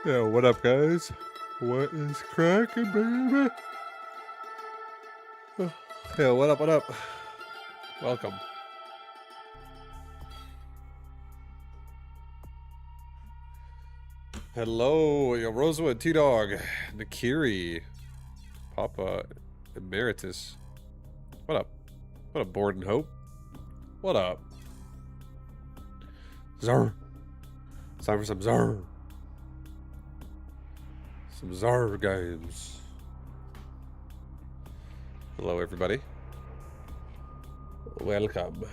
Yeah, what up, guys? What is cracking, baby? Yeah, what up, what up? Welcome. Hello, yo, Rosewood, T-Dog, Nakiri, Papa Emeritus. What up? What up, Board and Hope? What up? Zerg. It's time for some Zerg. Some Zerg games. Hello, everybody. Welcome.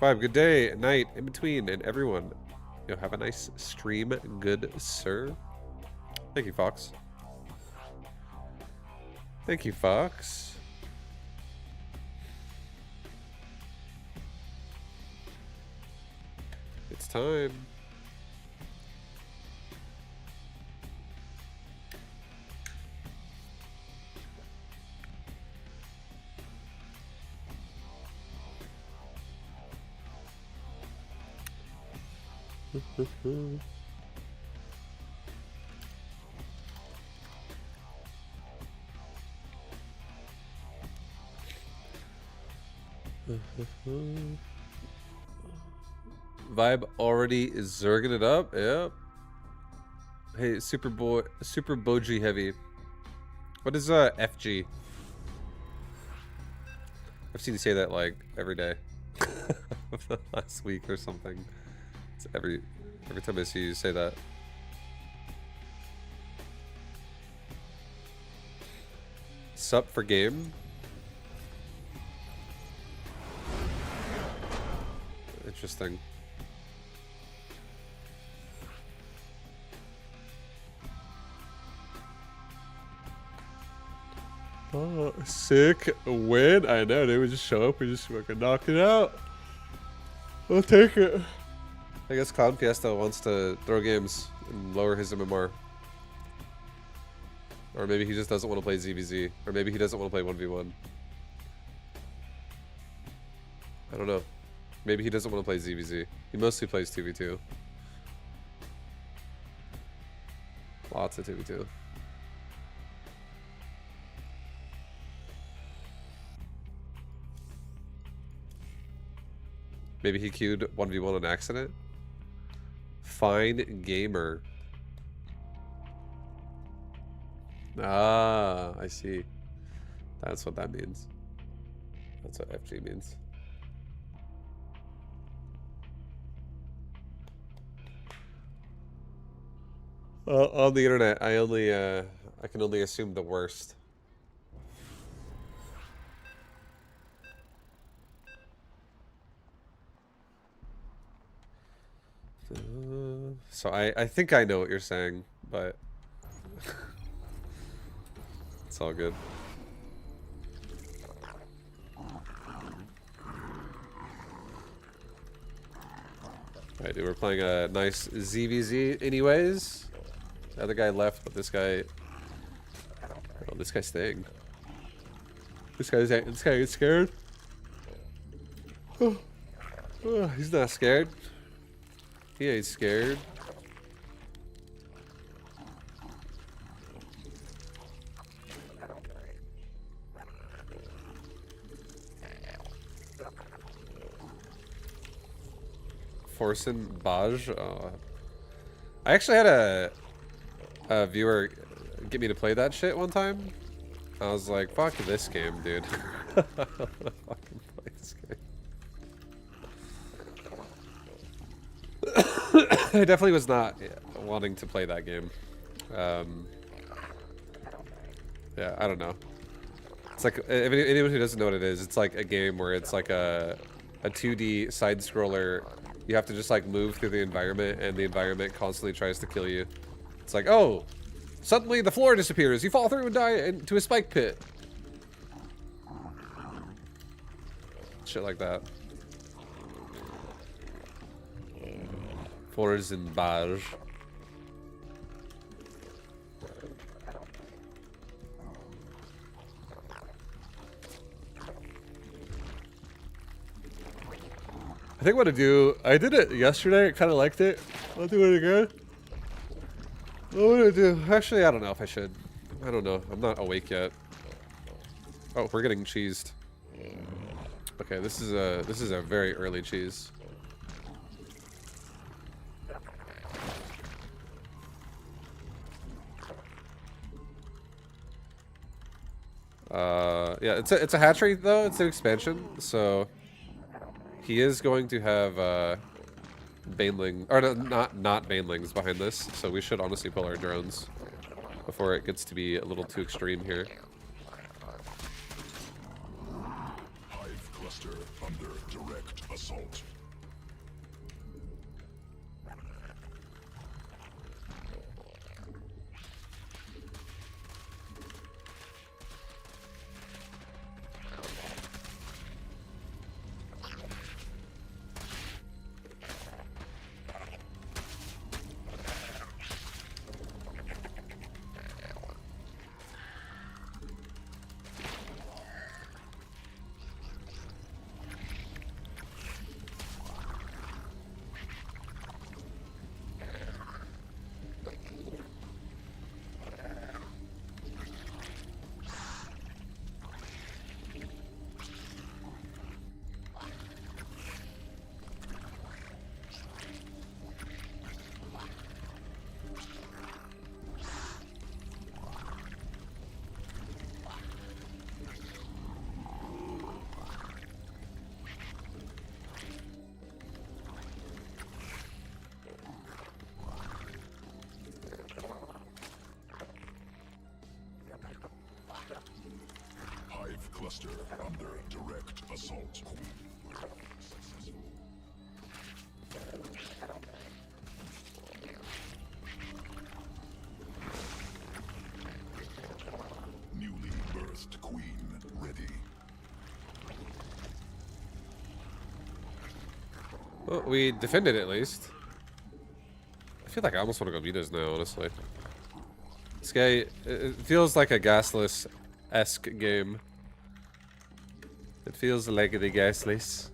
Vibe, good day, night, in between, and everyone. You'll have a nice stream, good sir. Thank you, Fox. Thank you, Fox. It's time. Vibe already is zerging it up. Yep. Hey, super boji heavy. What is FG? I've seen you say that like every day. Last week or something. It's every time I see you say that. Sup for game? Interesting. Oh, sick win. I know, they would just show up and just fucking knock it out. We'll take it. I guess Cloud Fiesta wants to throw games and lower his MMR. Or maybe he just doesn't want to play ZVZ. Or maybe he doesn't want to play 1v1. I don't know. Maybe he doesn't want to play ZVZ. He mostly plays 2v2. Lots of 2v2. Maybe he queued 1v1 on accident? Fine gamer. Ah, I see. That's what that means. That's what FG means. On the internet, I can only assume the worst. So I think I know what you're saying, but it's all good. Alright, dude, we're playing a nice ZVZ anyways. The other guy left, but this guy... Oh, this guy's staying. This guy is scared. Oh, he's not scared. He ain't scared. Forsen Baj. I actually had a viewer get me to play that shit one time. I was like, fuck this game, dude. I don't wanna fucking play this game. I definitely was not wanting to play that game. Yeah, I don't know. It's like, if anyone who doesn't know what it is, it's like a game where it's like a 2D side scroller. You have to just like move through the environment, and the environment constantly tries to kill you. It's like, oh, suddenly the floor disappears. You fall through and die into a spike pit. Shit like that. Forsen Baj. I think what to do, I did it yesterday, I kind of liked it. I'll do it again. What do I do? Actually, I don't know if I should. I don't know. I'm not awake yet. Oh, we're getting cheesed. Okay, this is a very early cheese. Yeah, it's a hatchery though. It's an expansion, so he is going to have baneling, or not banelings behind this. So we should honestly pull our drones before it gets to be a little too extreme here. Hive cluster under direct assault. cluster under direct assault. Newly birthed queen ready. Well, we defended at least. I feel like I almost want to go Midas now, honestly. This guy, it feels like a gasless-esque game. It feels like the gasless.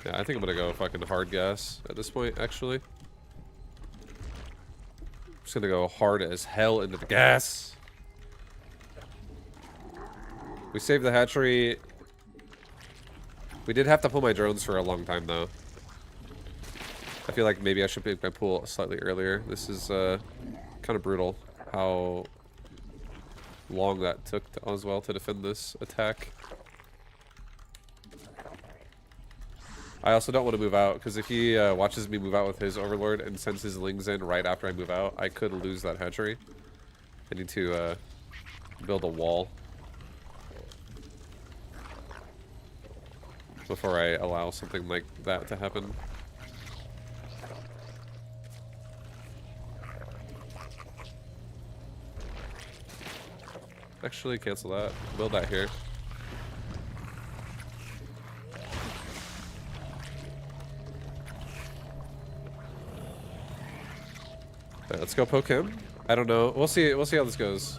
Yeah, I think I'm gonna go fucking hard gas at this point, actually. I'm just gonna go hard as hell into the gas. We saved the hatchery. We did have to pull my drones for a long time, though. I feel like maybe I should make my pool slightly earlier. This is kind of brutal how long that took as well to defend this attack. I also don't want to move out, because if he watches me move out with his overlord and sends his lings in right after I move out, I could lose that hatchery. I need to build a wall before I allow something like that to happen. Actually, cancel that. Build that here. Okay, let's go poke him. I don't know. We'll see. We'll see how this goes.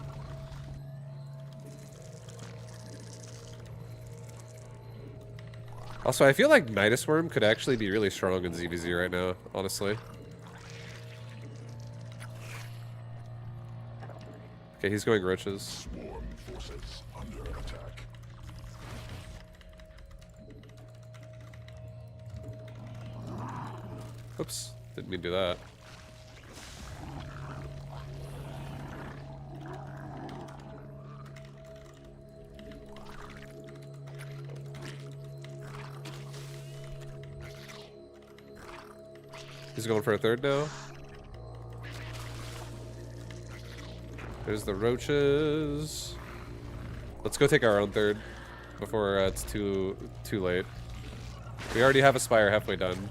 Also, I feel like Nidus Worm could actually be really strong in ZVZ right now, honestly. Okay, he's going roaches. Swarm forces under attack. Oops, didn't mean to do that. He's going for a third now. There's the roaches. Let's go take our own third before it's too late. We already have a spire halfway done.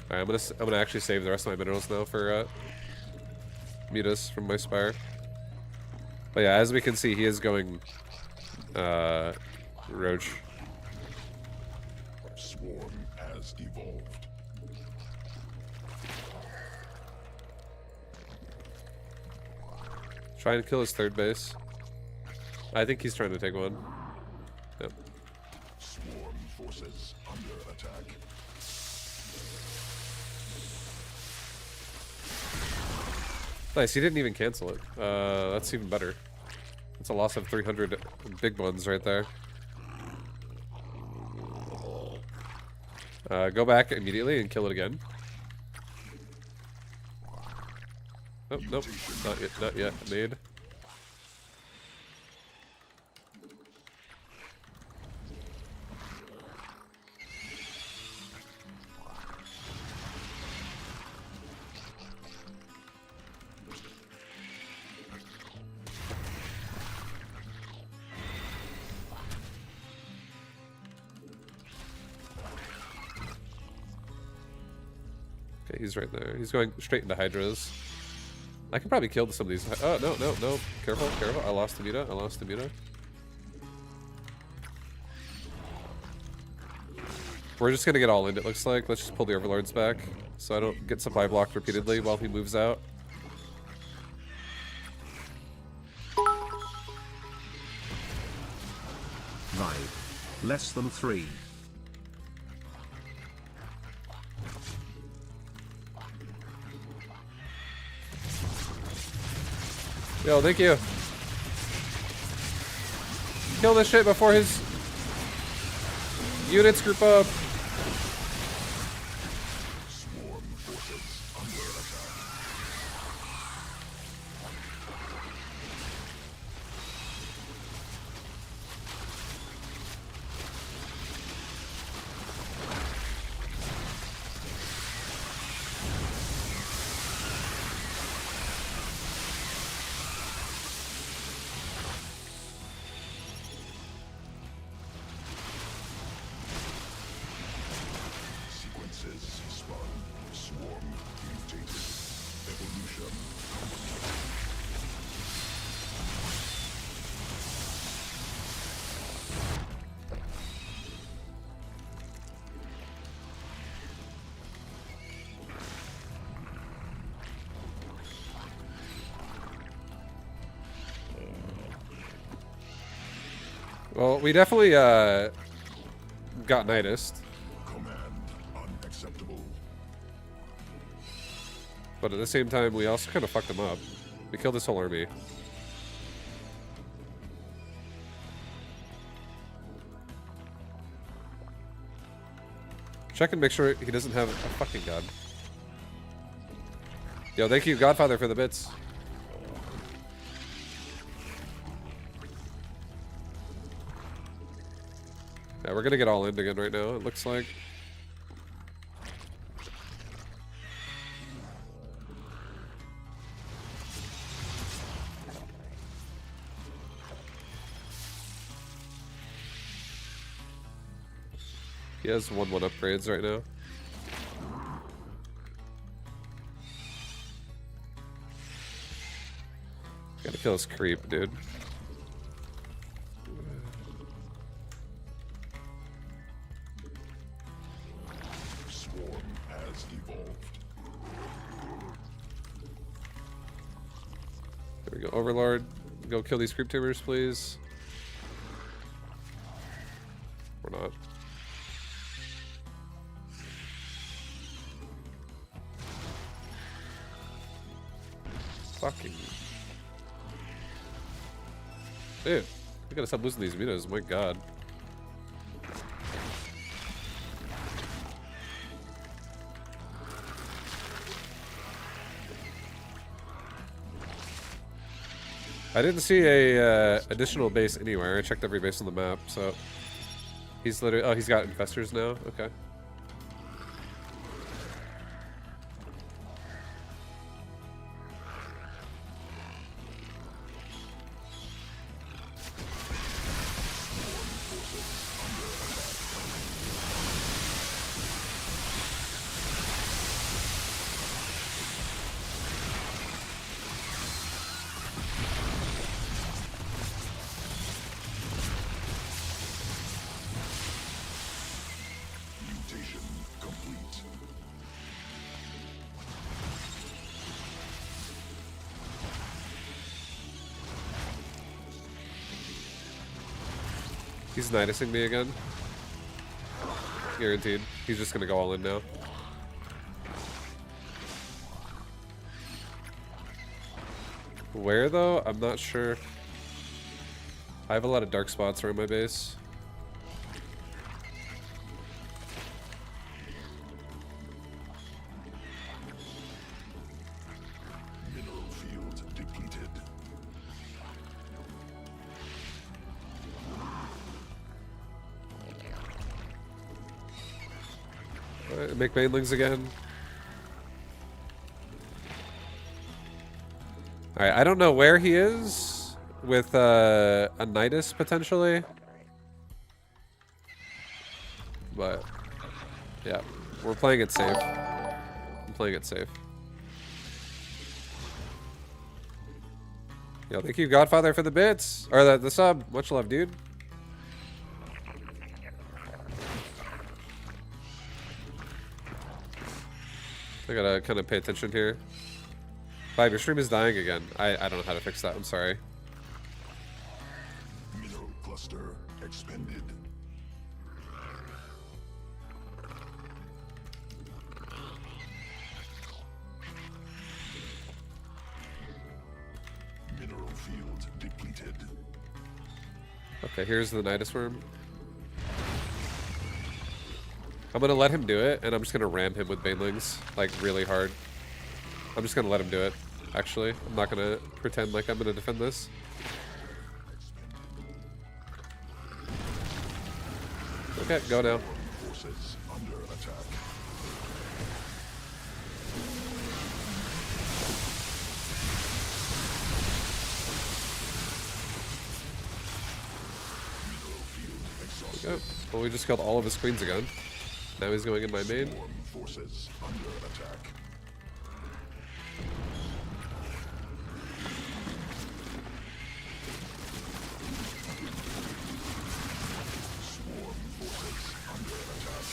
Alright, I'm gonna actually save the rest of my minerals now for Midas from my spire. But yeah, as we can see, he is going roach. Swarm has evolved. Trying to kill his third base. I think he's trying to take one. Yep. Swarm forces under attack. Nice, he didn't even cancel it. That's even better. That's a loss of 300 big ones right there. Go back immediately and kill it again. Oh, nope. Not yet. Made. Okay, he's right there. He's going straight into Hydras. I can probably kill some of these. Oh, no. Careful. I lost Amita. We're just gonna get all in, it looks like. Let's just pull the overlords back so I don't get supply blocked repeatedly while he moves out. Vibe. Less than 3. Yo, thank you. Kill this shit before his units group up. Swarm forces under attack. Well, we definitely got Nidist, Command unacceptable. but at the same time, we also kind of fucked them up. We killed this whole army. Check and make sure he doesn't have a fucking god. Yo, thank you, Godfather, for the bits. Yeah, we're gonna get all in again right now, it looks like. He has 1-1 upgrades right now. Gotta kill this creep, dude. Swarm has evolved. There we go, Overlord. Go kill these creep tumors, please. Or not. Fucking. Dude, we gotta stop losing these mutas, my god. I didn't see a additional base anywhere. I checked every base on the map, so he's literally. Oh, he's got infestors now. Okay. Mutation complete. He's nidusing me again. Guaranteed. He's just gonna go all in now. Where though? I'm not sure. I have a lot of dark spots around my base. Mineral field depleted. Alright, make banelings again. Alright, I don't know where he is with a Nidus potentially. But yeah, we're playing it safe. I'm playing it safe. Yo, thank you, Godfather, for the bits. Or the sub. Much love, dude. I gotta kind of pay attention here. Vibe, your stream is dying again. I don't know how to fix that. I'm sorry. Mineral cluster expended. Mineral field depleted. Okay, here's the Nidus Worm. I'm gonna let him do it, and I'm just gonna ram him with banelings, like, really hard. I'm just gonna let him do it, actually. I'm not gonna pretend like I'm gonna defend this. Okay, go now. Forces under attack. Mineral field exhausted. Okay. Well, we just killed all of his queens again. Now he's going in my main. Swarm forces under attack. Swarm forces under attack.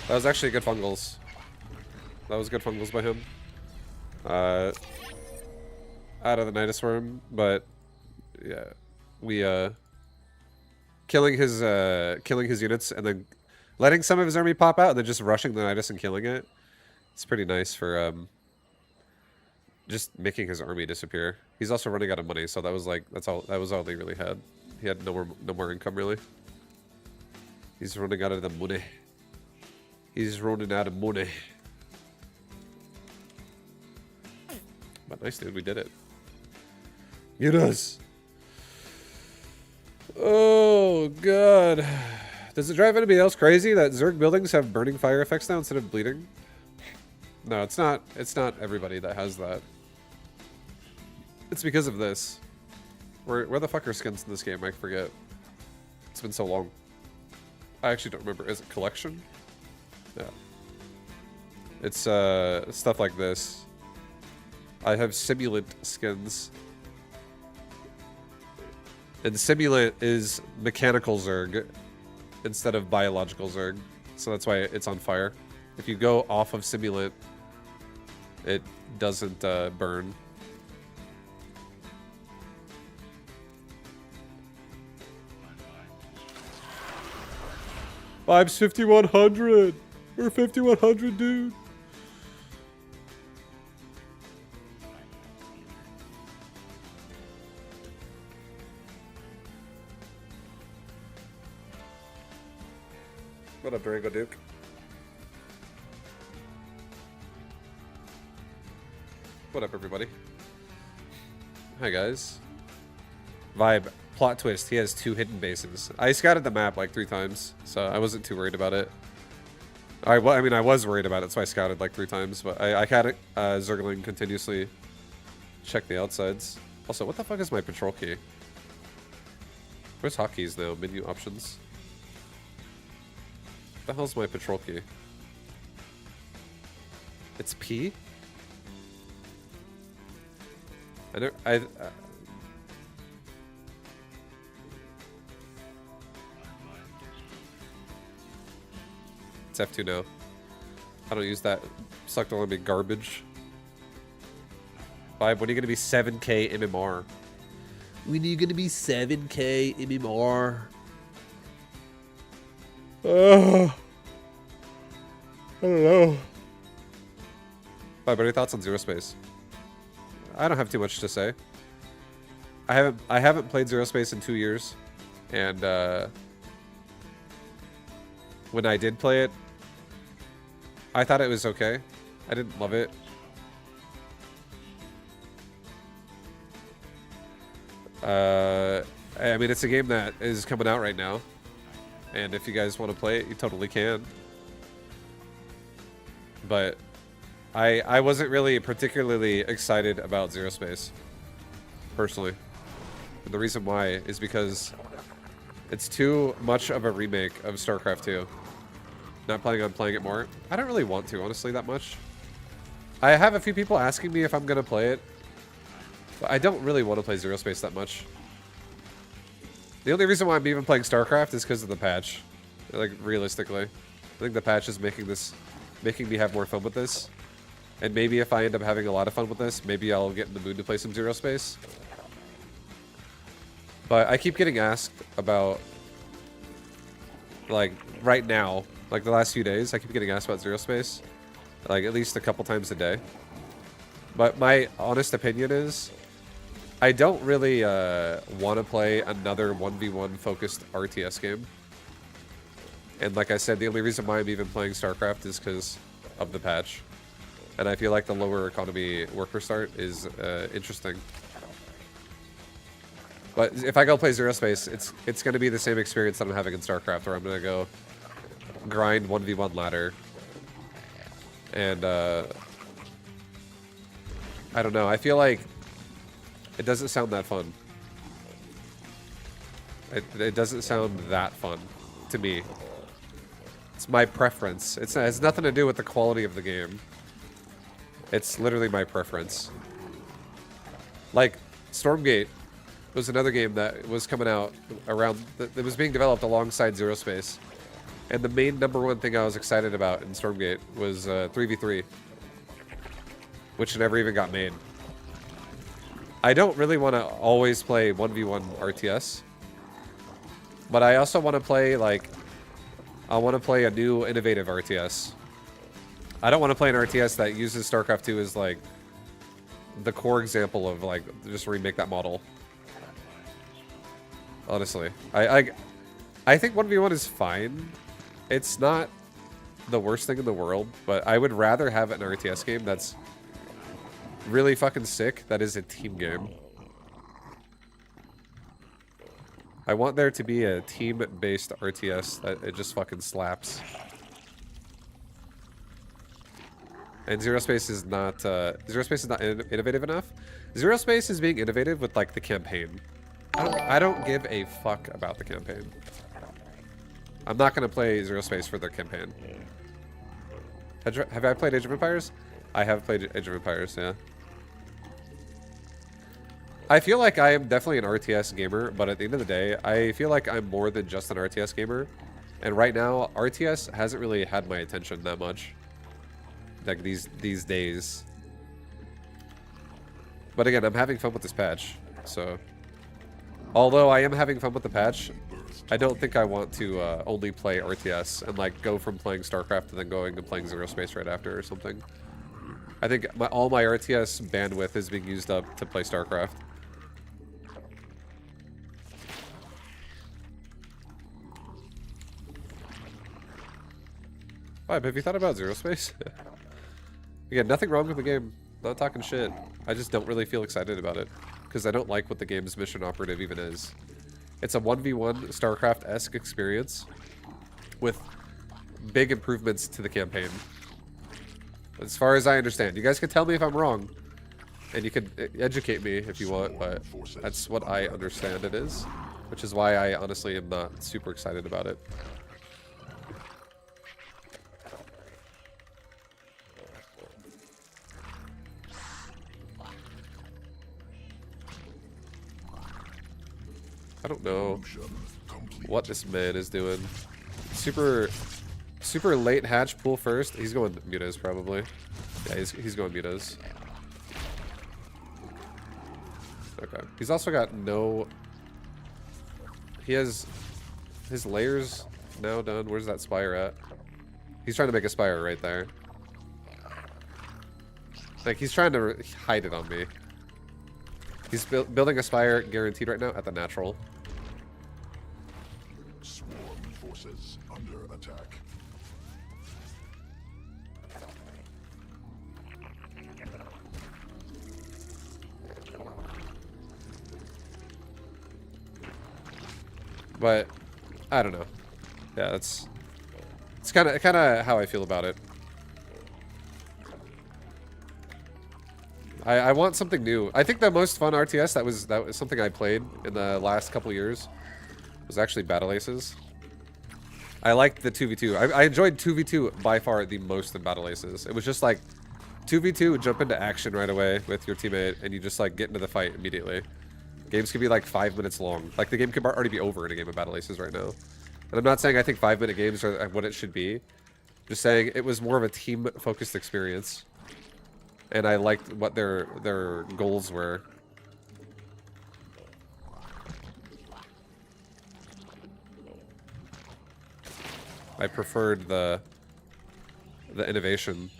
That was actually good fungals. That was good fungals by him. Out of the Nidus Worm, but yeah, we killing his units and then letting some of his army pop out and then just rushing the Nidus and killing it. It's pretty nice for just making his army disappear. He's also running out of money, so that was like that was all he really had. He had no more income really. He's running out of the money. He's running out of money. But nice, dude. We did it. Get us. Oh, God. Does it drive anybody else crazy that Zerg buildings have burning fire effects now instead of bleeding? No, it's not. It's not everybody that has that. It's because of this. Where the fuck are skins in this game? I forget. It's been so long. I actually don't remember. Is it collection? Yeah. It's stuff like this. I have simulant skins. And simulant is mechanical Zerg instead of biological Zerg. So that's why it's on fire. If you go off of simulant, it doesn't burn. Vibes 5100. We're 5100, dude. What up, Durango Duke? What up, everybody? Hi, guys. Vibe. Plot twist. He has 2 hidden bases. I scouted the map like 3 times, so I wasn't too worried about it. I mean, I was worried about it, so I scouted like 3 times, but I had it Zergling continuously check the outsides. Also, what the fuck is my patrol key? Where's hotkeys now? Menu options. What the hell's my patrol key? It's P? It's F2 now. I don't use that. Sucked on me garbage. 5, when are you gonna be 7k MMR? When are you gonna be 7k MMR? I don't know. 5, any thoughts on Zero Space? I don't have too much to say. I haven't played Zero Space in 2 years, and when I did play it, I thought it was okay. I didn't love it. I mean, it's a game that is coming out right now, and if you guys want to play it, you totally can. But I wasn't really particularly excited about Zero Space, personally. And the reason why is because it's too much of a remake of StarCraft 2. Not planning on playing it more. I don't really want to, honestly, that much. I have a few people asking me if I'm going to play it, but I don't really want to play Zero Space that much. The only reason why I'm even playing StarCraft is because of the patch. Like, realistically. I think the patch is making me have more fun with this. And maybe if I end up having a lot of fun with this, maybe I'll get in the mood to play some Zero Space. But I keep getting asked about, like, right now, like the last few days, I keep getting asked about Zero Space. Like, at least a couple times a day. But my honest opinion is, I don't really want to play another 1v1 focused RTS game. And like I said, the only reason why I'm even playing StarCraft is because of the patch. And I feel like the lower economy worker start is interesting. But if I go play Zero Space, it's going to be the same experience that I'm having in StarCraft, where I'm going to go grind 1v1 ladder. And I don't know, I feel like it doesn't sound that fun. It doesn't sound that fun to me. It's my preference. It has nothing to do with the quality of the game. It's literally my preference. Like, Stormgate was another game that was coming out around... That was being developed alongside Zero Space. And the main #1 thing I was excited about in Stormgate was 3v3, which never even got made. I don't really want to always play 1v1 RTS, but I also want to play, like, I want to play a new, innovative RTS. I don't want to play an RTS that uses StarCraft 2 as, like, the core example of, like, just remake that model. Honestly. I think 1v1 is fine. It's not the worst thing in the world, but I would rather have an RTS game that's really fucking sick that is a team game. I want there to be a team-based RTS that it just fucking slaps. And Zero Space is not innovative enough. Zero Space is being innovative with, like, the campaign. I don't give a fuck about the campaign. I'm not gonna play Zero Space for their campaign. Have I played Age of Empires? I have played Age of Empires, yeah. I feel like I am definitely an RTS gamer, but at the end of the day, I feel like I'm more than just an RTS gamer. And right now, RTS hasn't really had my attention that much. Like these days. But again, I'm having fun with this patch, so... Although I am having fun with the patch, I don't think I want to only play RTS and, like, go from playing StarCraft to then going and playing Zero Space right after or something. I think all my RTS bandwidth is being used up to play StarCraft. Vibe, have you thought about Zero Space? Again, nothing wrong with the game. Not talking shit. I just don't really feel excited about it. Because I don't like what the game's mission operative even is. It's a 1v1 StarCraft-esque experience with big improvements to the campaign. As far as I understand. You guys can tell me if I'm wrong. And you can educate me if you want, but that's what I understand it is. Which is why I honestly am not super excited about it. I don't know what this man is doing. Super late hatch pool first. He's going mutas probably. Yeah, he's going mutas. Okay. He's also got no... He has his layers now done. Where's that spire at? He's trying to make a spire right there. Like, he's trying to hide it on me. He's building a spire guaranteed right now at the natural. Swarm forces under attack. But I don't know. Yeah, it's kind of how I feel about it. I want something new. I think the most fun RTS that was something I played in the last couple years was actually Battle Aces. I liked the 2v2. I enjoyed 2v2 by far the most in Battle Aces. It was just like 2v2, jump into action right away with your teammate, and you just like get into the fight immediately. Games could be like 5 minutes long. Like the game could already be over in a game of Battle Aces right now. And I'm not saying I think 5-minute games are what it should be. Just saying it was more of a team-focused experience. And I liked what their goals were. I preferred the innovation.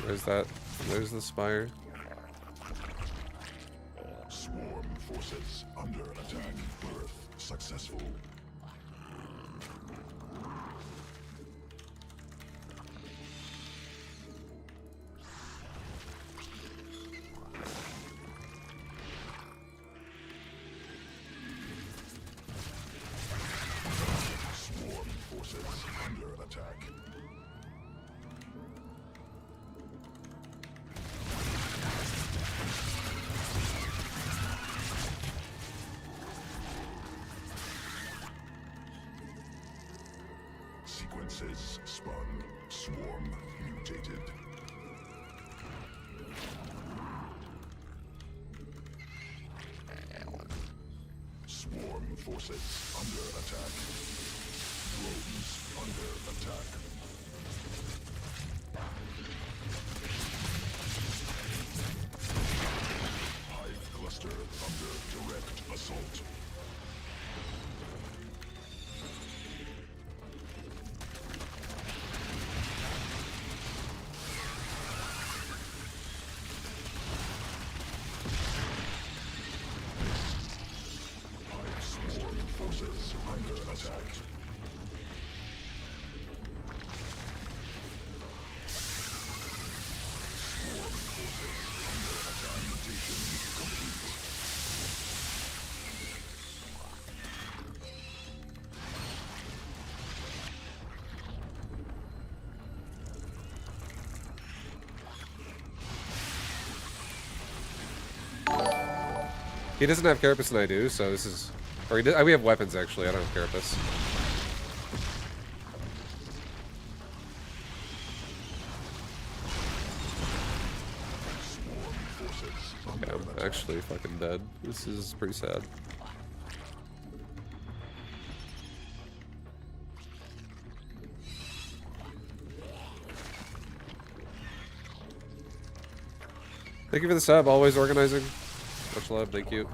Where's that? There's the spire. Swarm forces under attack. Birth successful. Swarm forces under attack. Sequences spun. Swarm mutated. Swarm forces under attack. Drones under attack. Hive cluster under direct assault. Swarm forces under attack. Swarm forces under attack. Mutation complete. He doesn't have carapace and I do, so this is... Or we have weapons, actually. I don't have carapace. Okay, I'm actually fucking dead. This is pretty sad. Thank you for the sub, always organizing. Much love, thank you.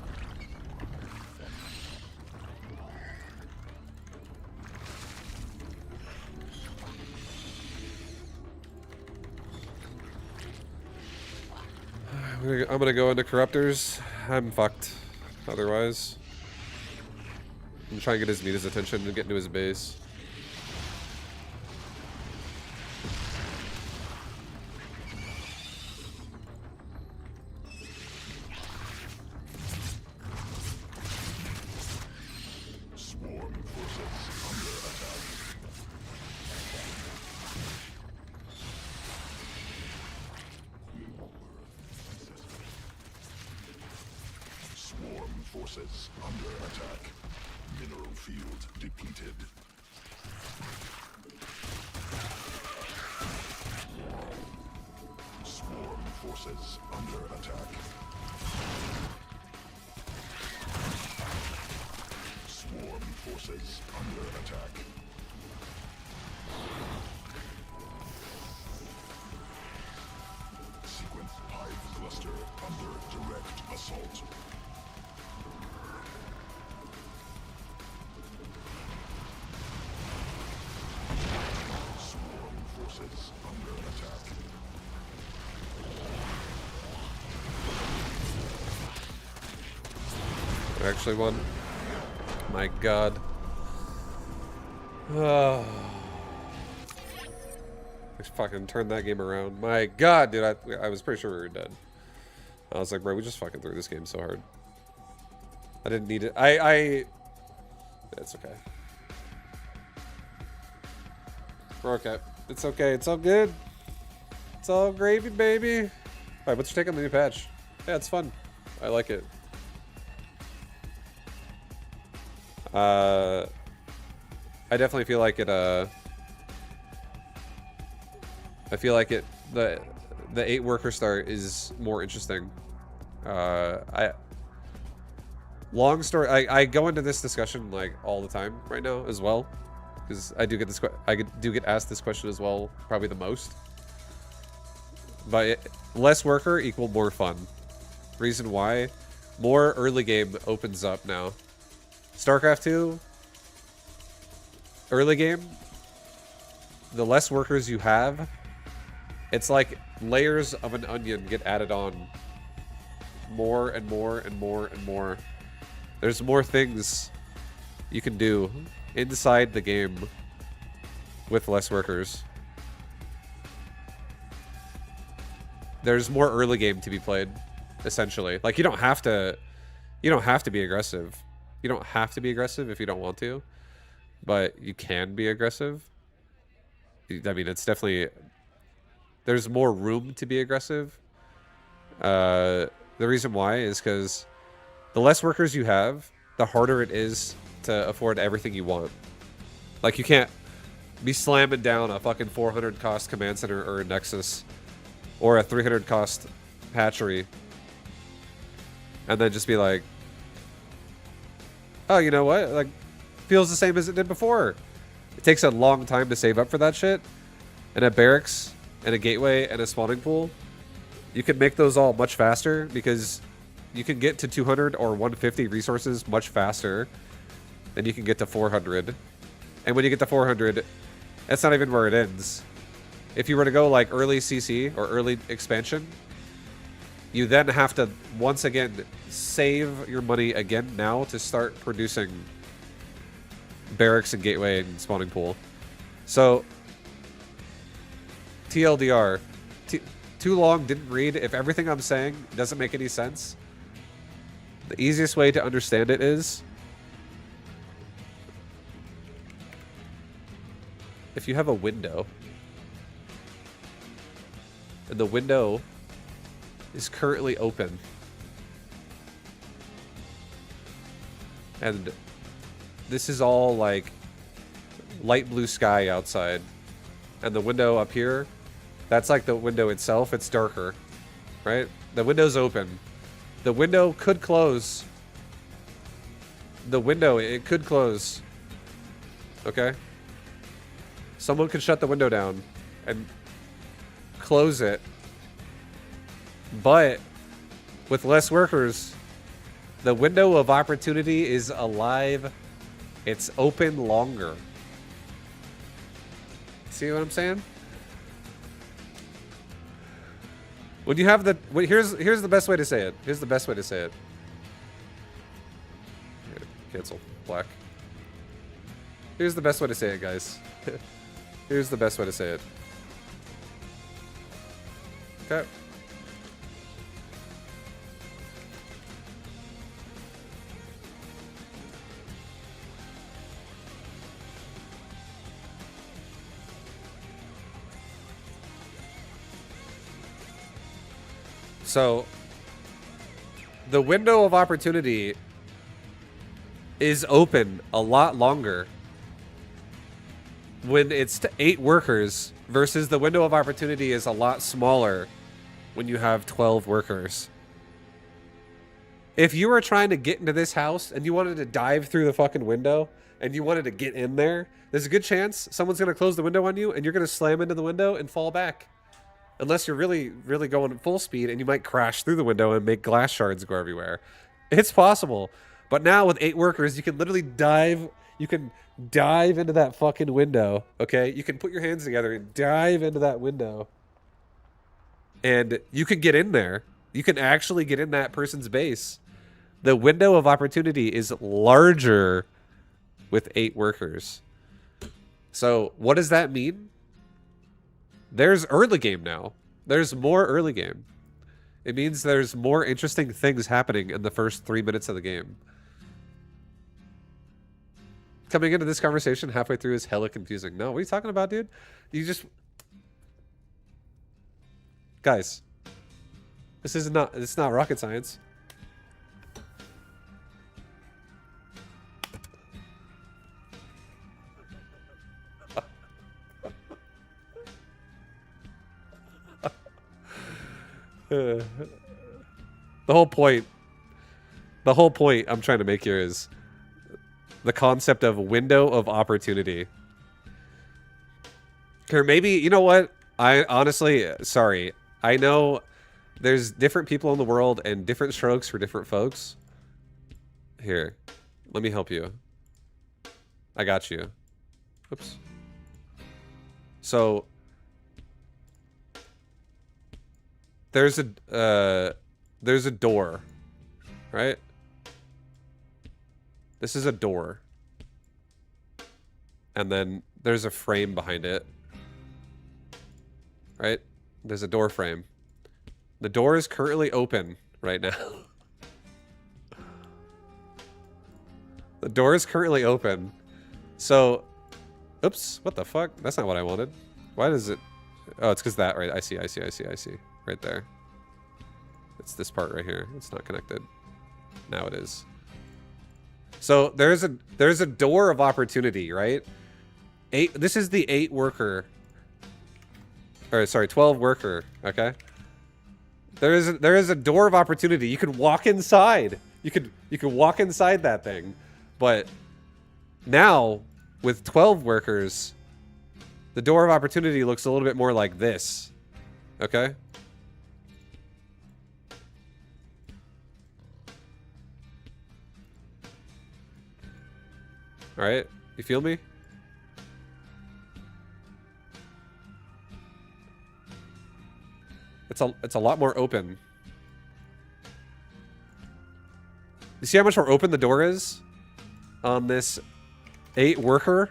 I'm gonna go into Corruptors. I'm fucked. Otherwise. I'm trying to get his Nita's attention and get into his base. Swarm forces under attack. Swarm forces under attack. Mineral field depleted. Swarm forces under attack. Swarm forces under attack. Sequence hive cluster under direct assault. Swarm forces under attack. I actually won. My god. Oh. I fucking turned that game around. My god, dude, I was pretty sure we were dead. I was like, bro, we just fucking threw this game so hard. I didn't need it. It's okay. We're okay. It's okay. It's all good. It's all gravy, baby. Alright, what's your take on the new patch? Yeah, it's fun. I like it. I definitely feel like it, I feel like the 8 worker start is more interesting. Long story, I go into this discussion like all the time right now as well, because I do get asked this question as well, probably the most. But less worker equal more fun. Reason why? More early game opens up now. StarCraft 2, early game, the less workers you have, it's like layers of an onion get added on. More and more and more and more. There's more things you can do inside the game with less workers. There's more early game to be played, essentially. Like, you don't have to be aggressive. You don't have to be aggressive if you don't want to, but you can be aggressive. I mean, it's definitely... There's more room to be aggressive. The reason why is because the less workers you have, the harder it is to afford everything you want. Like, you can't... be slamming down a fucking 400 cost command center or a nexus or a 300 cost hatchery, and then just be like, oh, you know what? Like, feels the same as it did before. It takes a long time to save up for that shit. And a barracks and a gateway and a spawning pool, you can make those all much faster because you can get to 200 or 150 resources much faster than you can get to 400. And when you get to 400, that's not even where it ends. If you were to go like early CC or early expansion, you then have to once again save your money again now to start producing barracks and gateway and spawning pool. So TLDR, too long, didn't read. If everything I'm saying doesn't make any sense, the easiest way to understand it is if you have a window and the window is currently open and this is all like light blue sky outside, and the window up here, that's like the window itself, it's darker, right? The window's open. The window could close. The window, it could close. Okay? Someone could shut the window down and close it. But with less workers, the window of opportunity is alive. It's open longer. See what I'm saying? When you have the... Here's the best way to say it. Here's the best way to say it. Here, cancel. Black. Here's the best way to say it, guys. Here's the best way to say it. Okay. So, the window of opportunity is open a lot longer when it's to 8 workers versus the window of opportunity is a lot smaller when you have 12 workers. If you were trying to get into this house and you wanted to dive through the fucking window and you wanted to get in there, there's a good chance someone's going to close the window on you and you're going to slam into the window and fall back. Unless you're really, really going at full speed and you might crash through the window and make glass shards go everywhere. It's possible. But now with 8 workers, you can literally dive. You can dive into that fucking window. Okay? You can put your hands together and dive into that window. And you can get in there. You can actually get in that person's base. The window of opportunity is larger with 8 workers. So what does that mean? There's early game now. There's more early game. It means there's more interesting things happening in the first 3 minutes of the game. Coming into this conversation halfway through is hella confusing. No, what are you talking about, dude? You just... Guys. It's not rocket science. The whole point I'm trying to make here is the concept of window of opportunity. Or maybe, you know what? I honestly, sorry. I know there's different people in the world and different strokes for different folks. Here, let me help you. I got you. Oops. So... There's a door, right? This is a door. And then there's a frame behind it. Right? There's a door frame. The door is currently open right now. The door is currently open. So, oops, what the fuck? That's not what I wanted. Why does it... Oh, it's because that, right? I see. Right there. It's this part right here. It's not connected. Now it is. So there's a door of opportunity, right? This is the 8 worker. Or sorry, 12 worker. Okay. There is a door of opportunity. You could walk inside. You could walk inside that thing, but now with 12 workers, the door of opportunity looks a little bit more like this. Okay. All right. You feel me? It's a lot more open. You see how much more open the door is on this 8 worker?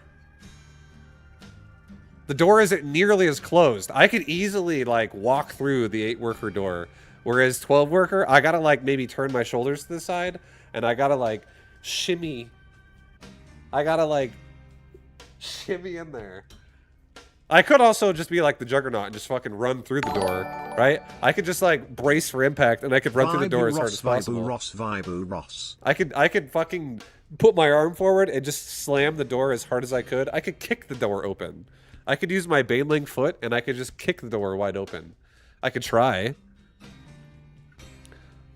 The door isn't nearly as closed. I could easily like walk through the 8 worker door, whereas 12 worker, I gotta like maybe turn my shoulders to the side and I gotta like shimmy. I gotta like shimmy in there. I could also just be like the Juggernaut and just fucking run through the door, right? I could just like brace for impact and I could run through the door as hard as possible. I could fucking put my arm forward and just slam the door as hard as I could. I could kick the door open. I could use my baneling foot and I could just kick the door wide open. I could try.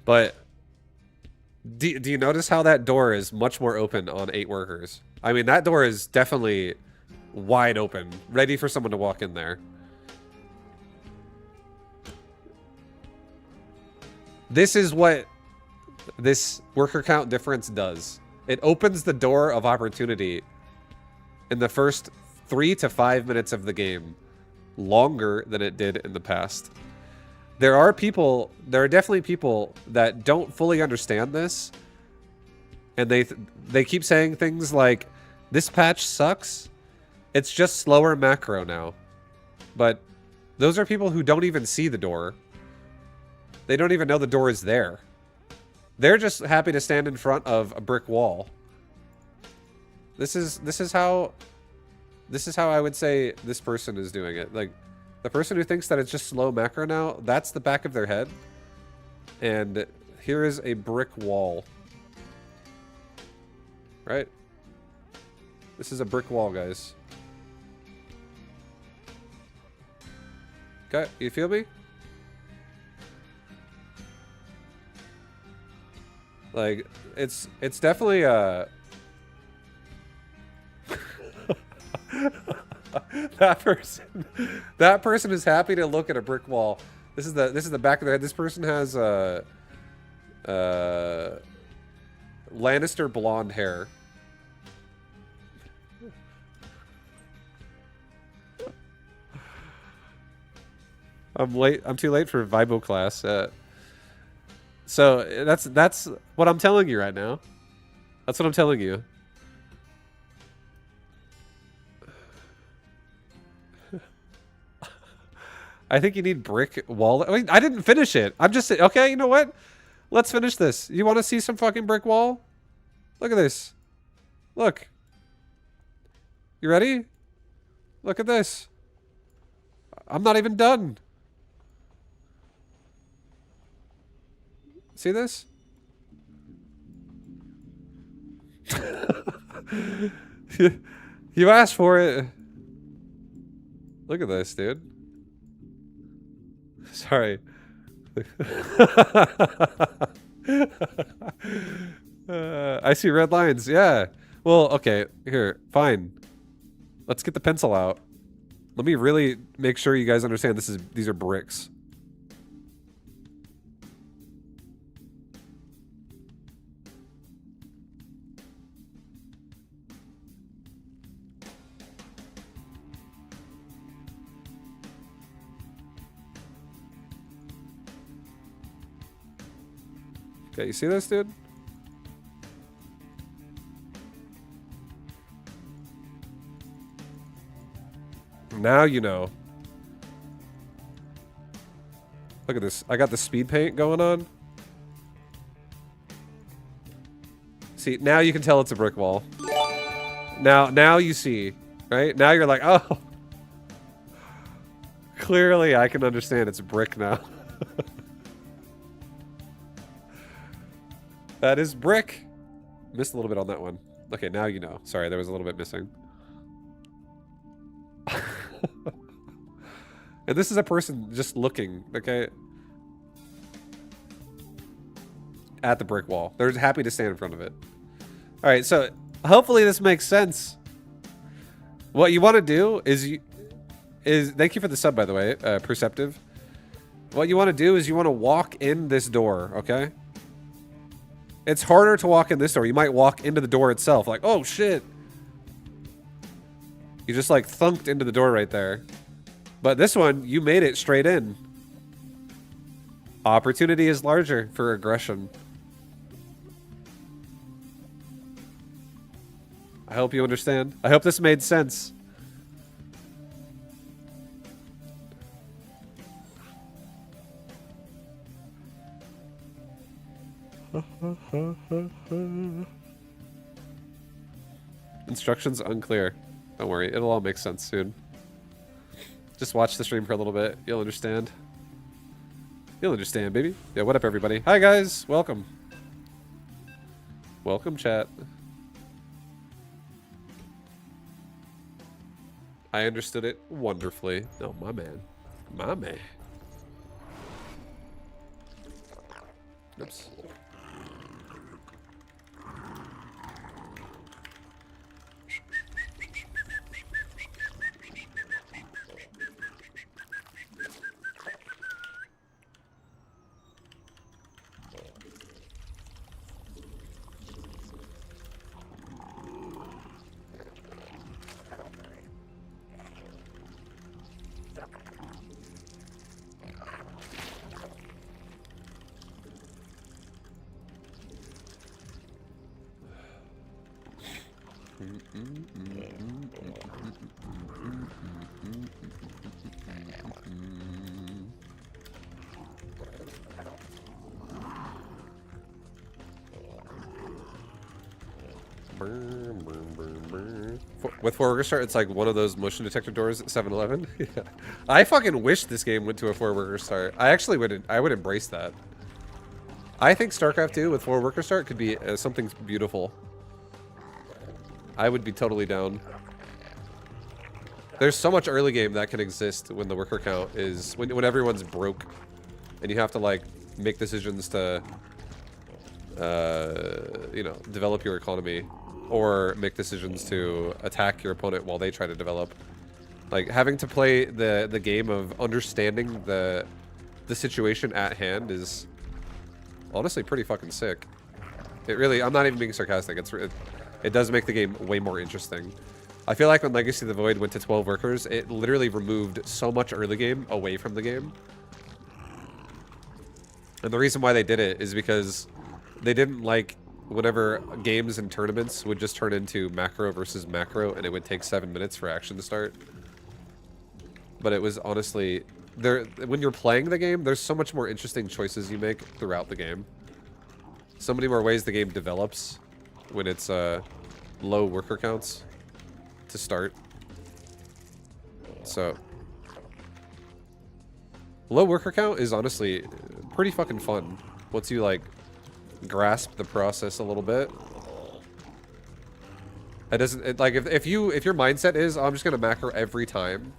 But do you notice how that door is much more open on 8 workers? I mean, that door is definitely wide open, ready for someone to walk in there. This is what this worker count difference does. It opens the door of opportunity in the first 3 to 5 minutes of the game, longer than it did in the past. There are definitely people that don't fully understand this, and they keep saying things like, this patch sucks. It's just slower macro now. But those are people who don't even see the door. They don't even know the door is there. They're just happy to stand in front of a brick wall. This is how I would say this person is doing it. Like, the person who thinks that it's just slow macro now, that's the back of their head. And here is a brick wall. Right? This is a brick wall, guys. Okay, you feel me? Like, it's definitely that person is happy to look at a brick wall. This is the back of their head. This person has Lannister blonde hair. I'm late. I'm too late for Vibo class. So that's what I'm telling you right now. That's what I'm telling you. I think you need brick wall. I mean, I didn't finish it. I'm just okay. You know what? Let's finish this. You want to see some fucking brick wall? Look at this. Look. You ready? Look at this. I'm not even done. See this? You asked for it. Look at this, dude. Sorry. I see red lines. Yeah. Well, okay. Here, fine. Let's get the pencil out. Let me really make sure you guys understand these are bricks. Okay, you see this, dude? Now you know. Look at this. I got the speed paint going on. See, now you can tell it's a brick wall. Now you see, right? Now you're like, oh. Clearly, I can understand it's a brick now. That is brick. Missed a little bit on that one. Okay, now you know. Sorry, there was a little bit missing. And this is a person just looking, okay, at the brick wall. They're happy to stand in front of it. All right, so hopefully this makes sense. What you want to do is thank you for the sub, by the way, Perceptive. What you want to do is you want to walk in this door, okay? It's harder to walk in this door. You might walk into the door itself, like, oh shit. You just like thunked into the door right there. But this one, you made it straight in. Opportunity is larger for aggression. I hope you understand. I hope this made sense. Instructions unclear. Don't worry, it'll all make sense soon. Just watch the stream for a little bit. You'll understand. You'll understand, baby. Yeah, what up, everybody? Hi, guys. Welcome. Welcome, chat. I understood it wonderfully. Oh, my man. My man. Oops. With 4 worker start, it's like one of those motion detector doors at 7-Eleven. Yeah. I fucking wish this game went to a 4 worker start. I actually would embrace that. I think StarCraft 2 with 4 worker start could be something beautiful. I would be totally down. There's so much early game that can exist when the worker count is when everyone's broke, and you have to like make decisions to you know, develop your economy, or make decisions to attack your opponent while they try to develop. Like having to play the game of understanding the situation at hand is honestly pretty fucking sick. It really, I'm not even being sarcastic. It does make the game way more interesting. I feel like when Legacy of the Void went to 12 workers, it literally removed so much early game away from the game. And the reason why they did it is because they didn't like whenever games and tournaments would just turn into macro versus macro, and it would take 7 minutes for action to start. But it was honestly, when you're playing the game, there's so much more interesting choices you make throughout the game. So many more ways the game develops when it's low worker counts to start. So low worker count is honestly pretty fucking fun once you like grasp the process a little bit. It doesn't like if your mindset is, oh, I'm just gonna macro every time,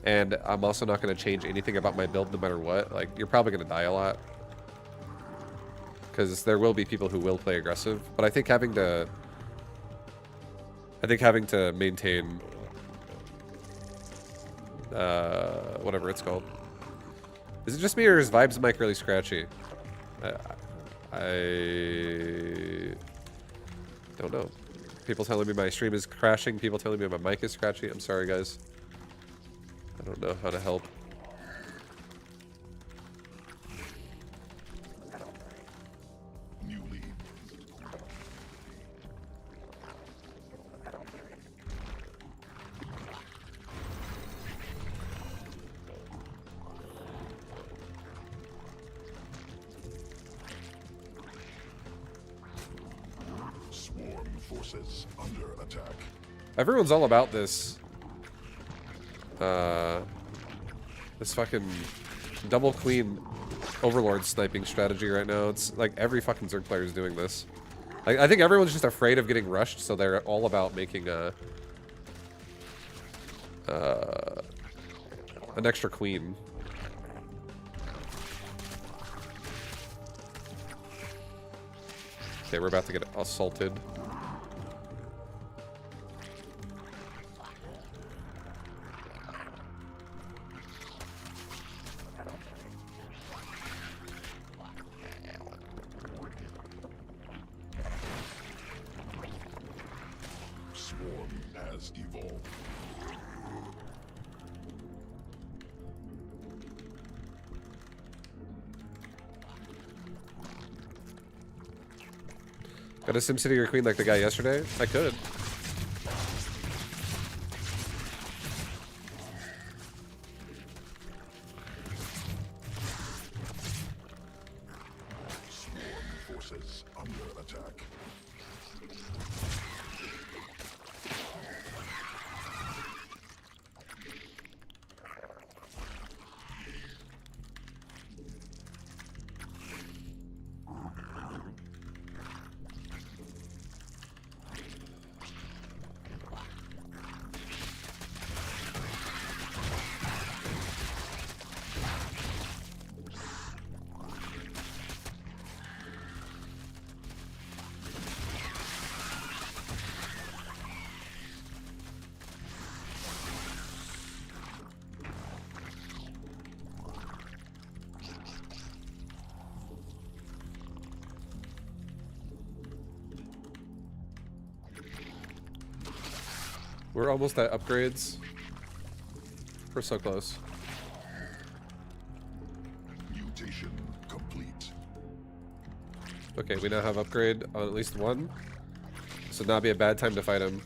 and I'm also not gonna change anything about my build no matter what, like you're probably gonna die a lot. Because there will be people who will play aggressive, but I think having to maintain whatever it's called. Is it just me or is Vibes mic really scratchy? I don't know. People telling me my stream is crashing. People telling me my mic is scratchy. I'm sorry, guys. I don't know how to help. New lead. Swarm forces under attack. Everyone's all about this. This fucking double queen overlord sniping strategy right now. It's like every fucking Zerg player is doing this. Like, I think everyone's just afraid of getting rushed, so they're all about making An extra queen. Okay, we're about to get assaulted. Swarm has evolved. Got a SimCity or queen like the guy yesterday? I could. Swarm forces under attack. We're almost at upgrades. We're so close. Mutation complete. Okay, we now have upgrade on at least one. This would not be a bad time to fight him.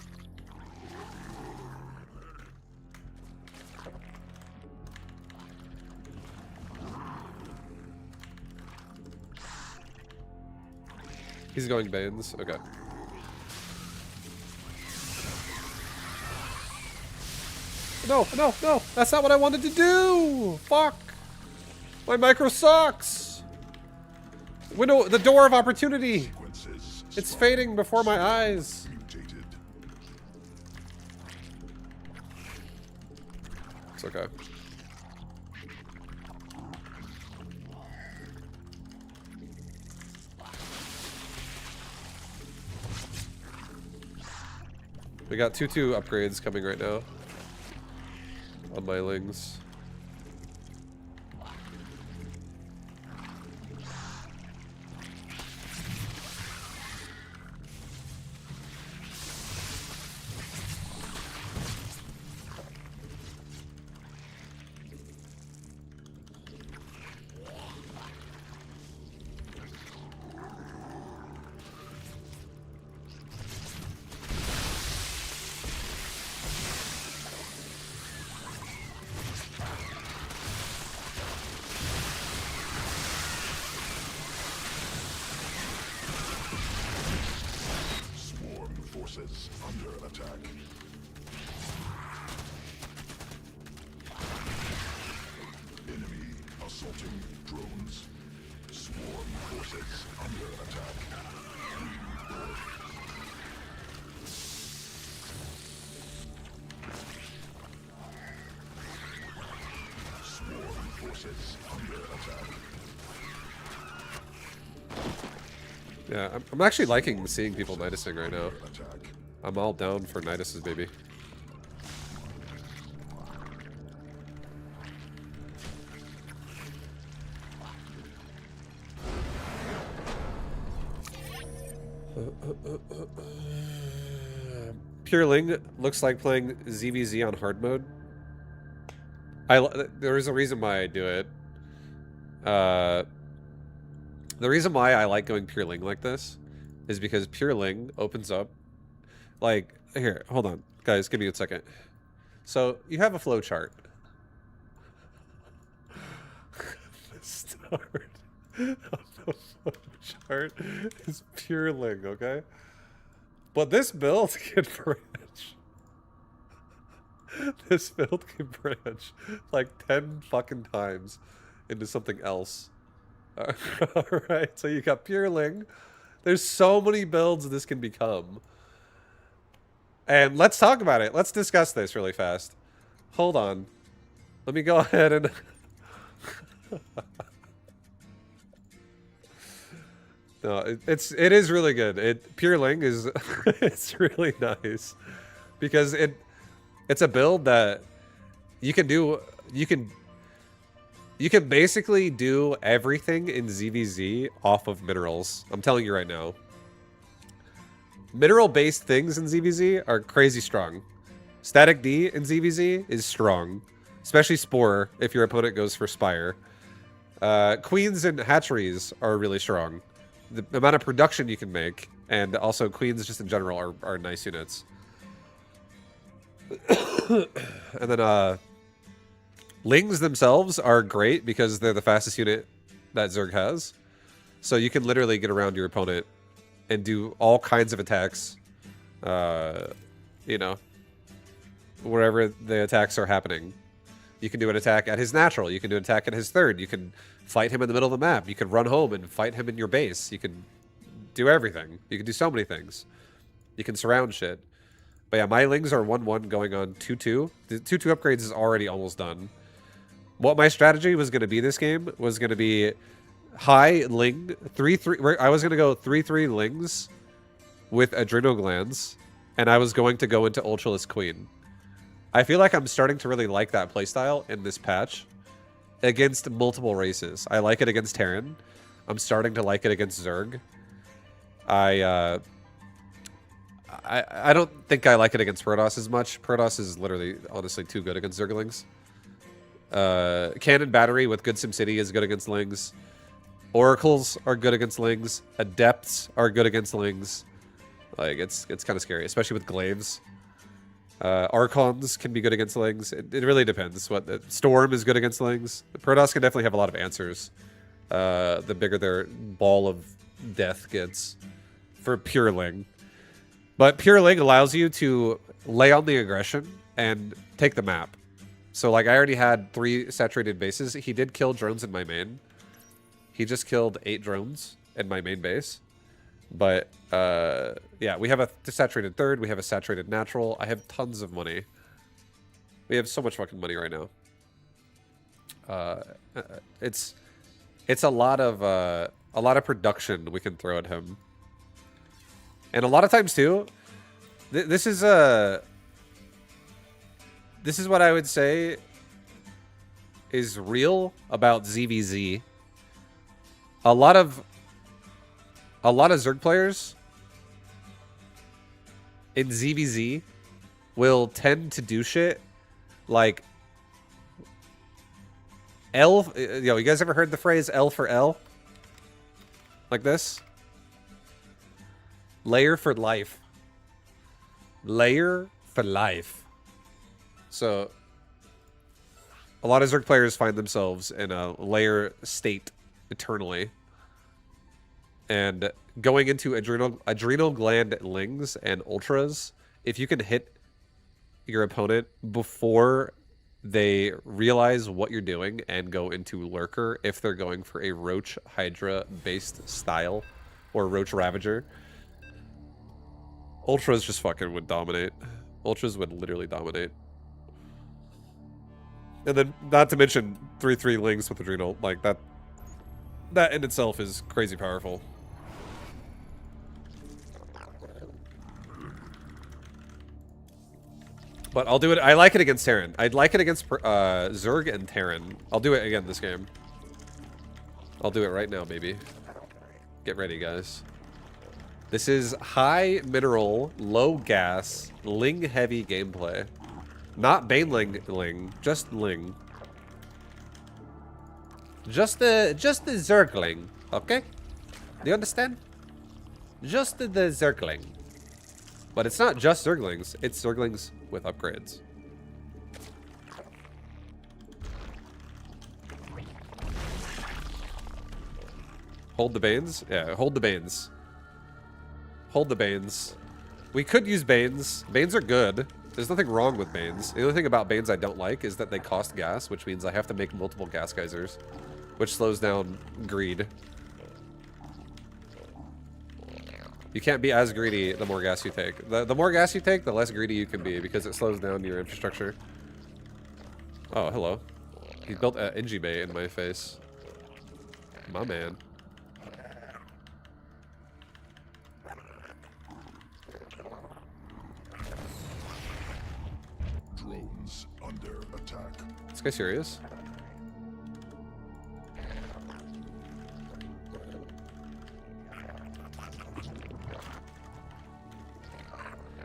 He's going Banes. Okay. No, no, no! That's not what I wanted to do! Fuck! My micro sucks! Window, the door of opportunity! Sequences It's fading before my eyes. mutated. It's okay. We got 2-2 upgrades coming right now on my lings. Swarm forces under attack. Enemy assaulting drones. Swarm forces under attack. Swarm forces under attack. Yeah, I'm actually liking seeing people nidusing right now. Attack. I'm all down for niduses, baby. Pureling looks like playing ZVZ on hard mode. There is a reason why I do it. The reason why I like going Pureling like this is because Pureling opens up, like, here, hold on, guys, give me a second. So you have a flow chart. The start of the flow chart is Pureling, okay? But this build can branch. This build can branch like 10 fucking times into something else. Alright, so you got Pureling. There's so many builds this can become. And let's talk about it. Let's discuss this really fast. Hold on. Let me go ahead and... No, it is really good. Pure Ling is it's really nice because it's a build that you can do. You can basically do everything in ZVZ off of minerals. I'm telling you right now. Mineral-based things in ZVZ are crazy strong. Static D in ZVZ is strong, especially Spore if your opponent goes for Spire. Queens and hatcheries are really strong. The amount of production you can make, and also queens just in general are nice units. And then Lings themselves are great because they're the fastest unit that Zerg has. So you can literally get around your opponent and do all kinds of attacks, you know, wherever the attacks are happening. You can do an attack at his natural. You can do an attack at his third. You can fight him in the middle of the map. You can run home and fight him in your base. You can do everything. You can do so many things. You can surround shit. But yeah, my Lings are 1-1 going on 2-2. The 2-2 upgrades is already almost done. What my strategy was going to be this game was going to be high Ling, 3-3. I was going to go 3-3 Lings with adrenal glands, and I was going to go into Ultraless Queen. I feel like I'm starting to really like that playstyle in this patch against multiple races. I like it against Terran. I'm starting to like it against Zerg. I don't think I like it against Protoss as much. Protoss is literally, honestly, too good against Zerglings. Cannon Battery with good SimCity is good against Lings. Oracles are good against Lings. Adepts are good against Lings. Like, it's kind of scary, especially with Glaives. Archons can be good against Lings. It really depends. Storm is good against Lings. The Protoss can definitely have a lot of answers. The bigger their ball of death gets for pure Ling. But pure Ling allows you to lay on the aggression and take the map. So like I already had 3 saturated bases. He did kill drones in my main. He just killed 8 drones in my main base. But, yeah, we have a saturated third. We have a saturated natural. I have tons of money. We have so much fucking money right now. It's a lot of production we can throw at him. And a lot of times, too, this is what I would say is real about ZVZ. A lot of Zerg players in ZVZ will tend to do shit like L. You guys ever heard the phrase L for L? Like this? Layer for life. Layer for life. So, a lot of Zerg players find themselves in a layer state eternally. And going into adrenal gland Lings and Ultras, if you can hit your opponent before they realize what you're doing and go into Lurker, if they're going for a Roach Hydra based style or Roach Ravager, Ultras just fucking would dominate. Ultras would literally dominate. And then, not to mention 3-3 Lings with Adrenal, like that in itself is crazy powerful. But I'll do it. I like it against Terran. I'd like it against Zerg and Terran. I'll do it again this game. I'll do it right now, baby. Get ready, guys. This is high mineral, low gas, Ling heavy gameplay. Not Baneling Ling, just Ling. Just the Zergling, okay? Do you understand? Just the Zergling. But it's not just Zerglings, it's Zerglings with upgrades. Hold the Banes? Yeah, hold the Banes. Hold the Banes. We could use Banes. Banes are good. There's nothing wrong with Banes. The only thing about Banes I don't like is that they cost gas, which means I have to make multiple gas geysers, which slows down greed. You can't be as greedy the more gas you take. The more gas you take, the less greedy you can be because it slows down your infrastructure. Oh, hello. He built an Inji Bay in my face. My man. Drones under attack. This guy serious?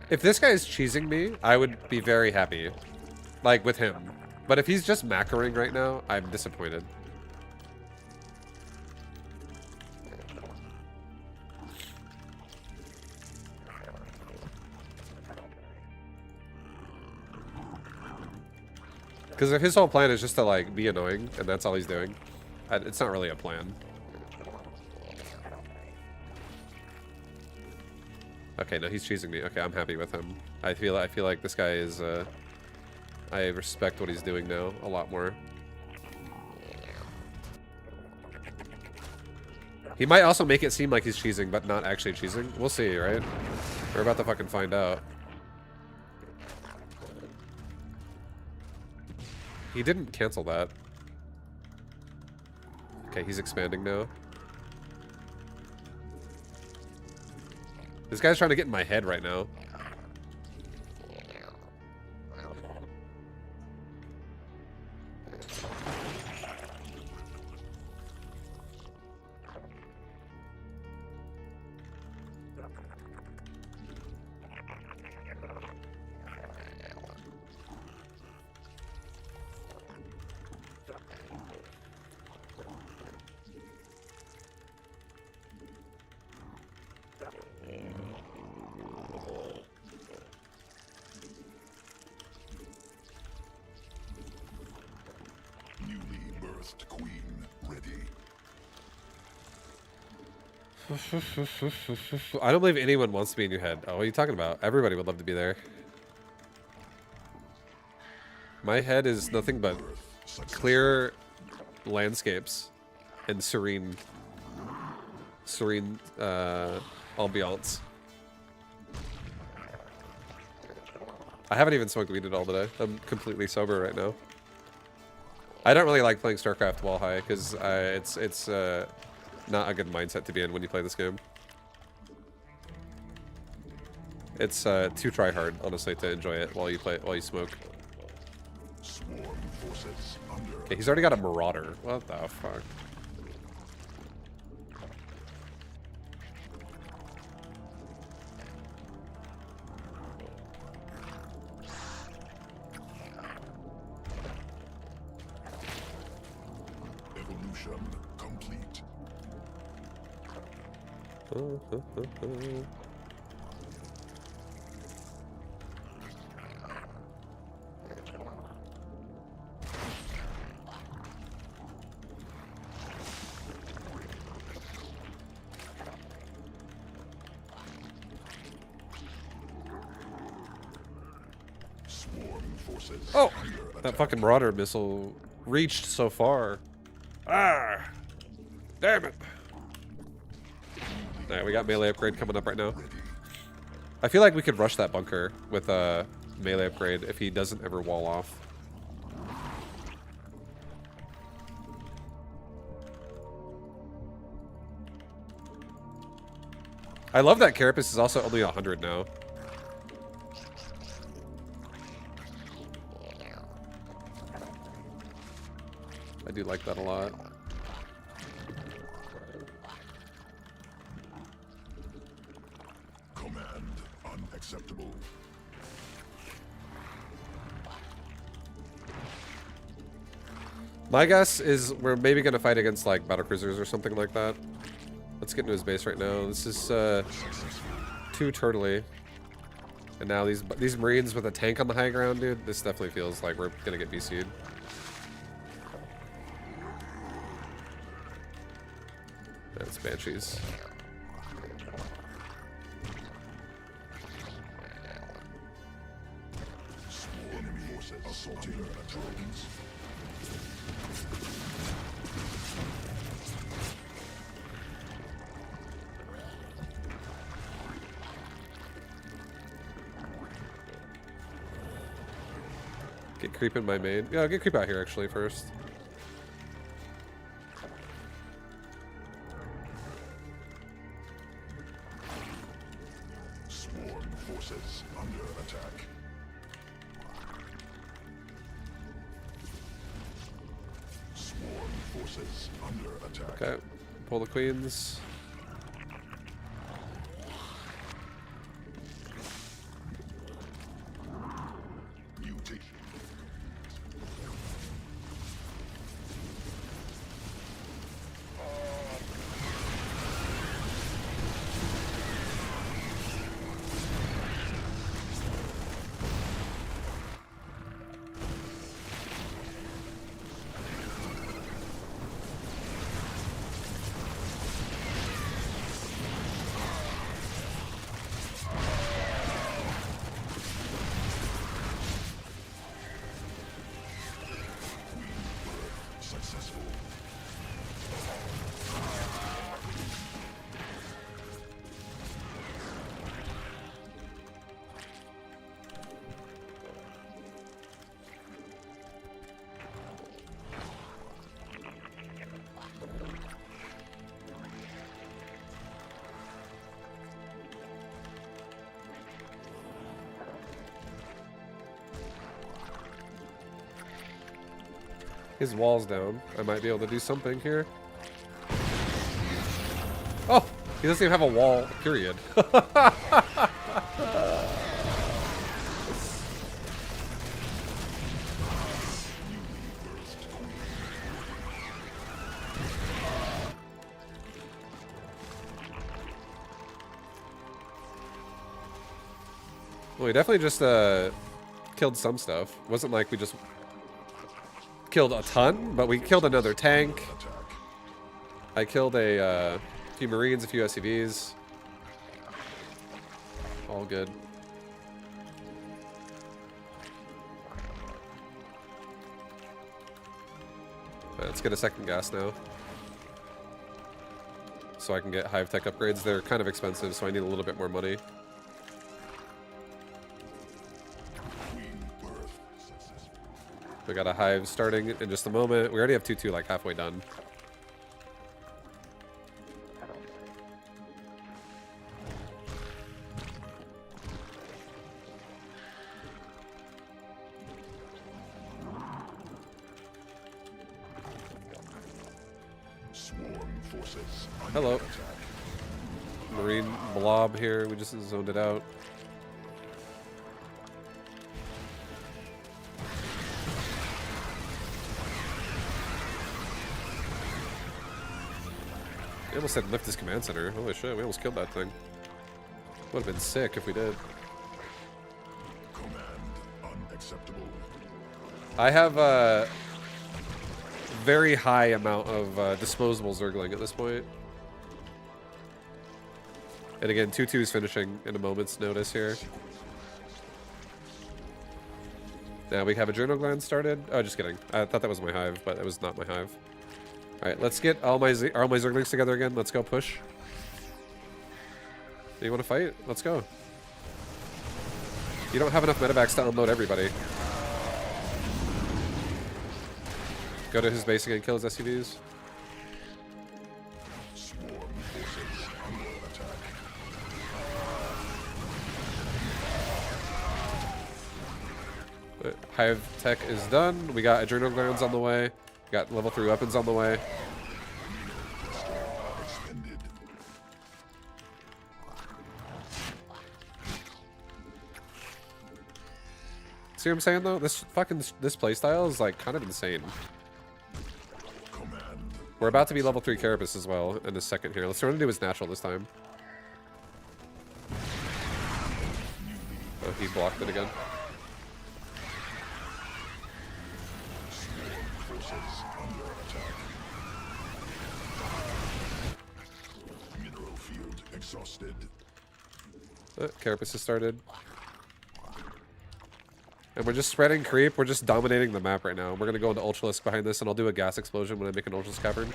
If this guy is cheesing me, I would be very happy. Like, with him. But if he's just macroing right now, I'm disappointed. Because if his whole plan is just to, like, be annoying, and that's all he's doing, it's not really a plan. Okay, no, he's cheesing me. Okay, I'm happy with him. I feel like this guy is, I respect what he's doing now a lot more. He might also make it seem like he's cheesing, but not actually cheesing. We'll see, right? We're about to fucking find out. He didn't cancel that. Okay, he's expanding now. This guy's trying to get in my head right now. I don't believe anyone wants to be in your head. Oh, what are you talking about? Everybody would love to be there. My head is nothing but clear landscapes and serene ambiance. I haven't even smoked weed at all today. I'm completely sober right now. I don't really like playing StarCraft while high because it's not a good mindset to be in when you play this game. It's too try hard, honestly, to enjoy it while you smoke. Okay, he's already got a Marauder. What the fuck? Evolution complete. Oh! That fucking Marauder missile reached so far. Ah! Damn it! Alright, we got melee upgrade coming up right now. I feel like we could rush that bunker with a melee upgrade if he doesn't ever wall off. I love that Carapace is also only 100 now. I do like that a lot. Command unacceptable. My guess is we're maybe gonna fight against like battlecruisers or something like that. Let's get into his base right now. This is too turtly. And now these Marines with a tank on the high ground, dude. This definitely feels like we're gonna get BC'd. That's Banshees. Enemy forces assaulting drones. Get creep in my main. Yeah, get creep out here actually first. Swarm forces under attack. Swarm forces under attack. Okay, pull the queens. Mutation. Successful. His wall's down. I might be able to do something here. Oh! He doesn't even have a wall, period. Well, we definitely just killed some stuff. Wasn't like we just killed a ton, but we killed another tank. I killed a few Marines, a few SCVs. All good. Let's get a second gas now. So I can get hive tech upgrades. They're kind of expensive, so I need a little bit more money. We got a hive starting in just a moment. We already have 2-2 like halfway done. Swarm forces under Hello. attack. Marine blob here. We just zoned it out. We almost had lift his command center. Holy shit, we almost killed that thing. Would have been sick if we did. Command unacceptable. I have a very high amount of disposable Zergling at this point. And again, 2-2 is finishing in a moment's notice here. Now we have a journal gland started. Oh, just kidding. I thought that was my hive, but it was not my hive. All right, let's get all my Zerglings together again. Let's go push. You want to fight? Let's go. You don't have enough medevacs to unload everybody. Go to his base again, kill his SCVs. Swarm forces under attack. Hive tech is done. We got adrenal glands on the way. Got level 3 weapons on the way. Expended. See what I'm saying though? This playstyle is like kind of insane. Command. We're about to be level 3 Carapace as well in a second here. Let's try to do his natural this time. Oh, he blocked it again. Forces under attack. Mineral field exhausted. Carapace has started. And we're just spreading creep. We're just dominating the map right now. We're going to go into Ultralisk behind this, and I'll do a gas explosion when I make an Ultralisk cavern.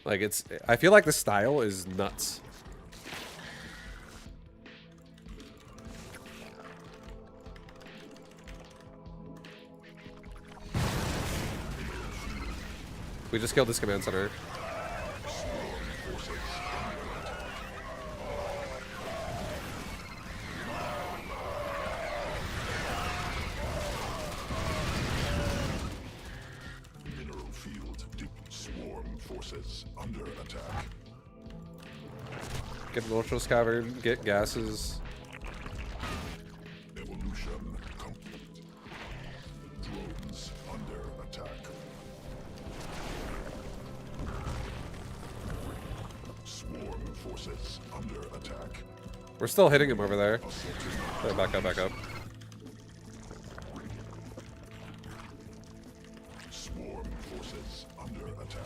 Like, it's... I feel like the style is nuts. We just killed this command center. Mineral field. Swarm forces under attack. Get Ultra's cavern, get gases. Evolution complete. Drones under attack. Swarm forces under attack. We're still hitting him over there. Oh, back up, back up. Swarm forces under attack.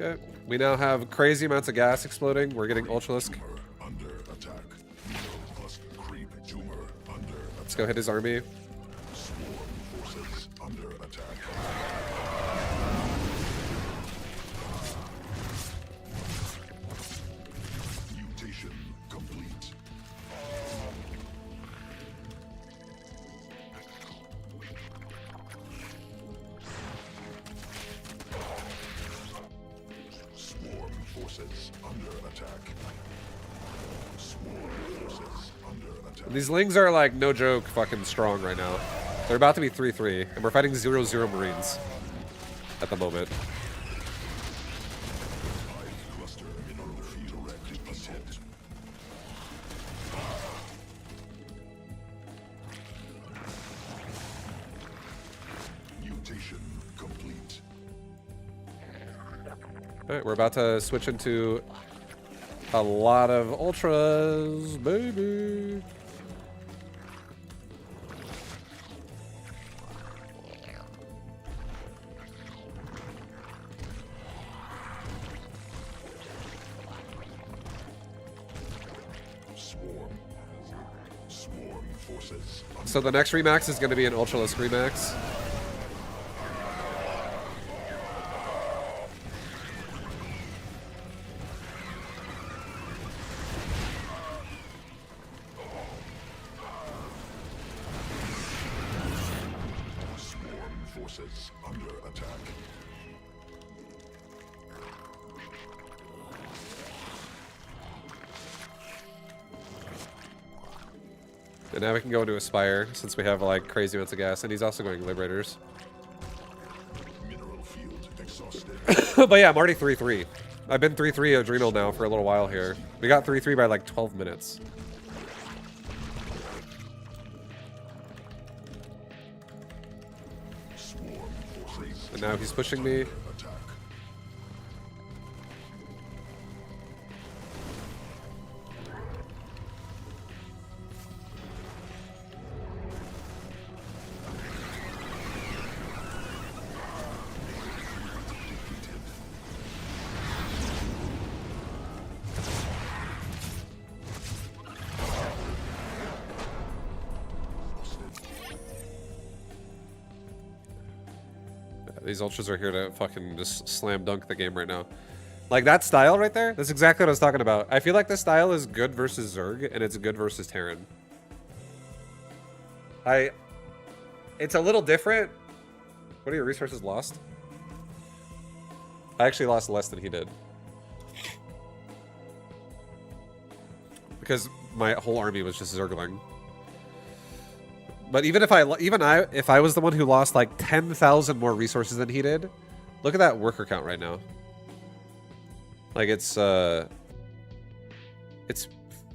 Okay. We now have crazy amounts of gas exploding. We're getting Ultralisk. Tumor under attack. Mineral plus creep tumor under attack. Let's go hit his army. Swarm forces under attack. Mutation complete. Swarm forces under attack. Swarm forces under attack. These Lings are like no joke fucking strong right now. They're about to be 3-3, and we're fighting 0-0 Marines at the moment. Cluster mineral field depleted. Mutation complete. Alright, we're about to switch into a lot of Ultras, baby. Swarm forces. So the next Remax is going to be an Ultralisk Remax. Swarm forces under attack. And now we can go into Aspire, since we have like crazy amounts of gas, and he's also going Liberators. Mineral field exhausted. But yeah, I'm already 3-3. I've been 3-3 Adrenal now for a little while here. We got 3-3 by like 12 minutes. Swarm forces And now he's pushing me. attack. These Ultras are here to fucking just slam dunk the game right now. Like that style right there, that's exactly what I was talking about. I feel like this style is good versus Zerg, and it's good versus Terran. It's a little different. What are your resources lost? I actually lost less than he did. Because my whole army was just Zergling. But even if I was the one who lost like 10,000 more resources than he did, look at that worker count right now. Like it's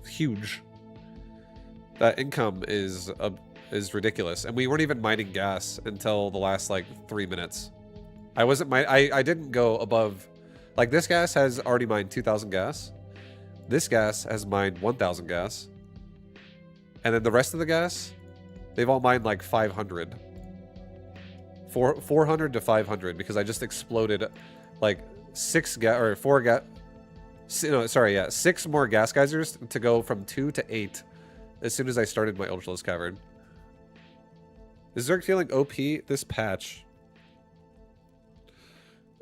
huge. That income is ridiculous, and we weren't even mining gas until the last like 3 minutes. I didn't go above, like this gas has already mined 2,000 gas. This gas has mined 1,000 gas, and then the rest of the gas, they've all mined like 500. 400 to 500 because I just exploded like 4 No, sorry, yeah, 6 more gas geysers to go from 2 to 8 as soon as I started my Ultralisk Cavern. Is Zerg feeling OP this patch?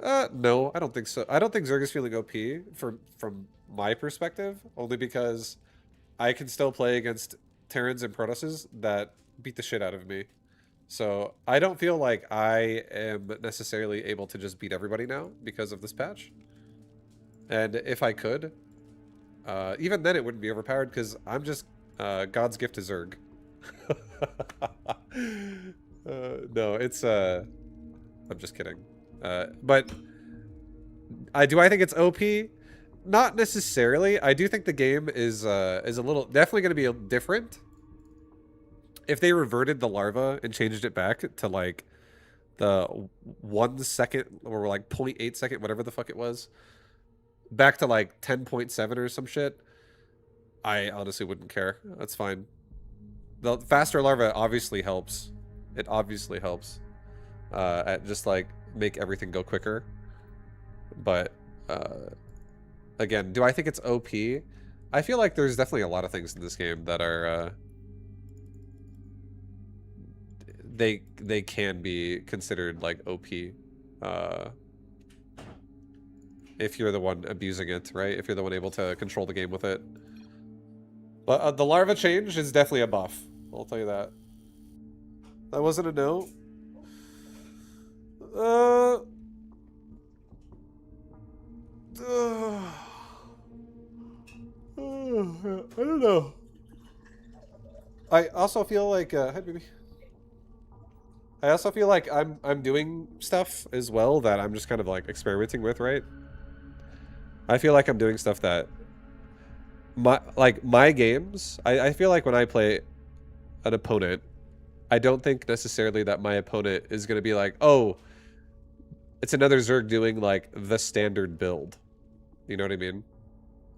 No, I don't think so. I don't think Zerg is feeling OP from my perspective, only because I can still play against Terrans and Protosses that beat the shit out of me. So I don't feel like I am necessarily able to just beat everybody now because of this patch. And if I could, even then it wouldn't be overpowered because I'm just God's gift to Zerg. No, it's I'm just kidding. But do I think it's OP? Not necessarily. I do think the game is a little definitely going to be different if they reverted the larva and changed it back to like the 1 second or like 0.8 second, whatever the fuck it was, back to like 10.7 or some shit. I honestly wouldn't care. That's fine. The faster larva obviously helps. It obviously helps at just like make everything go quicker. But again, do I think it's OP? I feel like there's definitely a lot of things in this game that are they can be considered like OP if you're the one abusing it, right? If you're the one able to control the game with it. But the larva change is definitely a buff. I'll tell you that. That wasn't a no. I don't know. I also feel like hi baby. I also feel like I'm doing stuff as well that I'm just kind of like experimenting with, right? I feel like I'm doing stuff that my games, I feel like when I play an opponent, I don't think necessarily that my opponent is going to be like, oh, it's another Zerg doing like the standard build. You know what I mean?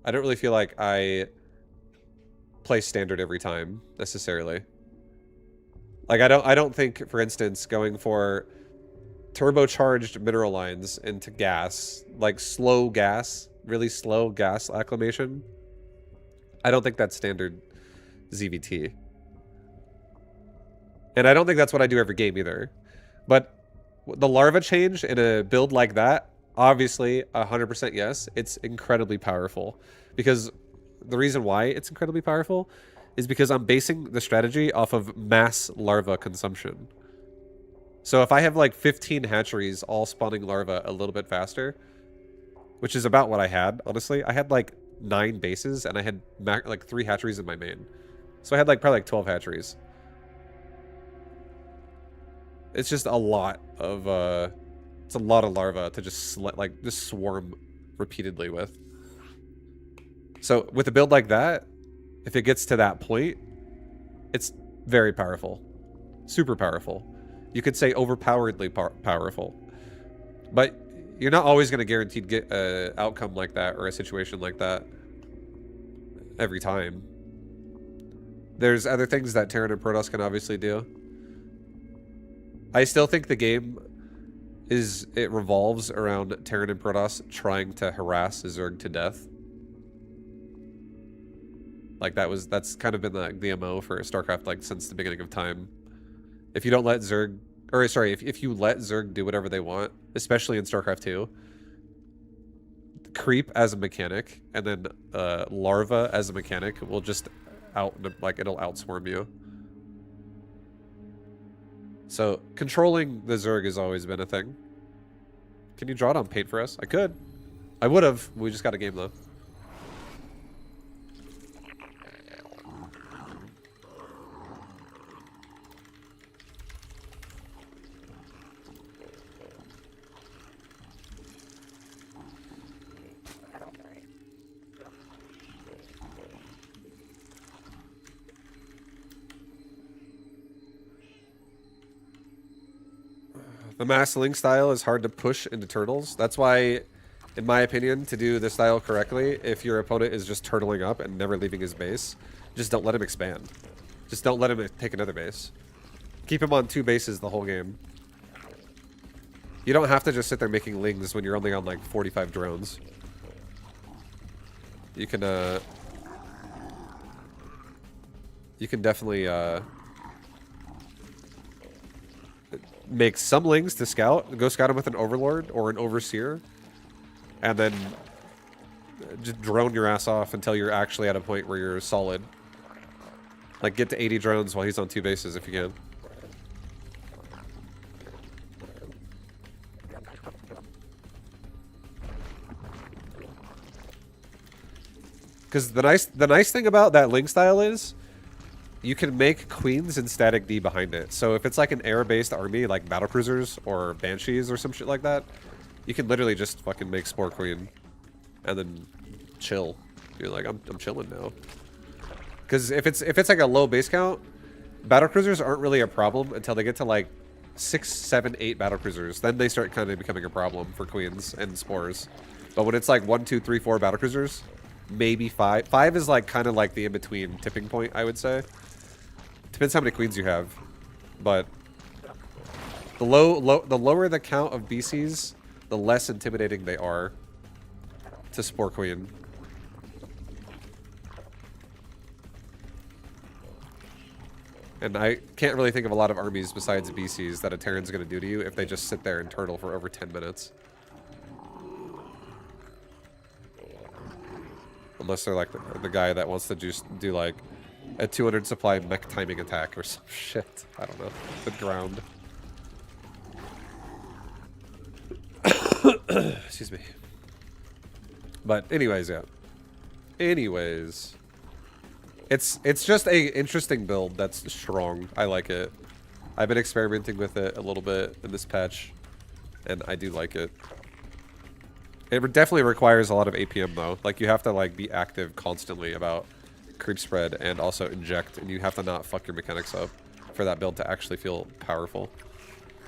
I don't really feel like I play standard every time necessarily. Like I don't think, for instance, going for turbocharged mineral lines into gas, like slow gas, really slow gas acclimation, I don't think that's standard ZVT. And I don't think that's what I do every game either. But the larva change in a build like that, obviously 100% yes, it's incredibly powerful. Because the reason why it's incredibly powerful is because I'm basing the strategy off of mass larva consumption. So if I have like 15 hatcheries all spawning larva a little bit faster, which is about what I had, honestly. I had like 9 bases and I had like 3 hatcheries in my main. So I had like probably like 12 hatcheries. It's just a lot of it's a lot of larva to just just swarm repeatedly with. So with a build like that, if it gets to that point, it's very powerful. Super powerful. You could say overpoweredly powerful. But you're not always going to guaranteed get an outcome like that or a situation like that every time. There's other things that Terran and Protoss can obviously do. I still think the game it revolves around Terran and Protoss trying to harass Zerg to death. Like that's kind of been the MO for StarCraft like since the beginning of time. If you don't let Zerg, or sorry, if you let Zerg do whatever they want, especially in StarCraft 2, creep as a mechanic and then larva as a mechanic will just it'll outswarm you. So controlling the Zerg has always been a thing. Can you draw it on paint for us? I could. I would have. We just got a game though. The mass link style is hard to push into turtles. That's why, in my opinion, to do the style correctly, if your opponent is just turtling up and never leaving his base, just don't let him expand. Just don't let him take another base. Keep him on 2 bases the whole game. You don't have to just sit there making lings when you're only on like 45 drones. You can definitely make some lings to scout. Go scout them with an overlord or an overseer, and then just drone your ass off until you're actually at a point where you're solid. Like, get to 80 drones while he's on 2 bases if you can. Because the nice thing about that ling style is you can make queens and static D behind it. So if it's like an air-based army, like battlecruisers or banshees or some shit like that, you can literally just fucking make spore queen and then chill. You're like, I'm chilling now. Because if it's like a low base count, battlecruisers aren't really a problem until they get to like 6, 7, 8 battlecruisers. Then they start kind of becoming a problem for queens and spores. But when it's like 1, 2, 3, 4 battlecruisers, maybe 5. 5 is like kind of like the in-between tipping point, I would say. Depends how many queens you have, but the lower the count of BCs, the less intimidating they are to spore queen. And I can't really think of a lot of armies besides BCs that a Terran's going to do to you if they just sit there and turtle for over 10 minutes. Unless they're like the guy that wants to just do like a 200 supply mech timing attack or some shit. I don't know. With ground. Excuse me. But anyways, yeah. Anyways. It's just a interesting build that's strong. I like it. I've been experimenting with it a little bit in this patch, and I do like it. It definitely requires a lot of APM though. Like, you have to like be active constantly about creep spread and also inject, and you have to not fuck your mechanics up for that build to actually feel powerful.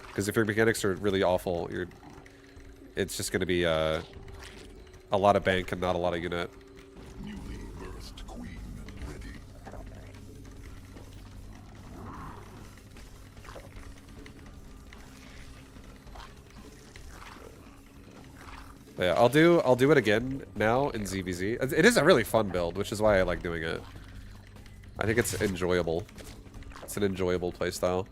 Because if your mechanics are really awful, it's just going to be a lot of bank and not a lot of unit. Newly birthed queen ready. But yeah, I'll do it again now in ZVZ. It is a really fun build, which is why I like doing it. I think it's enjoyable. It's an enjoyable playstyle.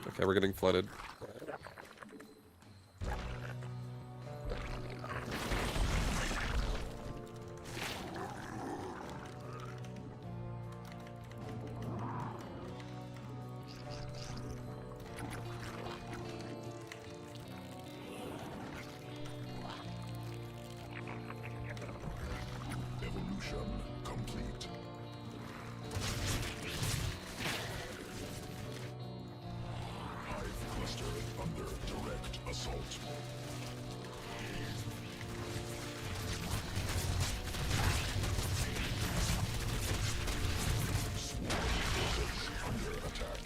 Okay, we're getting flooded. Evolution complete. Hive cluster under direct assault. Swarm forces under attack.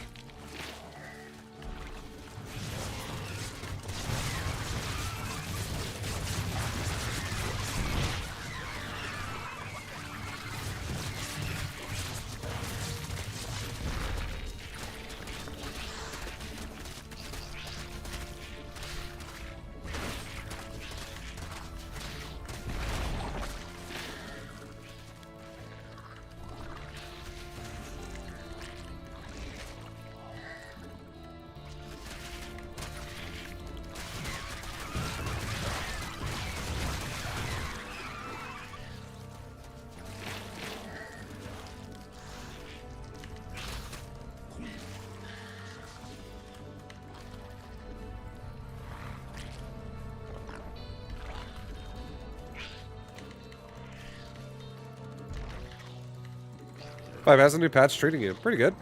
Five has a new patch treating you. Pretty good.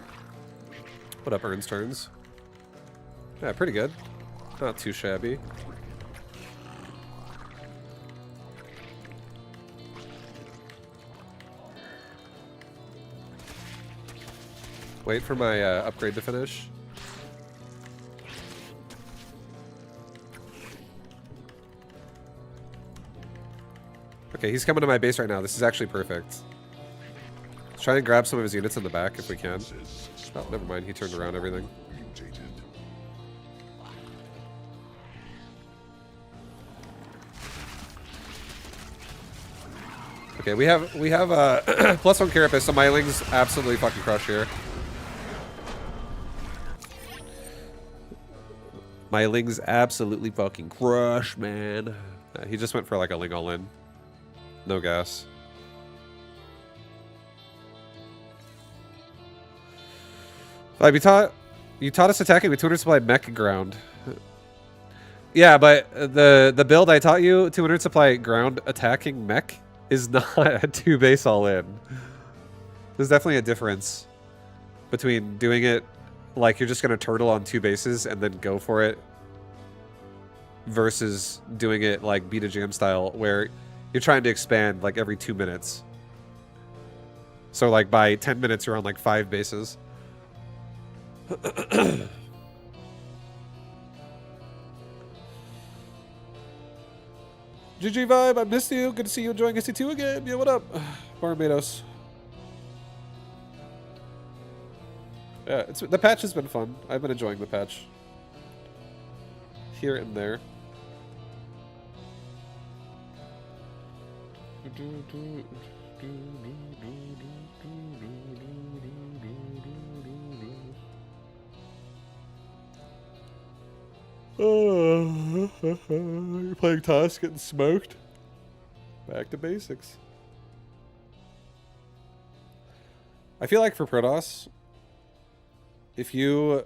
What up, Ern's turns? Yeah, pretty good. Not too shabby. Wait for my upgrade to finish. Okay, he's coming to my base right now. This is actually perfect. try and grab some of his units in the back if we can. Oh, never mind. He turned around everything. Mutated. Okay, we have +1 carapace, so my lings absolutely fucking crush here. My lings absolutely fucking crush, man. He just went for like a ling all in. No gas. You taught us attacking with 200 supply mech ground. Yeah, but the build I taught you, 200 supply ground attacking mech, is not a 2 base all in. There's definitely a difference between doing it like you're just gonna turtle on 2 bases and then go for it, versus doing it like beat a jam style where you're trying to expand like every 2 minutes. So like by 10 minutes you're on like 5 bases. GG Vibe, I missed you. Good to see you enjoying SC2 again. Yeah, what up? Barbados. Yeah, the patch has been fun. I've been enjoying the patch. Here and there. You're playing Toss, getting smoked. Back to basics. I feel like for Protoss, if you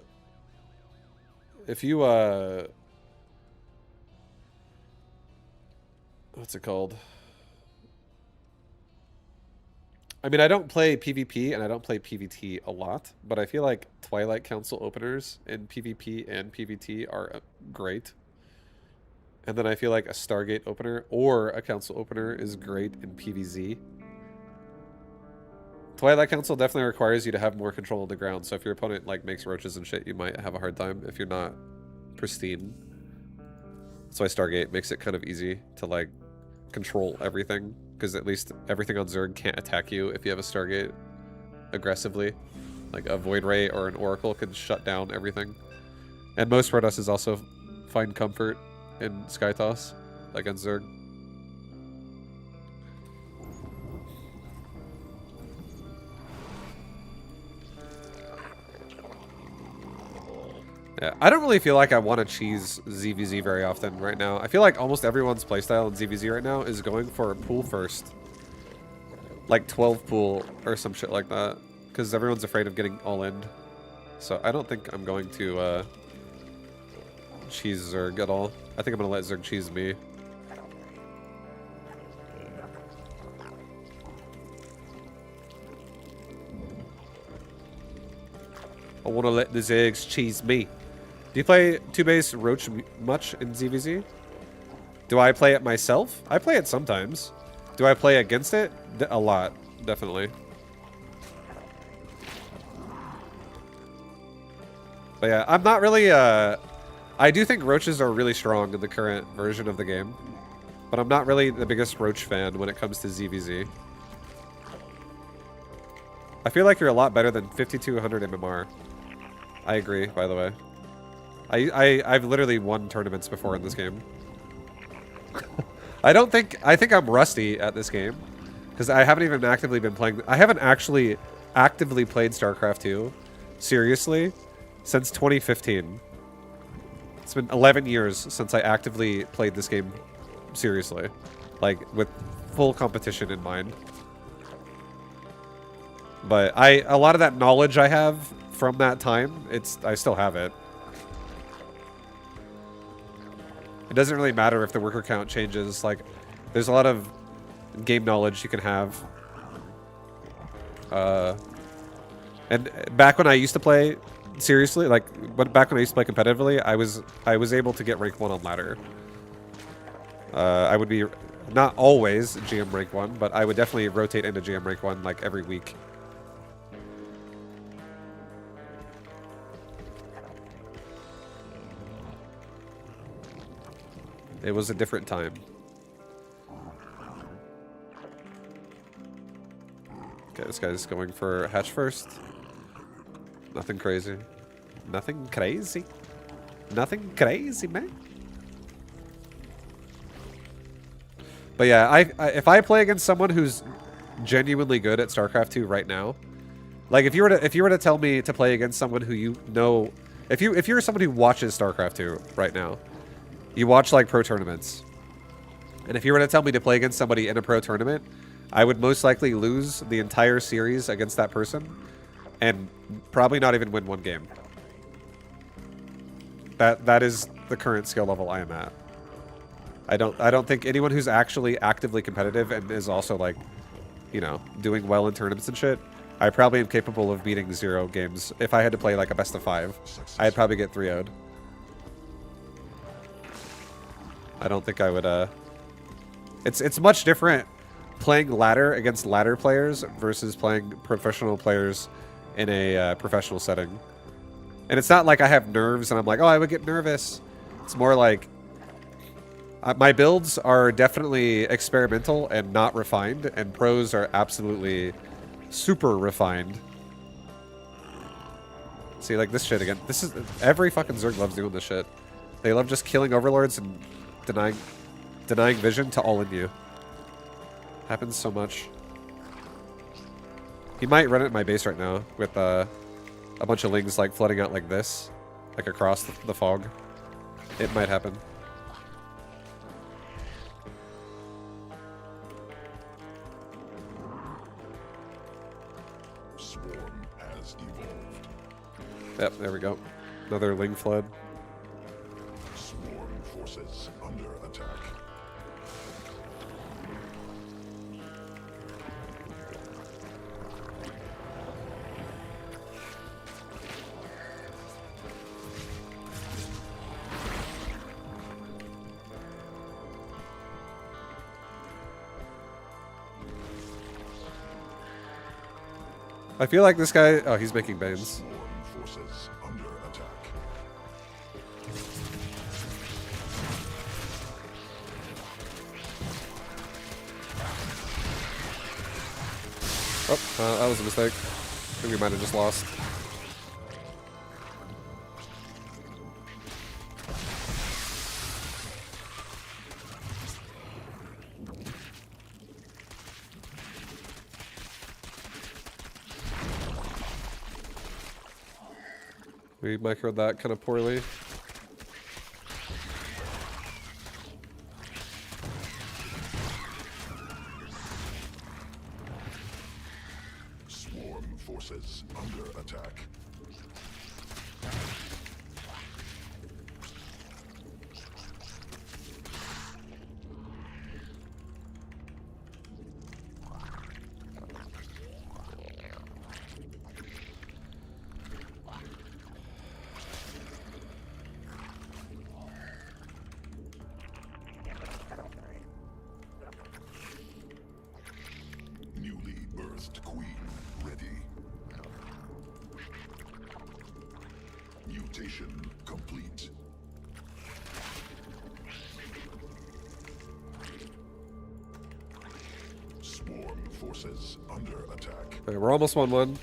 what's it called? I mean, I don't play PvP and I don't play PvT a lot, but I feel like Twilight Council openers in PvP and PvT are great. And then I feel like a Stargate opener or a Council opener is great in PvZ. Twilight Council definitely requires you to have more control on the ground, so if your opponent like makes roaches and shit, you might have a hard time if you're not pristine. That's why Stargate makes it kind of easy to like control everything, because at least everything on Zerg can't attack you if you have a Stargate aggressively. Like a Void Ray or an Oracle could shut down everything. And most Protosses also find comfort in Skytoss against Zerg. Yeah, I don't really feel like I want to cheese ZVZ very often right now. I feel like almost everyone's playstyle in ZVZ right now is going for a pool first. Like 12 pool or some shit like that. Because everyone's afraid of getting all in. So I don't think I'm going to cheese Zerg at all. I think I'm going to let Zerg cheese me. I want to let the Zergs cheese me. Do you play 2-base Roach much in ZVZ? Do I play it myself? I play it sometimes. Do I play against it? A lot, definitely. But yeah, I'm not really, I do think Roaches are really strong in the current version of the game. But I'm not really the biggest Roach fan when it comes to ZVZ. I feel like you're a lot better than 5200 MMR. I agree, by the way. I've literally won tournaments before in this game. I think I'm rusty at this game. Because I haven't even actively been playing. I haven't actually actively played StarCraft 2 seriously since 2015. It's been 11 years since I actively played this game seriously. Like, with full competition in mind. But a lot of that knowledge I have from that time, I still have it. It doesn't really matter if the worker count changes. Like, there's a lot of game knowledge you can have. And back when I used to play seriously, like back when I used to play competitively, I was able to get rank 1 on ladder. I would be not always GM rank 1, but I would definitely rotate into GM rank 1 like every week. It was a different time. Okay, this guy's going for hatch first. Nothing crazy. Nothing crazy. Nothing crazy, man. But yeah, if I play against someone who's genuinely good at StarCraft 2 right now, like if you were to tell me to play against someone who you know, if you're someone who watches StarCraft 2 right now, you watch like pro tournaments, and if you were to tell me to play against somebody in a pro tournament, I would most likely lose the entire series against that person, and probably not even win one game. That is the current skill level I am at. I don't think anyone who's actually actively competitive and is also like, you know, doing well in tournaments and shit, I probably am capable of beating 0 games. If I had to play like a best of 5, I'd probably get 3-0'd. I don't think I would, It's much different playing ladder against ladder players versus playing professional players in a professional setting. And it's not like I have nerves and I'm like, oh, I would get nervous. It's more like my builds are definitely experimental and not refined, and pros are absolutely super refined. See, like this shit again. This is every fucking Zerg loves doing this shit. They love just killing overlords and denying vision to all in you. Happens so much. He might run it in my base right now with a bunch of lings like flooding out like this, like across the fog. It might happen. Swarm has evolved. Yep, there we go. Another ling flood. Swarm forces under attack. I feel like this guy... Oh, he's making Banes. Swarm forces under attack. Oh, that was a mistake. I think we might have just lost. We microed that kind of poorly. Swarm forces under attack. Newly birthed queen ready. Mutation complete. Swarm forces under attack. Okay, we're almost 1-1.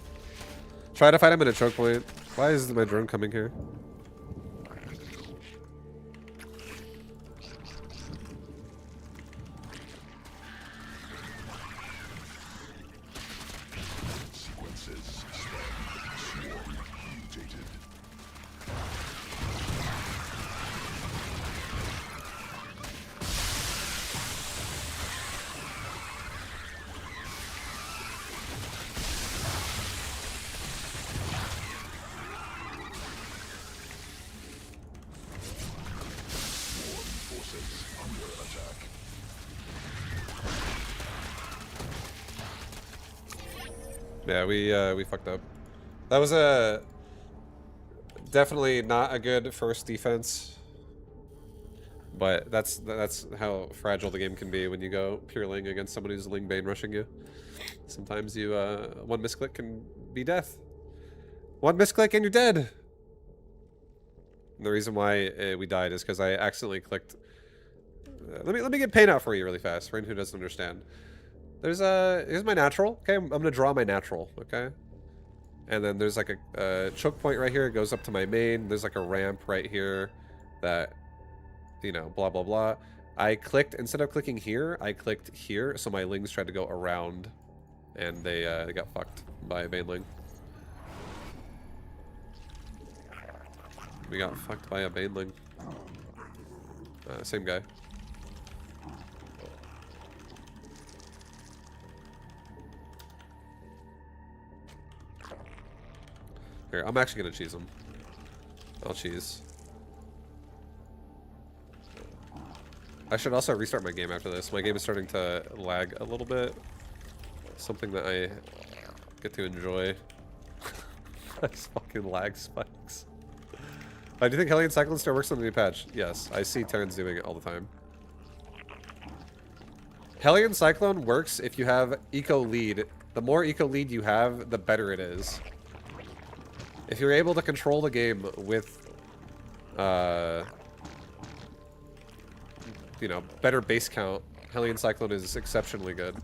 Try to fight him in a choke point. Why is my drone coming here? Sequences spun. Swarm mutated. Swarm forces under attack. Yeah, we fucked up. That was a definitely not a good first defense, but that's how fragile the game can be when you go pure ling against someone who's ling bane rushing you. Sometimes you one misclick can be death. One misclick and you're dead. And the reason why we died is because I accidentally clicked. Let me get pain out for you really fast for anyone who doesn't understand. Here's my natural. Okay, I'm gonna draw my natural. Okay, and then there's like a choke point right here. It goes up to my main. There's like a ramp right here, that, you know, blah blah blah. I clicked, instead of clicking here, I clicked here, so my lings tried to go around, and they got fucked by a baneling. We got fucked by a baneling. Same guy. Here, I'm actually gonna cheese him. I'll cheese. I should also restart my game after this. My game is starting to lag a little bit. Something that I get to enjoy. Nice fucking lag spikes. Do you think Hellion Cyclone still works on the new patch? Yes, I see Terrans doing it all the time. Hellion Cyclone works if you have eco lead. The more eco lead you have, the better it is. If you're able to control the game with, you know, better base count, Hellion Cyclone is exceptionally good.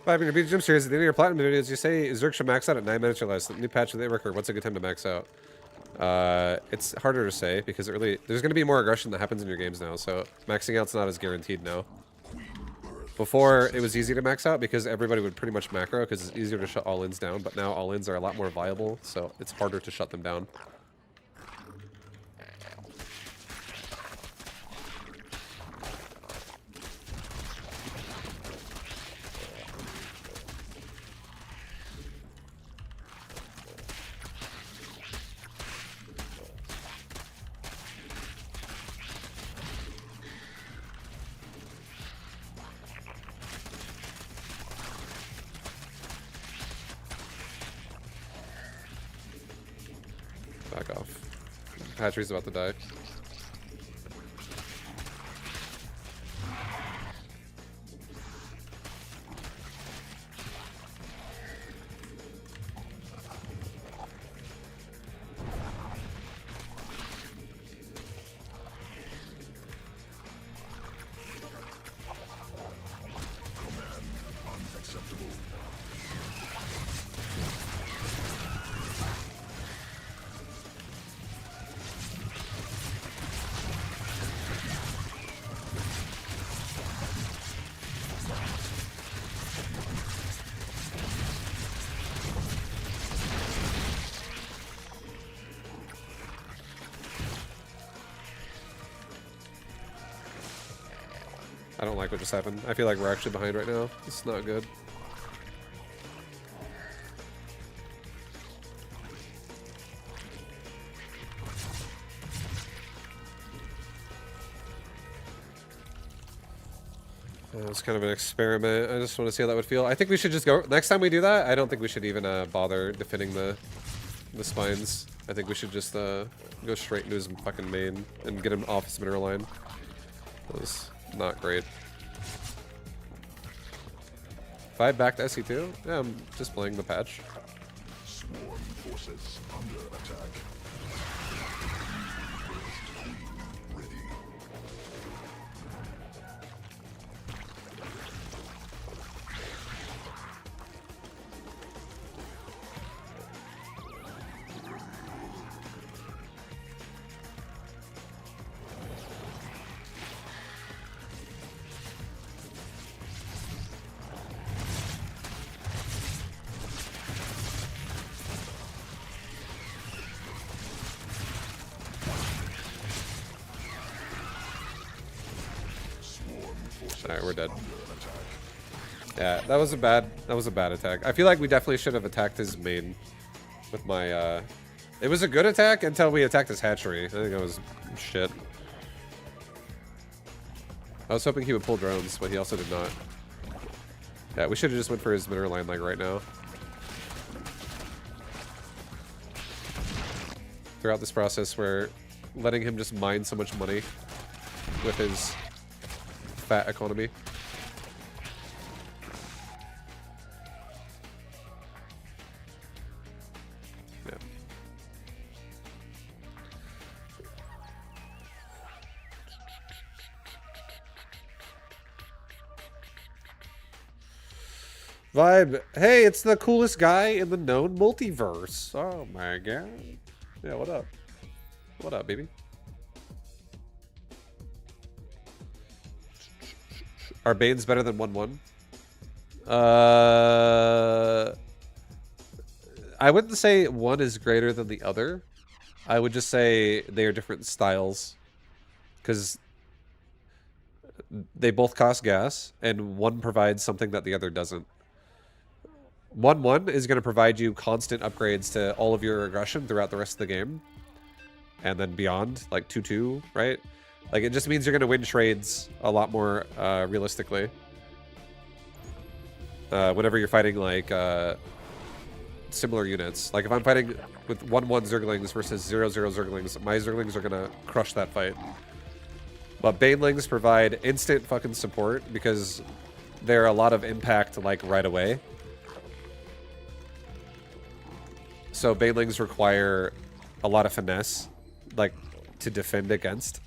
Five in your BGM series, at the end of your platinum videos, you say Zerg should max out at 9 minutes or less. The new patch of the record, what's a good time to max out? It's harder to say because it really, there's going to be more aggression that happens in your games now, so maxing out's not as guaranteed now. Before, it was easy to max out because everybody would pretty much macro because it's easier to shut all-ins down, but now all-ins are a lot more viable, so it's harder to shut them down. Back off. Hatchery's about to die. I don't like what just happened. I feel like we're actually behind right now. It's not good. It's kind of an experiment. I just want to see how that would feel. I think we should just go. Next time we do that, I don't think we should even bother defending the spines. I think we should just go straight into his fucking main and get him off his mineral line. That was not great. If I backed SE2, yeah, I'm just playing the patch. Swarm forces under attack. Ready. Alright, we're dead. Yeah, that was a bad attack. I feel like we definitely should have attacked his main with my it was a good attack until we attacked his hatchery. I think it was shit. I was hoping he would pull drones, but he also did not. Yeah, we should have just went for his mineral line like right now. Throughout this process, we're letting him just mine so much money with his fat economy. Yeah. Vibe, hey, it's the coolest guy in the known multiverse. Oh my god. Yeah, what up? What up, baby? Are Banes better than 1-1? I wouldn't say one is greater than the other. I would just say they are different styles. Because they both cost gas, and one provides something that the other doesn't. 1-1 is going to provide you constant upgrades to all of your aggression throughout the rest of the game. And then beyond, like 2-2, right? Like, it just means you're going to win trades a lot more realistically. Whenever you're fighting, like, similar units. Like, if I'm fighting with 1-1 Zerglings versus 0-0 Zerglings, my Zerglings are going to crush that fight. But Banelings provide instant fucking support because they're a lot of impact, like, right away. So Banelings require a lot of finesse, like, to defend against.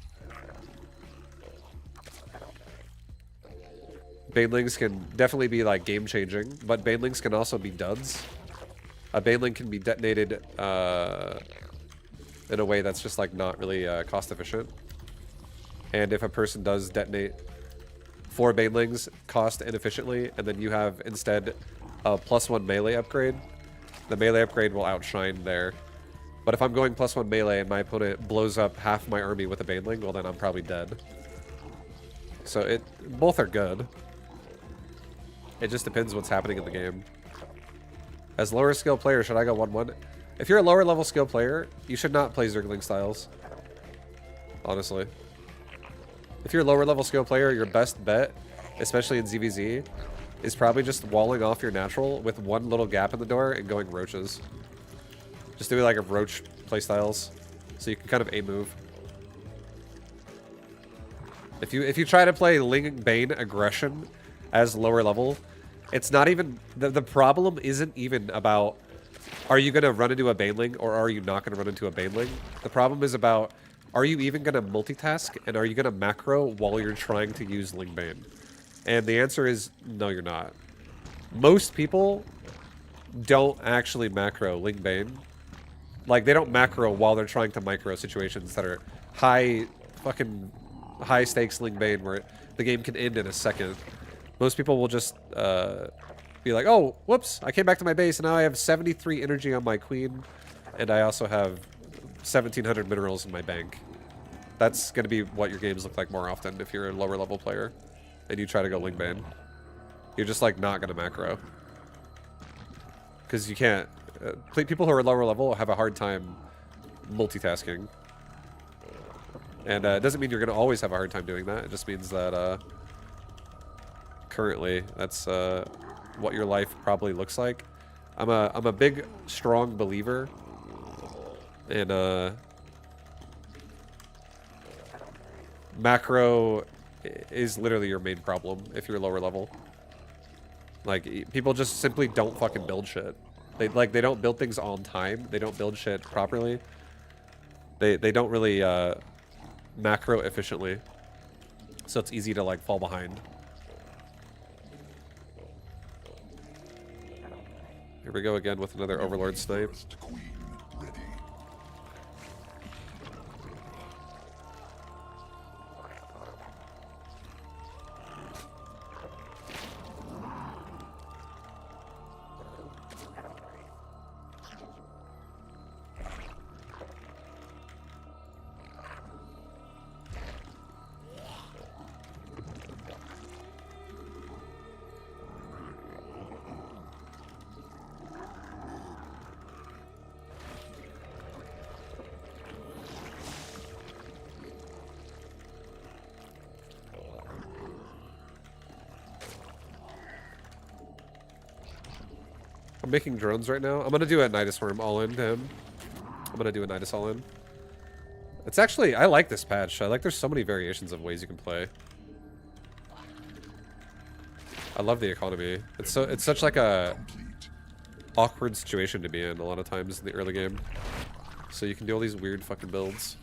Banelings can definitely be, like, game-changing, but Banelings can also be duds. A Baneling can be detonated in a way that's just, like, not really cost-efficient. And if a person does detonate 4 Banelings cost inefficiently, and then you have instead a +1 melee upgrade, the melee upgrade will outshine there. But if I'm going +1 melee and my opponent blows up half my army with a Baneling, well then I'm probably dead. So both are good. It just depends what's happening in the game. As lower skill player, should I go 1-1? If you're a lower level skill player, you should not play Zergling styles. Honestly. If you're a lower level skill player, your best bet, especially in ZVZ, is probably just walling off your natural with one little gap in the door and going roaches. Just do like a roach playstyles, so you can kind of A-move. If you try to play Ling Bane aggression as lower level, it's not even the problem isn't even about are you gonna run into a Baneling or are you not gonna run into a Baneling. The problem is about are you even gonna multitask and are you gonna macro while you're trying to use Ling Bane? And the answer is no, you're not. Most people don't actually macro Ling Bane. Like, they don't macro while they're trying to micro situations that are high stakes Ling Bane where the game can end in a second. Most people will just be like, oh, whoops, I came back to my base and now I have 73 energy on my queen and I also have 1,700 minerals in my bank. That's going to be what your games look like more often if you're a lower level player and you try to go Ling Bane. You're just, like, not going to macro. Because you can't. People who are lower level have a hard time multitasking. And it doesn't mean you're going to always have a hard time doing that. It just means that currently that's what your life probably looks like. I'm a big, strong believer in macro is literally your main problem if you're lower level. Like, people just simply don't fucking build shit. They don't build things on time. They don't build shit properly. They don't really macro efficiently. So it's easy to, like, fall behind. Here we go again with another Overlord snipe. Queen ready. I'm making drones right now. I'm gonna do a Nidus Worm all in to him. I'm gonna do a Nidus all in. It's actually, I like this patch. I like there's so many variations of ways you can play. I love the economy. It's such like a awkward situation to be in a lot of times in the early game. So you can do all these weird fucking builds.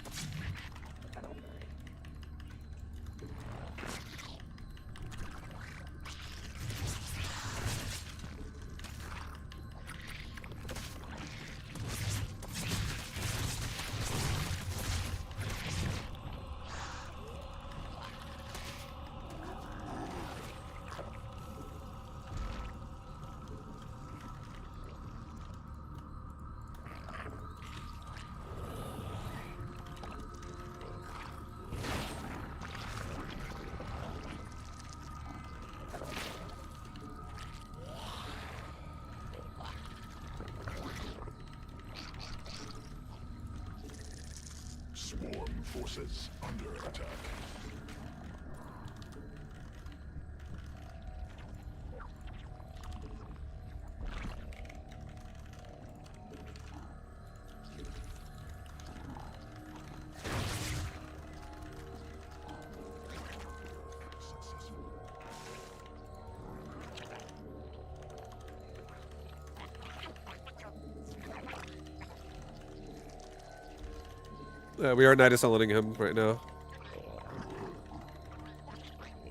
Swarm forces under attack. We are Nidus Elending him right now.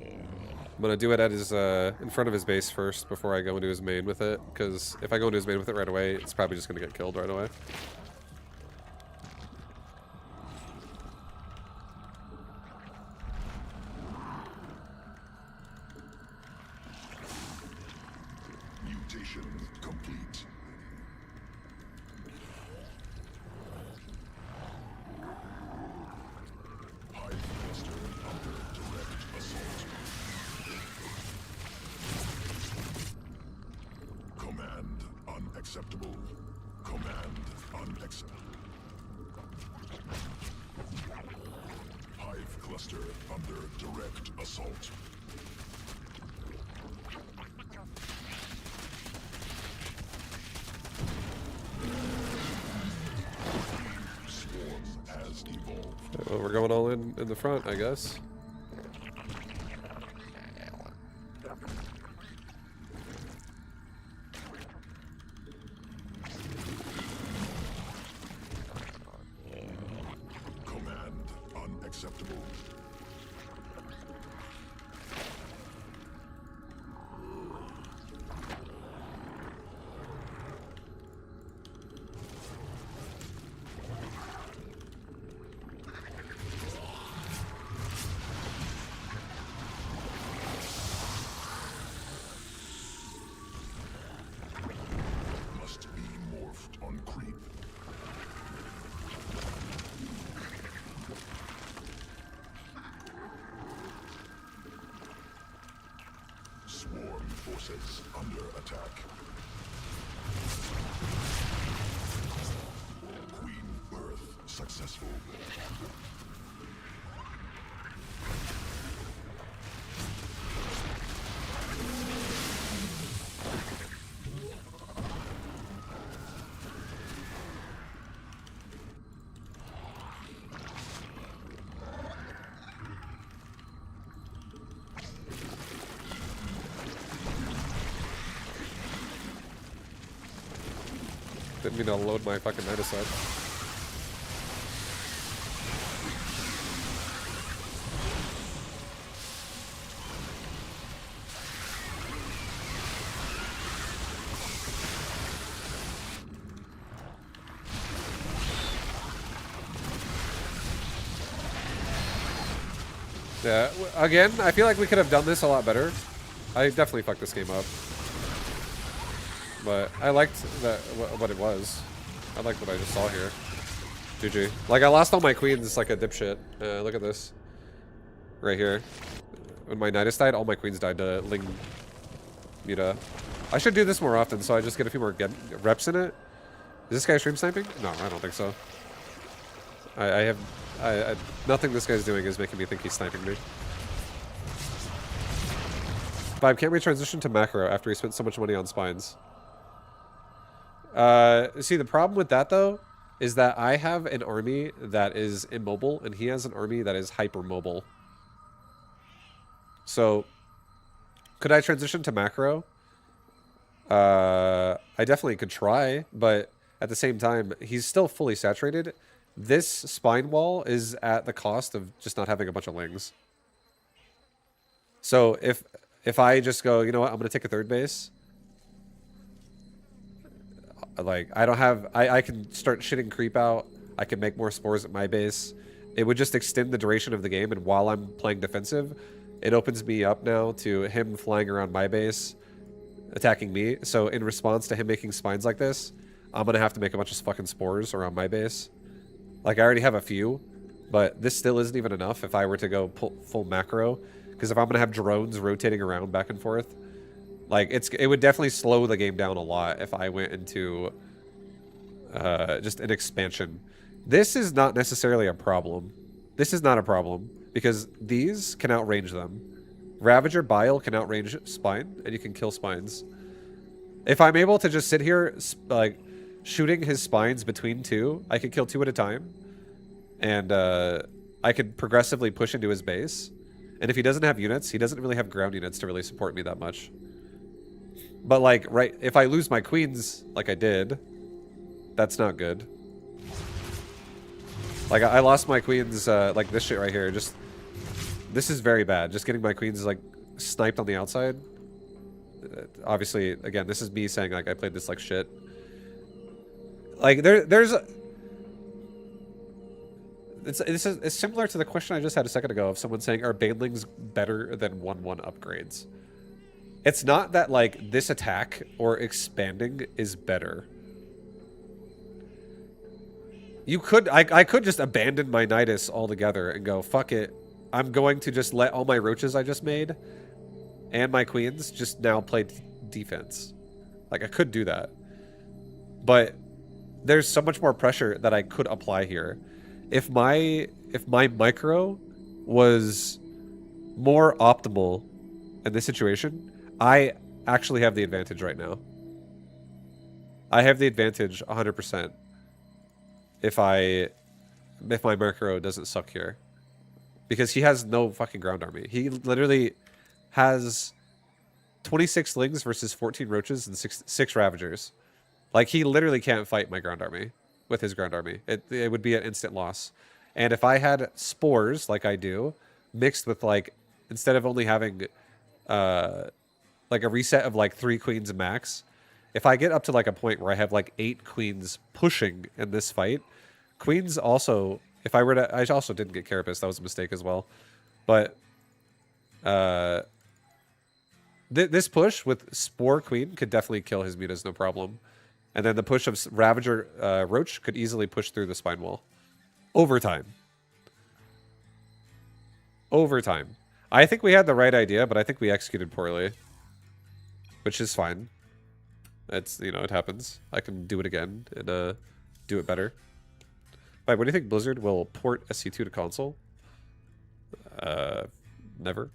I'm gonna do it at his in front of his base first before I go into his main with it, because if I go into his main with it right away, it's probably just gonna get killed right away. Mutation complete. Hive cluster under direct assault. Command unacceptable. Command unacceptable. Hive cluster under direct assault. Swarm has evolved. Well, we're going all in the front, I guess. Command unacceptable. Must be morphed on creep. Swarm forces under attack. Queen birth successful. Didn't mean to load my fucking Nidus up. Yeah, again, I feel like we could have done this a lot better. I definitely fucked this game up. But I liked what it was. I liked what I just saw here. GG. Like, I lost all my queens like a dipshit. Look at this. Right here. When my Nidus died, all my queens died to Ling Muta. I should do this more often so I just get a few more reps in it. Is this guy stream sniping? No, I don't think so. I nothing this guy's doing is making me think he's sniping me. Vibe, can't we transition to macro after he spent so much money on spines? See, the problem with that, though, is that I have an army that is immobile, and he has an army that is hypermobile. So, could I transition to macro? I definitely could try, but at the same time, he's still fully saturated. This spine wall is at the cost of just not having a bunch of lings. So if I just go, you know what, I'm gonna take a third base. Like I don't have, I can start shitting creep out. I can make more spores at my base. It would just extend the duration of the game, and while I'm playing defensive, it opens me up now to him flying around my base, attacking me. So in response to him making spines like this, I'm gonna have to make a bunch of fucking spores around my base. Like I already have a few, but this still isn't even enough if I were to go full macro. Because if I'm gonna have drones rotating around back and forth, like it would definitely slow the game down a lot if I went into just an expansion. This is not necessarily a problem. This is not a problem because these can outrange them. Ravager Bile can outrange Spine, and you can kill Spines. If I'm able to just sit here, like, shooting his Spines between two, I could kill two at a time. And I could progressively push into his base. And if he doesn't have units, he doesn't really have ground units to really support me that much. But, like, right, if I lose my queens, like I did, that's not good. Like, I lost my queens, like this shit right here, just... This is very bad. Just getting my queens, like, sniped on the outside. Obviously, again, this is me saying, like, I played this like shit. Like, there's... It's similar to the question I just had a second ago of someone saying, are banelings better than 1-1 upgrades? It's not that, like, this attack or expanding is better. You could... I could just abandon my Nidus altogether and go, fuck it. I'm going to just let all my roaches I just made and my queens just now play defense. Like, I could do that. But there's so much more pressure that I could apply here. If my micro was more optimal in this situation, I actually have the advantage right now. I have the advantage 100% if my micro doesn't suck here. Because he has no fucking ground army. He literally has 26 lings versus 14 roaches and 6 ravagers. Like, he literally can't fight my ground army with his ground army. It would be an instant loss. And if I had spores, like I do, mixed with, like, instead of only having, like, a reset of, like, 3 queens max, if I get up to, like, a point where I have, like, 8 queens pushing in this fight, queens also... If I were to... I also didn't get Carapace. That was a mistake as well. But... this push with Spore Queen could definitely kill his mutas, no problem. And then the push of Ravager Roach could easily push through the spine wall. Overtime. Overtime. I think we had the right idea, but I think we executed poorly. Which is fine. It's, you know, it happens. I can do it again and do it better. Wait, what do you think Blizzard will port SC2 to console? Never.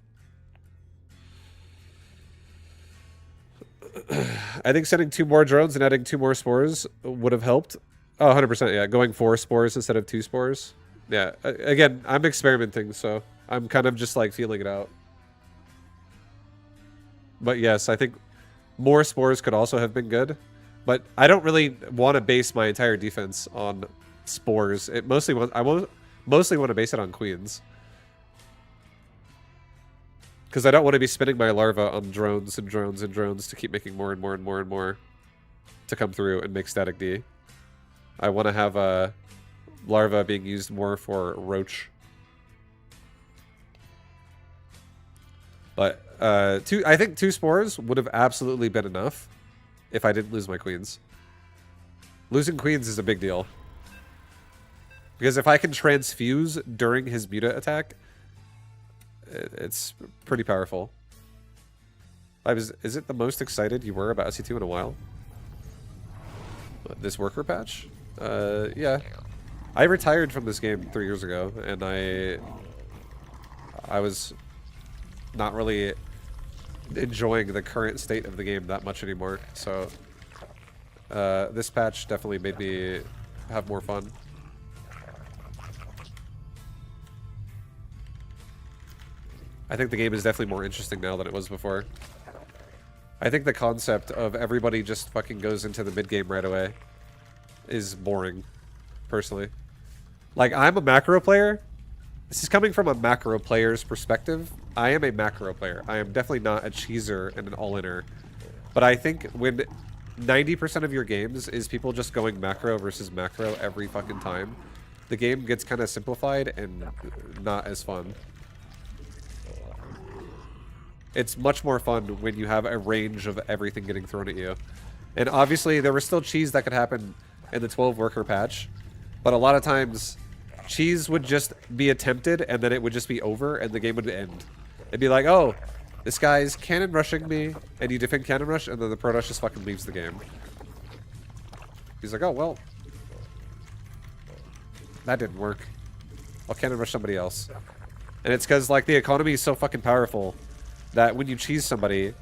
I think sending 2 more drones and adding 2 more spores would have helped. Oh, 100%, yeah. Going 4 spores instead of 2 spores. Yeah, again, I'm experimenting, so I'm kind of just, like, feeling it out. But yes, I think more spores could also have been good. But I don't really want to base my entire defense on... spores. I mostly want to base it on queens. Because I don't want to be spinning my larva on drones and drones and drones to keep making more and more and more and more to come through and make static D. I want to have a larva being used more for roach. But I think 2 spores would have absolutely been enough if I didn't lose my queens. Losing queens is a big deal. Because if I can transfuse during his muta attack, it's pretty powerful. Is it the most excited you were about SC2 in a while? This worker patch? Yeah. I retired from this game 3 years ago, and I was not really enjoying the current state of the game that much anymore, so This patch definitely made me have more fun. I think the game is definitely more interesting now than it was before. I think the concept of everybody just fucking goes into the mid-game right away is boring, personally. Like, I'm a macro player. This is coming from a macro player's perspective. I am a macro player. I am definitely not a cheeser and an all-inner. But I think when 90% of your games is people just going macro versus macro every fucking time, the game gets kind of simplified and not as fun. It's much more fun when you have a range of everything getting thrown at you. And obviously, there was still cheese that could happen in the 12-worker patch. But a lot of times, cheese would just be attempted, and then it would just be over, and the game would end. It'd be like, oh, this guy's cannon rushing me, and you defend cannon rush, and then the Protoss just fucking leaves the game. He's like, oh, well, that didn't work. I'll cannon rush somebody else. And it's because, like, the economy is so fucking powerful that when you cheese somebody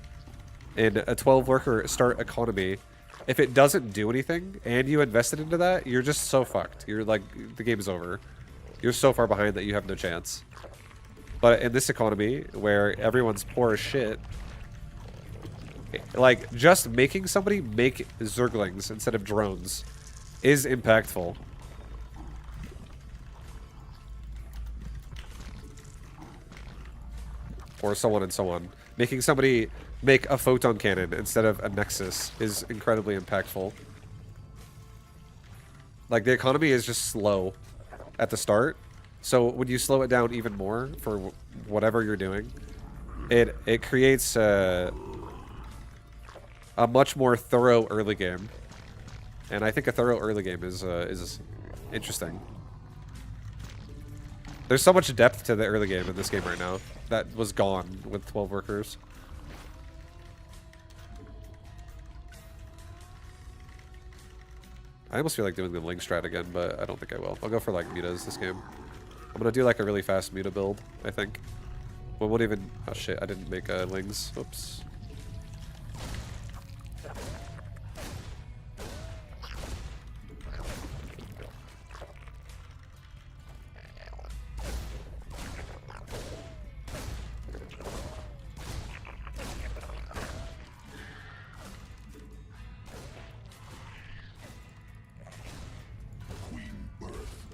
in a 12-worker start economy, if it doesn't do anything and you invested into that, you're just so fucked. You're like, the game is over. You're so far behind that you have no chance. But in this economy, where everyone's poor as shit, like, just making somebody make Zerglings instead of drones is impactful. Or so on and so on. Making somebody make a photon cannon instead of a nexus is incredibly impactful. Like, the economy is just slow at the start. So when you slow it down even more for whatever you're doing, it creates a much more thorough early game. And I think a thorough early game is interesting. There's so much depth to the early game in this game right now that was gone with 12 workers. I almost feel like doing the Ling strat again, but I don't think I will. I'll go for like mutas this game. I'm gonna do like a really fast muta build, I think. We won't even... Oh shit, I didn't make Lings. Oops.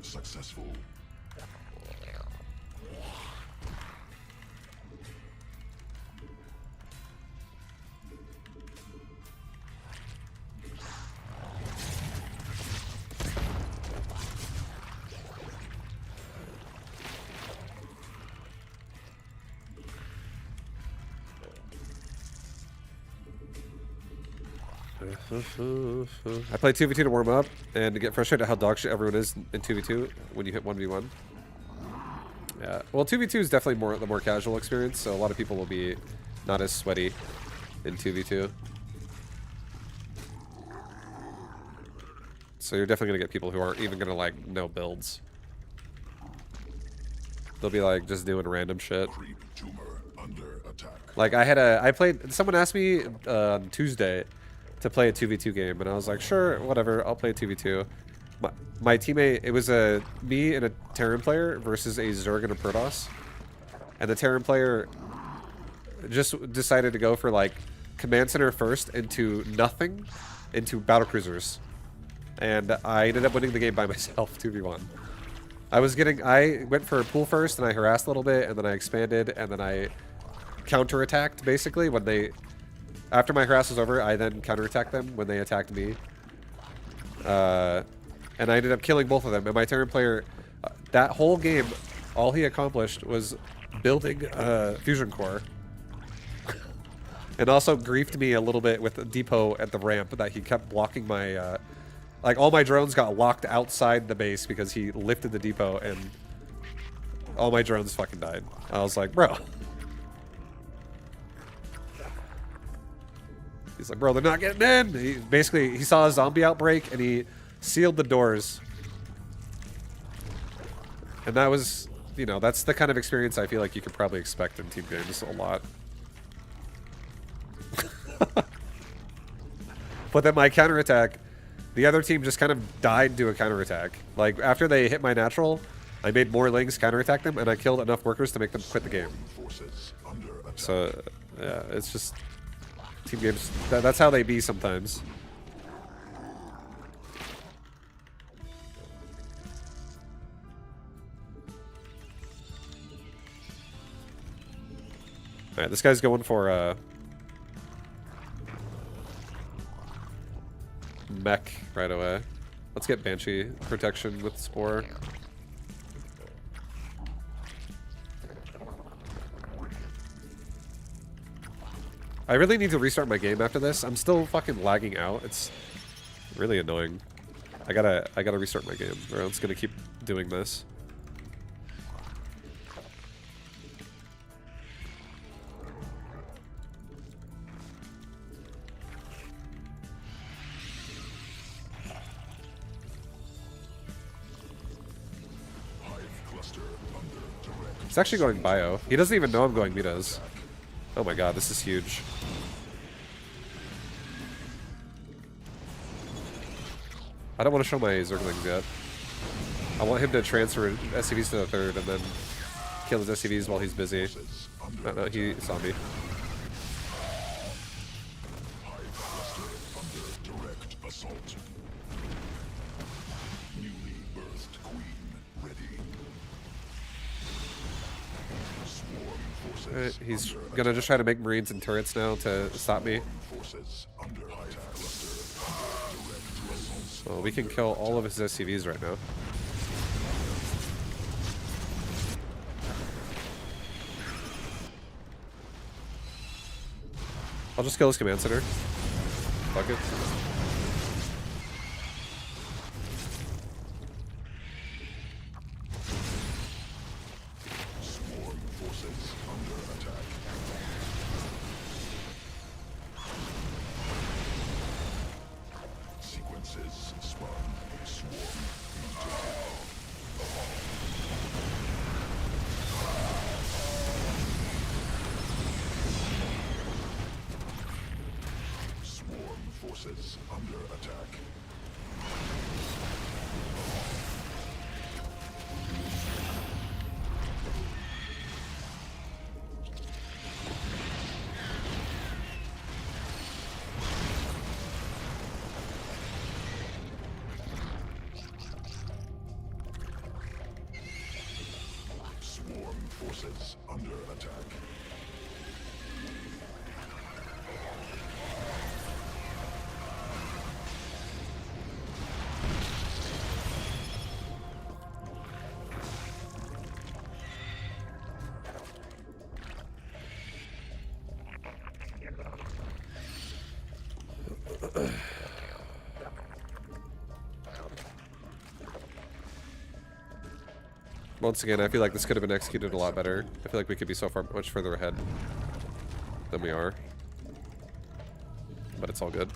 Successful. I play 2v2 to warm up and to get frustrated at how dog shit everyone is in 2v2 when you hit 1v1. Yeah, well, 2v2 is definitely the more casual experience, so a lot of people will be not as sweaty in 2v2. So you're definitely gonna get people who aren't even gonna like know builds. They'll be like just doing random shit. Like I played. Someone asked me on Tuesday to play a 2v2 game, and I was like, sure, whatever, I'll play a 2v2. My teammate, it was me and a Terran player versus a Zerg and a Protoss. And the Terran player just decided to go for like command center first into nothing, into battlecruisers. And I ended up winning the game by myself, 2v1. I went for a pool first, and I harassed a little bit, and then I expanded, and then I counterattacked, basically, when they... After my harass was over, I then counterattacked them when they attacked me. And I ended up killing both of them. And my Terran player, that whole game, all he accomplished was building a fusion core. And also griefed me a little bit with the depot at the ramp that he kept blocking my... like, all my drones got locked outside the base because he lifted the depot, and all my drones fucking died. I was like, bro. He's like, bro, they're not getting in. He saw a zombie outbreak, and he sealed the doors. And that was, you know, that's the kind of experience I feel like you could probably expect in team games a lot. But then my counterattack The other team just kind of died to a counterattack. Like, after they hit my natural, I made more lings counterattack them, and I killed enough workers to make them quit the game. So, yeah, it's just... Team games, that's how they be sometimes. Alright, this guy's going for, mech right away. Let's get Banshee protection with Spore. I really need to restart my game after this. I'm still fucking lagging out. It's really annoying. I gotta restart my game, or else it's gonna keep doing this. He's actually going bio. He doesn't even know I'm going Mitas. Oh my god, this is huge. I don't want to show my Zerglings yet. I want him to transfer SCVs to the third and then kill his SCVs while he's busy. No, he saw me. Alright, he's gonna just try to make Marines and turrets now to stop me. Well, we can kill all of his SCVs right now. I'll just kill his command center. Fuck it. Once again, I feel like this could have been executed a lot better. I feel like we could be so far much further ahead than we are. But it's all good.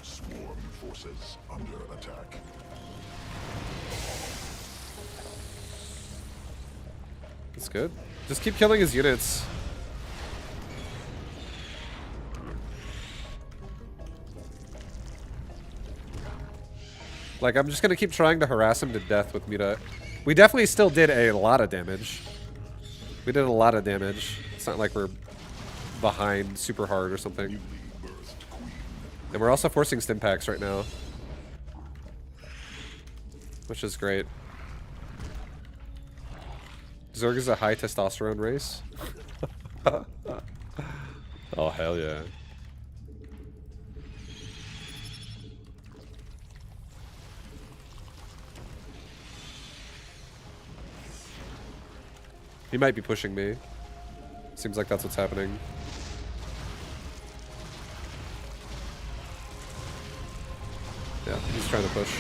Swarm forces under attack. That's good. Just keep killing his units. Like, I'm just gonna keep trying to harass him to death with Mita. We definitely still did a lot of damage. We did a lot of damage. It's not like we're behind super hard or something. And we're also forcing stim packs right now, which is great. Zerg is a high testosterone race. Oh, hell yeah. He might be pushing me. Seems like that's what's happening. Yeah, he's trying to push.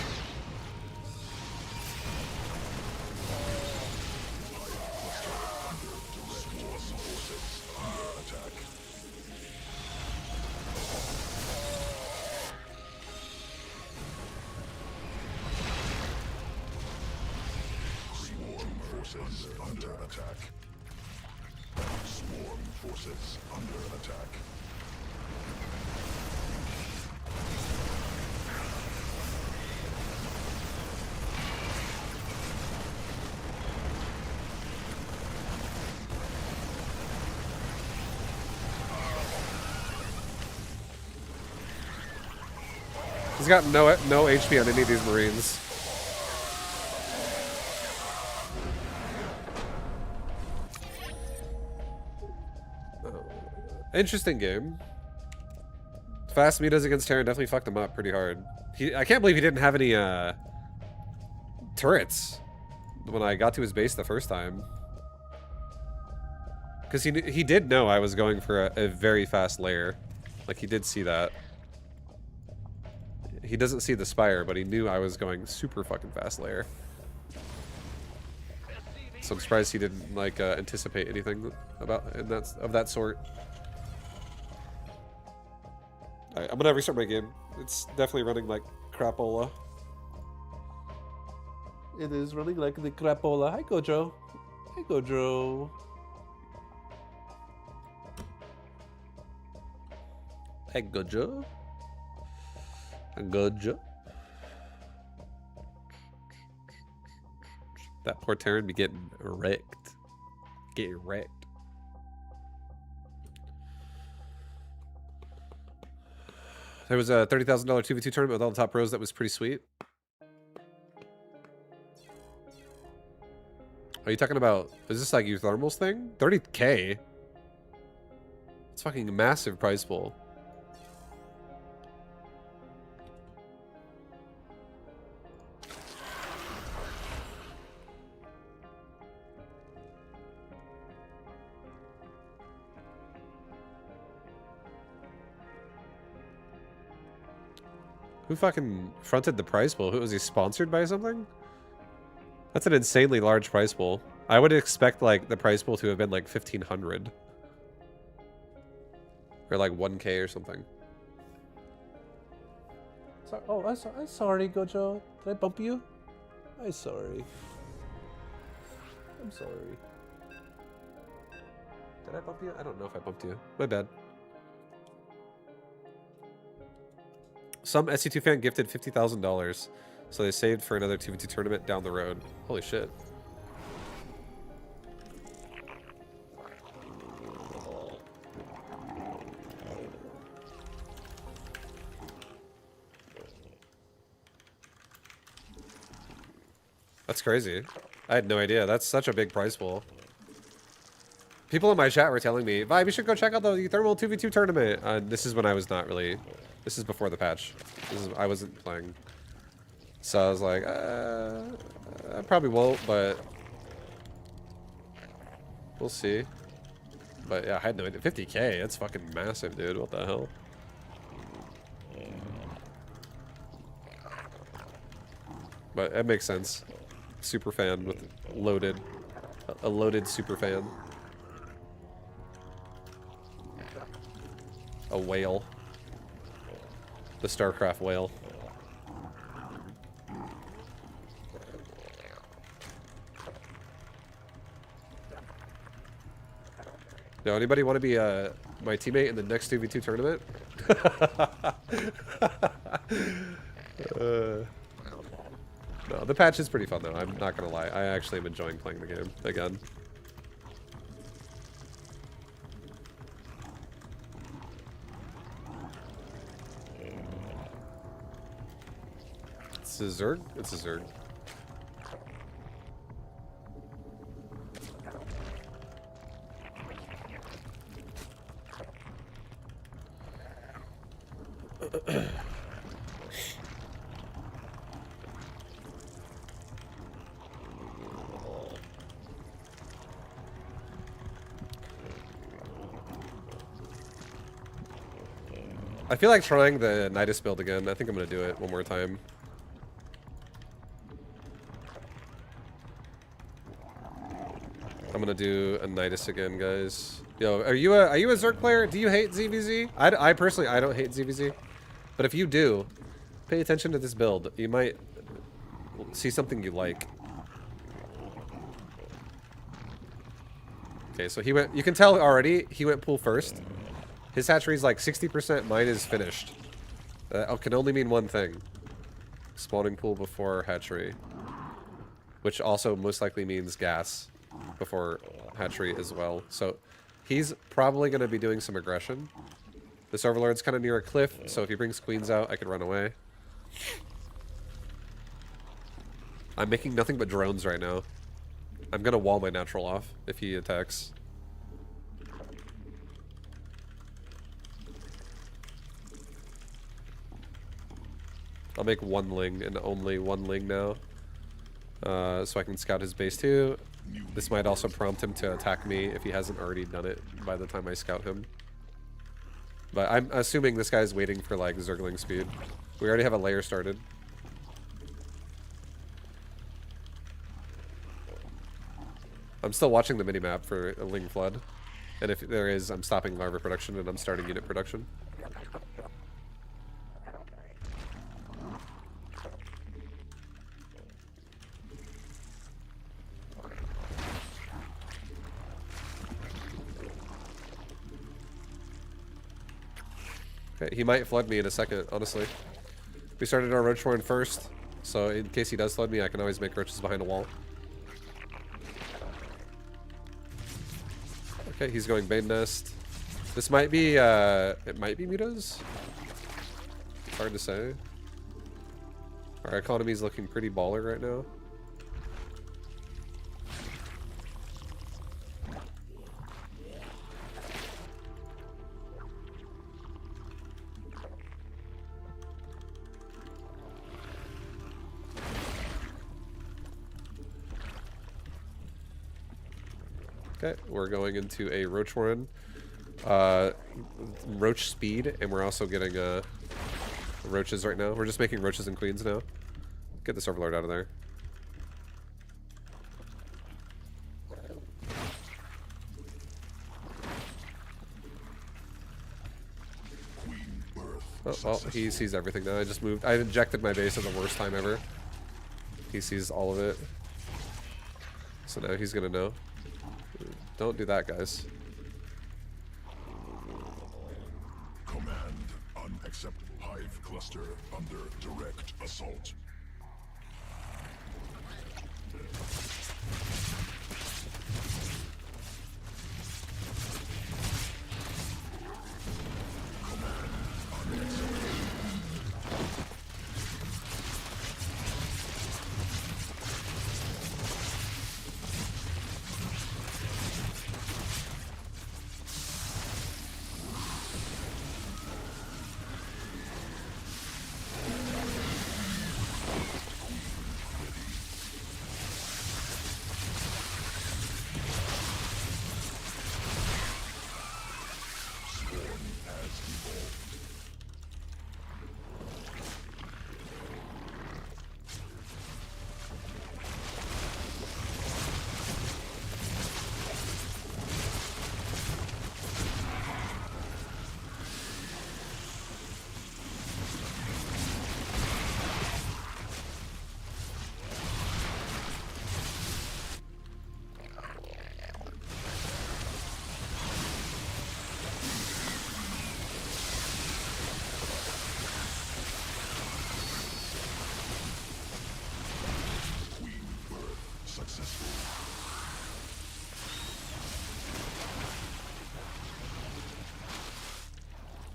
forces under attack. Swarm forces under attack. He's got no HP on any of these Marines. Interesting game. Fast metas against Terran definitely fucked him up pretty hard. I can't believe he didn't have any turrets when I got to his base the first time. Because he did know I was going for a very fast lair. Like, he did see that. He doesn't see the spire, but he knew I was going super fucking fast lair. So I'm surprised he didn't like anticipate anything of that sort. Alright, I'm gonna restart my game. It's definitely running like crapola. It is running like the crapola. Hi Gojo. Hi Gojo. Hi Gojo. Gojo. That poor Terran be getting wrecked. Get wrecked. There was a $30,000 2v2 tournament with all the top pros that was pretty sweet. Are you talking about, is this like your thermals thing? 30K? It's fucking a massive prize pool. Who fucking fronted the prize pool? Who was he sponsored by something? That's an insanely large prize pool. I would expect like the prize pool to have been like 1,500 or like 1K or something. So, oh, I'm sorry, Gojo. Did I bump you? I'm sorry. I'm sorry. Did I bump you? I don't know if I bumped you. My bad. Some SC2 fan gifted $50,000, so they saved for another 2v2 tournament down the road. Holy shit. That's crazy. I had no idea. That's such a big prize pool. People in my chat were telling me, Vibe, you should go check out the Thermal 2v2 tournament. This is when I was not really... This is before the patch. I wasn't playing. So I was like, I probably won't, but... We'll see. But yeah, I had no idea. 50K, that's fucking massive, dude. What the hell? But it makes sense. Super fan with loaded... A loaded super fan. A whale. The StarCraft whale. Yo, anybody want to be my teammate in the next 2v2 tournament? No, the patch is pretty fun though. I'm not gonna lie. I actually am enjoying playing the game again. It's a Zerg? It's a Zerg. I feel like trying the Nidus build again. I think I'm gonna do it one more time. I'm gonna do a Nidus again, guys. Yo, are you a Zerg player? Do you hate ZVZ? I personally, I don't hate ZVZ. But if you do, pay attention to this build. You might see something you like. Okay, so he went. You can tell already he went pool first. His hatchery's like 60%. Mine is finished. That can only mean one thing: spawning pool before hatchery, which also most likely means gas before hatchery as well. So he's probably going to be doing some aggression. This Overlord's kind of near a cliff, so if he brings queens out, I could run away. I'm making nothing but drones right now. I'm going to wall my natural off if he attacks. I'll make one ling and only one ling now. So I can scout his base too. This might also prompt him to attack me if he hasn't already done it by the time I scout him. But I'm assuming this guy's waiting for like Zergling speed. We already have a layer started. I'm still watching the minimap for a Ling Flood. And if there is, I'm stopping larva production and I'm starting unit production. Okay, he might flood me in a second, honestly. We started our roach horn first, so in case he does flood me, I can always make roaches behind a wall. Okay, he's going Bane Nest. This might be, it might be Mutas? It's hard to say. Our economy's looking pretty baller right now. Okay, we're going into a roach warren. Roach speed, and we're also getting roaches right now. We're just making roaches and queens now. Get this overlord out of there. Oh, well, he sees everything now. I just moved. I injected my base at the worst time ever. He sees all of it. So now he's gonna know. Don't do that, guys. Command unacceptable. Hive cluster under direct assault.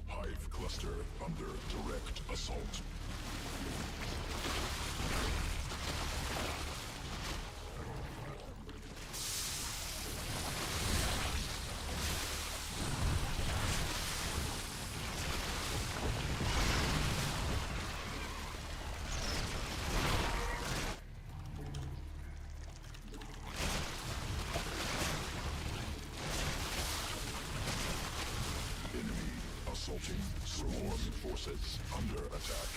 Hive cluster under direct assault. Assaulting swarm forces under attack.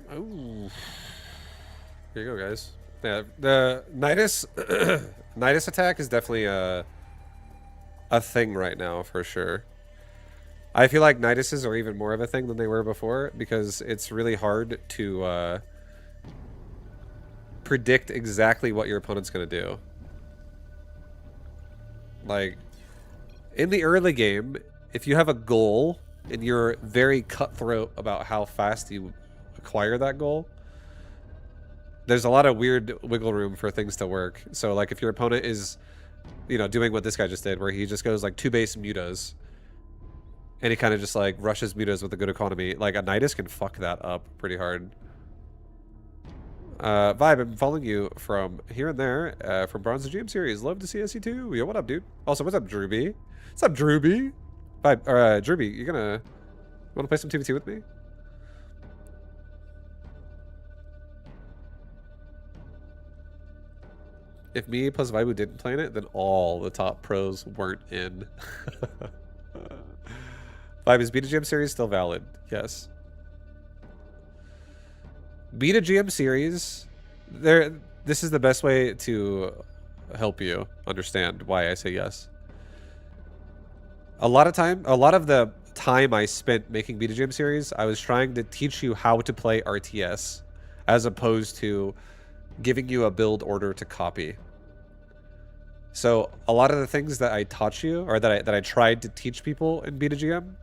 Oh, here you go, guys. Yeah, the Nidus, Nidus attack is definitely a thing right now for sure. I feel like Niduses are even more of a thing than they were before because it's really hard to predict exactly what your opponent's going to do. Like, in the early game, if you have a goal and you're very cutthroat about how fast you acquire that goal, there's a lot of weird wiggle room for things to work. So, like, if your opponent is, you know, doing what this guy just did, where he just goes, like, 2-base mutas, and he kind of just, like, rushes mutas with a good economy, like, a Nidus can fuck that up pretty hard. Vibe, I'm following you from here and there, from Bronze GM Series. Love to see SC2. Yo, what up, dude? Also, what's up, Drewby? What's up, Drewby? Vibe, Drewby, you wanna play some 2v2 with me? If me plus Vibu didn't play in it, then all the top pros weren't in. Vibe, is Beta GM Series still valid? Yes. Beta GM Series, this is the best way to help you understand why I say yes. A lot of the time I spent making Beta GM Series, I was trying to teach you how to play RTS, as opposed to giving you a build order to copy. So a lot of the things that I taught you, or that I tried to teach people in Beta GM,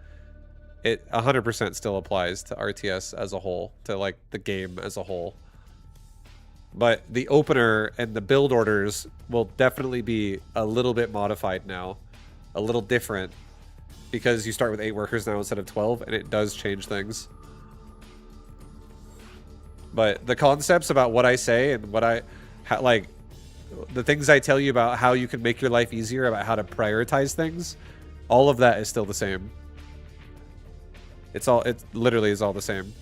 it 100% still applies to RTS as a whole, to like the game as a whole. But the opener and the build orders will definitely be a little bit modified now, a little different, because you start with 8 workers now instead of 12, and it does change things. But the concepts about what I say and what like the things I tell you about how you can make your life easier, about how to prioritize things, all of that is still the same. It literally is all the same.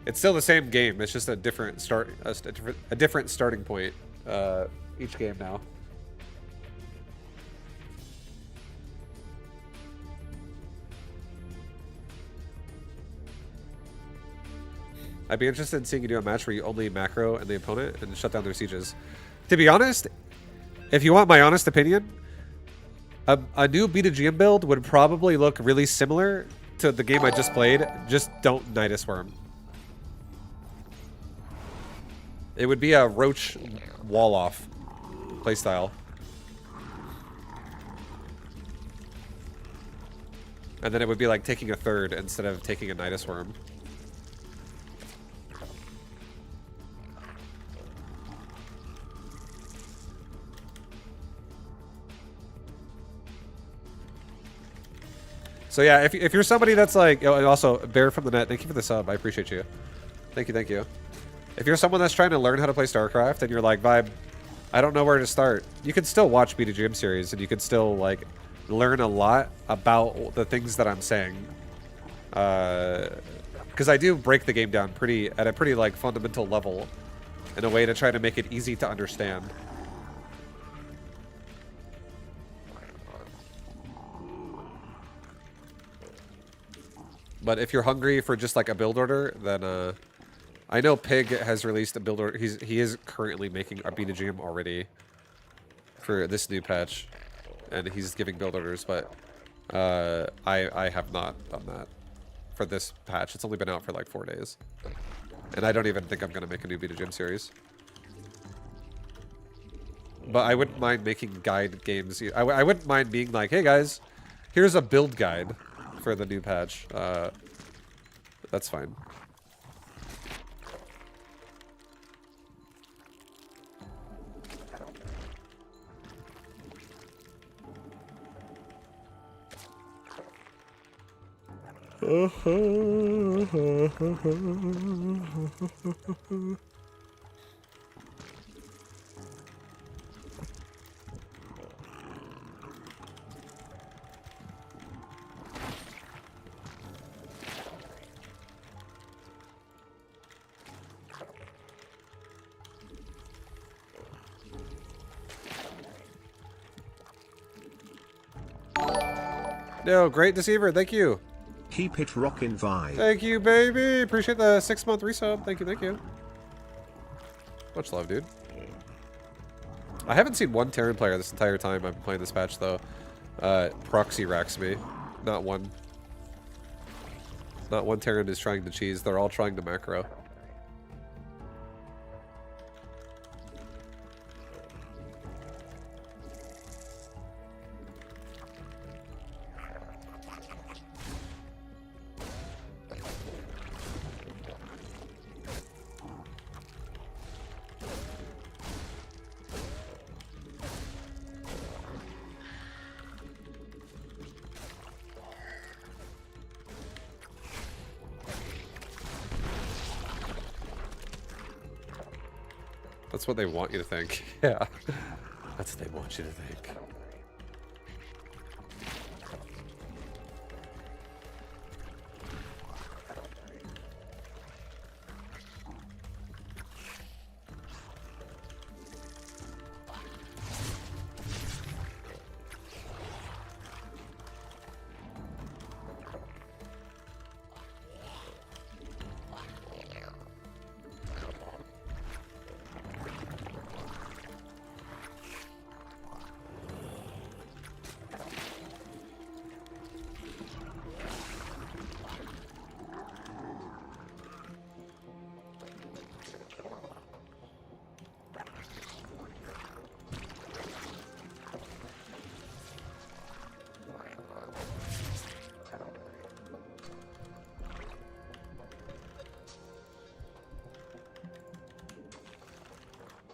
It's still the same game. It's just a different a different starting point each game now. I'd be interested in seeing you do a match where you only macro and the opponent and shut down their sieges. To be honest, if you want my honest opinion, a new Beta GM build would probably look really similar to the game I just played. Just don't Nidus Worm. It would be a Roach wall-off playstyle. And then it would be like taking a third instead of taking a Nidus Worm. So yeah, if you're somebody that's like, oh, and also Bear from the Net, thank you for the sub. I appreciate you. Thank you, thank you. If you're someone that's trying to learn how to play StarCraft and you're like, Vibe, I don't know where to start, you can still watch Beta GM Series and you can still like learn a lot about the things that I'm saying. Because I do break the game down at a pretty like fundamental level in a way to try to make it easy to understand. But if you're hungry for just like a build order, then I know Pig has released a build order. He is currently making a Beta GM already for this new patch, and he's giving build orders. But I have not done that for this patch. It's only been out for like 4 days, and I don't even think I'm gonna make a new Beta GM series. But I wouldn't mind making guide games. I wouldn't mind being like, hey guys, here's a build guide for the new patch. That's fine. No, great Deceiver, thank you. Keep it rockin' Vibe. Thank you, baby. Appreciate the 6-month resub. Thank you, thank you. Much love, dude. I haven't seen one Terran player this entire time I've been playing this patch, though. Proxy racks me. Not one. Not one Terran is trying to cheese. They're all trying to macro. That's what they want you to think. Yeah. That's what they want you to think.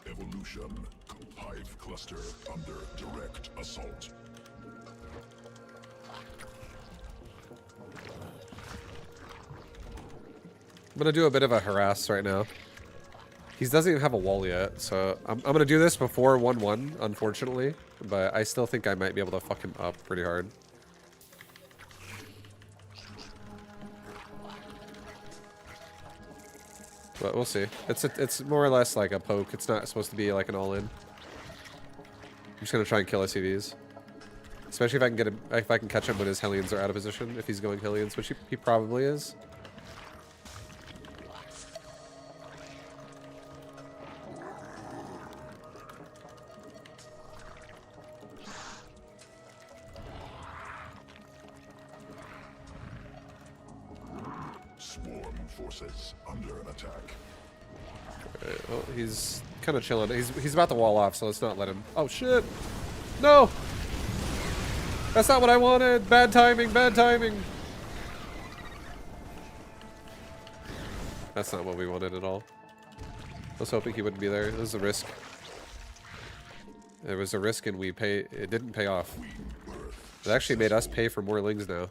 Evolution. Hive cluster under direct assault. I'm gonna do a bit of a harass right now. He doesn't even have a wall yet, so I'm gonna do this before 1-1, unfortunately. But I still think I might be able to fuck him up pretty hard. But we'll see. It's more or less like a poke. It's not supposed to be like an all-in. I'm just gonna try and kill SCVs. Especially if I can get him, if I can catch him when his Hellions are out of position. If he's going Hellions, which he probably is. Swarm forces under attack. Alright, well, he's kind of chilling. He's about to wall off, so let's not let him. Oh shit! No! That's not what I wanted! Bad timing, bad timing! That's not what we wanted at all. I was hoping he wouldn't be there. It was a risk. There was a risk and it didn't pay off. It actually made us pay for more lings now.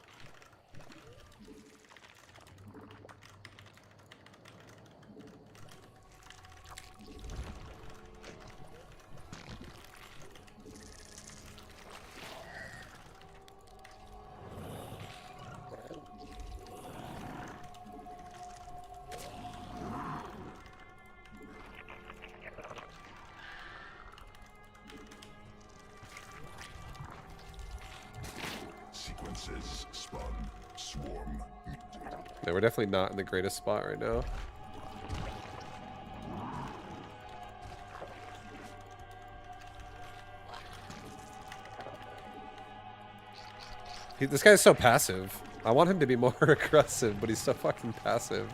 Sequences spun. Swarm. Yeah, we're definitely not in the greatest spot right now. This guy's so passive. I want him to be more aggressive, but he's so fucking passive.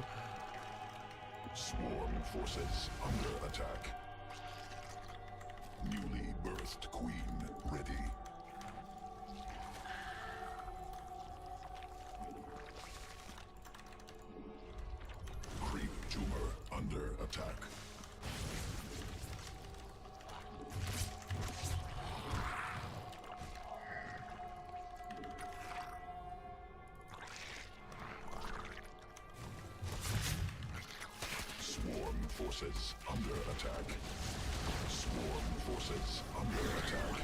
Swarm forces under attack. Newly birthed queen ready. Creep tumor under attack. Swarm forces under attack. Swarm forces under attack.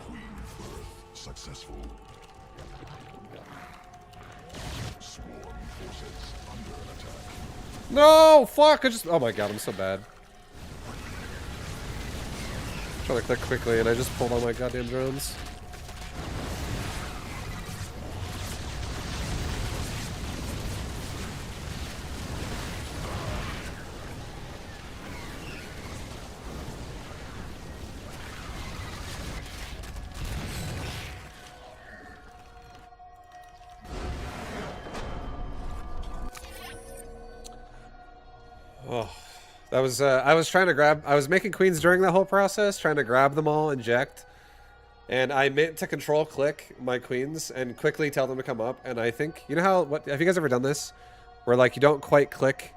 Queen birth successful. Swarm forces under attack. No! Fuck! Oh my god, I'm so bad. Trying to click quickly, and I just pulled all my goddamn drones. Oh, that was, I was trying to grab, I was making queens during that whole process, trying to grab them all, inject. And I meant to control click my queens and quickly tell them to come up. And I think, you know how, what, have you guys ever done this? Where like you don't quite click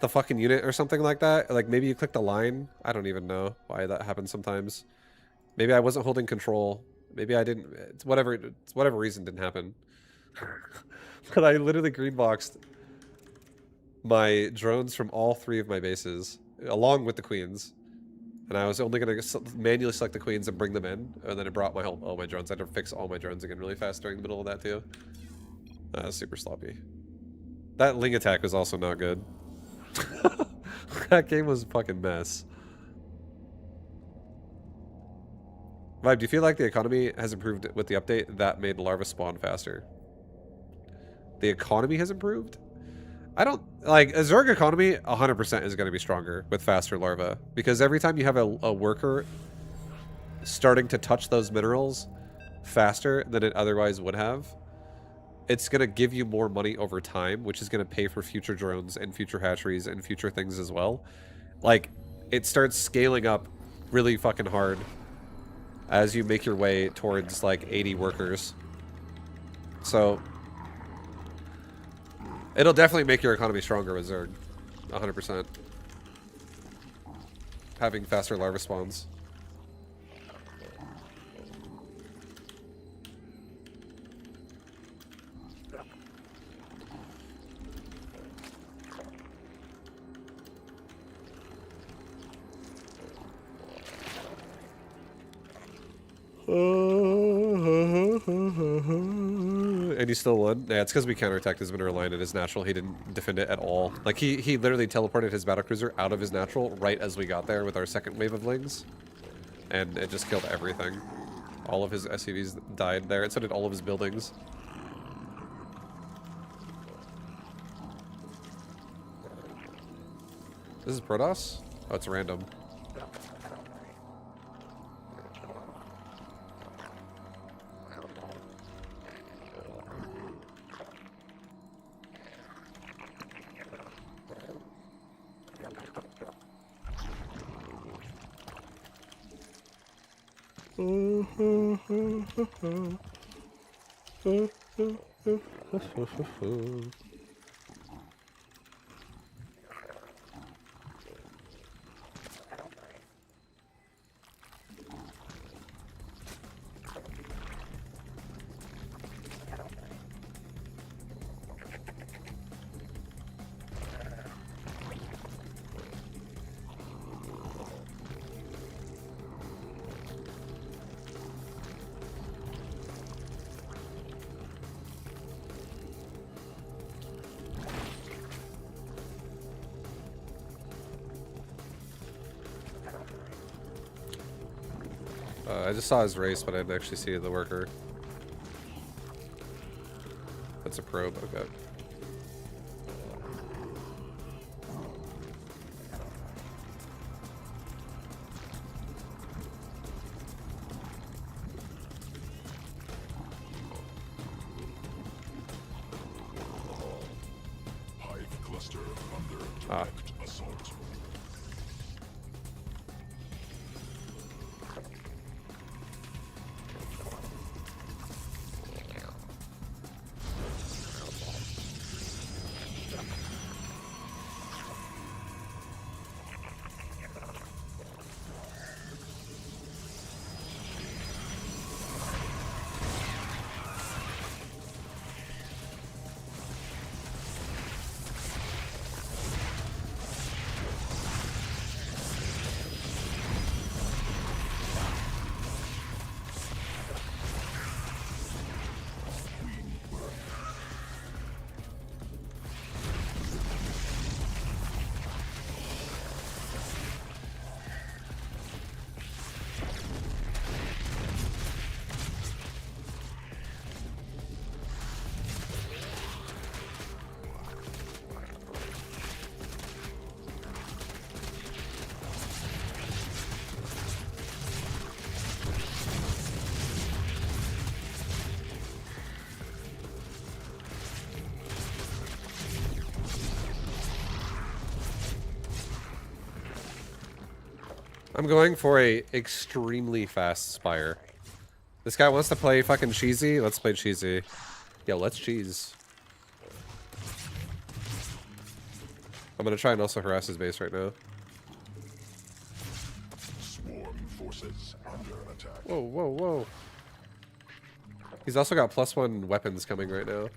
the fucking unit or something like that? Like maybe you click the line? I don't even know why that happens sometimes. Maybe I wasn't holding control. Maybe I didn't, it's whatever reason didn't happen. But I literally greenboxed my drones from all 3 of my bases, along with the queens. And I was only going to manually select the queens and bring them in, and then it brought my all my drones. I had to fix all my drones again really fast during the middle of that too. That was super sloppy. That Ling attack was also not good. That game was a fucking mess. Vibe, do you feel like the economy has improved with the update that made larva spawn faster? The economy has improved? I don't, like, a Zerg economy 100% is going to be stronger with faster larvae. Because every time you have a worker starting to touch those minerals faster than it otherwise would have, it's going to give you more money over time, which is going to pay for future drones and future hatcheries and future things as well. Like, it starts scaling up really fucking hard as you make your way towards, like, 80 workers. So it'll definitely make your economy stronger with Zerg. 100%. Having faster larva spawns. And he still won? Yeah, it's because we counterattacked his mineral line at his natural. He didn't defend it at all. Like, he literally teleported his battlecruiser out of his natural right as we got there with our second wave of lings. And it just killed everything. All of his SCVs died there, and so did all of his buildings. This is Protoss? Oh, it's random. I just saw his race, but I didn't actually see the worker. That's a probe, okay. Hive cluster under direct assault. I'm going for a extremely fast Spire. This guy wants to play fucking cheesy. Let's play cheesy. Yo, let's cheese. I'm gonna try and also harass his base right now. Swarm forces under attack. Whoa, whoa, whoa. He's also got +1 weapons coming right now.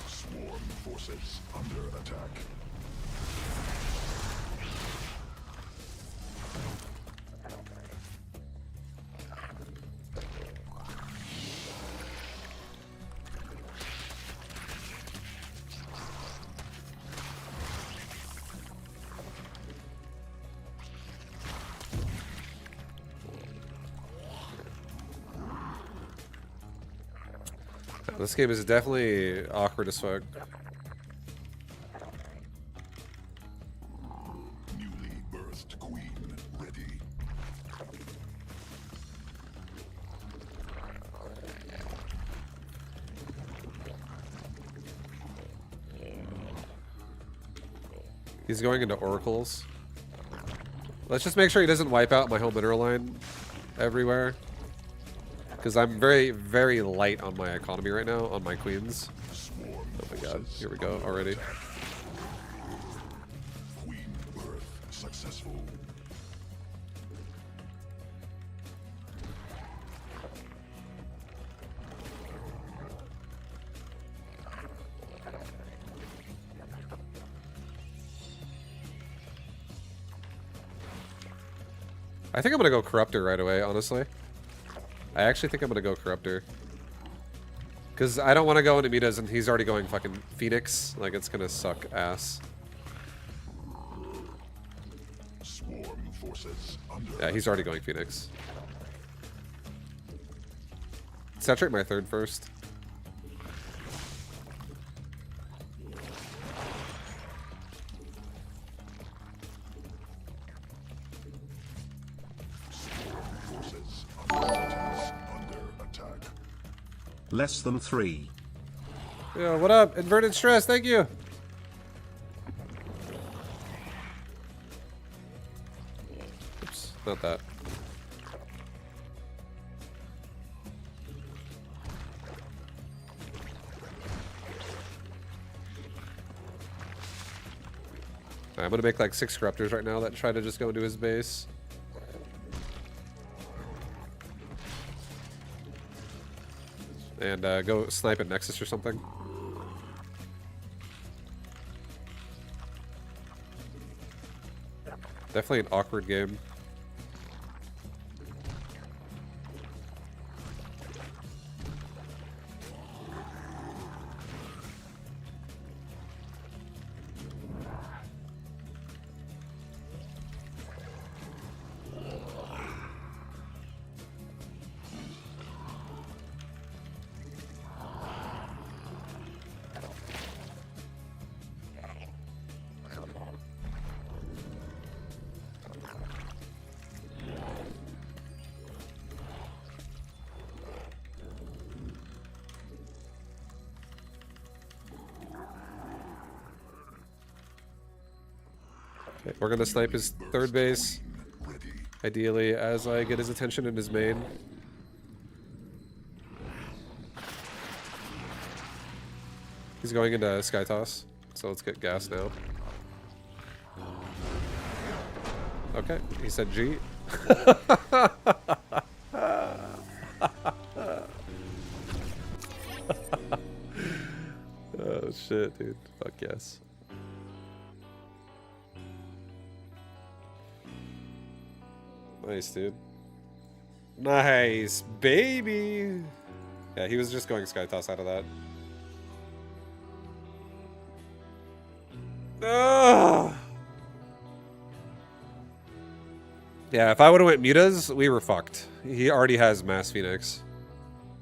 Swarm forces under attack. This game is definitely awkward as fuck. Newly birthed queen ready. He's going into oracles. Let's just make sure he doesn't wipe out my whole mineral line everywhere. Because I'm very, very light on my economy right now, on my queens. Swarm Oh my god, forces here we go under already. attack. Queen birth successful. I think I'm gonna go Corruptor right away, honestly. I actually think I'm gonna go Corruptor. Because I don't want to go into Mitas and he's already going fucking Phoenix. Like, it's gonna suck ass. Swarm forces under Yeah, he's already going Phoenix. Saturate my third first. forces under attack. Less than 3. Yo, what up? Inverted stress, thank you! Oops, not that. I'm gonna make like 6 Corruptors right now that try to just go into his base. And go snipe at Nexus or something. Definitely an awkward game. Okay, we're gonna snipe his third base. Ideally, as I get his attention in his main. He's going into Sky Toss, so let's get gas now. Okay, he said G. Oh shit, dude. Fuck yes. Nice, dude. Nice, baby. Yeah, he was just going Sky Toss out of that. Ugh. Yeah, if I would have went mutas, we were fucked. He already has Mass Phoenix.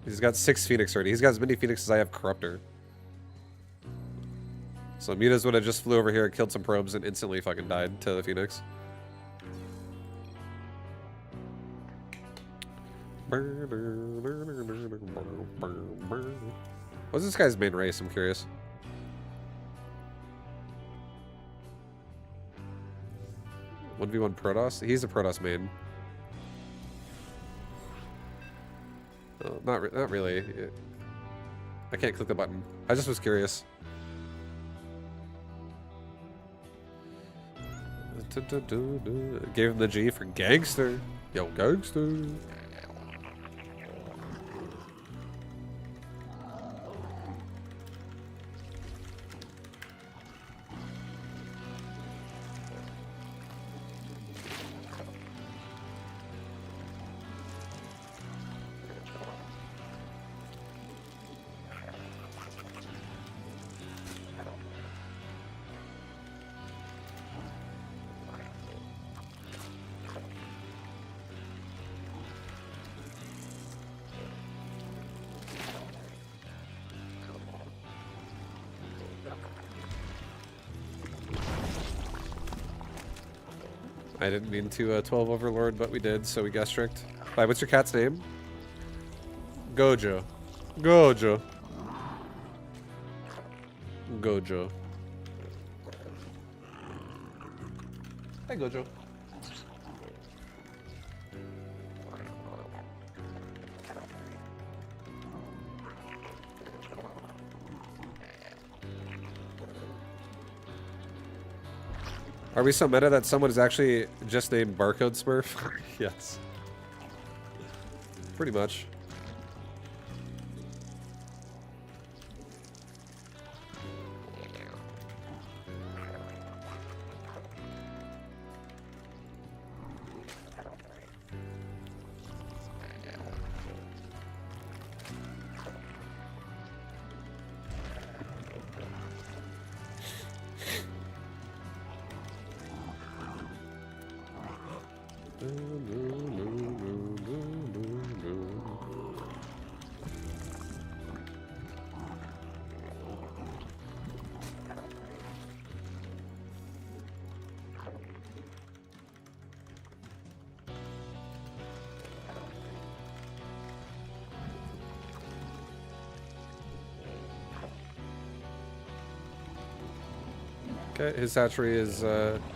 He's got 6 Phoenix already. He's got as many Phoenix as I have Corruptor. So mutas would have just flew over here, killed some probes, and instantly fucking died to the Phoenix. What's this guy's main race? I'm curious. One v one Protoss. He's a Protoss main. Oh, not really. I can't click the button. I just was curious. Gave him the G for gangster. Yo, gangster. I didn't mean to 12 Overlord, but we did, so we got strict. Bye, what's your cat's name? Gojo. Gojo. Gojo. Hi, Gojo. Are we so meta that someone is actually just named Barcode Smurf? Yes. Pretty much. Okay, his hatchery is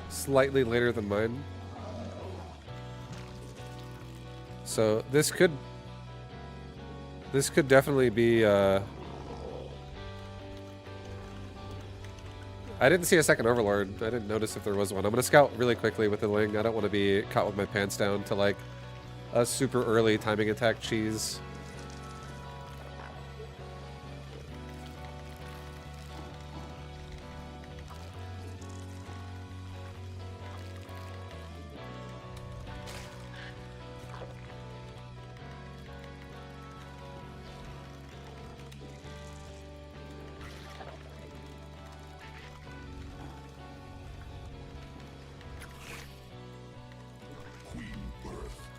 slightly later than mine. So this could definitely be I didn't see a second Overlord. I didn't notice if there was one. I'm gonna scout really quickly with the Ling. I don't want to be caught with my pants down to like a super early timing attack cheese.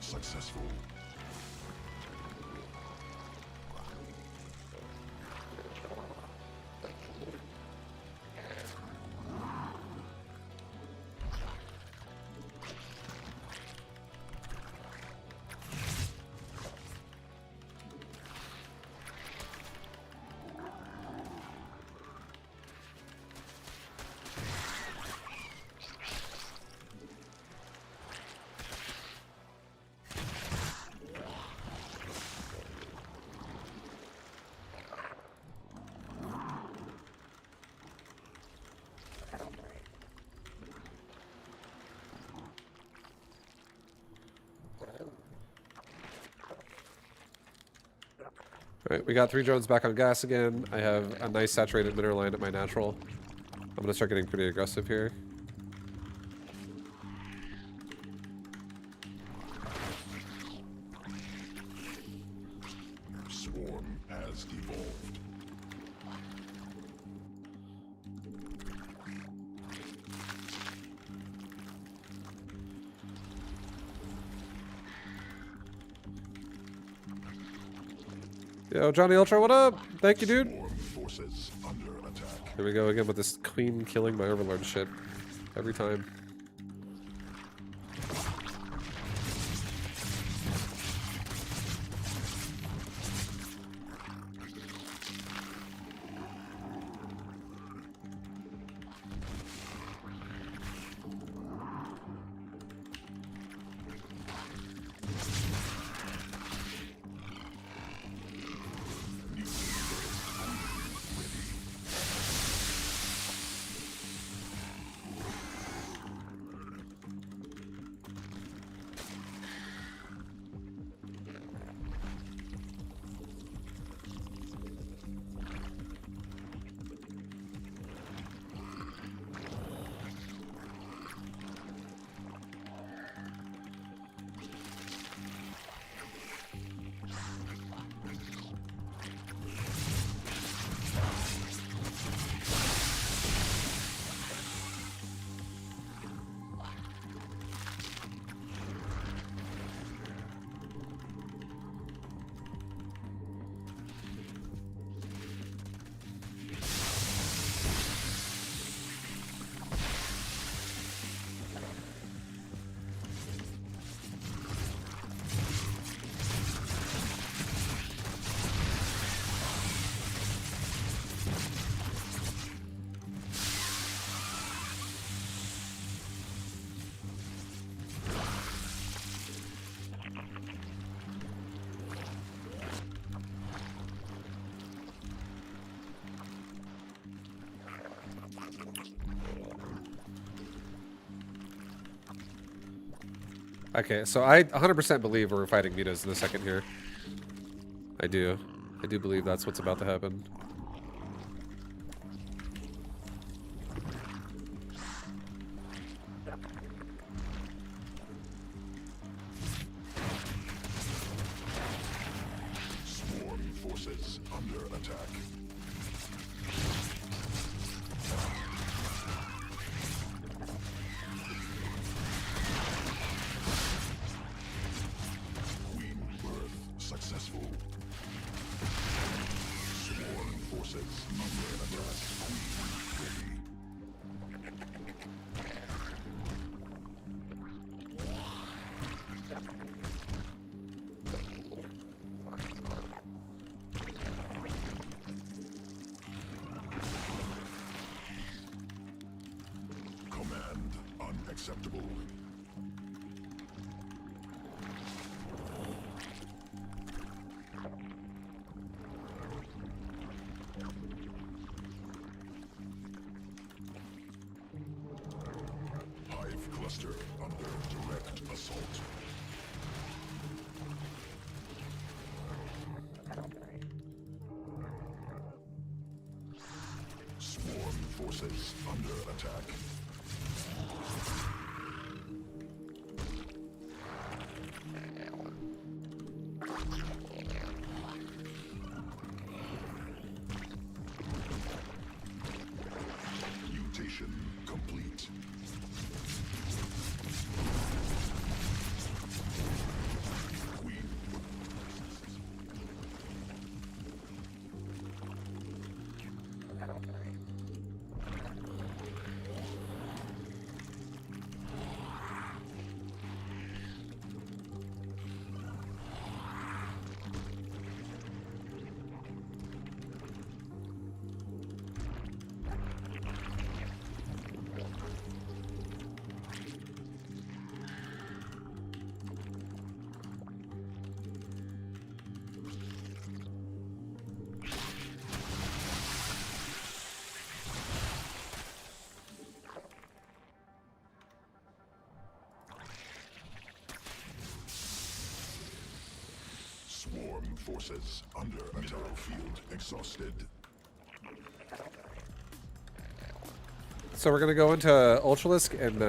Successful. Alright, we got 3 drones back on gas again. I have a nice saturated mineral line at my natural. I'm gonna start getting pretty aggressive here. Swarm has evolved. Yo, Johnny Ultra, what up? Thank you, dude. Swarm forces under attack. Here we go again with this queen killing my overlord shit. Every time. Okay, so I 100% believe we're fighting Mitos in a second here. I do. I do believe that's what's about to happen. Swarm forces under attack. Queen birth successful. Swarm forces under attack. Queen ready. Command unacceptable. Hive cluster under direct assault. Swarm forces under attack. Mutation complete. Queen. Swarm forces under attack. Field exhausted. So we're gonna go into Ultralisk and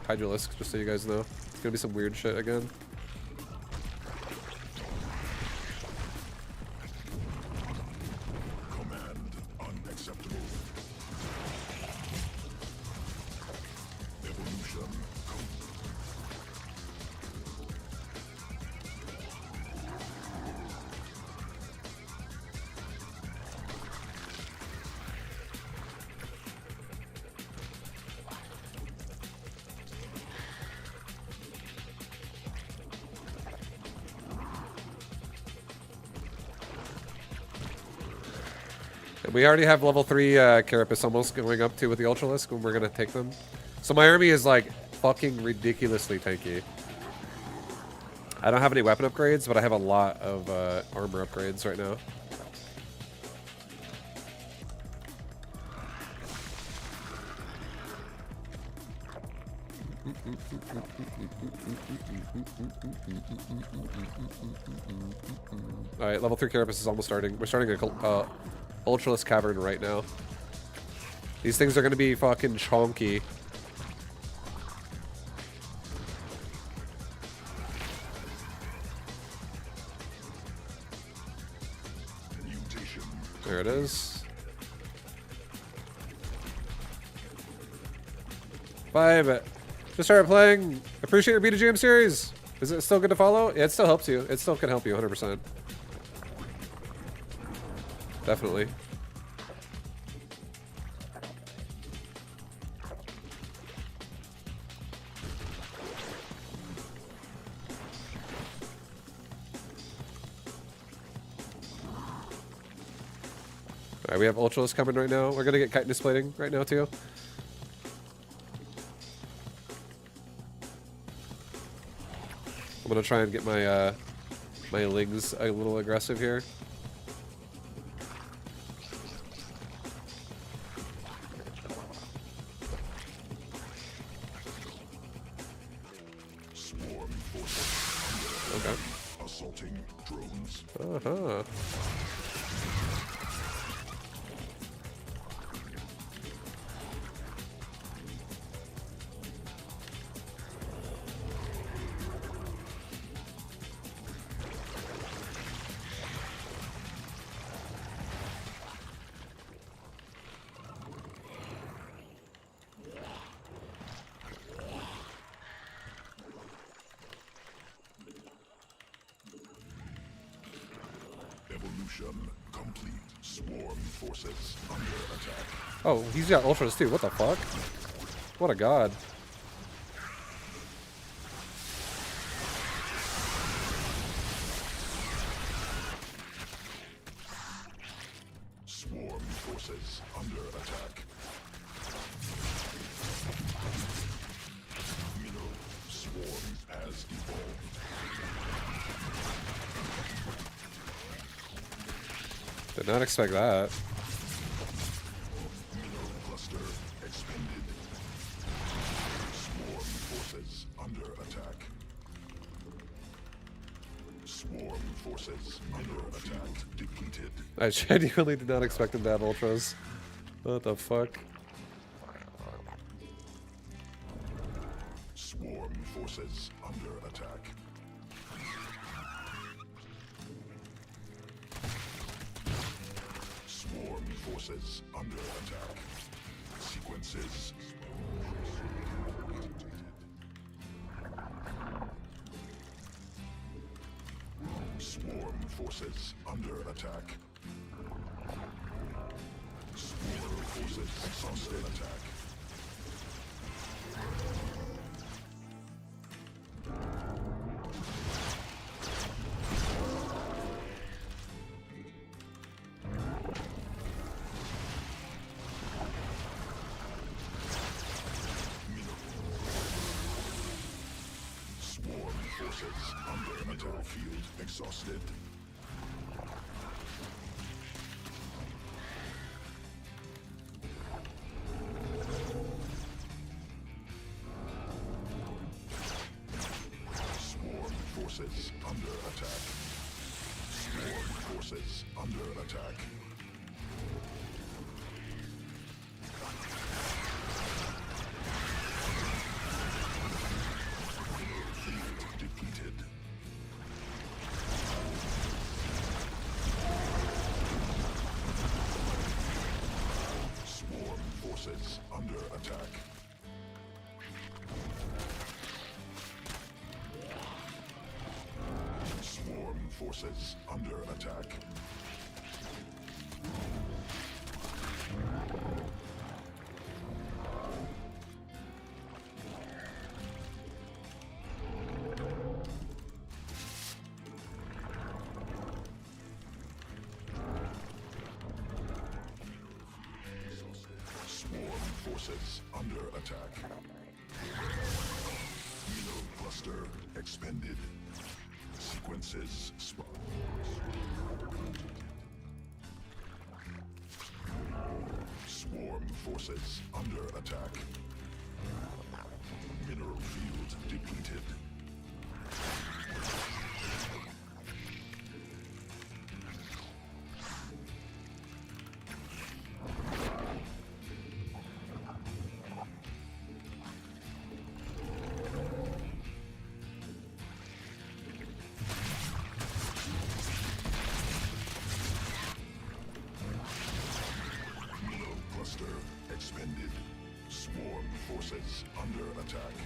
Hydralisk, just so you guys know. It's gonna be some weird shit again. Command unacceptable. Evolution We already have level 3 Carapace almost going up to with the Ultralisk when we're gonna take them. So my army is like fucking ridiculously tanky. I don't have any weapon upgrades, but I have a lot of armor upgrades right now. Alright, level 3 Carapace is almost starting. We're starting a Ultralisk Cavern right now. These things are going to be fucking chonky. There it is. 5. Just started playing. Appreciate your BTGM series. Is it still good to follow? Yeah, it still helps you. It still can help you 100%. Definitely. Alright, we have Ultralisk coming right now. We're gonna get chitinous plating right now too. I'm gonna try and get my my lings a little aggressive here. Okay. Assaulting drones. Uh-huh. Evolution complete. Swarm forces under attack. Oh, he's got ultras too. What the fuck? What a god. Swarm forces under attack. Mineral swarm has evolved. Did not expect that. Mineral cluster expanded. Swarm forces under attack. Swarm forces under attack depleted. I genuinely did not expect him to have ultras. What the fuck? Swarm forces under attack. Swarm forces under attack. Sequences. Swarm forces under attack. Swarm forces under attack. Swarm forces under attack. Field exhausted. Swarm forces under attack. Swarm forces under attack. Field depleted. Swarm forces under attack. Swarm forces under attack. forces under attack. Mineral cluster expended. Sequences spawned. Swarm forces under attack. Mineral field depleted. Mineral cluster expended. Swarm forces under attack.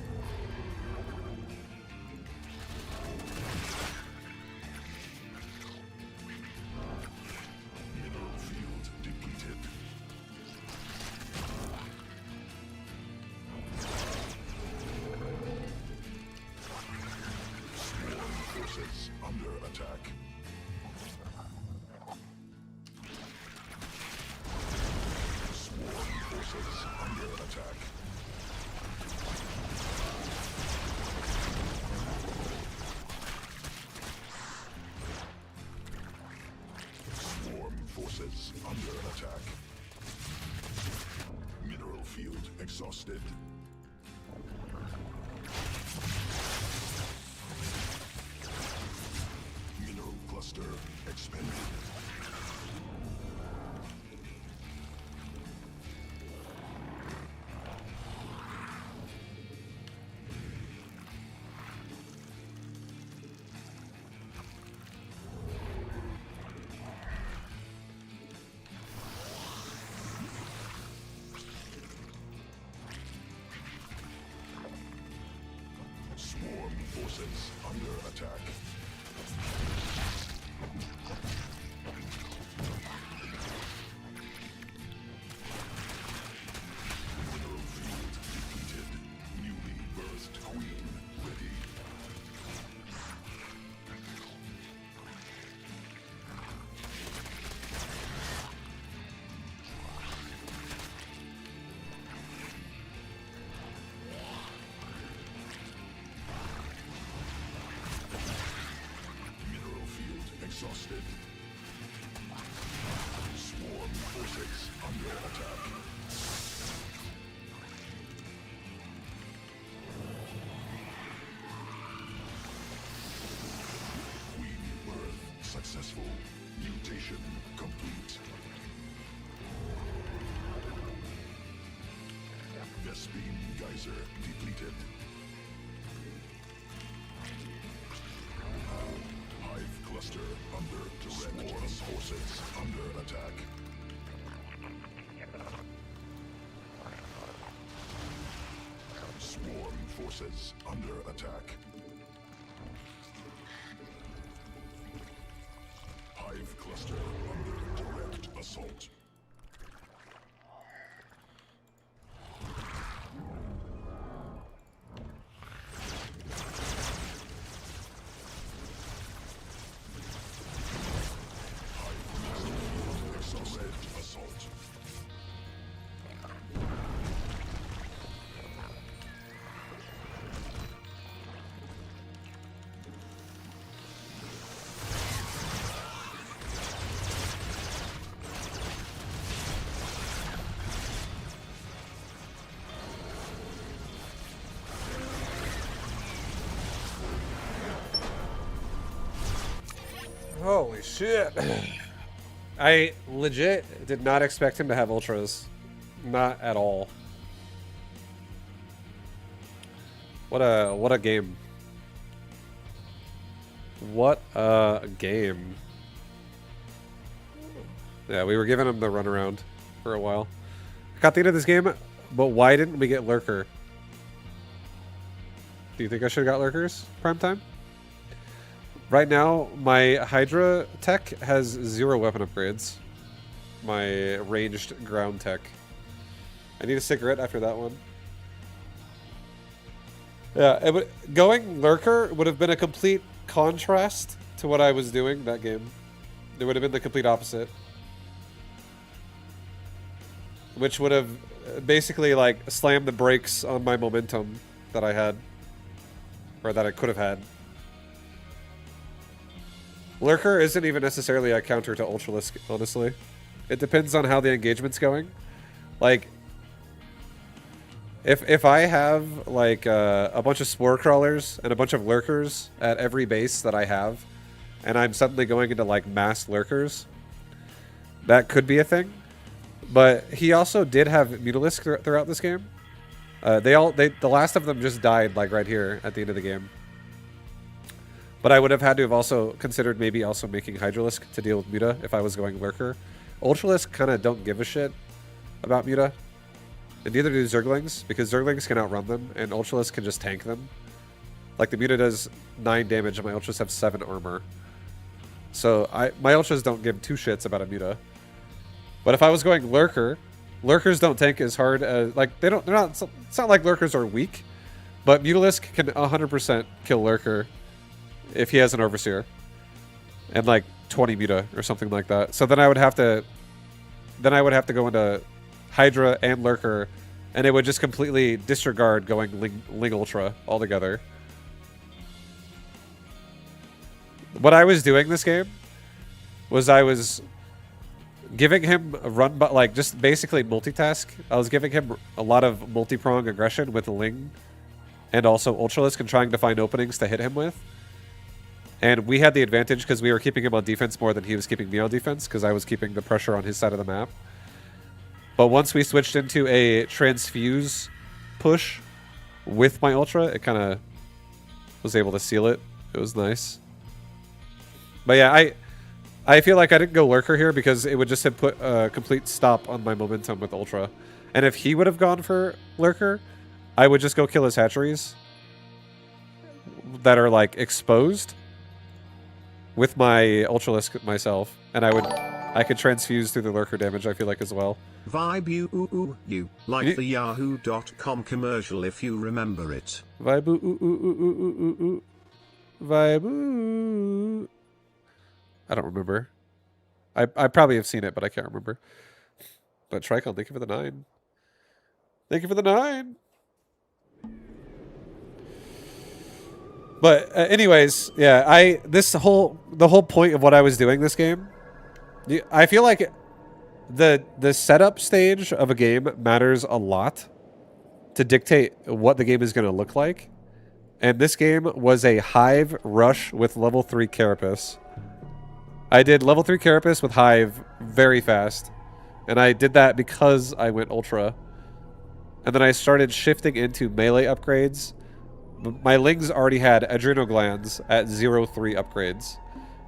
Mineral field depleted. Swarm forces under attack. Swarm forces under attack. Swarm forces under attack. Mineral field exhausted. Mineral cluster expended. Swarm forces under attack. Mineral field depleted. Newly birthed queen ready. Mineral field exhausted. Swarm forces under attack. Queen birth successful. Mutation complete. Vespine geyser depleted. Hive cluster under direct. Swarm forces under attack. Swarm forces under attack. Hive cluster under direct assault. Exhausted assault. Holy shit. I legit did not expect him to have ultras. Not at all. What a game. What a game. Yeah, we were giving him the runaround for a while. I got the end of this game, but why didn't we get Lurker? Do you think I should have got Lurkers prime time? Right now, my Hydra tech has 0 weapon upgrades. My ranged ground tech. I need a cigarette after that one. Yeah, going Lurker would have been a complete contrast to what I was doing that game. It would have been the complete opposite. Which would have basically like slam the brakes on my momentum that I had, or that I could have had. Lurker isn't even necessarily a counter to Ultralisk, honestly. It depends on how the engagement's going. Like, if I have like a bunch of spore crawlers and a bunch of lurkers at every base that I have, and I'm suddenly going into like mass lurkers, that could be a thing. But he also did have Mutalisk throughout this game. The last of them just died like right here at the end of the game. But I would have had to have also considered maybe also making Hydralisk to deal with Muta if I was going Lurker. Ultralisk kind of don't give a shit about Muta. And neither do Zerglings, because Zerglings can outrun them, and Ultralisk can just tank them. Like, the Muta does 9 damage, and my Ultras have 7 armor. So, my Ultras don't give 2 shits about a Muta. But if I was going Lurker, Lurkers don't tank as hard as... Like, it's not like Lurkers are weak, but Mutalisk can 100% kill Lurker if he has an Overseer. And, like, 20 Muta or something like that. So then I would have to... Then I would have to go into Hydra and Lurker, and it would just completely disregard going Ling Ultra altogether. What I was doing this game was I was giving him a run, but like just basically multitask. I was giving him a lot of multi-prong aggression with Ling and also Ultralisk and trying to find openings to hit him with. And we had the advantage because we were keeping him on defense more than he was keeping me on defense because I was keeping the pressure on his side of the map. But once we switched into a transfuse push with my Ultra, it kind of was able to seal it. It was nice. But yeah, I feel like I didn't go Lurker here because it would just have put a complete stop on my momentum with Ultra. And if he would have gone for Lurker, I would just go kill his hatcheries that are like exposed with my Ultralisk myself. And I could transfuse through the Lurker damage, I feel like, as well. Vibu, you like the yahoo.com commercial if you remember it. Vibu. I don't remember. I probably have seen it, but I can't remember. But Tricon, thank you for the 9. Thank you for the 9. But anyways, yeah, the whole point of what I was doing this game, I feel like the setup stage of a game matters a lot to dictate what the game is going to look like. And this game was a Hive rush with level 3 Carapace. I did level 3 Carapace with Hive very fast. And I did that because I went Ultra. And then I started shifting into melee upgrades. My Lings already had Adrenal Glands at 0-3 upgrades.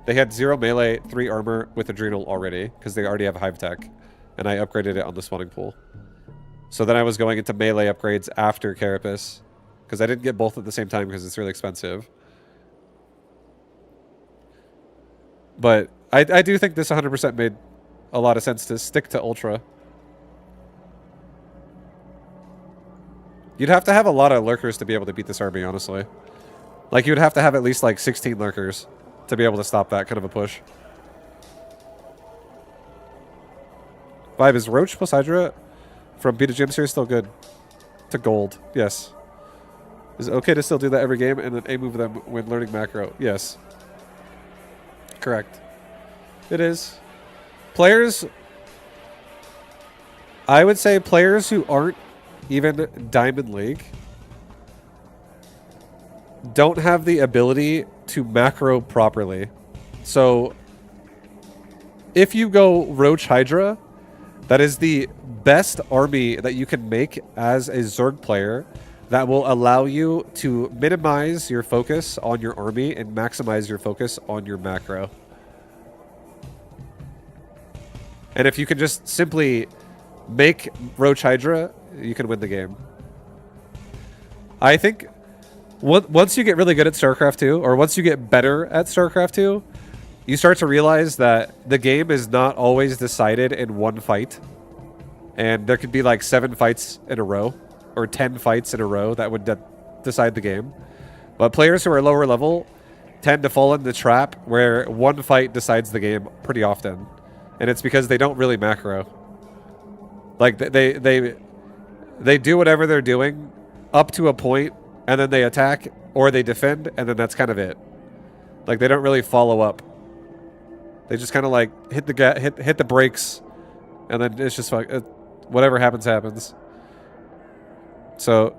They had 0 melee, 3 armor with Adrenal already, because they already have Hive Tech. And I upgraded it on the spawning pool. So then I was going into melee upgrades after Carapace, because I didn't get both at the same time because it's really expensive. But I do think this 100% made a lot of sense to stick to Ultra. You'd have to have a lot of Lurkers to be able to beat this army, honestly. Like, you'd have to have at least, like, 16 Lurkers to be able to stop that kind of a push. Vibe, is Roach plus Hydra from Beta Gym series still good? To gold, yes. Is it okay to still do that every game and then A-move them when learning macro? Yes. Correct. It is. Players... I would say players who aren't even Diamond League don't have the ability to macro properly. So if you go Roach Hydra, that is the best army that you can make as a Zerg player that will allow you to minimize your focus on your army and maximize your focus on your macro. And if you can just simply make Roach Hydra, you can win the game. I think once you get really good at StarCraft 2, or once you get better at StarCraft 2, you start to realize that the game is not always decided in one fight. And there could be like 7 fights in a row, or 10 fights in a row that would decide the game. But players who are lower level tend to fall in the trap where one fight decides the game pretty often. And it's because they don't really macro. Like, They do whatever they're doing up to a point, and then they attack or they defend, and then that's kind of it. Like they don't really follow up. They just kind of like hit the brakes, and then it's just like whatever happens happens. So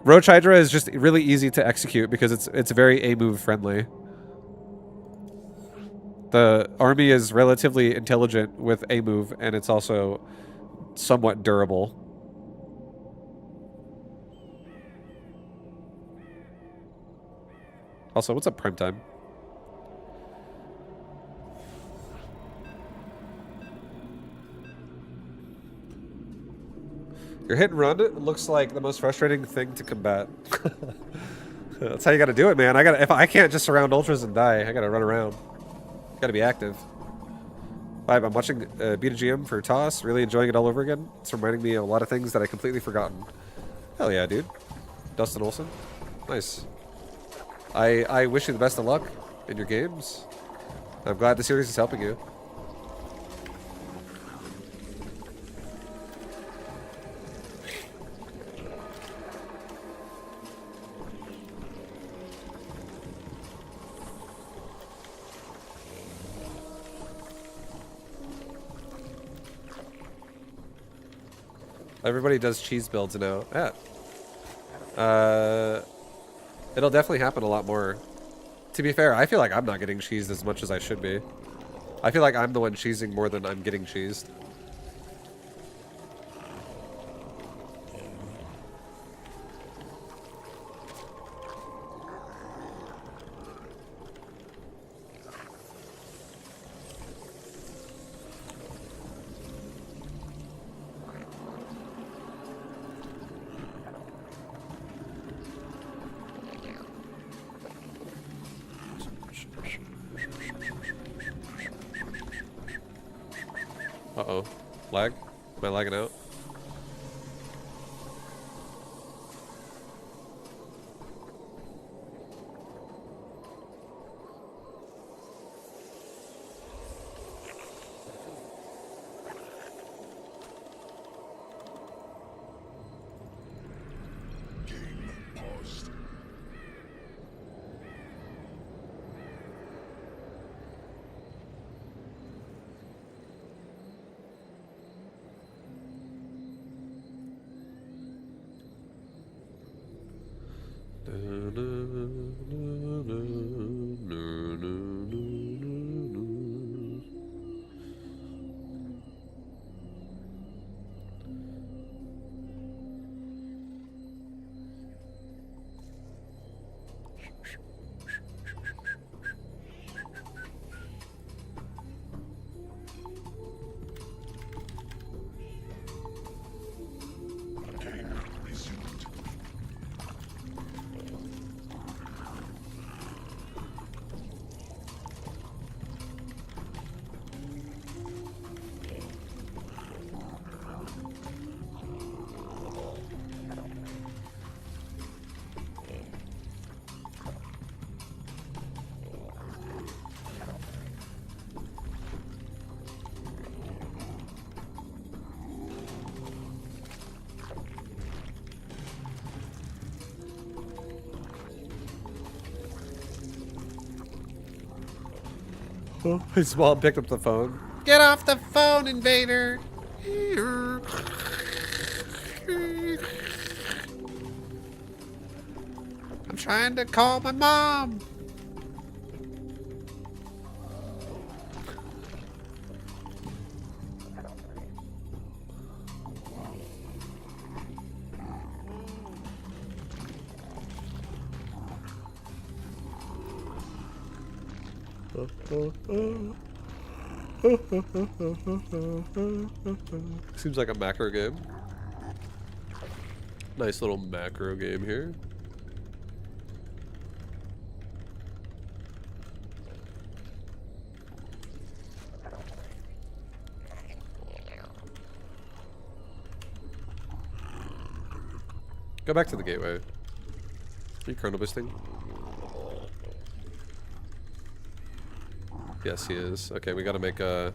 Roach Hydra is just really easy to execute because it's very A move friendly. The army is relatively intelligent with A move, and it's also somewhat durable. Also, what's up, prime time? Your hit and run looks like the most frustrating thing to combat. That's how you got to do it, man. If I can't just surround ultras and die, I got to run around. Got to be active. I'm watching Beta GM for Toss, really enjoying it all over again. It's reminding me of a lot of things that I completely forgotten. Hell yeah, dude. Dustin Olsen. Nice. I wish you the best of luck in your games. I'm glad the series is helping you. Everybody does cheese builds now. Yeah. It'll definitely happen a lot more. To be fair, I feel like I'm not getting cheesed as much as I should be. I feel like I'm the one cheesing more than I'm getting cheesed. Uh-oh. Lag? Am I lagging out? Game paused. Game resumed. His mom picked up the phone. Get off the phone, invader! I'm trying to call my mom. Seems like a macro game. Nice little macro game here. Go back to the gateway. Are you chrono boosting? Yes, he is. Okay, we gotta make a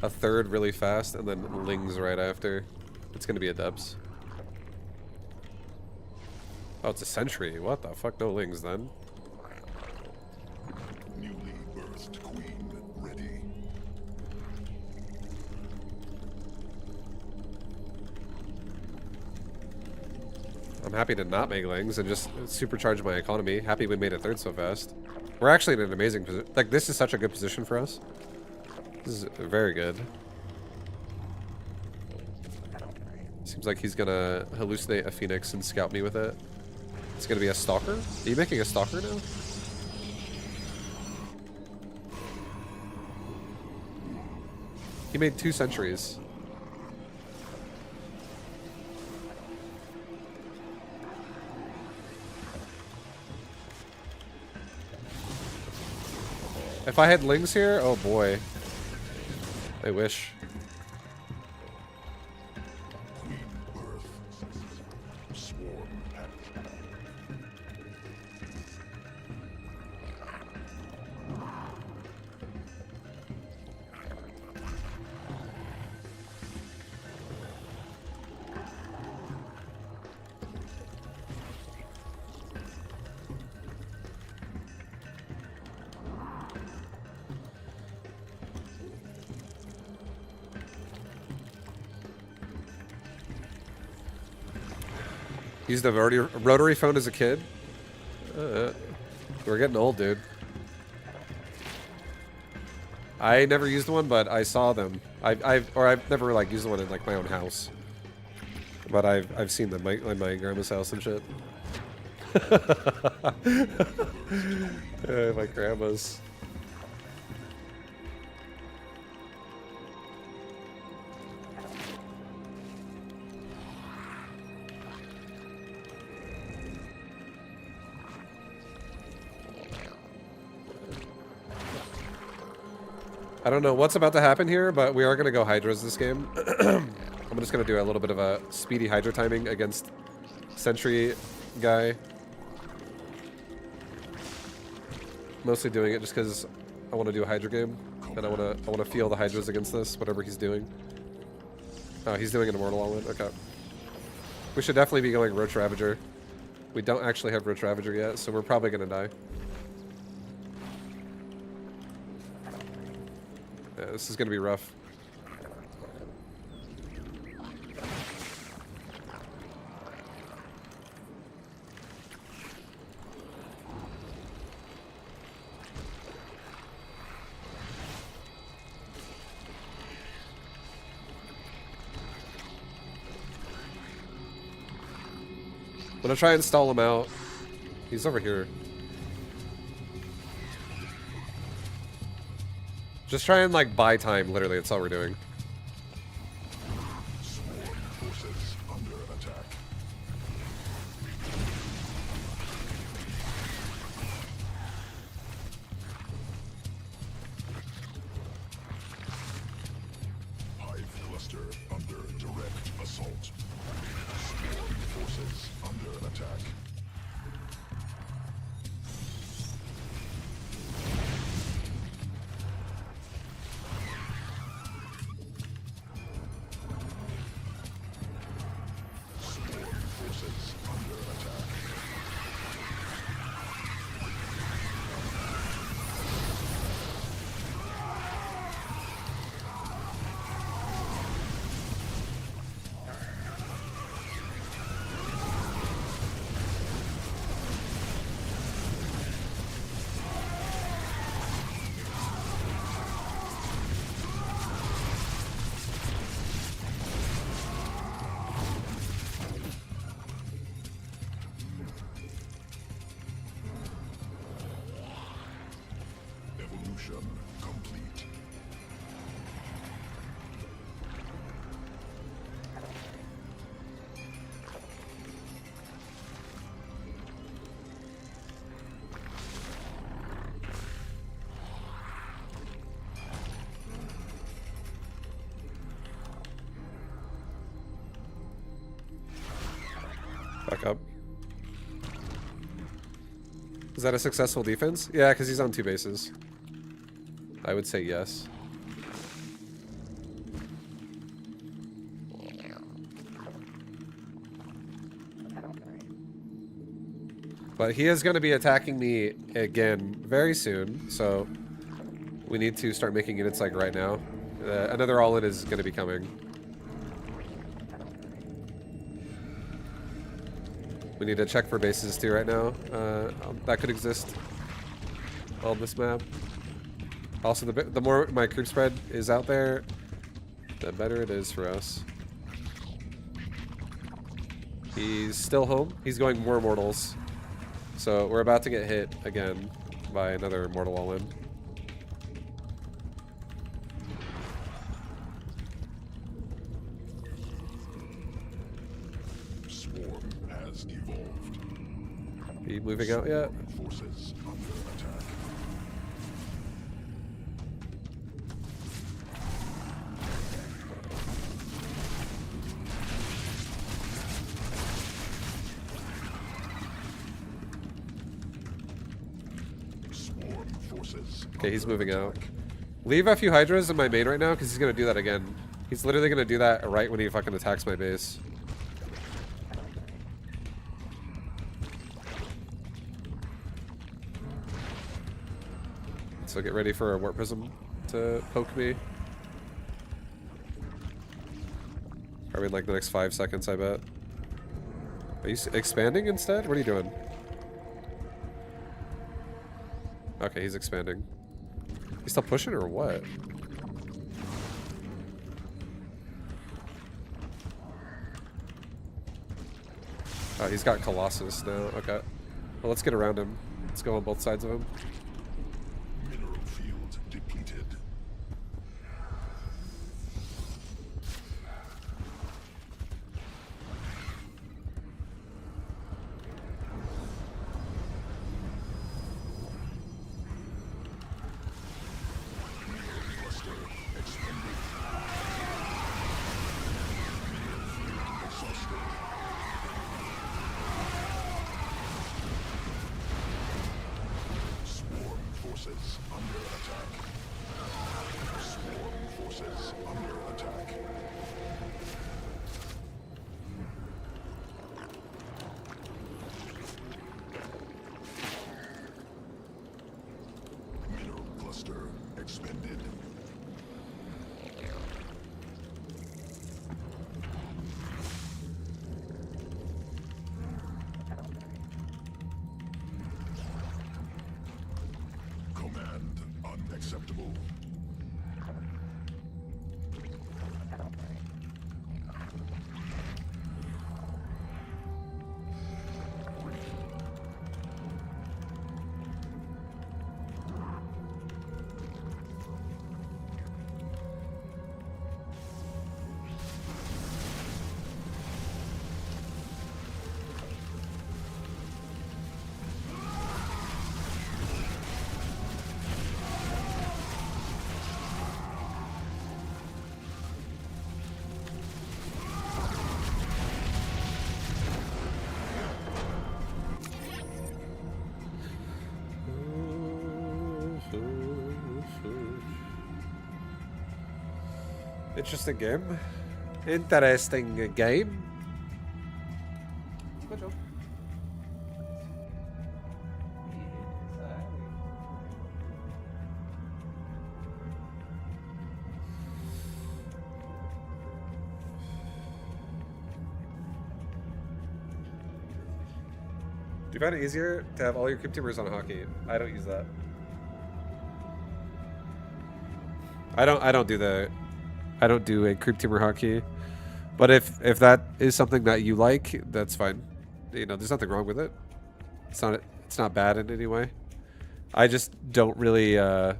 third really fast and then Ling's right after. It's gonna be a dubs. Oh, it's a sentry. What the fuck? No lings then. Newly birthed queen ready. I'm happy to not make lings and just supercharge my economy. Happy we made a third so fast. We're actually in an amazing position. Like, this is such a good position for us. This is very good. Seems like he's gonna hallucinate a phoenix and scout me with it. It's gonna be a stalker? Are you making a stalker now? He made 2 sentries. If I had lings here, oh boy. I wish. Queen birth. Swarm hatch. Used a rotary phone as a kid. We're getting old, dude. I never used one, but I saw them. I've never like used one in like my own house, but I've seen them in my grandma's house and shit. My grandma's. I don't know what's about to happen here, but we are going to go Hydras this game. I'm just going to do a little bit of a speedy Hydra timing against Sentry guy. Mostly doing it just because I want to do a Hydra game, and I want to feel the Hydras against this, whatever he's doing. Oh, he's doing an Immortal all in. Okay. We should definitely be going Roach Ravager. We don't actually have Roach Ravager yet, so we're probably going to die. Yeah, this is gonna be rough. I'm gonna try and stall him out. He's over here. Just try and like buy time, literally, that's all we're doing. Swarm forces under attack. Hive cluster under direct assault. Swarm forces under attack. Evolution complete. Back up. Is that a successful defense? Yeah, because he's on 2 bases. I would say yes. But he is going to be attacking me again very soon, so we need to start making units like right now. Another all-in is going to be coming. We need to check for bases too right now. That could exist on this map. Also, the more my creep spread is out there, the better it is for us. He's still home. He's going more mortals. So we're about to get hit again by another mortal all-in. Swarm has evolved. He moving out yet? Forces under attack. Swarm forces. Okay, he's under moving out. attack. Leave a few hydras in my main right now because he's going to do that again. He's literally going to do that right when he fucking attacks my base. So get ready for a warp prism to poke me. Probably in like the next 5 seconds, I bet. Are you expanding instead? What are you doing? Okay, he's expanding. He's still pushing or what? Oh, he's got Colossus now. Okay. Well, let's get around him. Let's go on both sides of him. Mineral field depleted. Cluster expanded. Exhausted. Swarm forces under attack. Swarm forces under attack. Mineral cluster expended. Command unacceptable. Interesting game. Interesting game. Good job. Do you find it easier to have all your creep tubers on hockey? I don't use that. I don't do a creep tuber hotkey, but if that is something that you like, that's fine. You know, there's nothing wrong with it. It's not bad in any way. I just don't really. I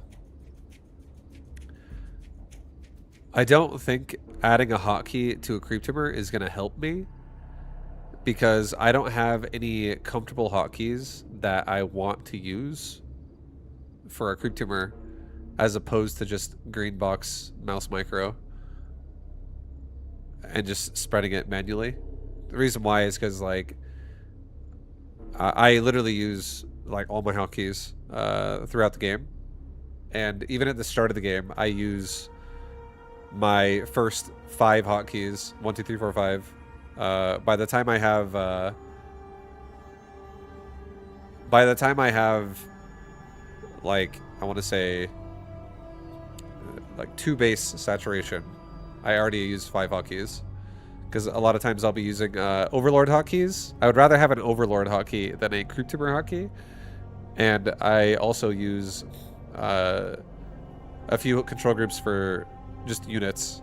don't think adding a hotkey to a creep tuber is gonna help me because I don't have any comfortable hotkeys that I want to use for a creep tuber, as opposed to just green box mouse micro and just spreading it manually. The reason why is because like I literally use like all my hotkeys throughout the game, and even at the start of the game I use my first 5 hotkeys, 1 2 3 4 5. By the time I have by the time I have, like, I want to say, like 2 base saturation, I already use 5 hotkeys. Because a lot of times I'll be using Overlord hotkeys. I would rather have an Overlord hotkey than a Creep Tumor hotkey. And I also use a few control groups for just units,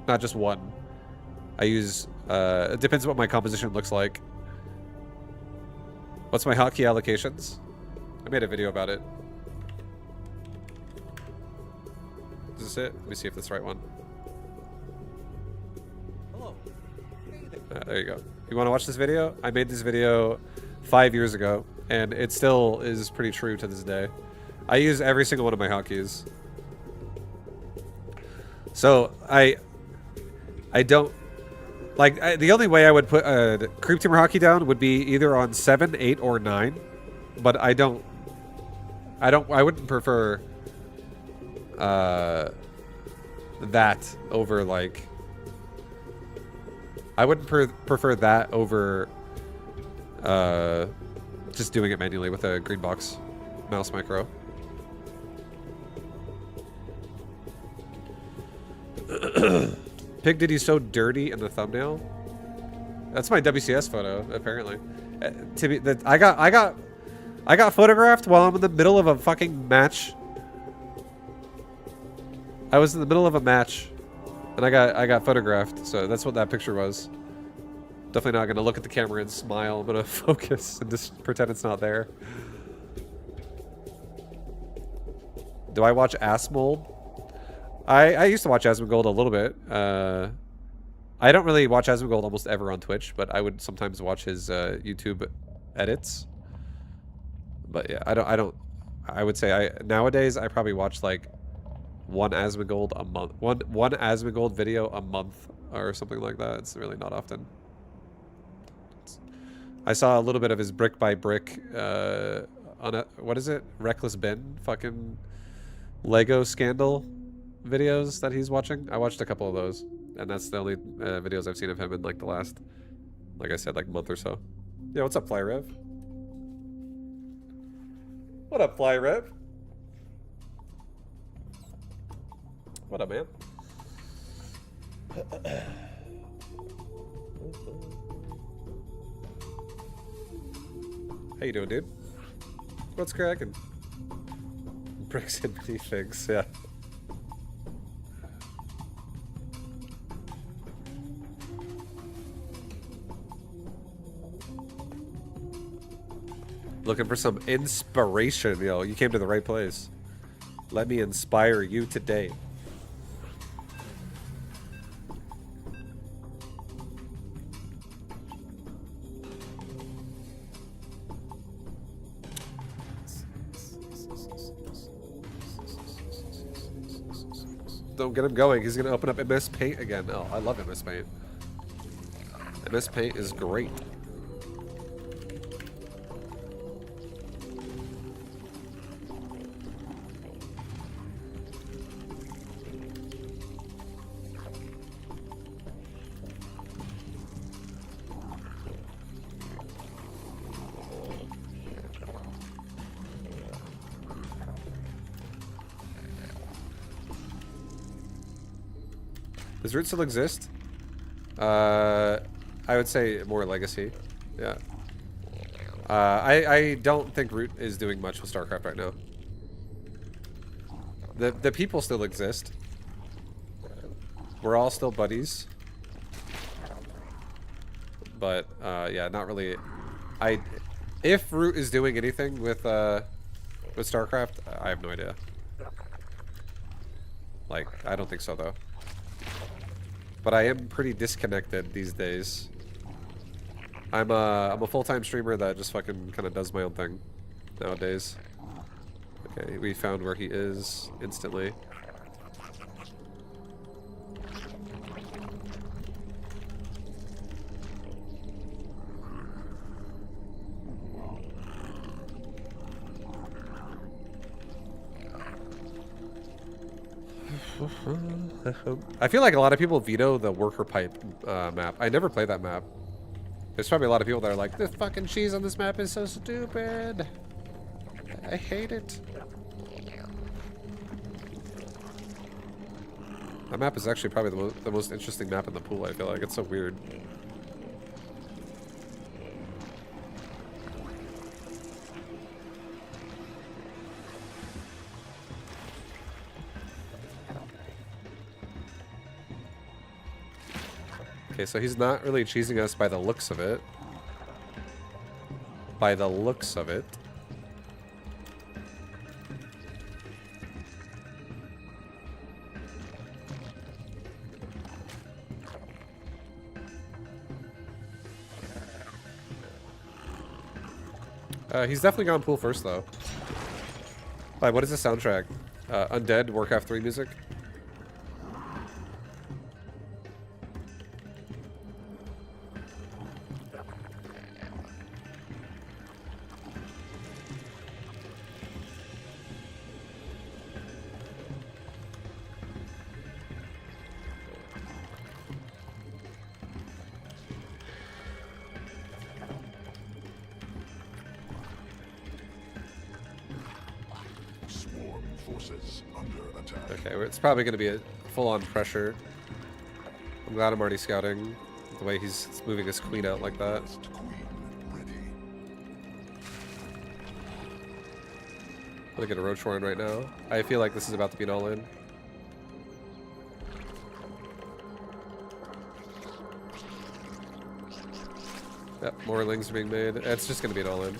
not just one. I use, it depends what my composition looks like. What's my hotkey allocations? I made a video about it. Is this it? Let me see if that's the right one. Hello. There you go. You want to watch this video? I made this video 5 years ago, and it still is pretty true to this day. I use every single one of my hotkeys. So, I don't... Like, the only way I would put a Creep Tumor hotkey down would be either on 7, 8, or 9. But I wouldn't prefer... that over, like... I wouldn't prefer that over... just doing it manually with a green box mouse micro. Pig Diddy's so dirty in the thumbnail. That's my WCS photo, apparently. I got photographed while I'm in the middle of a fucking match. I was in the middle of a match, and I got photographed. So that's what that picture was. Definitely not gonna look at the camera and smile. I'm gonna focus and just pretend it's not there. Do I watch Assmold? I used to watch Asmongold a little bit. I don't really watch Asmongold almost ever on Twitch, but I would sometimes watch his YouTube edits. But yeah, I would say nowadays I probably watch like one Asmongold a month, one Asmongold video a month or something like that. It's really not often. I saw a little bit of his brick by brick on a, what is it? Reckless Ben fucking Lego scandal videos that he's watching. I watched a couple of those, and that's the only videos I've seen of him in like the last, like I said, like month or so. Yeah, what's up, Flyrev? What up, Flyrev? What up, man? How you doing, dude? What's cracking? Bricks and minifigs, yeah. Looking for some inspiration, yo. You came to the right place. Let me inspire you today. Don't get him going. He's going to open up MS Paint again. Oh, I love MS Paint. MS Paint is great. Does Root still exist? I would say more Legacy. Yeah. I don't think Root is doing much with StarCraft right now. The people still exist. We're all still buddies. But yeah, not really. If Root is doing anything with StarCraft, I have no idea. Like, I don't think so though. But I am pretty disconnected these days. I'm a full-time streamer that just fucking kind of does my own thing nowadays. Okay, we found where he is instantly. I feel like a lot of people veto the worker pipe map. I never play that map. There's probably a lot of people that are like, the fucking cheese on this map is so stupid. I hate it. That map is actually probably the most interesting map in the pool, I feel like. It's so weird. Okay, so he's not really cheesing us by the looks of it. By the looks of it. He's definitely gone pool first, though. Like, what is the soundtrack? Undead, Warcraft 3 music? Okay, it's probably going to be a full-on pressure. I'm glad I'm already scouting the way he's moving his queen out like that. I'm gonna get a roach horn right now. I feel like this is about to be an all-in. Yep, more lings are being made. It's just gonna be an all-in.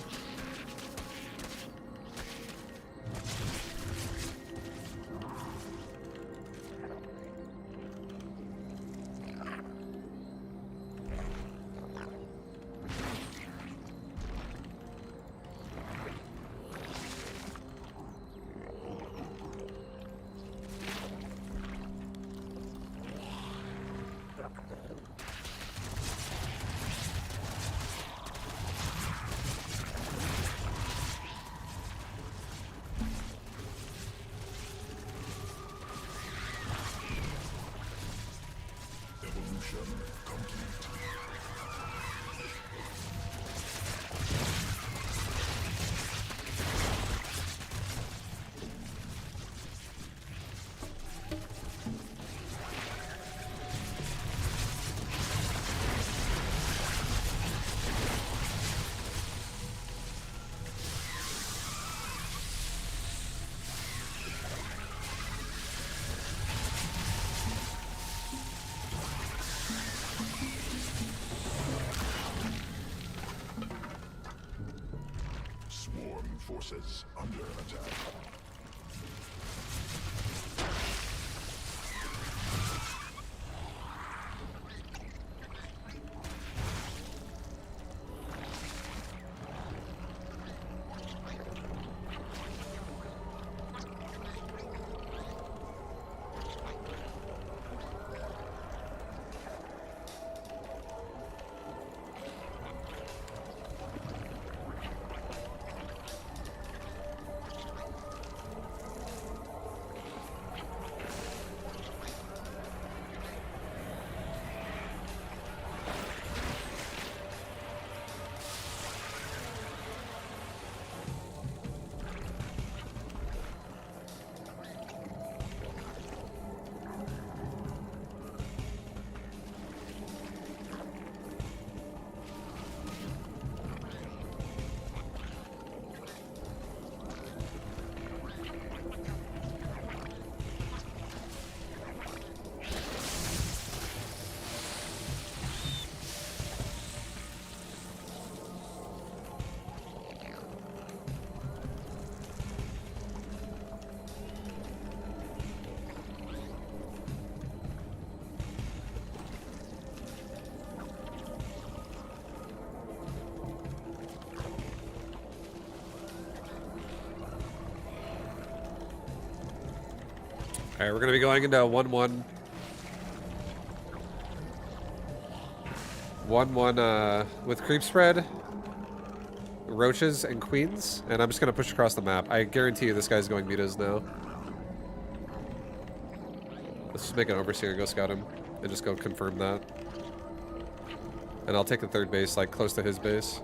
Forces under attack. Alright, we're gonna be going into 1-1. 1-1 with creep spread, roaches, and queens. And I'm just gonna push across the map. I guarantee you this guy's going mutas now. Let's just make an overseer and go scout him. And just go confirm that. And I'll take the third base, like, close to his base.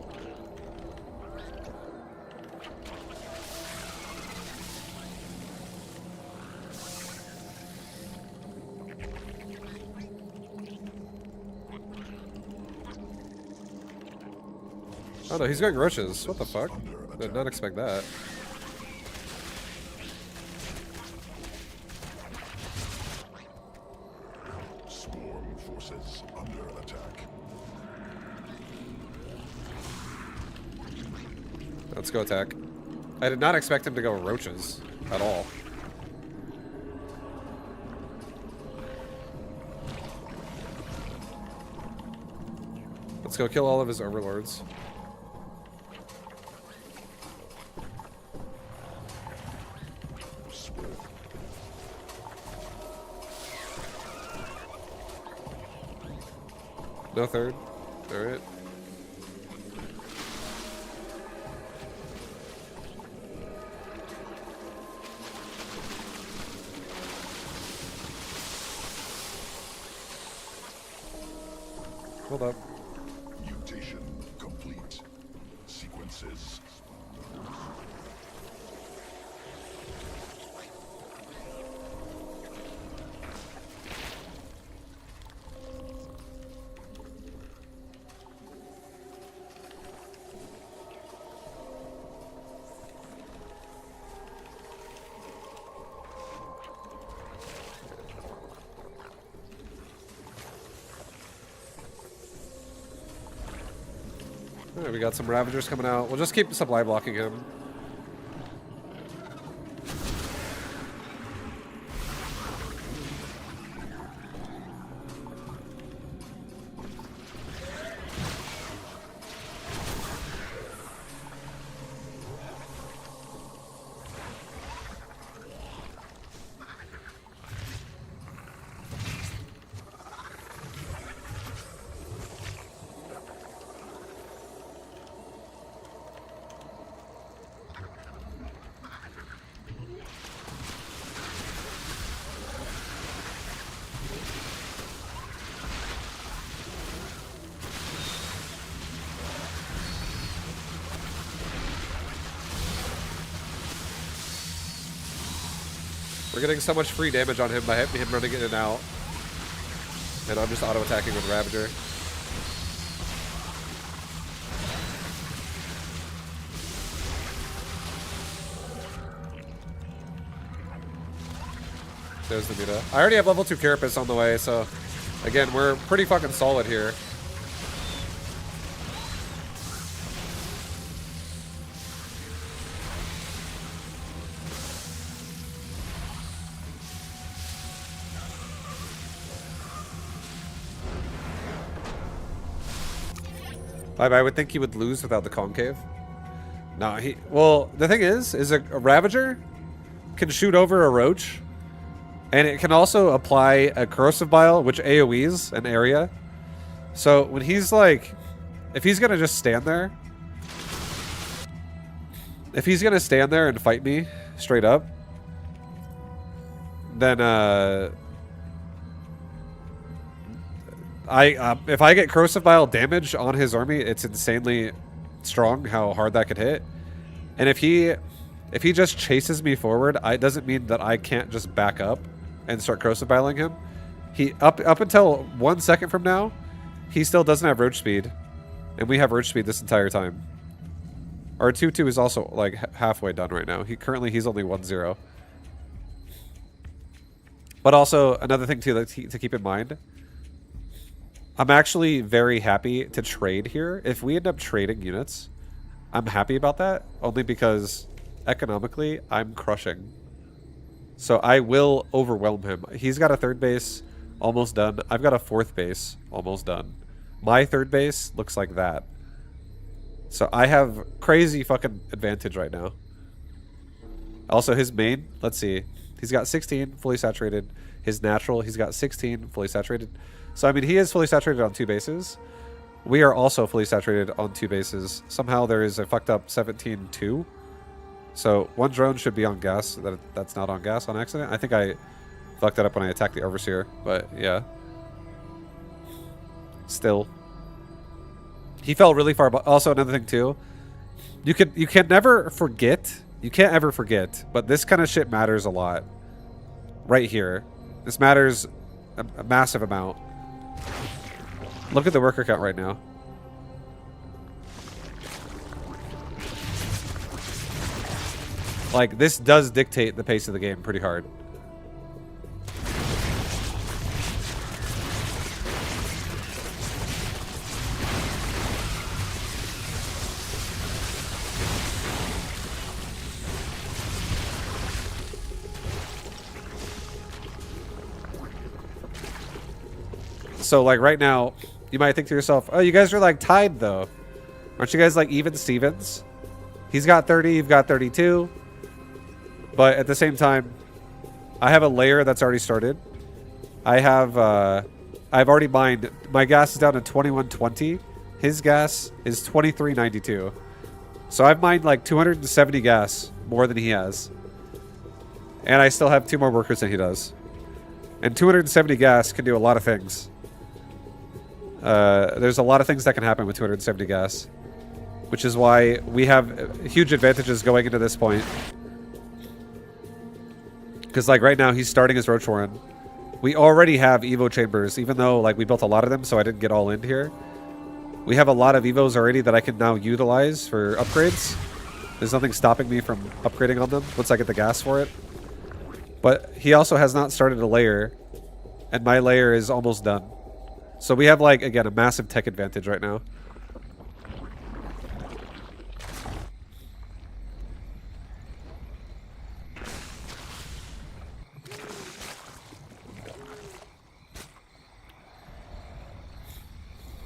Oh no, he's going roaches. What the fuck? Did not expect that. Swarm forces under attack. Let's go attack. I did not expect him to go roaches at all. Let's go kill all of his overlords. No third. Alright. Hold up. Mutation complete. Sequences. Alright, we got some Ravagers coming out. We'll just keep supply blocking him. We're getting so much free damage on him by him running in and out. And I'm just auto-attacking with Ravager. There's the Muta. I already have level 2 Carapace on the way, so again, we're pretty fucking solid here. I would think he would lose without the concave. No, well, the thing is a Ravager can shoot over a Roach, and it can also apply a Corrosive Bile, which AoEs an area. So when he's like, if he's gonna just stand there, and fight me straight up, then if I get Corrosive Bile damage on his army, it's insanely strong how hard that could hit. And if he just chases me forward, it doesn't mean that I can't just back up and start Corrosive Biling him. He up until 1 second from now, he still doesn't have Roach speed, and we have Roach speed this entire time. Our 2-2 is also like halfway done right now. He's only 1-0. But also another thing too to keep in mind. I'm actually very happy to trade here. If we end up trading units, I'm happy about that, only because economically, I'm crushing. So I will overwhelm him. He's got a third base almost done. I've got a fourth base almost done. My third base looks like that. So I have crazy fucking advantage right now. Also, his main, let's see. He's got 16 fully saturated. His natural, he's got 16 fully saturated. So, I mean, he is fully saturated on 2 bases. We are also fully saturated on 2 bases. Somehow there is a fucked up 17-2. So, 1 drone should be on gas. That's not on gas on accident. I think I fucked that up when I attacked the Overseer. But, yeah. Still. He fell really far. Also, another thing too, you can never forget. You can't ever forget, but this kind of shit matters a lot. Right here, this matters a massive amount. Look at the worker count right now. Like, this does dictate the pace of the game pretty hard. So, like, right now, you might think to yourself, oh, you guys are, like, tied, though. Aren't you guys, like, even Stevens? He's got 30, you've got 32. But at the same time, I have a layer that's already started. I've already mined. My gas is down to 2120. His gas is 2392. So I've mined, like, 270 gas more than he has. And I still have 2 more workers than he does. And 270 gas can do a lot of things. There's a lot of things that can happen with 270 gas, which is why we have huge advantages going into this point. Because, like, right now he's starting his Roach Warren. We already have Evo chambers, even though, like, we built a lot of them, so I didn't get all in here. We have a lot of Evos already that I can now utilize for upgrades. There's nothing stopping me from upgrading on them once I get the gas for it. But he also has not started a layer, and my layer is almost done. So we have, like, again, a massive tech advantage right now.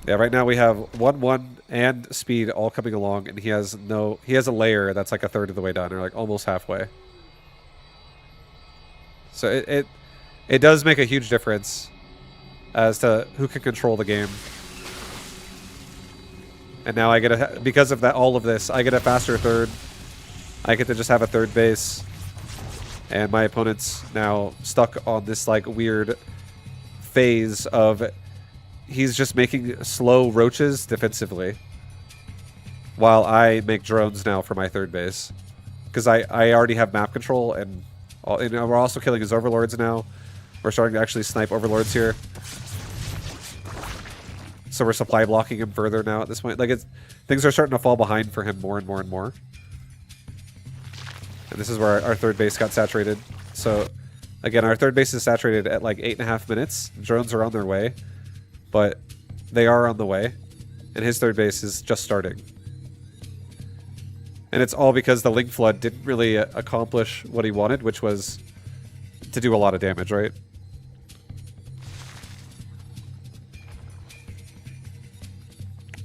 Yeah, right now we have 1-1 and speed all coming along, and he has a layer that's like a third of the way done, or like almost halfway. So it does make a huge difference as to who can control the game. And now I get because of that, all of this, I get a faster third. I get to just have a third base. And my opponent's now stuck on this, like, weird phase of he's just making slow roaches defensively. While I make drones now for my third base. Because I already have map control, and we're also killing his overlords now. We're starting to actually snipe overlords here. So we're supply blocking him further now at this point. Like, things are starting to fall behind for him more and more and more. And this is where our third base got saturated. So, again, our third base is saturated at like 8.5 minutes. Drones are on their way. But they are on the way. And his third base is just starting. And it's all because the Link Flood didn't really accomplish what he wanted, which was to do a lot of damage, right?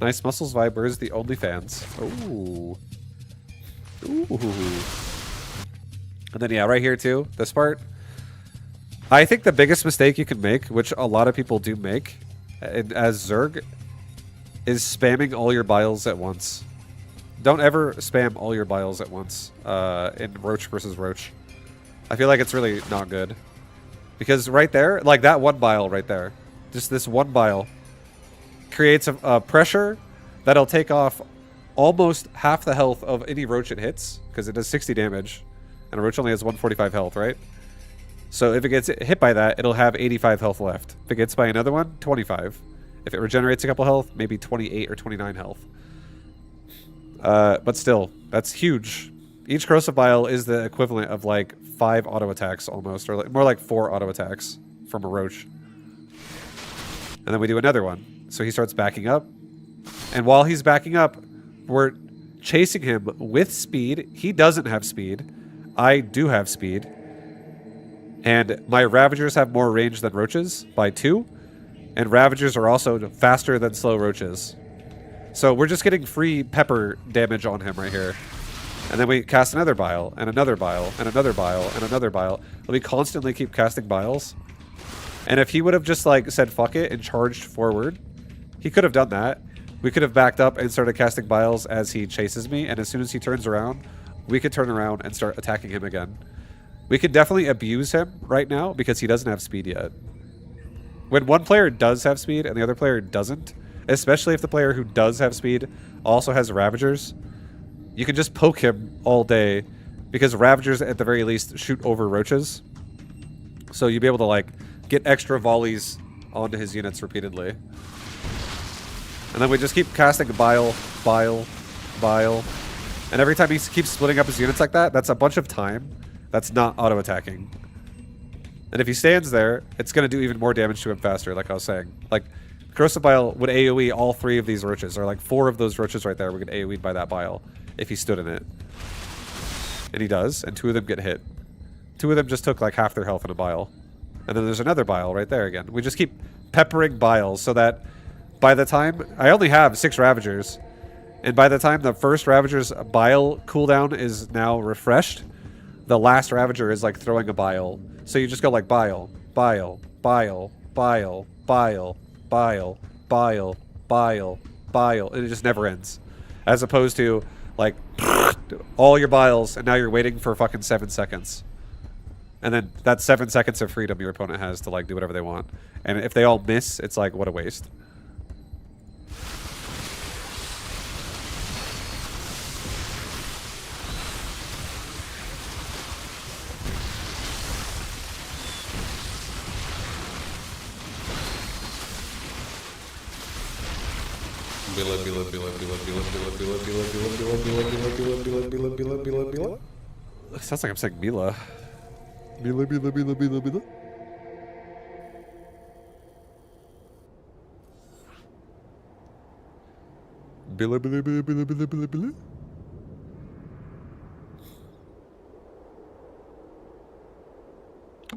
Nice muscles vibers, the OnlyFans. Ooh. Ooh. And then, yeah, right here too, this part. I think the biggest mistake you can make, which a lot of people do make as Zerg, is spamming all your biles at once. Don't ever spam all your biles at once in Roach versus Roach. I feel like it's really not good. Because right there, like that one bile right there, just this one bile, creates a pressure that'll take off almost half the health of any Roach it hits, because it does 60 damage, and a Roach only has 145 health, right? So if it gets hit by that, it'll have 85 health left. If it gets by another one, 25. If it regenerates a couple health, maybe 28 or 29 health. But still, that's huge. Each corrosive bile is the equivalent of like 5 auto attacks almost, or like, more like 4 auto attacks from a Roach. And then we do another one. So he starts backing up. And while he's backing up, we're chasing him with speed. He doesn't have speed. I do have speed. And my Ravagers have more range than Roaches by 2. And Ravagers are also faster than slow Roaches. So we're just getting free pepper damage on him right here. And then we cast another bile, and another bile, and another bile, and another bile. We constantly keep casting biles. And if he would have just like said fuck it and charged forward, he could have done that. We could have backed up and started casting biles as he chases me, and as soon as he turns around, we could turn around and start attacking him again. We could definitely abuse him right now because he doesn't have speed yet. When one player does have speed and the other player doesn't, especially if the player who does have speed also has Ravagers, you can just poke him all day because Ravagers at the very least shoot over roaches. So you'll be able to like get extra volleys onto his units repeatedly. And then we just keep casting Bile. And every time he keeps splitting up his units like that, that's a bunch of time that's not auto-attacking. And if he stands there, it's going to do even more damage to him faster, like I was saying. Like, Corrosive Bile would AoE all 3 of these roaches, or like 4 of those roaches right there would get AoE'd by that bile if he stood in it. And he does, and 2 of them get hit. 2 of them just took like half their health in a bile. And then there's another bile right there again. We just keep peppering biles so that by the time... I only have 6 Ravagers. And by the time the first Ravager's bile cooldown is now refreshed, the last Ravager is like throwing a bile. So you just go like bile, bile, bile, bile, bile, bile, bile, bile, bile, and it just never ends. As opposed to like all your biles, and now you're waiting for fucking 7 seconds. And then that's 7 seconds of freedom your opponent has to like do whatever they want. And if they all miss, it's like, what a waste. Sounds like I'm saying Mila. Mila. Bila.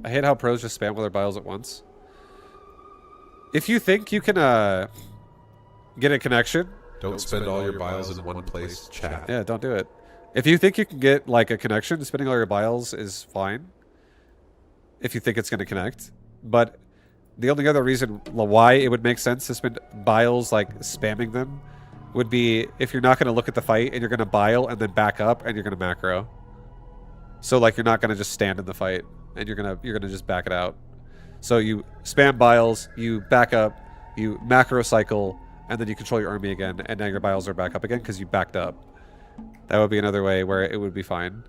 I hate how pros just spam with their biles at once. If you think you can get a connection, don't spend all your biles in one place, chat. Yeah, don't do it. If you think you can get like a connection, spending all your biles is fine. If you think it's going to connect. But the only other reason why it would make sense to spend biles like spamming them would be if you're not going to look at the fight and you're going to bile and then back up and you're going to macro. So like you're not going to just stand in the fight and you're going to just back it out. So you spam biles, you back up, you macro cycle, and then you control your army again, and now your biles are back up again because you backed up. That would be another way where it would be fine.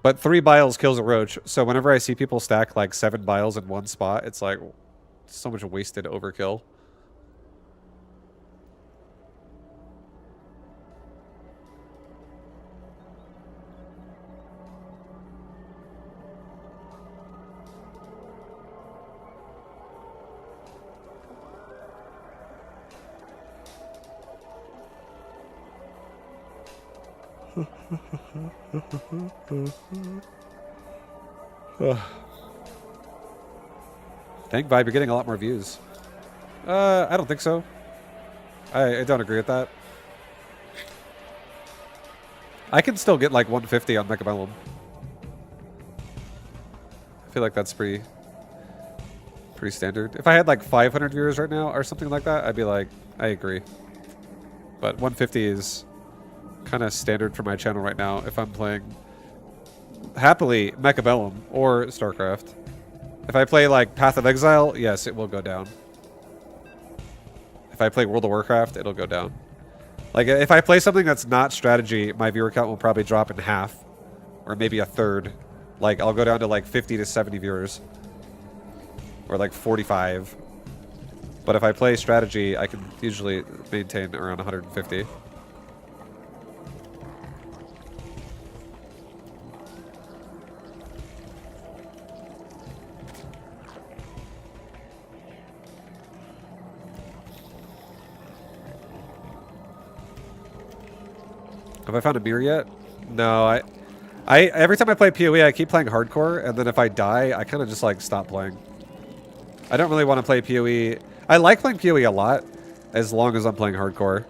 But 3 biles kills a roach, so whenever I see people stack like 7 biles in one spot, it's like so much wasted overkill. Thank Vibe, you're getting a lot more views. I don't think so. I don't agree with that. I can still get like 150 on Mechabellum. I feel like that's pretty standard. If I had like 500 viewers right now or something like that, I'd be like, I agree. But 150 is kind of standard for my channel right now if I'm playing happily Mechabellum or StarCraft. If I play like Path of Exile, yes, it will go down. If I play World of Warcraft, it'll go down. Like if I play something that's not strategy, my viewer count will probably drop in half or maybe a third. Like I'll go down to like 50 to 70 viewers or like 45. But if I play strategy, I can usually maintain around 150. Have I found a mirror yet? No, I every time I play PoE, I keep playing hardcore, and then if I die, I kind of just like stop playing. I don't really want to play PoE. I like playing PoE a lot, as long as I'm playing hardcore.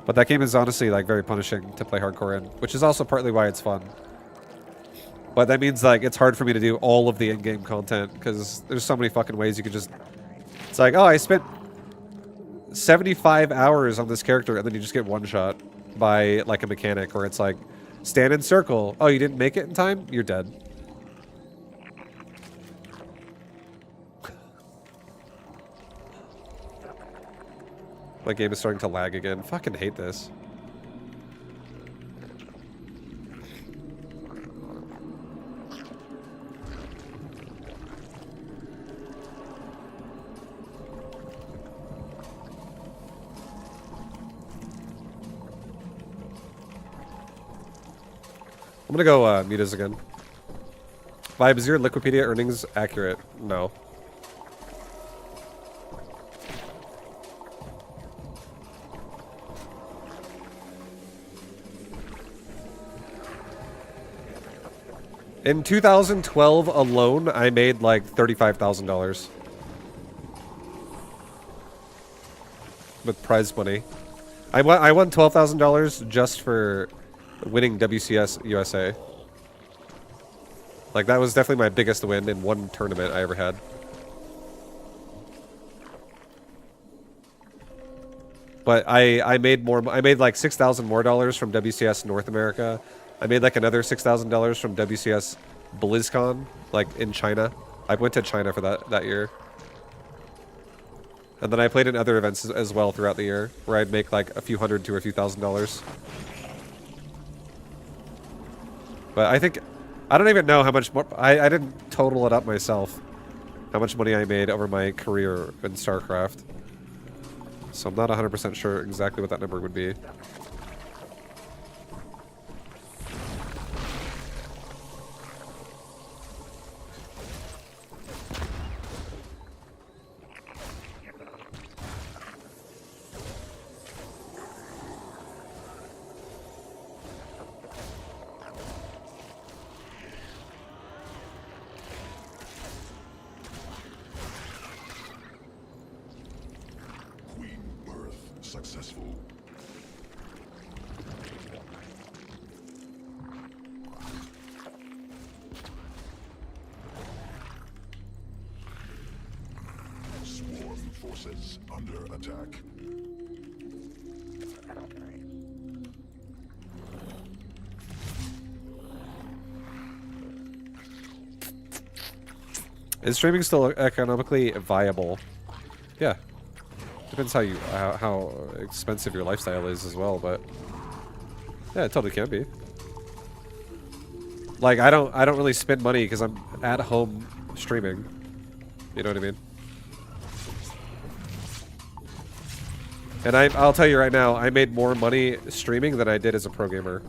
But that game is honestly like very punishing to play hardcore in, which is also partly why it's fun. But that means like it's hard for me to do all of the in-game content because there's so many fucking ways you could just. It's like, oh, I spent 75 hours on this character, and then you just get one shot by like a mechanic where it's like stand in circle. Oh, you didn't make it in time? You're dead. My game is starting to lag again. Fucking hate this. I'm gonna go Mutas again. Vibe, is your Liquipedia earnings accurate? No. In 2012 alone, I made like $35,000 with prize money. I won $12,000 just for winning WCS USA. Like, that was definitely my biggest win in one tournament I ever had. But I made like $6,000 more from WCS North America. I made like another $6,000 from WCS BlizzCon, like in China. I went to China for that year. And then I played in other events as well throughout the year, where I'd make like a few hundred to a few $1,000s. But I don't even know how much more, I didn't total it up myself, how much money I made over my career in StarCraft. So I'm not 100% sure exactly what that number would be. Successful. Swarm forces under attack. Is streaming still economically viable? Yeah. Depends how expensive your lifestyle is as well, but yeah, it totally can be. Like, I don't really spend money because I'm at home streaming. You know what I mean? And I'll tell you right now, I made more money streaming than I did as a pro gamer.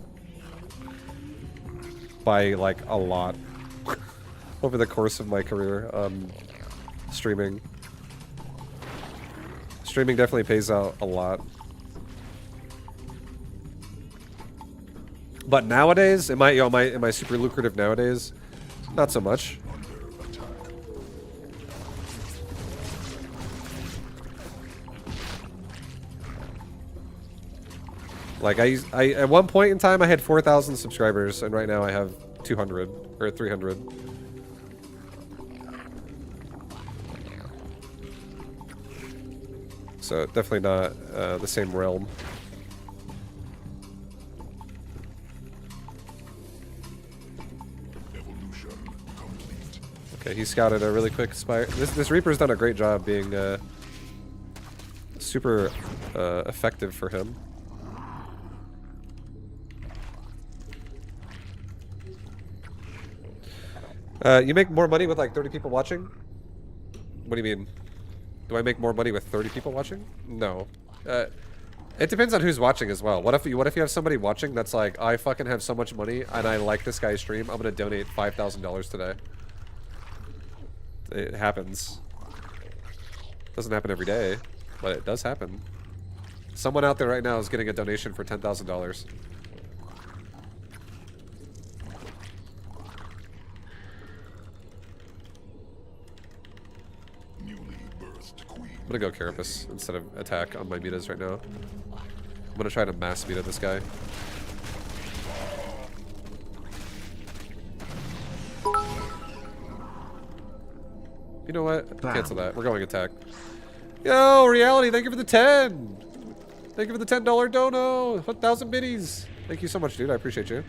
By like a lot. Over the course of my career, streaming. Streaming definitely pays out a lot. But nowadays, am I super lucrative nowadays? Not so much. Like I at one point in time I had 4,000 subscribers, and right now I have 200 or 300. So definitely not the same realm. Evolution complete. Okay, he scouted a really quick spire. This Reaper's done a great job being super effective for him. You make more money with like 30 people watching? What do you mean? Do I make more money with 30 people watching? No. It depends on who's watching as well. What if you have somebody watching that's like, I fucking have so much money and I like this guy's stream, I'm gonna donate $5,000 today. It happens. Doesn't happen every day, but it does happen. Someone out there right now is getting a donation for $10,000. I'm gonna go Carapace instead of attack on my mutas right now. I'm gonna try to mass muta this guy. You know what? Bam. Cancel that. We're going attack. Yo, Reality, thank you for the 10! Thank you for the $10 dono! 1,000 biddies! Thank you so much, dude. I appreciate you.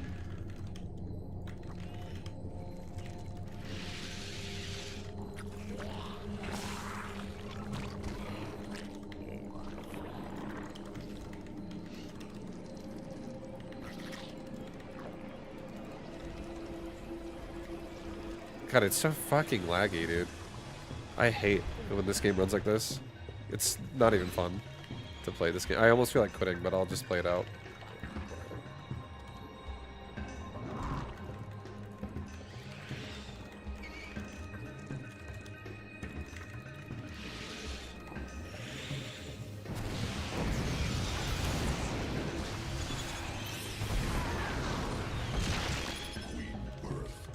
God, it's so fucking laggy, dude. I hate when this game runs like this. It's not even fun to play this game. I almost feel like quitting, but I'll just play it out.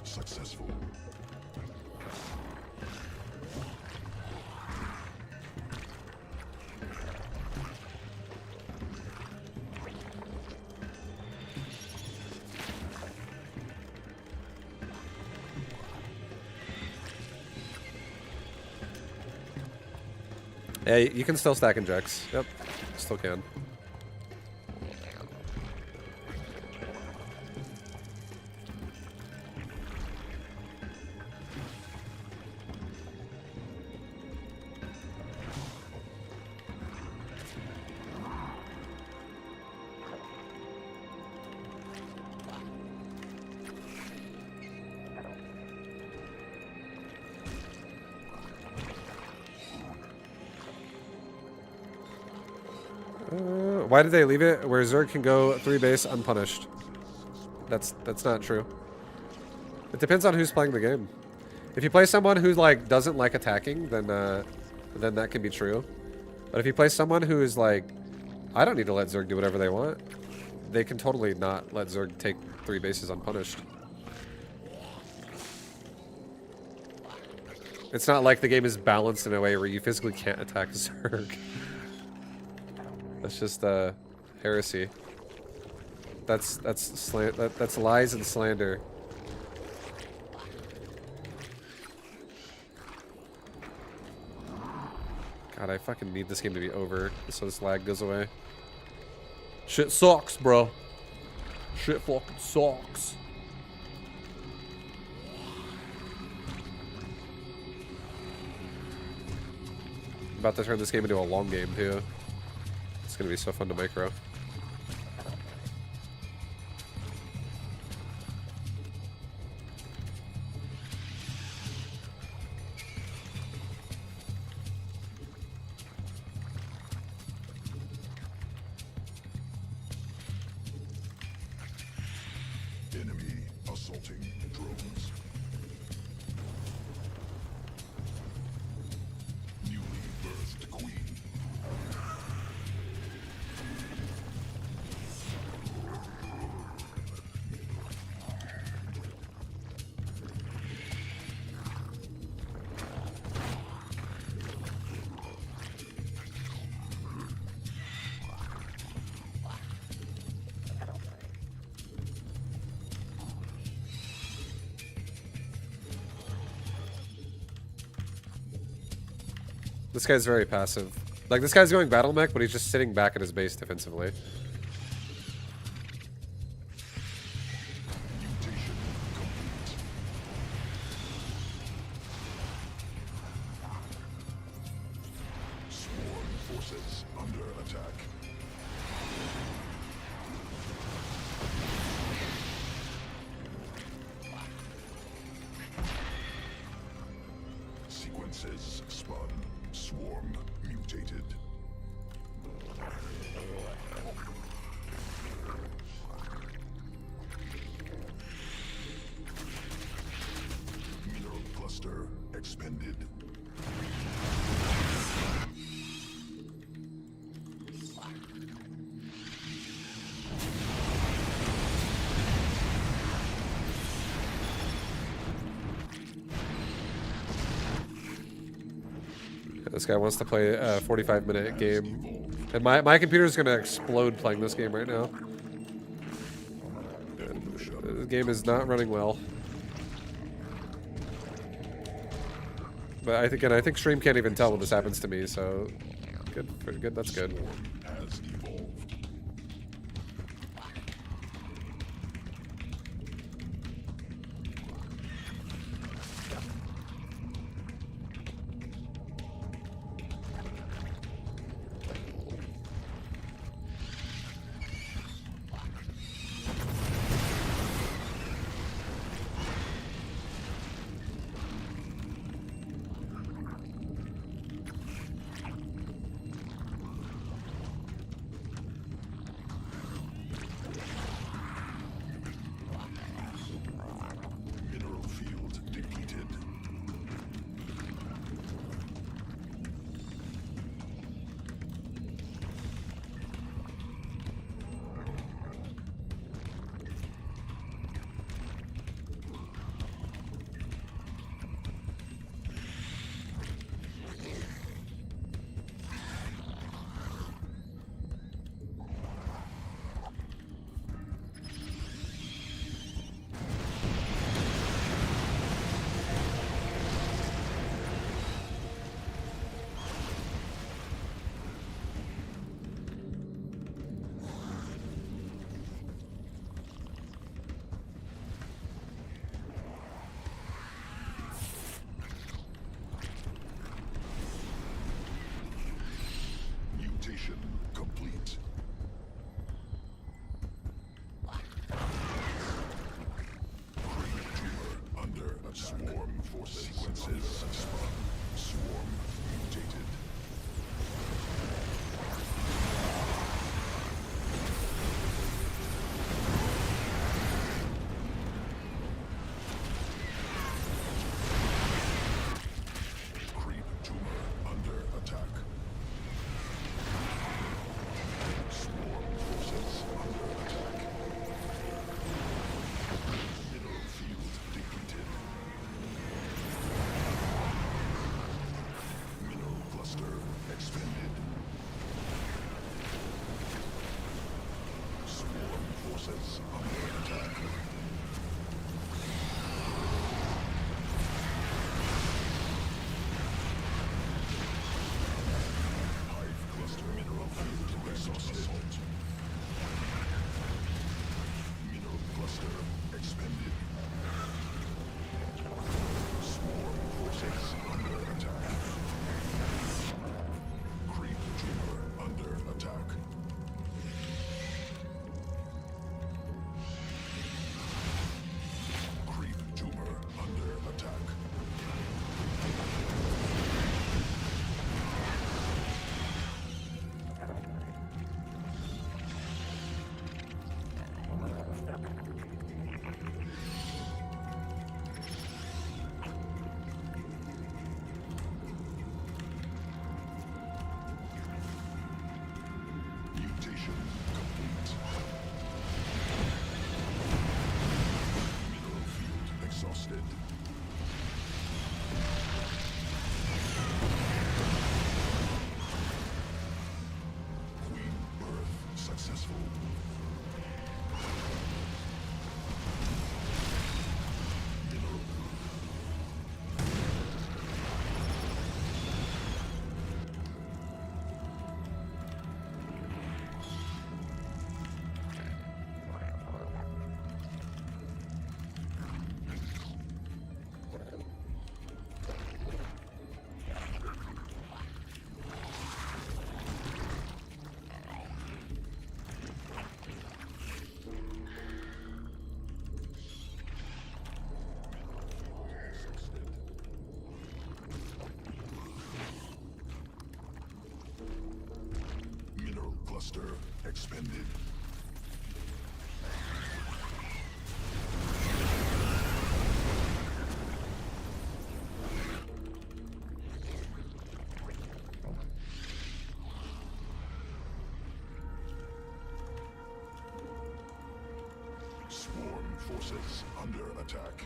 Successful. Yeah, you can still stack injects. Yep, still can. Why did they leave it where Zerg can go 3 base unpunished? That's not true. It depends on who's playing the game. If you play someone who like doesn't like attacking, then that can be true. But if you play someone who is like, I don't need to let Zerg do whatever they want, they can totally not let Zerg take 3 bases unpunished. It's not like the game is balanced in a way where you physically can't attack Zerg. That's just heresy. That's lies and slander. God, I fucking need this game to be over so this lag goes away. Shit sucks, bro. Shit fucking sucks. I'm about to turn this game into a long game too. It's gonna be so fun to micro. Enemy assaulting drones. Newly birthed queen. This guy's very passive. Like, this guy's going battle mech, but he's just sitting back at his base defensively. Mutation complete. Sworn forces under attack. Sequences spun. Swarm mutated. Mineral cluster expended. This guy wants to play a 45-minute game. And my computer's gonna explode playing this game right now. The game is not running well. But I think stream can't even tell when this happens to me, so good, that's good. Has evolved. Mutation complete. Mineral field exhausted. Queen birth successful. Mineral Mineral cluster expended. Swarm forces under attack.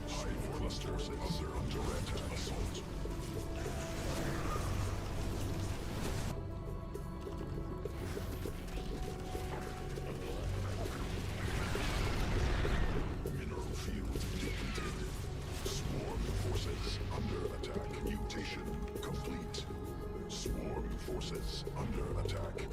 Hive clusters under direct assault. Mineral field depleted. Swarm forces under attack. Mutation complete. Swarm forces under attack.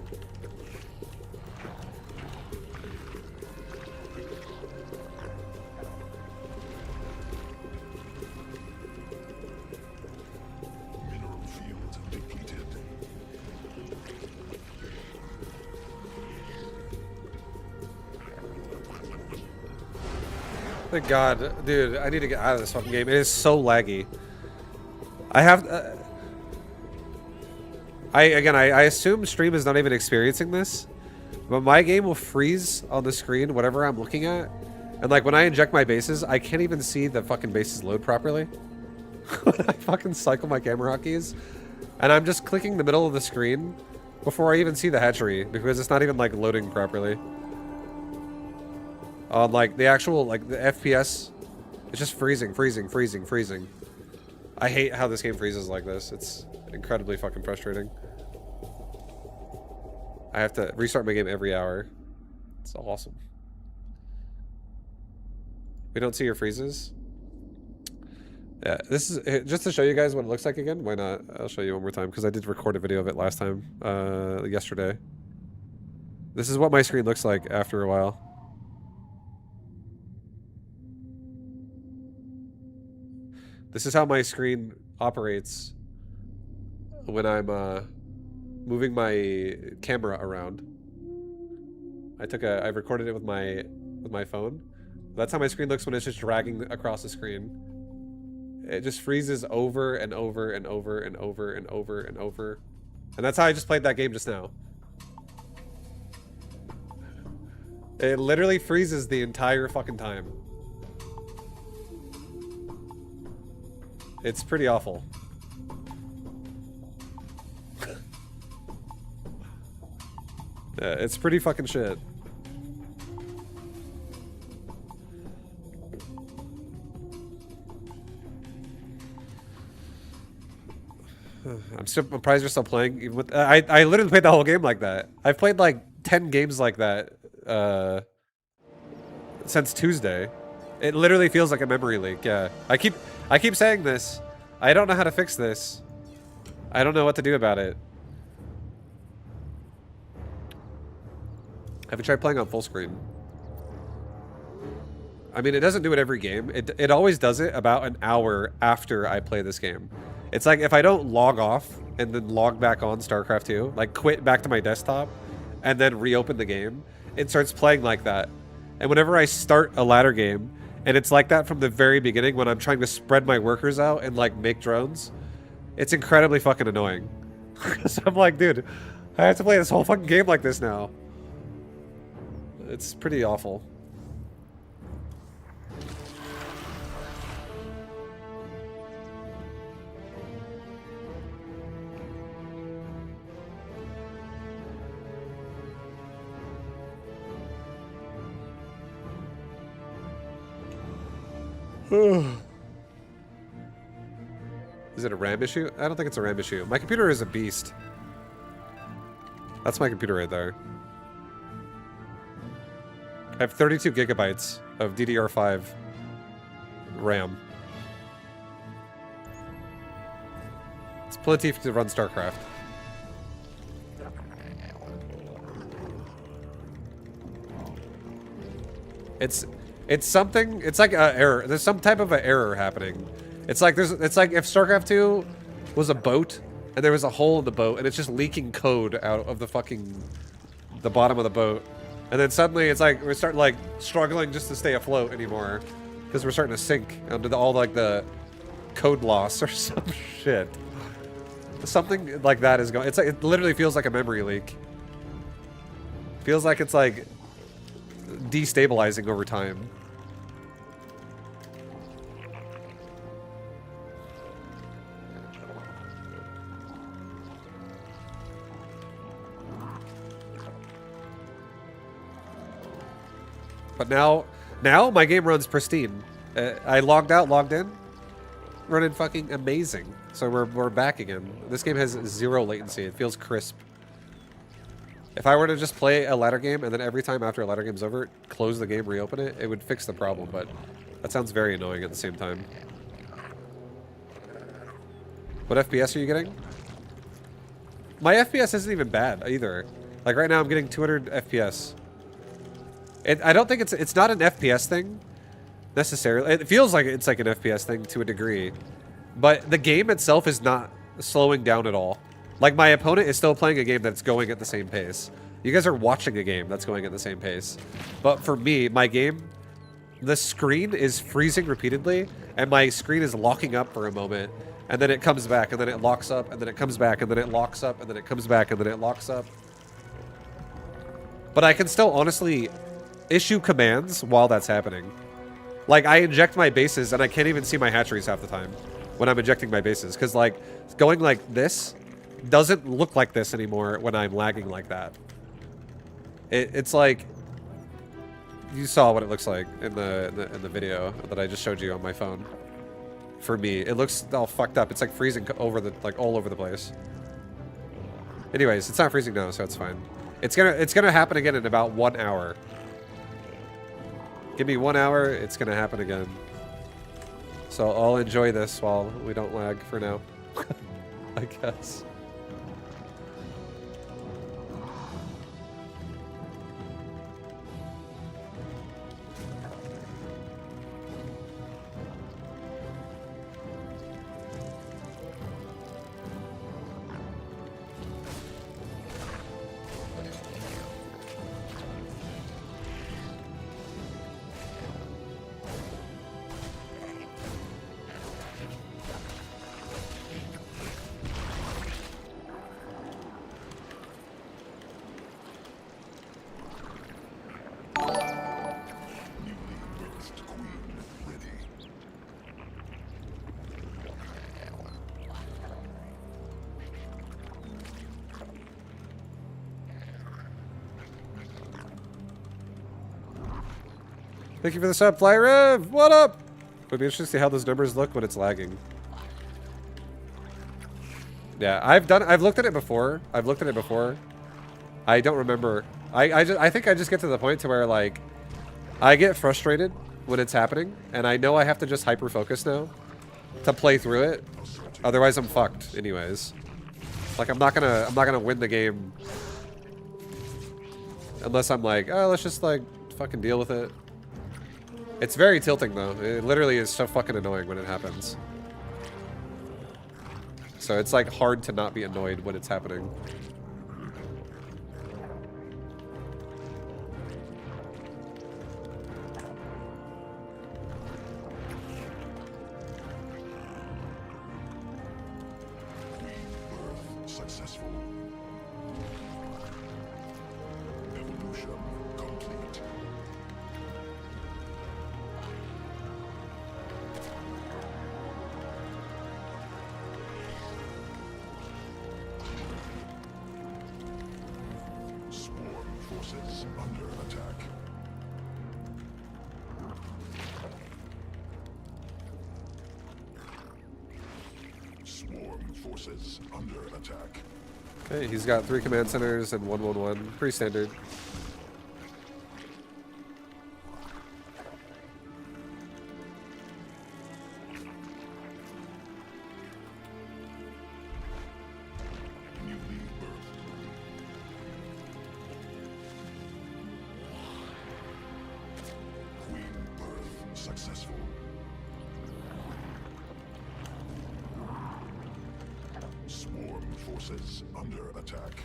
Mineral field depleted. Thank God, dude. I need to get out of this fucking game. It is so laggy. I have. I assume stream is not even experiencing this, but my game will freeze on the screen whatever I'm looking at, and like when I inject my bases, I can't even see the fucking bases load properly. When I fucking cycle my camera hotkeys, and I'm just clicking the middle of the screen before I even see the hatchery because it's not even like loading properly. On like the actual like the FPS, it's just freezing. I hate how this game freezes like this. It's incredibly fucking frustrating. I have to restart my game every hour. It's awesome. We don't see your freezes. Yeah, this is just to show you guys what it looks like again. Why not? I'll show you one more time because I did record a video of it last time, yesterday. This is what my screen looks like after a while. This is how my screen operates when I'm moving my camera around. I recorded it with my phone. That's how my screen looks when it's just dragging across the screen. It just freezes over and over and over and over and over and over. And that's how I just played that game just now. It literally freezes the entire fucking time. It's pretty awful. Yeah, it's pretty fucking shit. I'm surprised you're still playing. Even with, I literally played the whole game like that. I've played like 10 games like that since Tuesday. It literally feels like a memory leak. Yeah, I keep saying this. I don't know how to fix this. I don't know what to do about it. Have you tried playing on full screen? I mean, it doesn't do it every game. It always does it about an hour after I play this game. It's like if I don't log off and then log back on StarCraft 2, like quit back to my desktop and then reopen the game, it starts playing like that. And whenever I start a ladder game, and it's like that from the very beginning when I'm trying to spread my workers out and like make drones, it's incredibly fucking annoying. So I'm like, dude, I have to play this whole fucking game like this now. It's pretty awful. Is it a RAM issue? I don't think it's a RAM issue. My computer is a beast. That's my computer right there. I have 32 gigabytes of DDR5 RAM. It's plenty to run StarCraft. It's something. It's like an error. There's some type of an error happening. It's like it's like if StarCraft 2 was a boat and there was a hole in the boat and it's just leaking code out of the bottom of the boat, and then suddenly it's like we're starting like struggling just to stay afloat anymore because we're starting to sink under all like the code loss or some shit. Something like that is going. It's like it literally feels like a memory leak. Feels like it's like destabilizing over time. But now my game runs pristine. I logged out, logged in, running fucking amazing. So we're back again. This game has 0 latency. It feels crisp. If I were to just play a ladder game and then every time after a ladder game's over, close the game, reopen it, it would fix the problem. But that sounds very annoying at the same time. What FPS are you getting? My FPS isn't even bad either. Like right now, I'm getting 200 FPS. I don't think it's not an FPS thing necessarily. It feels like it's like an FPS thing to a degree, but the game itself is not slowing down at all. Like my opponent is still playing a game that's going at the same pace. You guys are watching a game that's going at the same pace, but for me, my game, the screen is freezing repeatedly, and my screen is locking up for a moment, and then it comes back, and then it locks up, and then it comes back, and then it locks up, and then it comes back, and then it locks up. But I can still honestly issue commands while that's happening. Like, I inject my bases, and I can't even see my hatcheries half the time when I'm injecting my bases. Because, like, going like this doesn't look like this anymore when I'm lagging like that. It's like... You saw what it looks like in the video that I just showed you on my phone. For me, it looks all fucked up. It's like freezing over the, like, all over the place. Anyways, it's not freezing now, so it's fine. It's gonna happen again in about 1 hour. Give me 1 hour, it's gonna happen again. So I'll enjoy this while we don't lag for now. I guess. Thank you for the sub, Flyrev! What up? It'd be interesting to see how those numbers look when it's lagging. Yeah, I've looked at it before. I don't remember. I think I just get to the point to where, like, I get frustrated when it's happening, and I know I have to just hyper focus now to play through it. Otherwise I'm fucked anyways. Like, I'm not gonna win the game unless I'm like, oh, let's just like fucking deal with it. It's very tilting though. It literally is so fucking annoying when it happens. So it's like hard to not be annoyed when it's happening. Successful. Evolution complete. Swarm forces under attack. Swarm forces under attack. Okay, he's got 3 command centers and 111. Pretty standard. Newly birthed. Queen birth successful. Swarm forces under attack.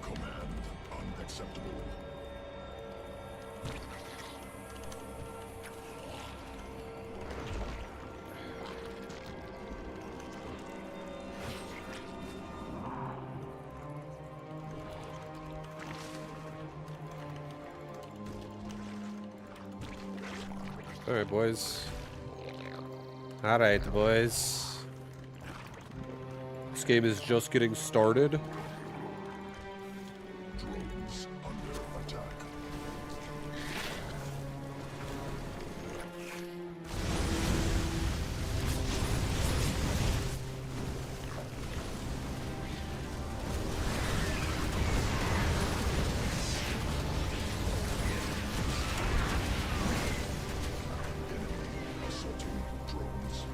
Command unacceptable. Alright, boys. Alright, boys. This game is just getting started. Drones under attack. Assaulting drones.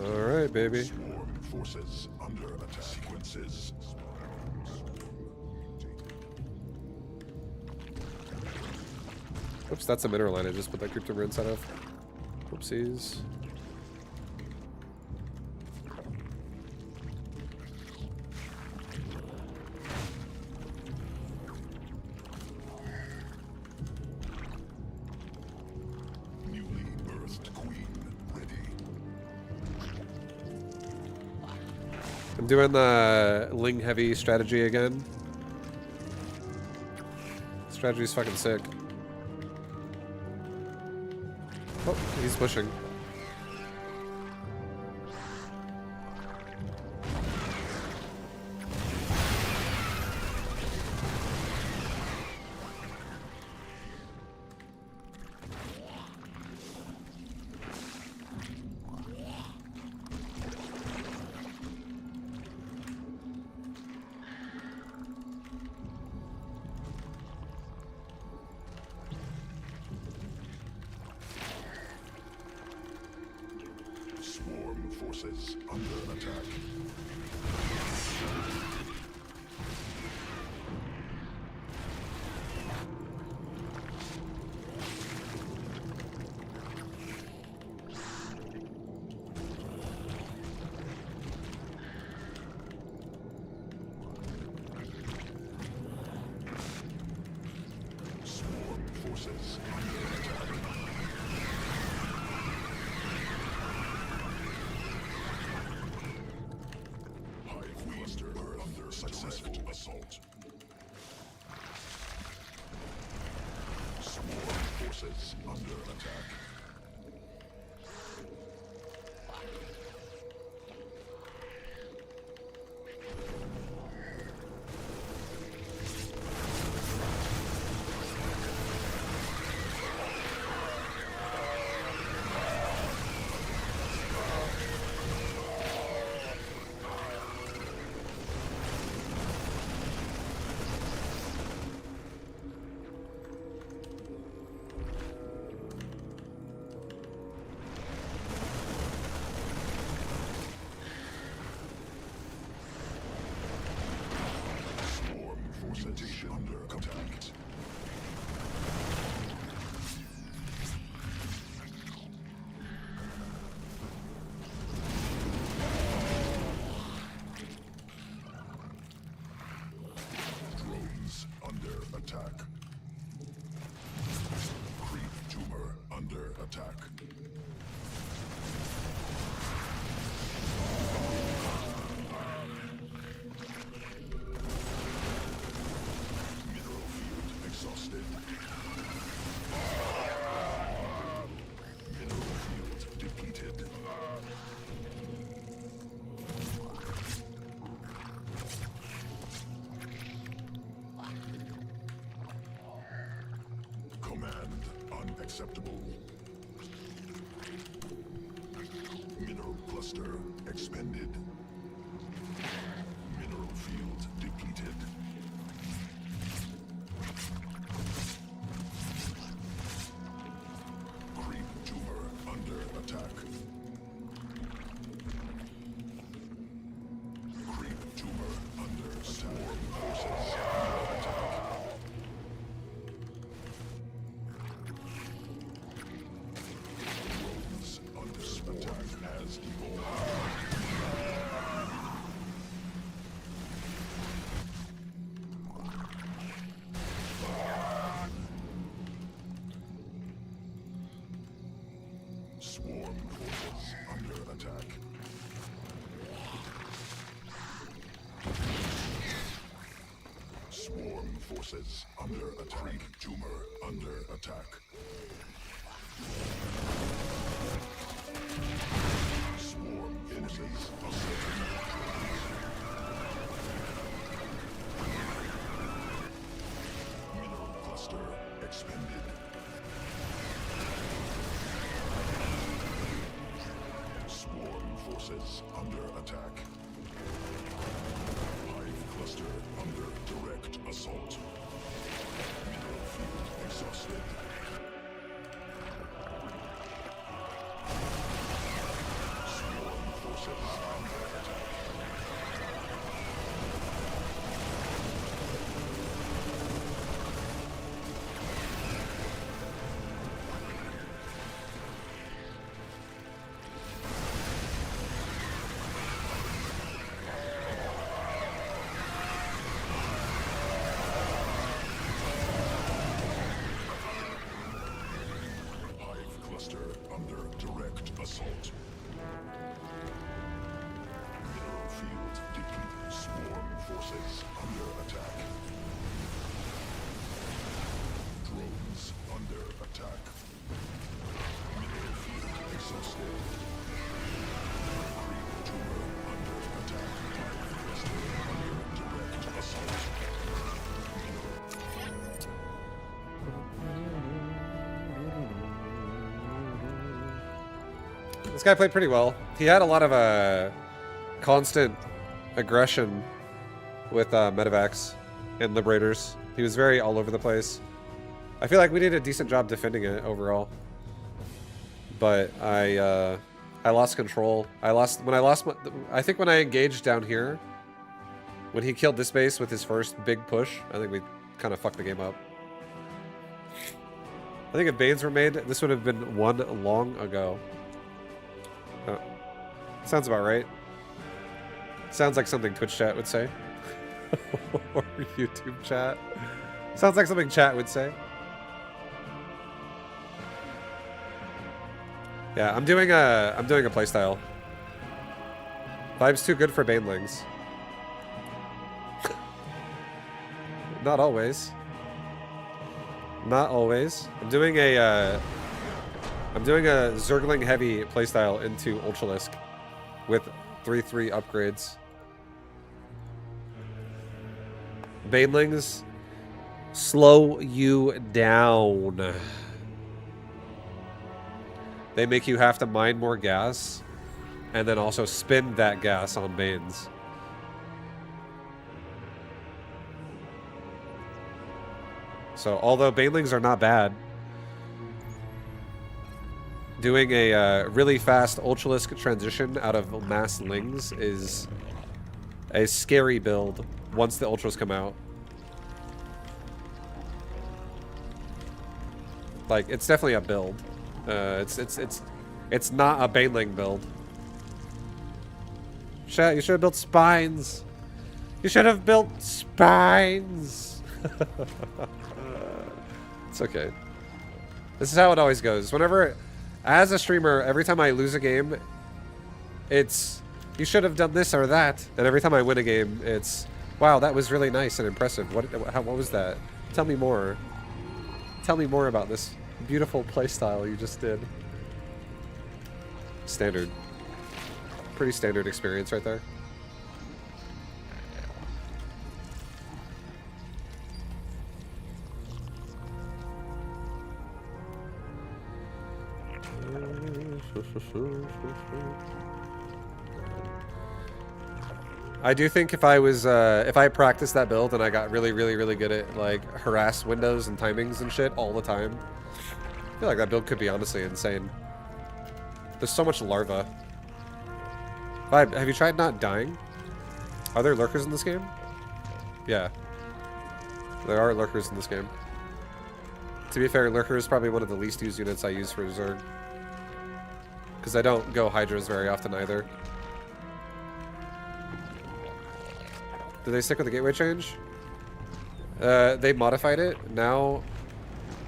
Alright, baby. Swarm forces under attack. Sequences. Oops, that's a mineral line I just put that cryptomer inside of. Whoopsies. Newly birthed queen ready. I'm doing the Ling heavy strategy again. Strategy's fucking sick. Oh, he's pushing. Swarm forces under attack. successful assault. Swarm forces under attack. Under attack. Drones under attack. Creep tumor under attack. Exhausted. Mineral field depleted. Command unacceptable. Mineral cluster expended. Mineral field depleted. Under attack. Creep tumor under swarm forces under attack. Drones under attack has evolved. Swarm forces under attack. Swarm forces under attack. Tumor under attack. Swarm forces under attack. Mineral cluster expended. Swarm forces under attack. Hive cluster under direct assault. Mineral field exhausted. Swarm forces under attack. Under direct assault. Mineral field depleted. Swarm forces under attack. Drones under attack. Mineral field exhausted. Creep tumor under attack. Hive cluster under direct assault. This guy played pretty well. He had a lot of constant aggression with medevacs and liberators. He was very all over the place. I feel like we did a decent job defending it overall, but I lost control. I think when I engaged down here, when he killed this base with his first big push, I think we kind of fucked the game up. I think if Banes were made, this would have been won long ago. Sounds about right. Sounds like something Twitch chat would say. Or YouTube chat. Sounds like something chat would say. Yeah, I'm doing a playstyle. Vibe's too good for Banelings. Not always. Not always. I'm doing a Zergling heavy playstyle into Ultralisk with 3/3 upgrades. Banelings slow you down. They make you have to mine more gas and then also spend that gas on Banes. So although Banelings are not bad, doing a really fast Ultralisk transition out of mass Lings is a scary build once the Ultras come out. Like, it's definitely a build. It's not a Baneling build. Chat, you should have built spines. You should have built spines. It's okay. This is how it always goes. Whenever, as a streamer, every time I lose a game, it's, you should have done this or that. And every time I win a game, it's, wow, that was really nice and impressive. What was that? Tell me more. Tell me more about this beautiful playstyle you just did. Standard. Pretty standard experience right there. I do think if I practiced that build and I got really good at like harass windows and timings and shit all the time, I feel like that build could be honestly insane. There's so much larva. Vibe, have you tried not dying? Are there lurkers in this game? Yeah. There are lurkers in this game. To be fair, lurker is probably one of the least used units I use for Zerg. Because I don't go Hydras very often either. Did they stick with the gateway change? They modified it. Now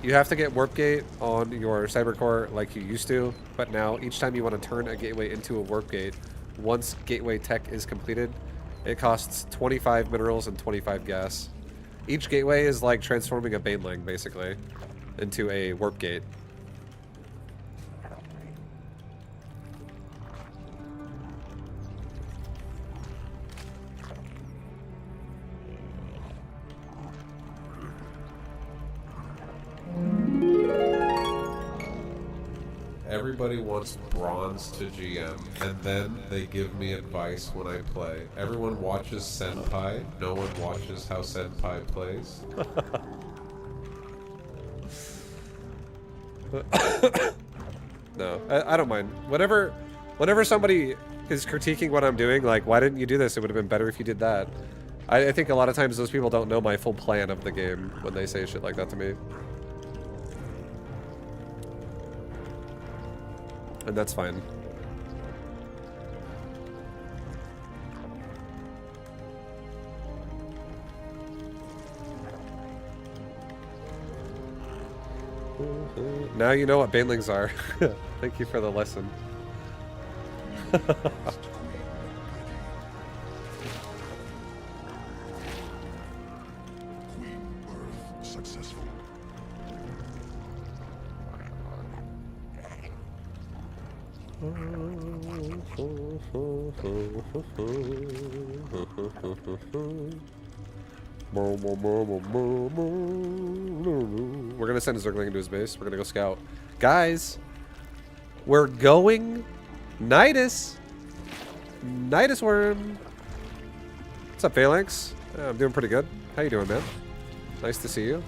you have to get warp gate on your cybercore like you used to, but now each time you want to turn a gateway into a warp gate, once gateway tech is completed, it costs 25 minerals and 25 gas. Each gateway is like transforming a baneling basically into a warp gate. Everybody wants bronze to GM, and then they give me advice when I play. Everyone watches Senpai. No one watches how Senpai plays. No, I don't mind. Whenever somebody is critiquing what I'm doing, like, why didn't you do this? It would have been better if you did that. I think a lot of times those people don't know my full plan of the game when they say shit like that to me. And that's fine. Now you know what banelings are. Thank you for the lesson. Queen birth successful. We're gonna send a Zergling into his base. We're gonna go scout. Guys, we're going Nidus. Nidus worm. What's up, Phalanx? I'm doing pretty good. How you doing, man? Nice to see you.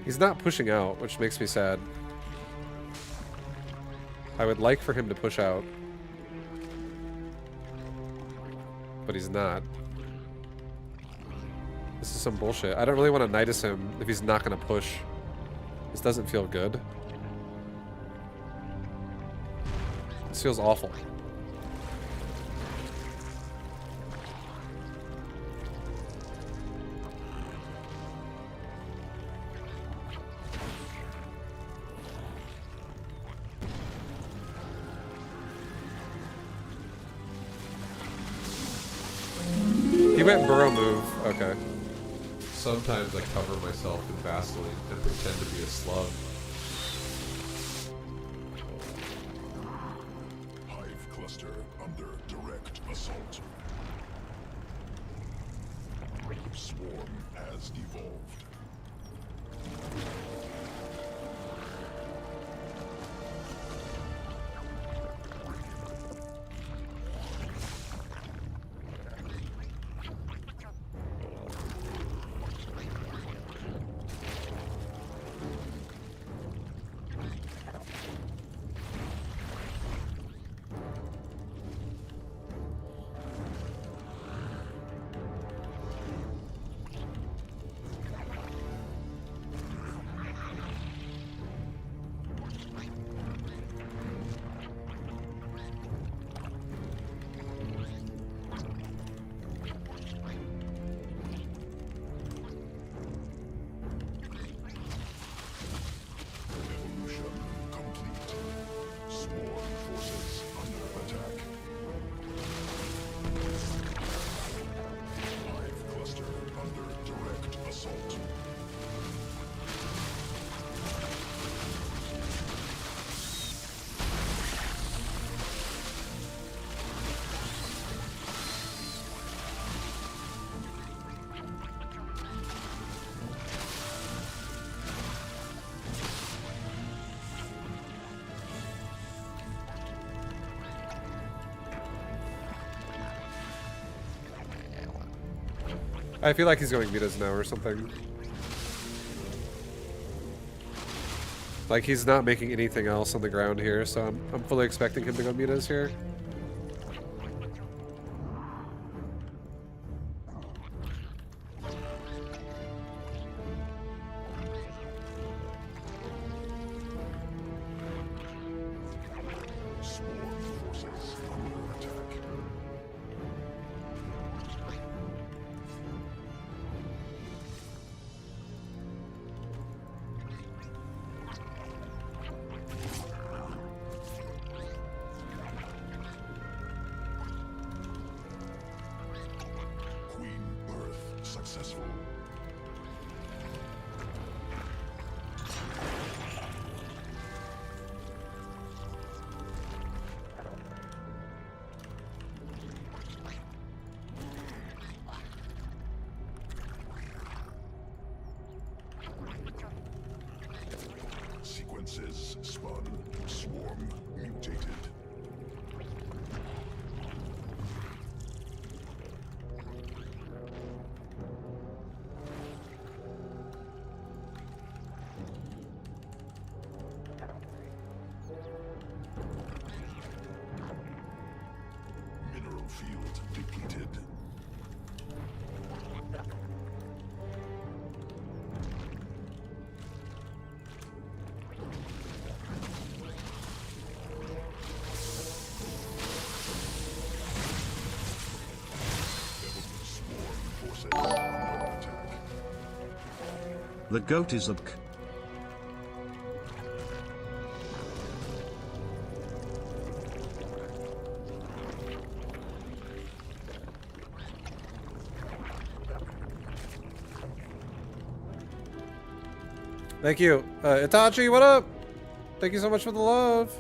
He's not pushing out, which makes me sad. I would like for him to push out. But he's not. This is some bullshit. I don't really want to Nidus him if he's not going to push. This doesn't feel good. This feels awful. He went burrow move. Okay. Sometimes I cover myself in Vaseline and pretend to be a slug. Hive cluster under direct assault. Swarm has evolved. I feel like he's going Midas now or something. Like he's not making anything else on the ground here, so I'm fully expecting him to go Midas here. Successful. Sequences spun, swarm mutated. Field depleted. Swarm forces under attack. The goat is up. Thank you. Itachi, what up? Thank you so much for the love.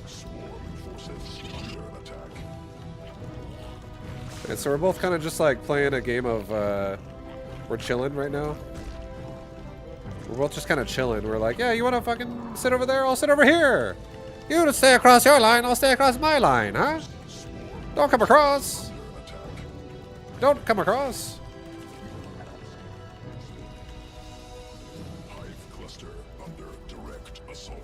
Swarm forces under attack. And so we're both kind of just like playing a game of, we're chilling right now. We're both just kind of chilling. We're like, yeah, you want to fucking sit over there? I'll sit over here. You stay across your line, I'll stay across my line, huh? Don't come across. Don't come across. Hive cluster under direct assault.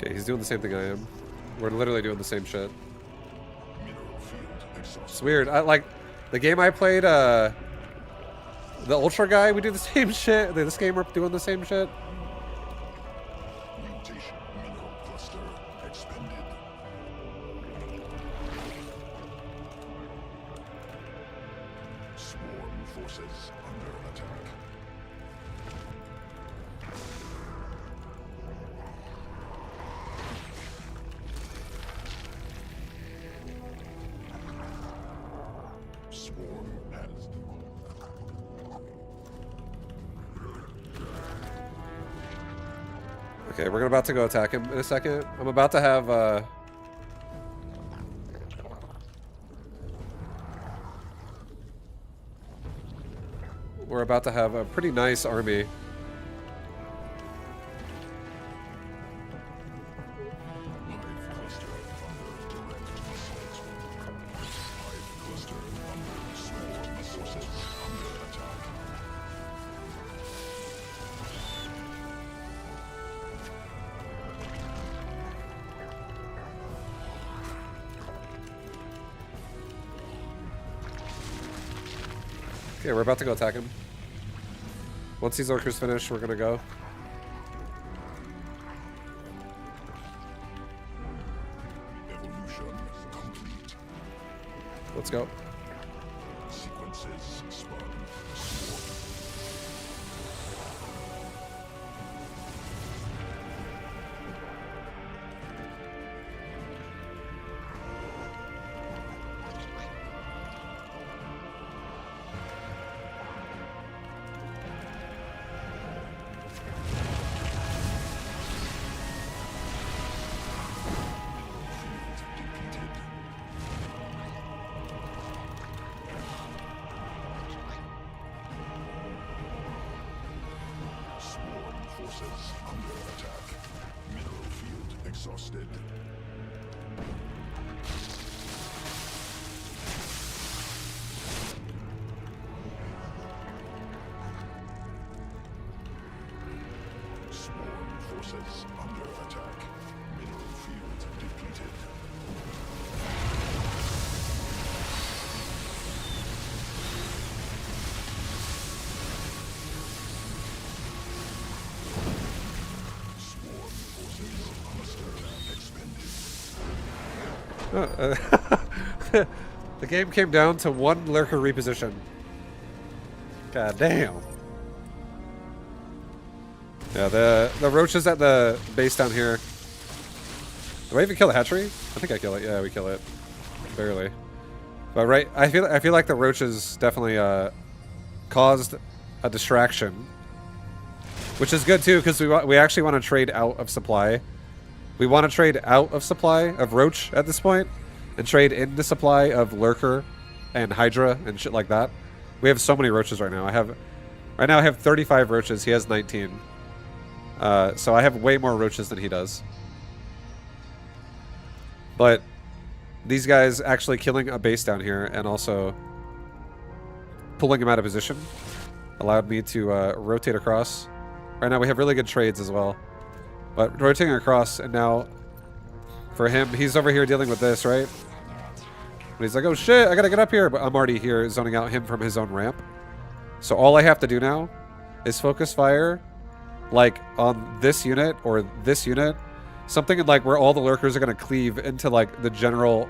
Okay, he's doing the same thing I am. We're literally doing the same shit. Mineral field exhausted. It's weird. I like the game I played, the Ultra guy, we do the same shit. This game we're doing the same shit. Mutation mineral cluster expended. Swarm forces under attack. Swarm has Okay, we're about to go attack him in a second. I'm about to have, we're about to have a pretty nice army. Hive cluster under direct assault. Hive cluster under swarm forces under attack. Okay, we're about to go attack him. Once these orcers finish, we're gonna go. Evolution complete. Let's go. Sequences spun. Depleted. Swarm forces under attack. Mineral field exhausted. Swarm forces under attack. Mineral field depleted. Swarm forces cluster expended. The game came down to one lurker reposition. God damn. Yeah, the roaches at the base down here. Do I even kill the hatchery? I think I kill it. Yeah, we kill it. Barely. But right, I feel like the roaches definitely caused a distraction, which is good too because we actually want to trade out of supply. We want to trade out of supply of roach at this point, and trade into supply of lurker and hydra and shit like that. We have so many roaches right now. Right now I have 35 roaches. He has 19. So I have way more roaches than he does. But these guys actually killing a base down here and also pulling him out of position allowed me to rotate across. Right now we have really good trades as well. But rotating across, and now for him, he's over here dealing with this, right? But he's like, oh shit, I gotta get up here. But I'm already here zoning out him from his own ramp. So all I have to do now is focus fire like on this unit or this unit. Something in like where all the lurkers are gonna cleave into like the general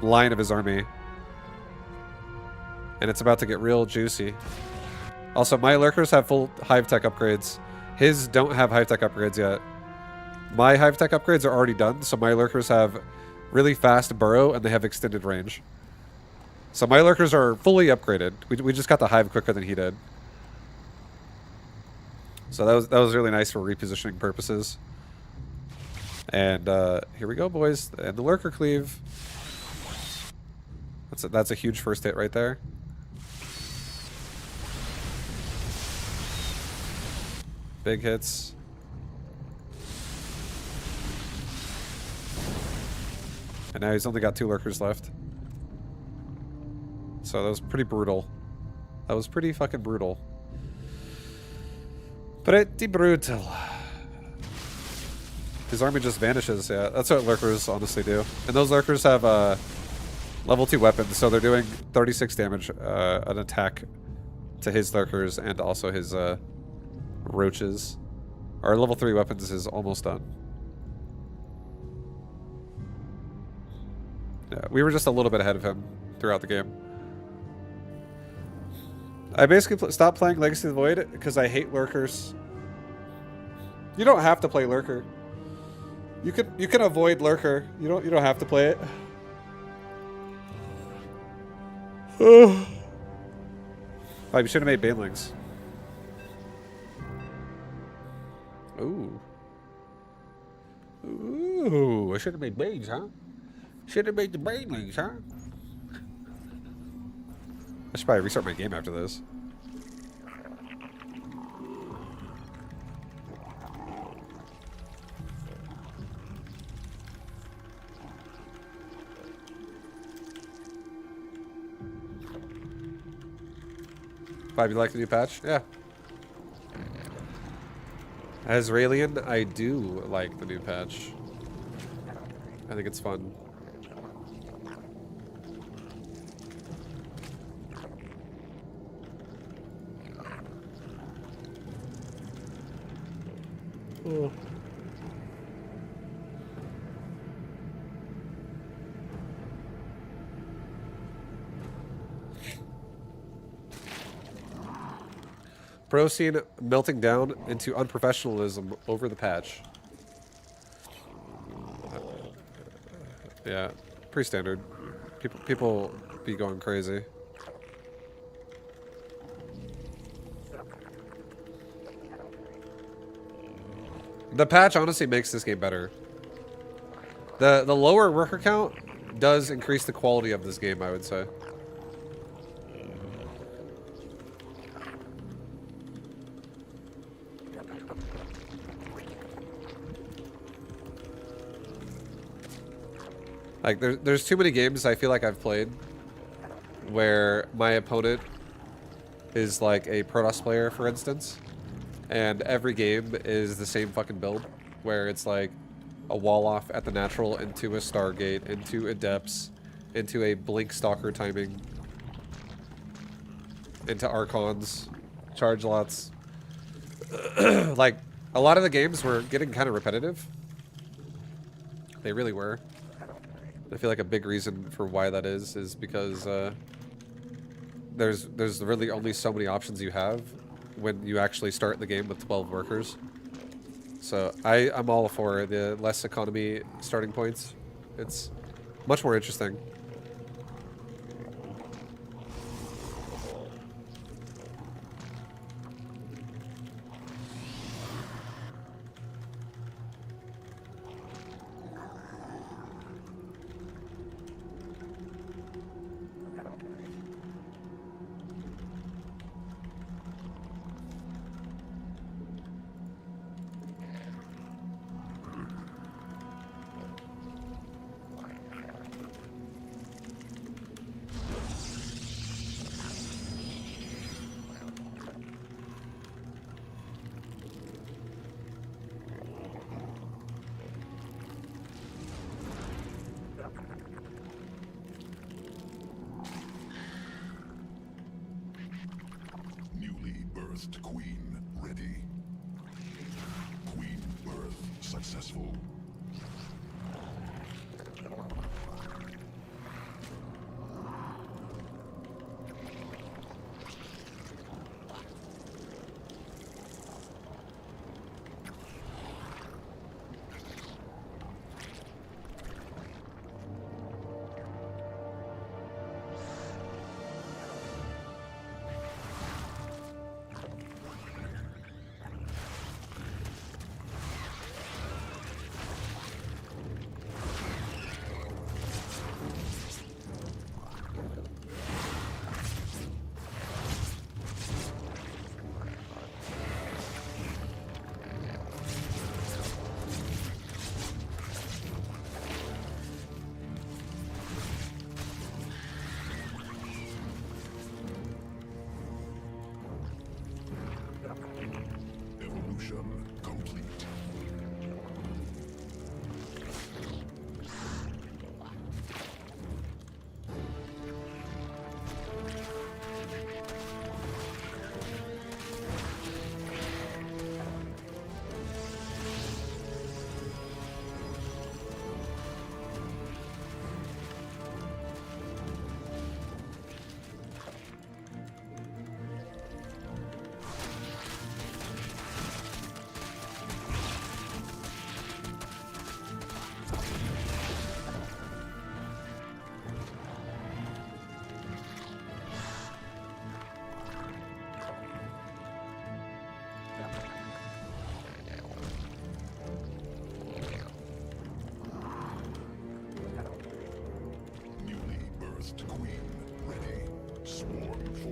line of his army. And it's about to get real juicy. Also, my lurkers have full hive tech upgrades. His don't have hive tech upgrades yet. My hive tech upgrades are already done, so my lurkers have really fast burrow and they have extended range. So my lurkers are fully upgraded. We just got the hive quicker than he did. So that was really nice for repositioning purposes. And here we go, boys. And the lurker cleave. That's a huge first hit right there. Big hits. And now he's only got 2 lurkers left. So that was pretty brutal. That was pretty fucking brutal. Pretty brutal. His army just vanishes, yeah. That's what lurkers honestly do. And those lurkers have level 2 weapons, so they're doing 36 damage an attack to his lurkers and also his roaches. Our level 3 weapons is almost done. Yeah, we were just a little bit ahead of him throughout the game. I basically stopped playing Legacy of the Void because I hate lurkers. You don't have to play lurker. You can avoid lurker. You don't have to play it. Oh, you should have made banelings. Ooh. Ooh, I should have made bangs, huh? Should have made the banelings, huh? I should probably restart my game after this. Bob, you like the new patch? Yeah. As Raelian, I do like the new patch. I think it's fun. Oh. Pro scene melting down into unprofessionalism over the patch. Yeah, pretty standard. People be going crazy. The patch honestly makes this game better. The lower worker count does increase the quality of this game, I would say. Like, there's too many games I feel like I've played where my opponent is like a Protoss player, for instance, and every game is the same fucking build, where it's like a wall off at the natural into a Stargate, into Adepts, into a Blink Stalker timing, into Archons, charge lots. Like, a lot of the games were getting kind of repetitive. They really were. I feel like a big reason for why that is because there's really only so many options you have when you actually start the game with 12 workers. So I'm all for the less economy starting points. It's much more interesting. Queen ready. Queen birth successful.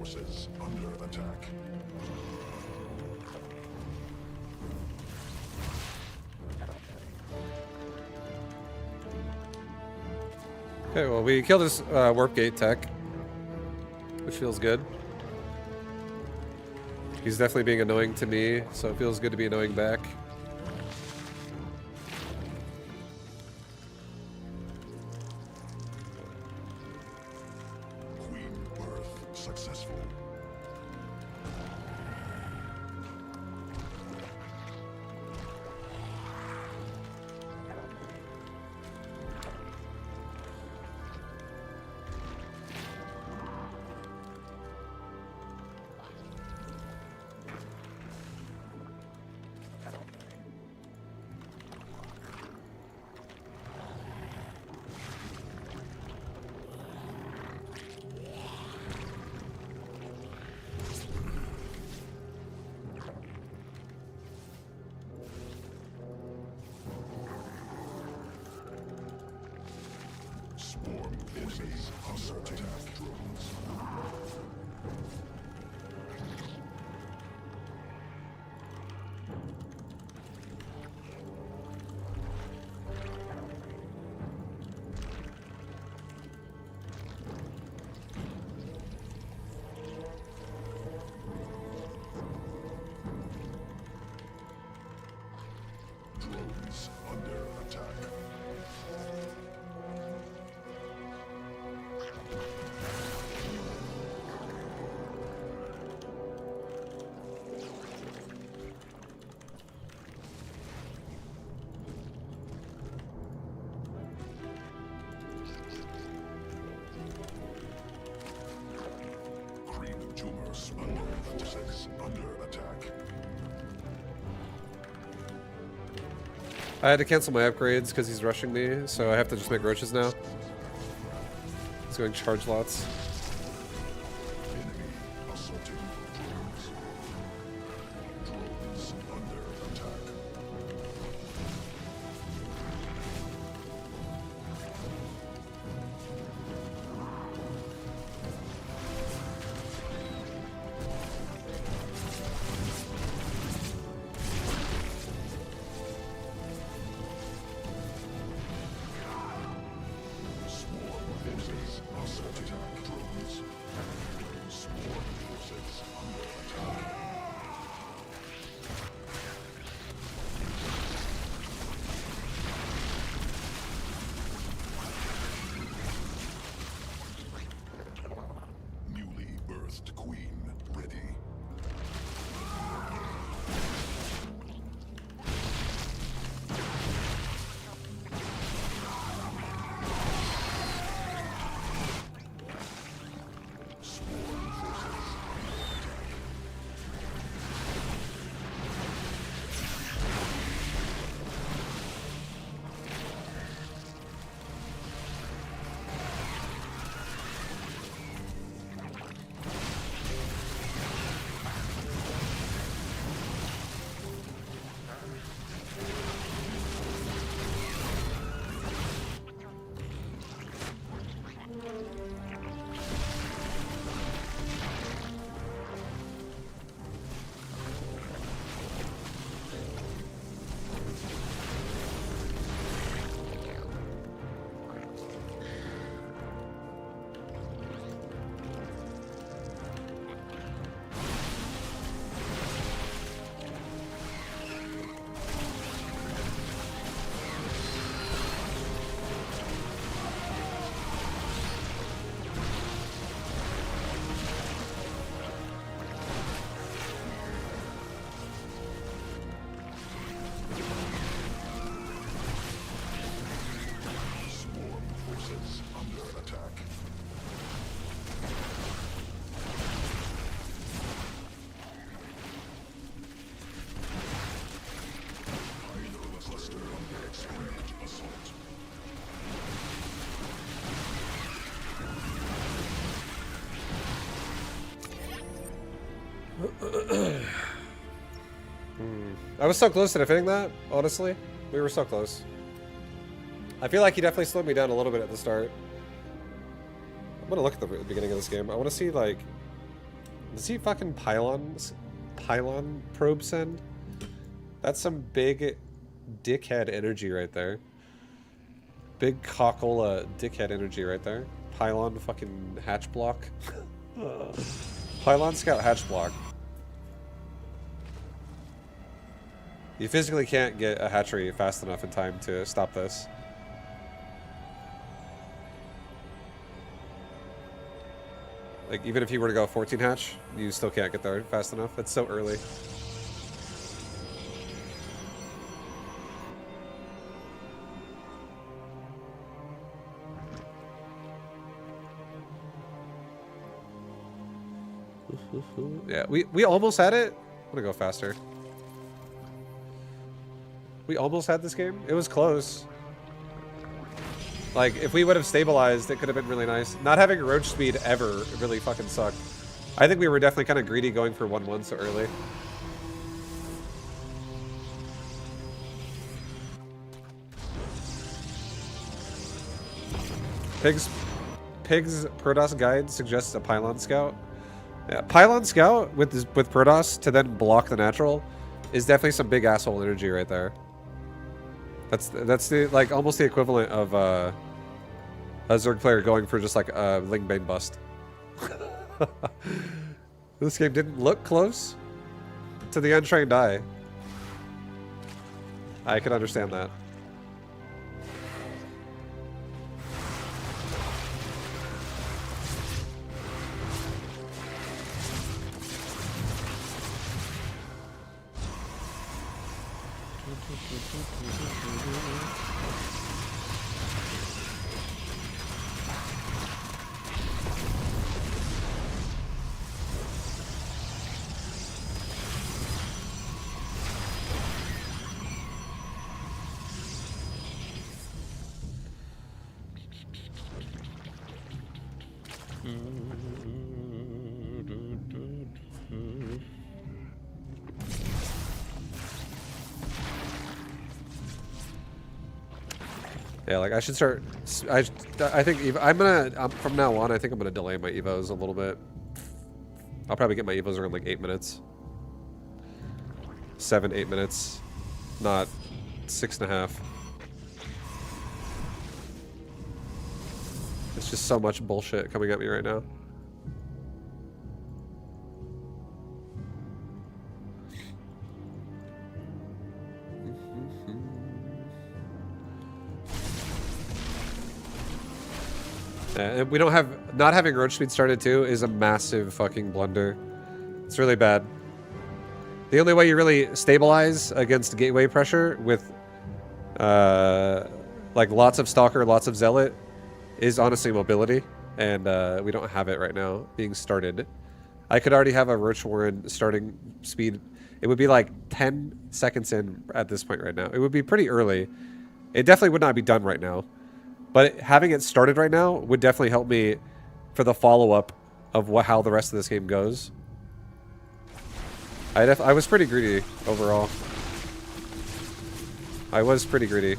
forces under attack. Okay, well, we killed his warp gate tech, which feels good. He's definitely being annoying to me, so it feels good to be annoying back. Queen birth successful. Swarm forces under attack. Drones. Drones under attack. Creep tumors under forces under attack. I had to cancel my upgrades because he's rushing me, so I have to just make roaches now. He's going charge lots. Enemy assaulting drones. Drones under attack. Swarm forces assault attack. Drones. Swarm forces under attack. Newly birthed queen ready. Swarm forces under attack. Swarm forces under attack. Hydro cluster under extended assault. I was so close to defending that, honestly. We were so close. I feel like he definitely slowed me down a little bit at the start. I'm gonna look at the beginning of this game. I want to see, like, Does he fucking pylon probe send? That's some big dickhead energy right there. Big cockola dickhead energy right there. Pylon fucking hatch block. Pylon scout hatch block. You physically can't get a hatchery fast enough in time to stop this. Like, even if you were to go 14 hatch, you still can't get there fast enough. It's so early. Yeah, we almost had it. I'm gonna go faster. We almost had this game. It was close. Like, if we would have stabilized, it could have been really nice. Not having roach speed ever really fucking sucked. I think we were definitely kind of greedy going for 1-1 so early. Pig's Protoss guide suggests a Pylon Scout. Yeah, Pylon Scout with Protoss to then block the natural is definitely some big asshole energy right there. That's the like almost the equivalent of a Zerg player going for just like a Lingbane bust. This game didn't look close to the untrained eye. I can understand that. Yeah, like I should start. I think from now on. I think I'm gonna delay my evos a little bit. I'll probably get my evos around like 8 minutes, 7-8 minutes, not 6.5. It's just so much bullshit coming at me right now. And we don't have, not having roach speed started too is a massive fucking blunder. It's really bad. The only way you really stabilize against gateway pressure with like lots of stalker, lots of zealot is honestly mobility, and we don't have it right now being started. I could already have a roach warren starting speed. It would be like 10 seconds in at this point right now. It would be pretty early. It definitely would not be done right now. But having it started right now would definitely help me for the follow-up of how the rest of this game goes. I was pretty greedy overall. I was pretty greedy.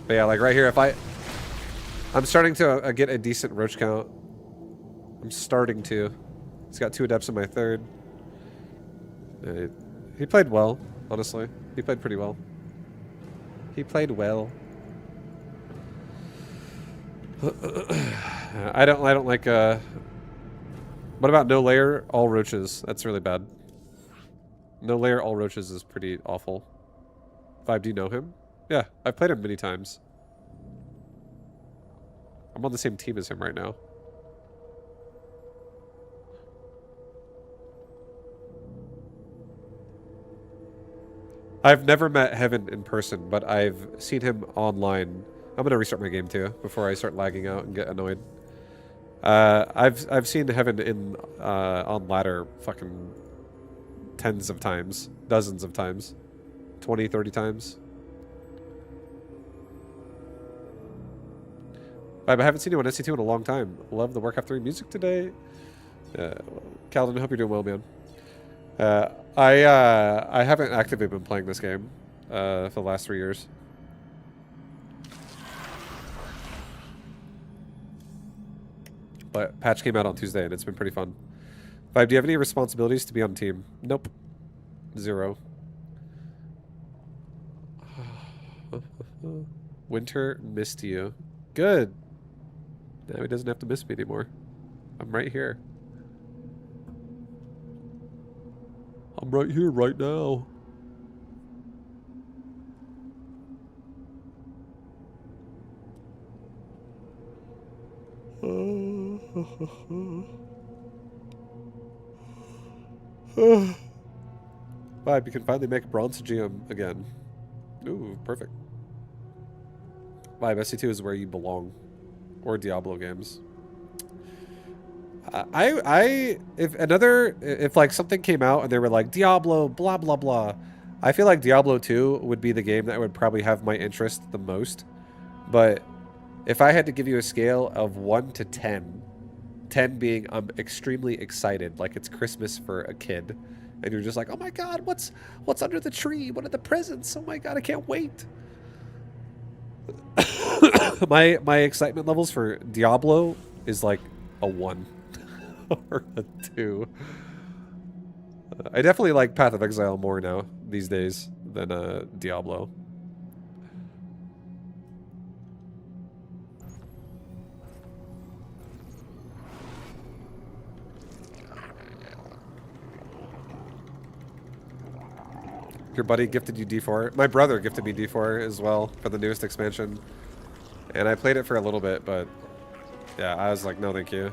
But yeah, like right here, I'm starting to get a decent roach count. I'm starting to. He's got 2 adepts in my 3rd. He played well, honestly. He played pretty well. He played well. I don't like what about no layer all roaches? That's really bad. No layer all roaches is pretty awful. Vibe, do you know him? Yeah, I've played him many times. I'm on the same team as him right now. I've never met Heaven in person, but I've seen him online. I'm gonna restart my game too before I start lagging out and get annoyed. I've seen Heaven in on ladder fucking tens of times, dozens of times, 20, 30 times. I haven't seen you on SC2 in a long time. Love the Warcraft 3 music today. Calvin, I hope you're doing well, man. I haven't actively been playing this game for the last 3 years. but patch came out on Tuesday and it's been pretty fun. Vibe, do you have any responsibilities to be on team? Nope. 0. Winter missed you. Good. Now he doesn't have to miss me anymore. I'm right here. I'm right here right now. Vibe, you can finally make bronze GM again. Ooh, perfect. Vibe, SC2 is where you belong. Or Diablo games. If like something came out and they were like Diablo blah blah blah, I feel like Diablo 2 would be the game that would probably have my interest the most. But if I had to give you a scale of 1 to 10, 10 being I'm extremely excited, like it's Christmas for a kid, and you're just like, oh my god, what's under the tree? What are the presents? Oh my god, I can't wait. my excitement levels for Diablo is like a 1 or a 2. I definitely like Path of Exile more now these days than Diablo. Your buddy gifted you D4. My brother gifted me D4 as well for the newest expansion. And I played it for a little bit, but yeah, I was like, no thank you.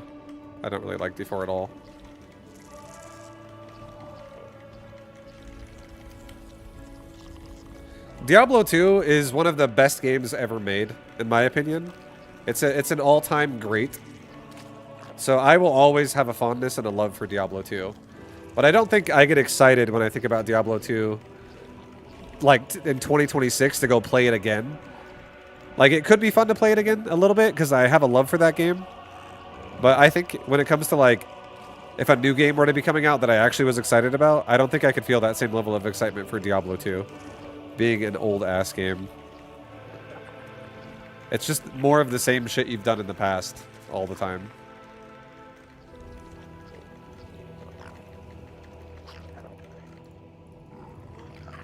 I don't really like D4 at all. Diablo 2 is one of the best games ever made, in my opinion. It's an all-time great. So I will always have a fondness and a love for Diablo 2. But I don't think I get excited when I think about Diablo 2 like in 2026 to go play it again. Like, it could be fun to play it again a little bit because I have a love for that game. But I think when it comes to, like, if a new game were to be coming out that I actually was excited about, I don't think I could feel that same level of excitement for Diablo 2 being an old-ass game. It's just more of the same shit you've done in the past all the time.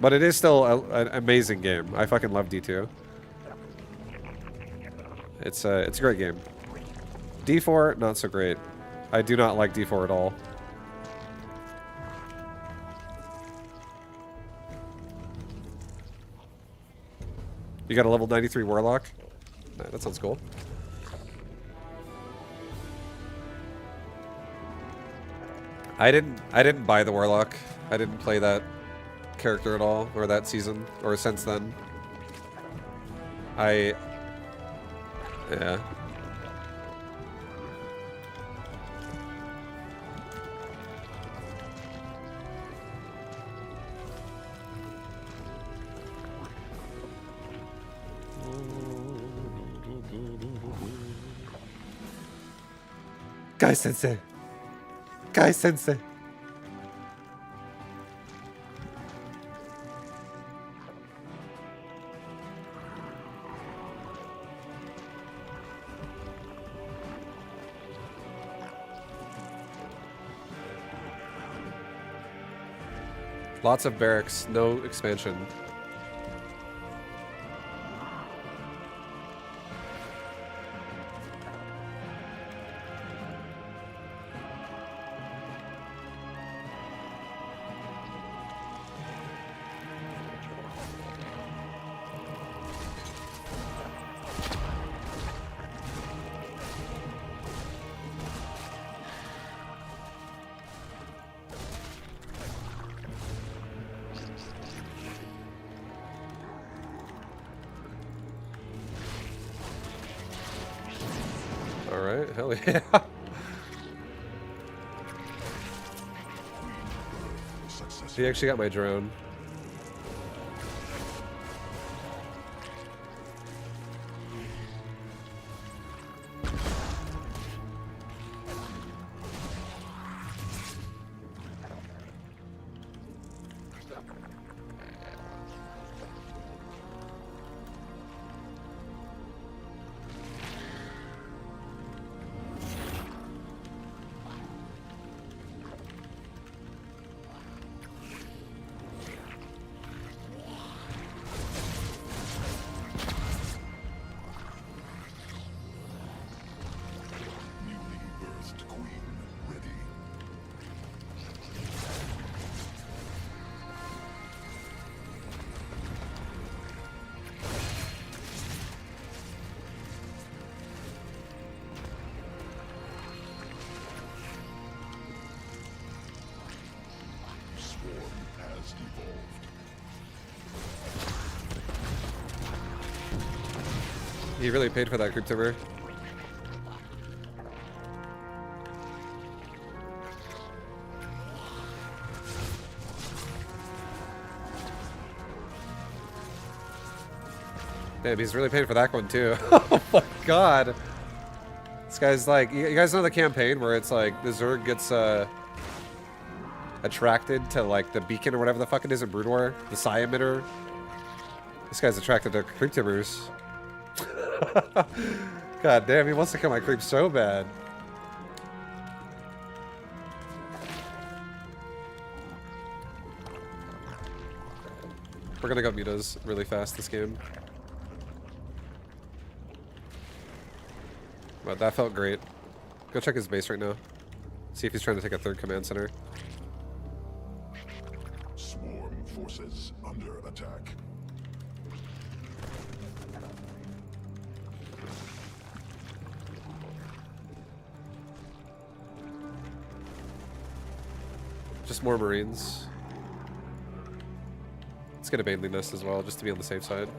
But it is still an amazing game. I fucking love D2. It's a great game. D4, not so great. I do not like D4 at all. You got a level 93 Warlock? Nah, that sounds cool. I didn't buy the Warlock. I didn't play that character at all, or that season, or since then. Yeah. Guy Sensei. Guy Sensei. Lots of barracks, no expansion. Alright, hell yeah. He actually got my drone. He really paid for that creep timber. Damn, he's really paying for that one too. Oh my god. This guy's like, you guys know the campaign where it's like the Zerg gets attracted to like the beacon or whatever the fuck it is in Brood War, the psi emitter. This guy's attracted to creep timbers. God damn, he wants to kill my creep so bad. We're gonna go mutas really fast this game. But that felt great. Go check his base right now. See if he's trying to take a third command center. Swarm forces under attack. Just more Marines. Let's get a Baneling Nest as well, just to be on the safe side.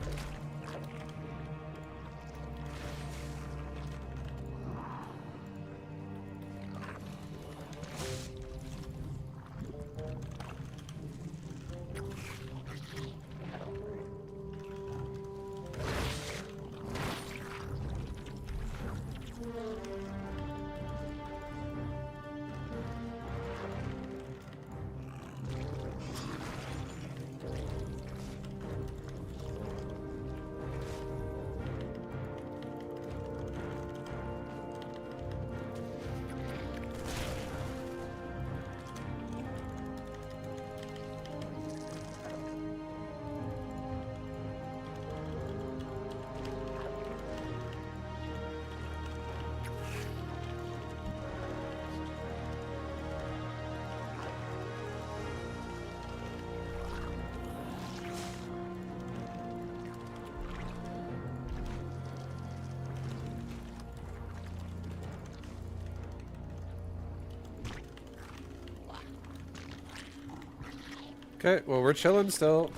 Okay, well we're chilling still.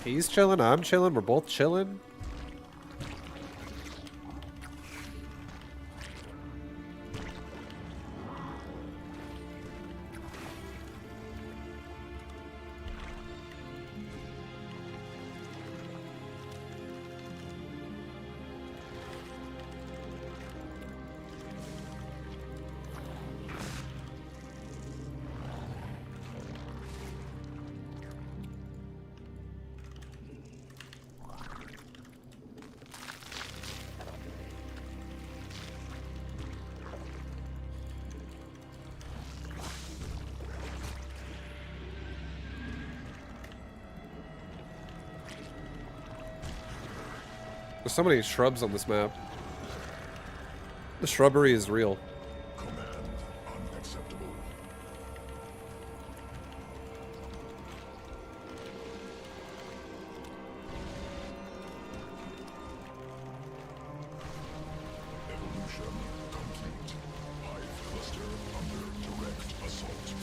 He's chilling, I'm chilling, we're both chilling. There's so many shrubs on this map. The shrubbery is real. Command unacceptable. Evolution complete. Hive cluster under direct assault.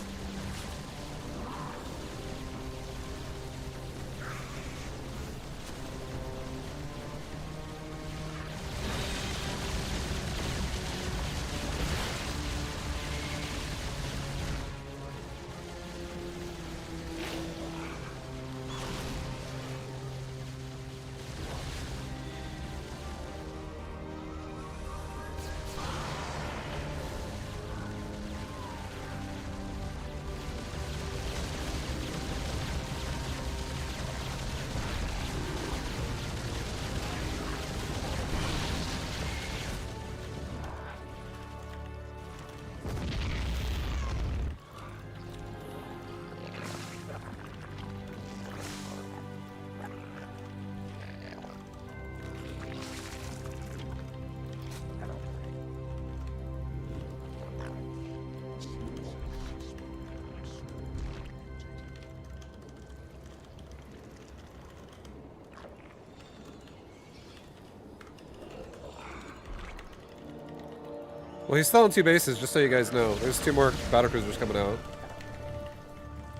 Well, he's still on 2 bases, just so you guys know. There's 2 more battlecruisers coming out.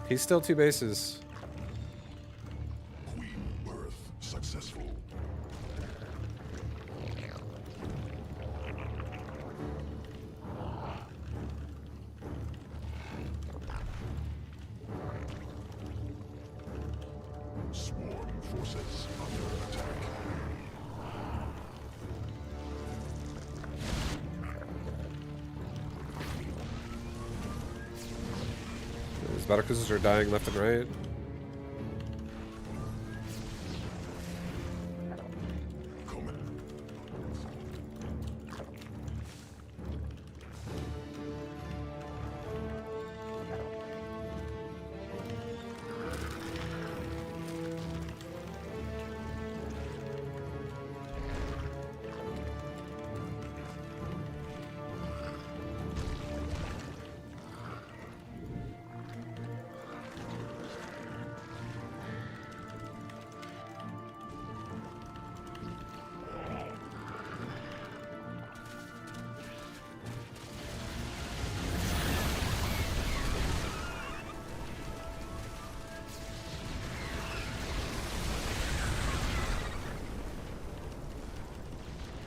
He's still 2 bases. Queen birth successful. Battlecruisers are dying left and right.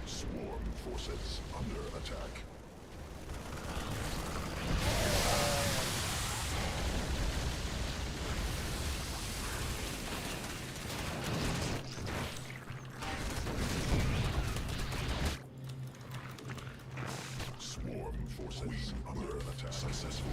Swarm forces under attack. Swarm forces under attack. Successful.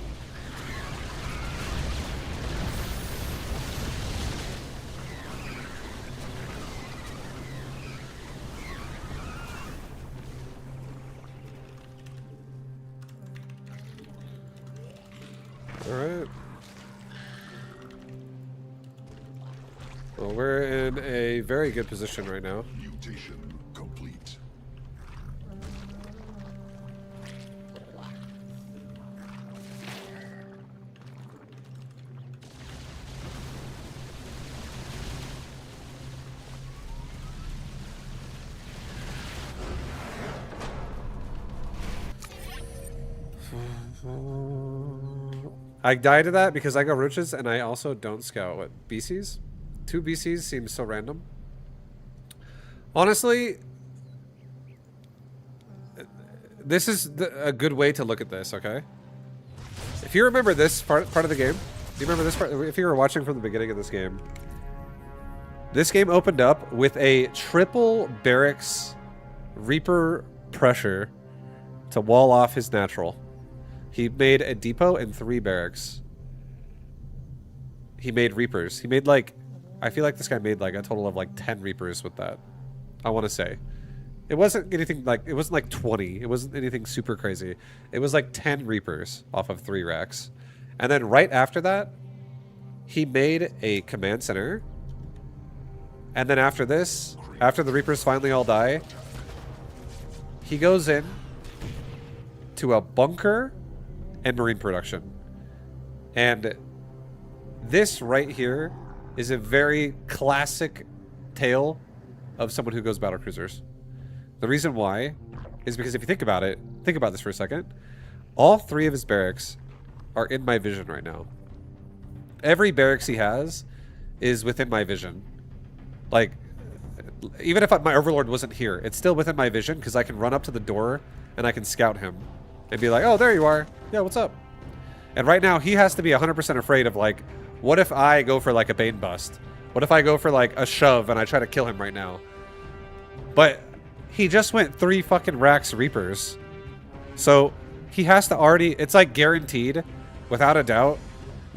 Alright. Well, we're in a very good position right now. Mutation complete. I died to that because I go roaches and I also don't scout. What, BCs? 2 BCs seems so random. Honestly, this is a good way to look at this, okay? If you remember this part of the game, do you remember this part? If you were watching from the beginning of this game opened up with a triple barracks Reaper pressure to wall off his natural. He made a depot and 3 barracks. He made Reapers. He made like, I feel like this guy made like a total of like 10 Reapers with that. I want to say. It wasn't anything like, it wasn't like 20. It wasn't anything super crazy. It was like 10 Reapers off of 3 racks. And then right after that, he made a command center. And then after this, after the Reapers finally all die, he goes in to a bunker and marine production. And this right here is a very classic tale of someone who goes battlecruisers. The reason why is because if you think about it, think about this for a second. All 3 of his barracks are in my vision right now. Every barracks he has is within my vision. Like, even if my overlord wasn't here, it's still within my vision because I can run up to the door and I can scout him and be like, oh, there you are. Yeah, what's up? And right now, he has to be 100% afraid of, like, what if I go for, like, a Bane bust? What if I go for, like, a shove and I try to kill him right now? But he just went 3 fucking racks Reapers. So he has to already... It's, like, guaranteed, without a doubt,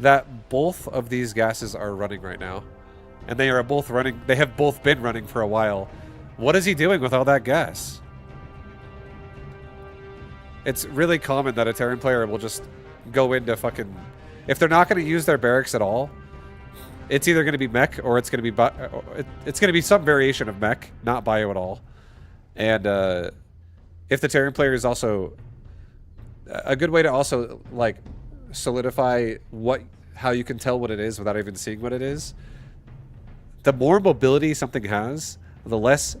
that both of these gases are running right now. And they are both running... They have both been running for a while. What is he doing with all that gas? It's really common that a Terran player will just go into fucking... If they're not going to use their barracks at all, it's either going to be mech or it's going to be... It's going to be some variation of mech, not bio at all. And if the Terran player is also... A good way to also, like, solidify how you can tell what it is without even seeing what it is. The more mobility something has, the less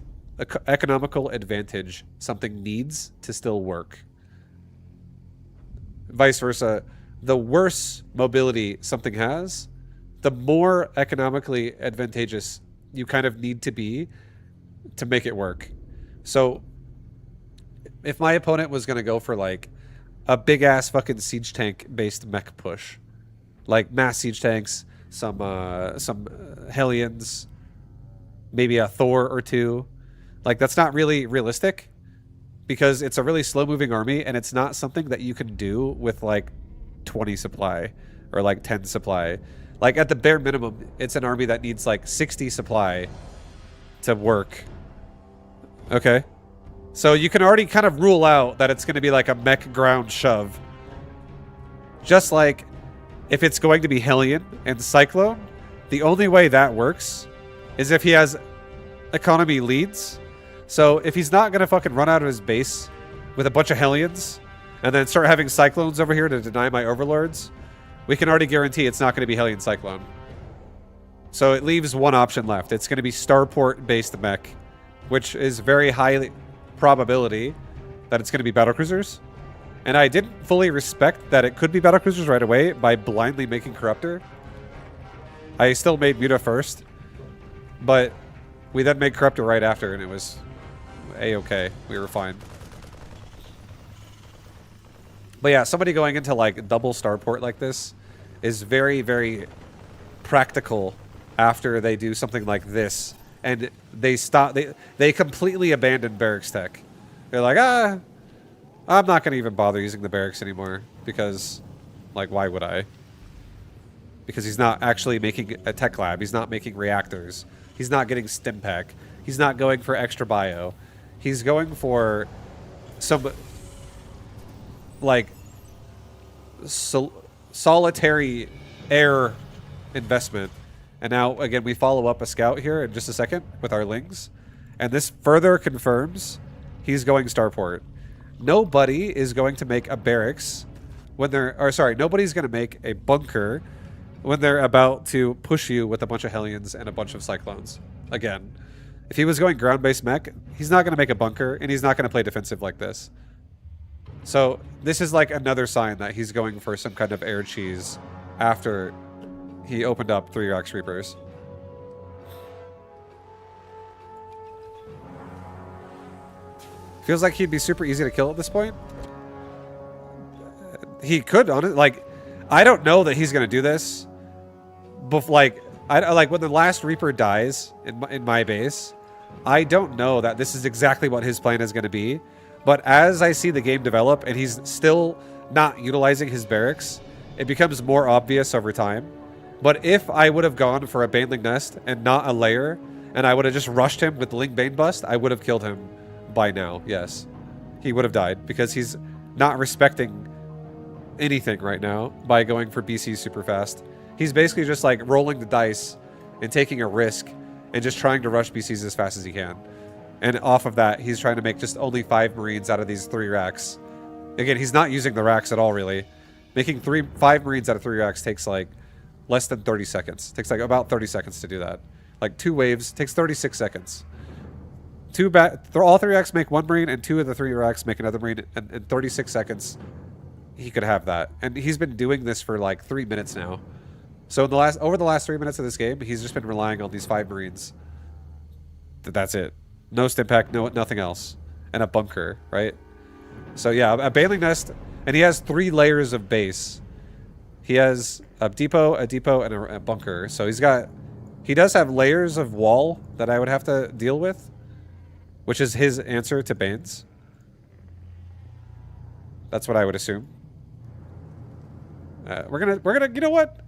economical advantage something needs to still work. Vice versa, the worse mobility something has, the more economically advantageous you kind of need to be to make it work. So if my opponent was going to go for like a big ass fucking siege tank based mech push, like mass siege tanks, some Hellions, maybe a Thor or 2, like that's not really realistic. Because it's a really slow-moving army, and it's not something that you can do with, like, 20 supply or like 10 supply. Like at the bare minimum, it's an army that needs like 60 supply to work. Okay. So you can already kind of rule out that it's going to be like a mech ground shove. Just like if it's going to be Hellion and Cyclone, the only way that works is if he has economy leads. So if he's not going to fucking run out of his base with a bunch of Hellions and then start having Cyclones over here to deny my Overlords, we can already guarantee it's not going to be Hellion Cyclone. So it leaves one option left. It's going to be Starport-based mech, which is very high probability that it's going to be battlecruisers. And I didn't fully respect that it could be battlecruisers right away by blindly making Corruptor. I still made Muta first, but we then made Corruptor right after, and it was a-okay. We were fine. But yeah, somebody going into like double starport like this is very, very practical after they do something like this. And they stop, they completely abandon barracks tech. They're like, I'm not going to even bother using the barracks anymore because, like, why would I? Because he's not actually making a tech lab. He's not making reactors. He's not getting stim pack. He's not going for extra bio. He's going for some, like, solitary air investment. And now, again, we follow up a scout here in just a second with our lings. And this further confirms he's going starport. Nobody is going to make a barracks when they're... Or, sorry, nobody's going to make a bunker when they're about to push you with a bunch of Hellions and a bunch of Cyclones. Again, if he was going ground-based mech, he's not going to make a bunker, and he's not going to play defensive like this. So this is like another sign that he's going for some kind of air cheese after he opened up 3 Rax Reapers. Feels like he'd be super easy to kill at this point. He could, honestly. Like, I don't know that he's going to do this. But like when the last Reaper dies in my base, I don't know that this is exactly what his plan is going to be. But as I see the game develop and he's still not utilizing his barracks, it becomes more obvious over time. But if I would have gone for a Baneling Nest and not a layer, and I would have just rushed him with Ling Bane Bust, I would have killed him by now, yes. He would have died because he's not respecting anything right now by going for BC super fast. He's basically just like rolling the dice and taking a risk and just trying to rush BCs as fast as he can. And off of that, he's trying to make just only 5 Marines out of these 3 racks. Again, he's not using the racks at all, really. Making 5 Marines out of 3 racks takes like less than 30 seconds. Takes like about 30 seconds to do that. Like 2 waves takes 36 seconds. All 3 racks make 1 Marine, and 2 of the 3 racks make another Marine. And in 36 seconds, he could have that. And he's been doing this for like 3 minutes now. So over the last 3 minutes of this game, he's just been relying on these 5 Marines. That's it. No stim pack, nothing else. And a bunker, right? So yeah, a Baneling Nest, and he has 3 layers of base. He has a depot, and a bunker. So he does have layers of wall that I would have to deal with, which is his answer to Banes. That's what I would assume. We're gonna, you know what?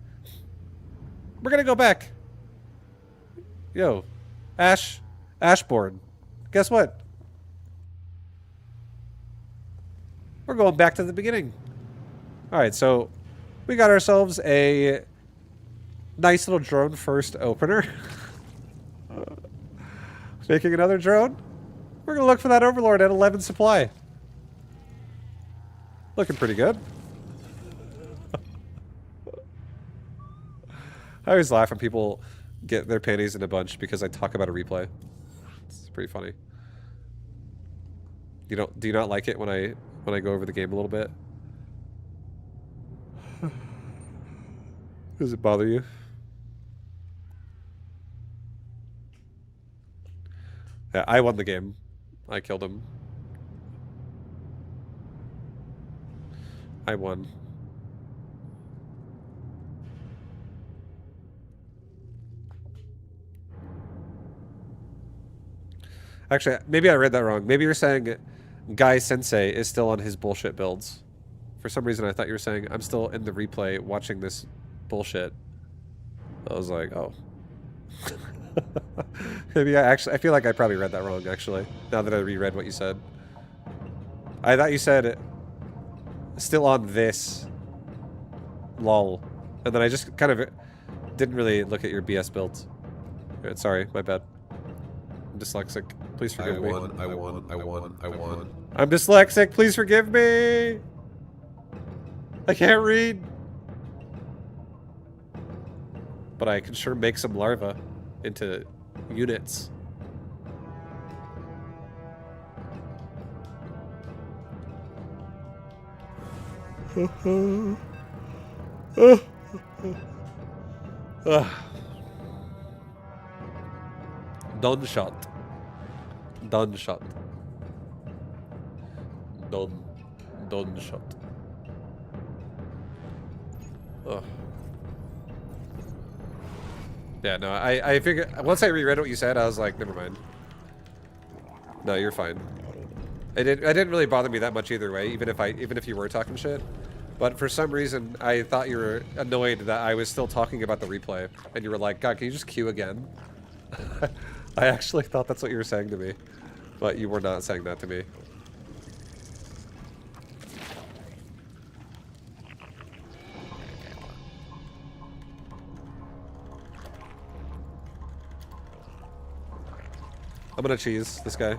We're gonna go back. Yo, Ashbourne. Guess what? We're going back to the beginning. All right, so we got ourselves a nice little drone first opener. Making another drone. We're gonna look for that Overlord at 11 supply. Looking pretty good. I always laugh when people get their panties in a bunch because I talk about a replay. It's pretty funny. Do you not like it when I go over the game a little bit? Does it bother you? Yeah, I won the game. I killed him. I won. Actually, maybe I read that wrong. Maybe you're saying Guy Sensei is still on his bullshit builds For some reason, I thought you were saying I'm still in the replay watching this bullshit. I was like, oh. Maybe I feel like I probably read that wrong, actually, now that I reread what you said. I thought you said still on this. Lol. And then I just kind of didn't really look at your BS builds. Sorry, my bad. I'm dyslexic. Please forgive me. I won. I'm dyslexic. Please forgive me. I can't read. But I can sure make some larvae into units. Done shot. Done shot. Done shot. Ugh. Yeah, no, I figured once I reread what you said, I was like, never mind. No, you're fine. It didn't really bother me that much either way, even if you were talking shit. But for some reason, I thought you were annoyed that I was still talking about the replay, and you were like, God, can you just queue again? I actually thought that's what you were saying to me, but you were not saying that to me. I'm gonna cheese this guy.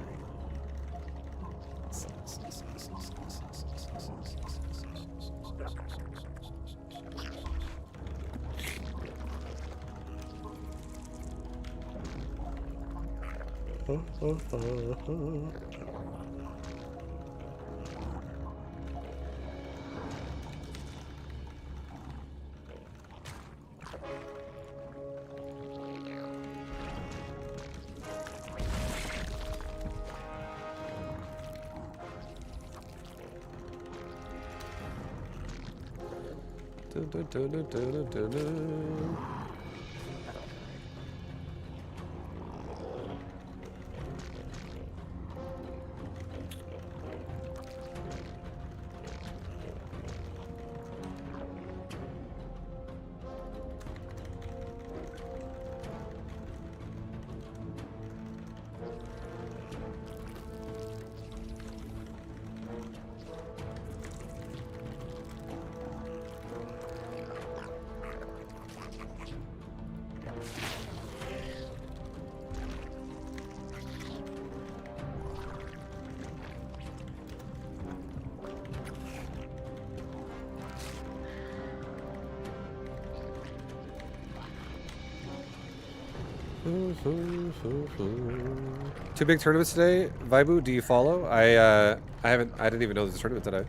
Two big tournaments today. Vibu, do you follow? I didn't even know there's a tournament today.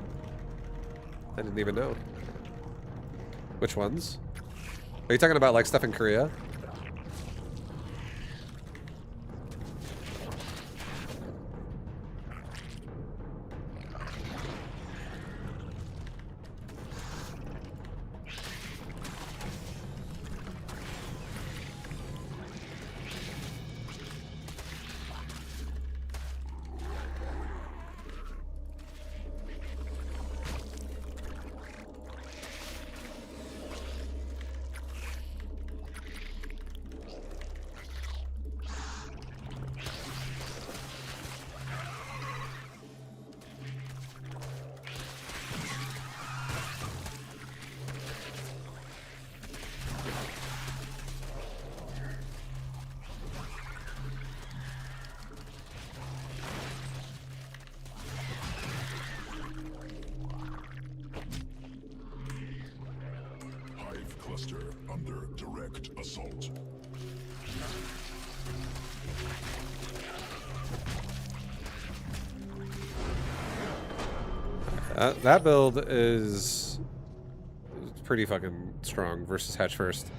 I didn't even know. Which ones? Are you talking about like stuff in Korea? Cluster under direct assault. That build is pretty fucking strong versus hatch first.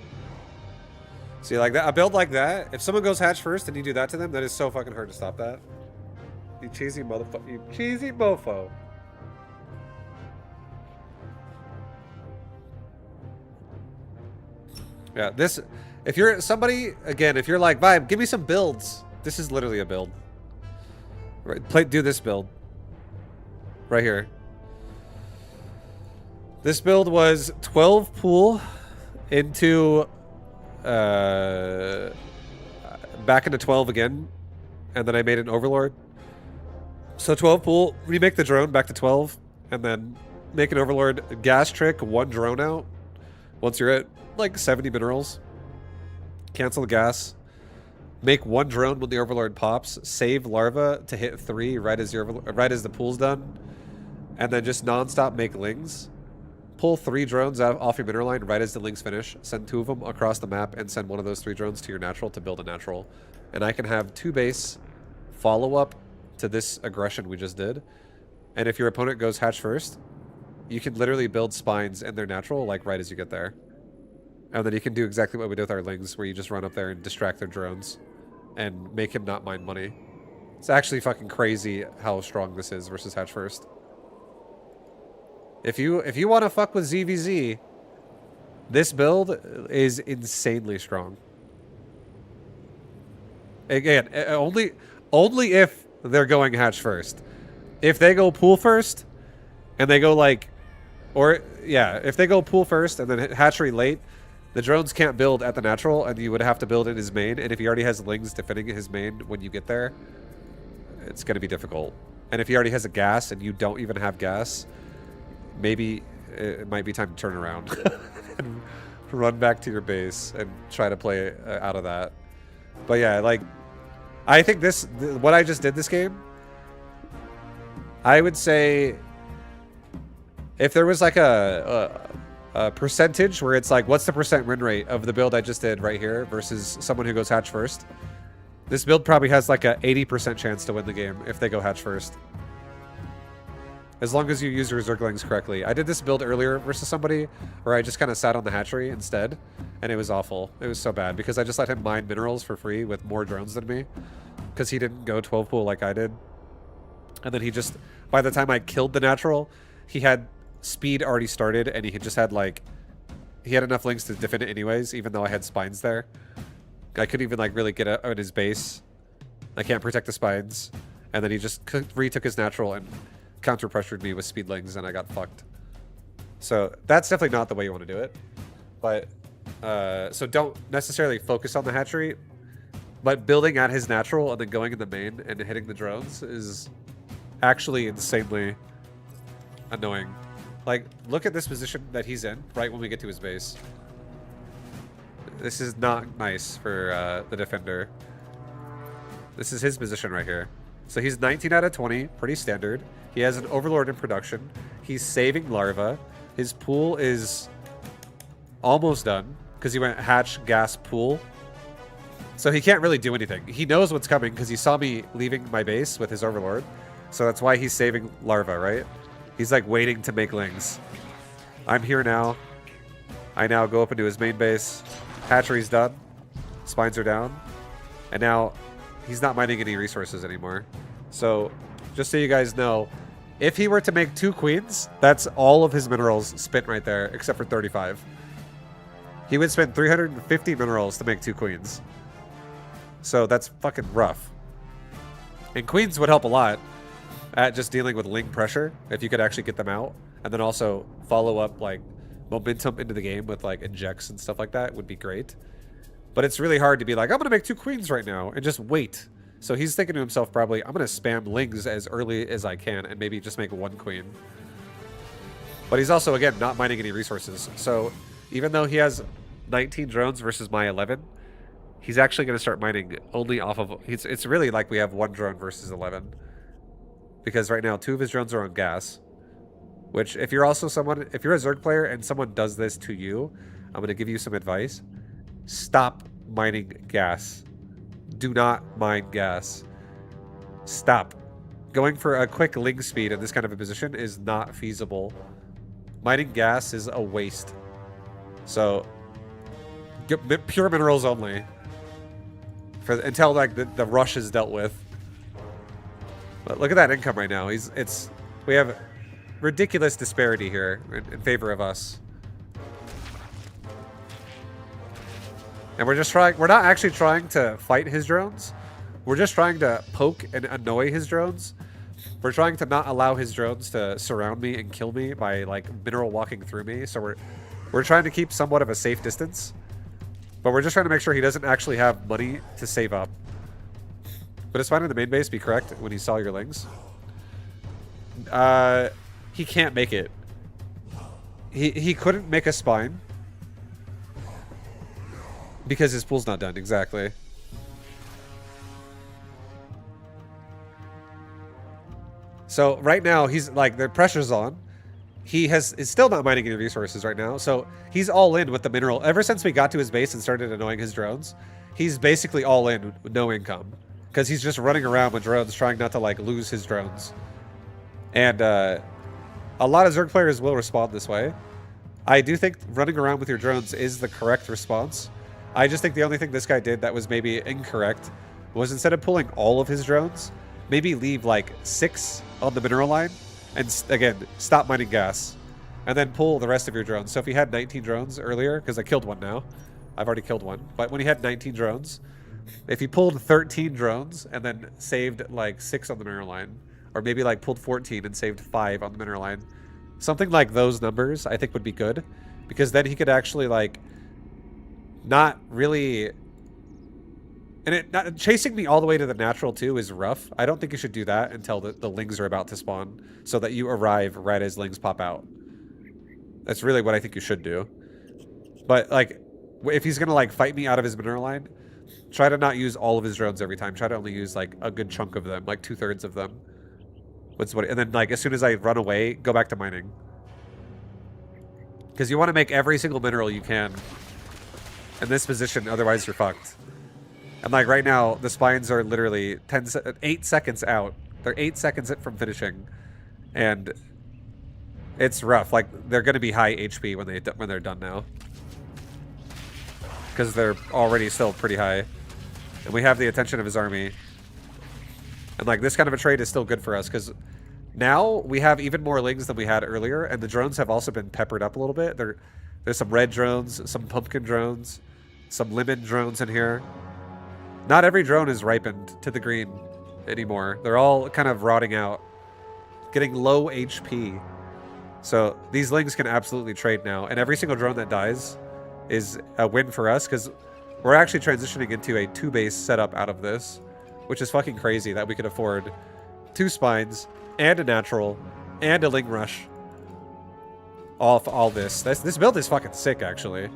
See, like that, a build like that, if someone goes hatch first and you do that to them, that is so fucking hard to stop that. You cheesy motherfucker. You cheesy mofo. Yeah, this, if you're somebody, again, if you're like, Vibe, give me some builds. This is literally a build. Right, do this build. Right here. This build was 12 pool into back into 12 again, and then I made an overlord. So 12 pool, remake the drone back to 12, and then make an overlord. Gas trick, 1 drone out. Once you're at like 70 minerals, cancel the gas. Make 1 drone when the overlord pops. Save larva to hit 3 right as the pool's done, and then just non-stop make lings. Pull 3 drones off your mineral line right as the lings finish. Send 2 of them across the map and send 1 of those 3 drones to your natural to build a natural. And I can have 2 base follow up to this aggression we just did. And if your opponent goes hatch first, you can literally build spines in their natural like right as you get there. And then you can do exactly what we did with our lings, where you just run up there and distract their drones and make him not mind money. It's actually fucking crazy how strong this is versus hatch first. If you want to fuck with ZVZ, this build is insanely strong. Again, only if they're going hatch first. If they go pool first, and they go like, if they go pool first and then hatchery late, the drones can't build at the natural, and you would have to build in his main. And if he already has lings defending his main when you get there, it's going to be difficult. And if he already has a gas and you don't even have gas, maybe it might be time to turn around and run back to your base and try to play out of that. But yeah, like, I think what I just did this game, I would say if there was like a percentage where it's like, what's the percent win rate of the build I just did right here versus someone who goes hatch first, this build probably has like a 80% chance to win the game if they go hatch first. As long as you use your Zerglings correctly. I did this build earlier versus somebody where I just kind of sat on the hatchery instead, and it was awful. It was so bad because I just let him mine minerals for free with more drones than me because he didn't go 12 pool like I did. And then he just, by the time I killed the natural, he had speed already started, and he just had like, he had enough lings to defend it anyways, even though I had spines there. I couldn't even like really get out of his base. I can't protect the spines. And then he just retook his natural and counter pressured me with speedlings, and I got fucked. So that's definitely not the way you want to do it. But so don't necessarily focus on the hatchery, but building at his natural and then going in the main and hitting the drones is actually insanely annoying. Like, look at this position that he's in right when we get to his base. This is not nice for the defender. This is his position right here. So he's 19 out of 20, pretty standard. He has an overlord in production. He's saving larva. His pool is almost done because he went hatch, gas, pool. So he can't really do anything. He knows what's coming because he saw me leaving my base with his overlord. So that's why he's saving larva, right? He's like waiting to make lings. I'm here now. I now go up into his main base. Hatchery's done. Spines are down. And now he's not mining any resources anymore. So just so you guys know, if he were to make 2 queens, that's all of his minerals spent right there, except for 35. He would spend 350 minerals to make 2 queens. So that's fucking rough. And queens would help a lot at just dealing with ling pressure, if you could actually get them out. And then also follow up like momentum into the game with like injects and stuff like that would be great. But it's really hard to be like, I'm going to make 2 queens right now and just wait. So he's thinking to himself probably, I'm going to spam lings as early as I can and maybe just make 1 queen. But he's also, again, not mining any resources. So even though he has 19 drones versus my 11, he's actually going to start mining only off of... It's really like we have 1 drone versus 11. Because right now, 2 of his drones are on gas. Which, if you're also someone... If you're a Zerg player and someone does this to you, I'm going to give you some advice. Stop mining gas. Do not mine gas. Stop. Going for a quick ling speed in this kind of a position is not feasible. Mining gas is a waste. So, get pure minerals only. Until like the rush is dealt with. But look at that income right now. We have ridiculous disparity here in favor of us. And we're not actually trying to fight his drones. We're just trying to poke and annoy his drones We're trying to not allow his drones to surround me and kill me by like mineral walking through me. So we're trying to keep somewhat of a safe distance. But we're just trying to make sure he doesn't actually have money to save up. But it's fine in the main base, be correct, when you saw your lings. He can't make it. He couldn't make a spine. Because his pool's not done, exactly. So right now, he's like, the pressure's on. He is still not mining any resources right now, so he's all in with the mineral. Ever since we got to his base and started annoying his drones, he's basically all in with no income. Because he's just running around with drones, trying not to like lose his drones. And a lot of Zerg players will respond this way. I do think running around with your drones is the correct response. I just think the only thing this guy did that was maybe incorrect was instead of pulling all of his drones, maybe leave like 6 on the mineral line. And again, stop mining gas. And then pull the rest of your drones. So if he had 19 drones earlier, because I killed one now. I've already killed one. But when he had 19 drones, if he pulled 13 drones and then saved like 6 on the mineral line, or maybe like pulled 14 and saved 5 on the mineral line, something like those numbers I think would be good. Because then he could actually like not really... And chasing me all the way to the natural too is rough. I don't think you should do that until the lings are about to spawn, so that you arrive right as lings pop out. That's really what I think you should do. But like, if he's gonna like fight me out of his mineral line, try to not use all of his drones every time. Try to only use like a good chunk of them, like 2/3 of them. And then like as soon as I run away, go back to mining. Because you want to make every single mineral you can in this position, otherwise you're fucked. And like right now, the spines are literally 8 seconds out. They're 8 seconds from finishing, and it's rough. Like they're going to be high HP when they're done now, because they're already still pretty high, and we have the attention of his army. And like this kind of a trade is still good for us because now we have even more lings than we had earlier, and the drones have also been peppered up a little bit. There's some red drones, some pumpkin drones, some lemon drones in here. Not every drone is ripened to the green anymore. They're all kind of rotting out, getting low HP. So these lings can absolutely trade now. And every single drone that dies is a win for us because we're actually transitioning into a 2-base setup out of this, which is fucking crazy that we could afford 2 spines and a natural and a ling rush off all this. This build is fucking sick, actually.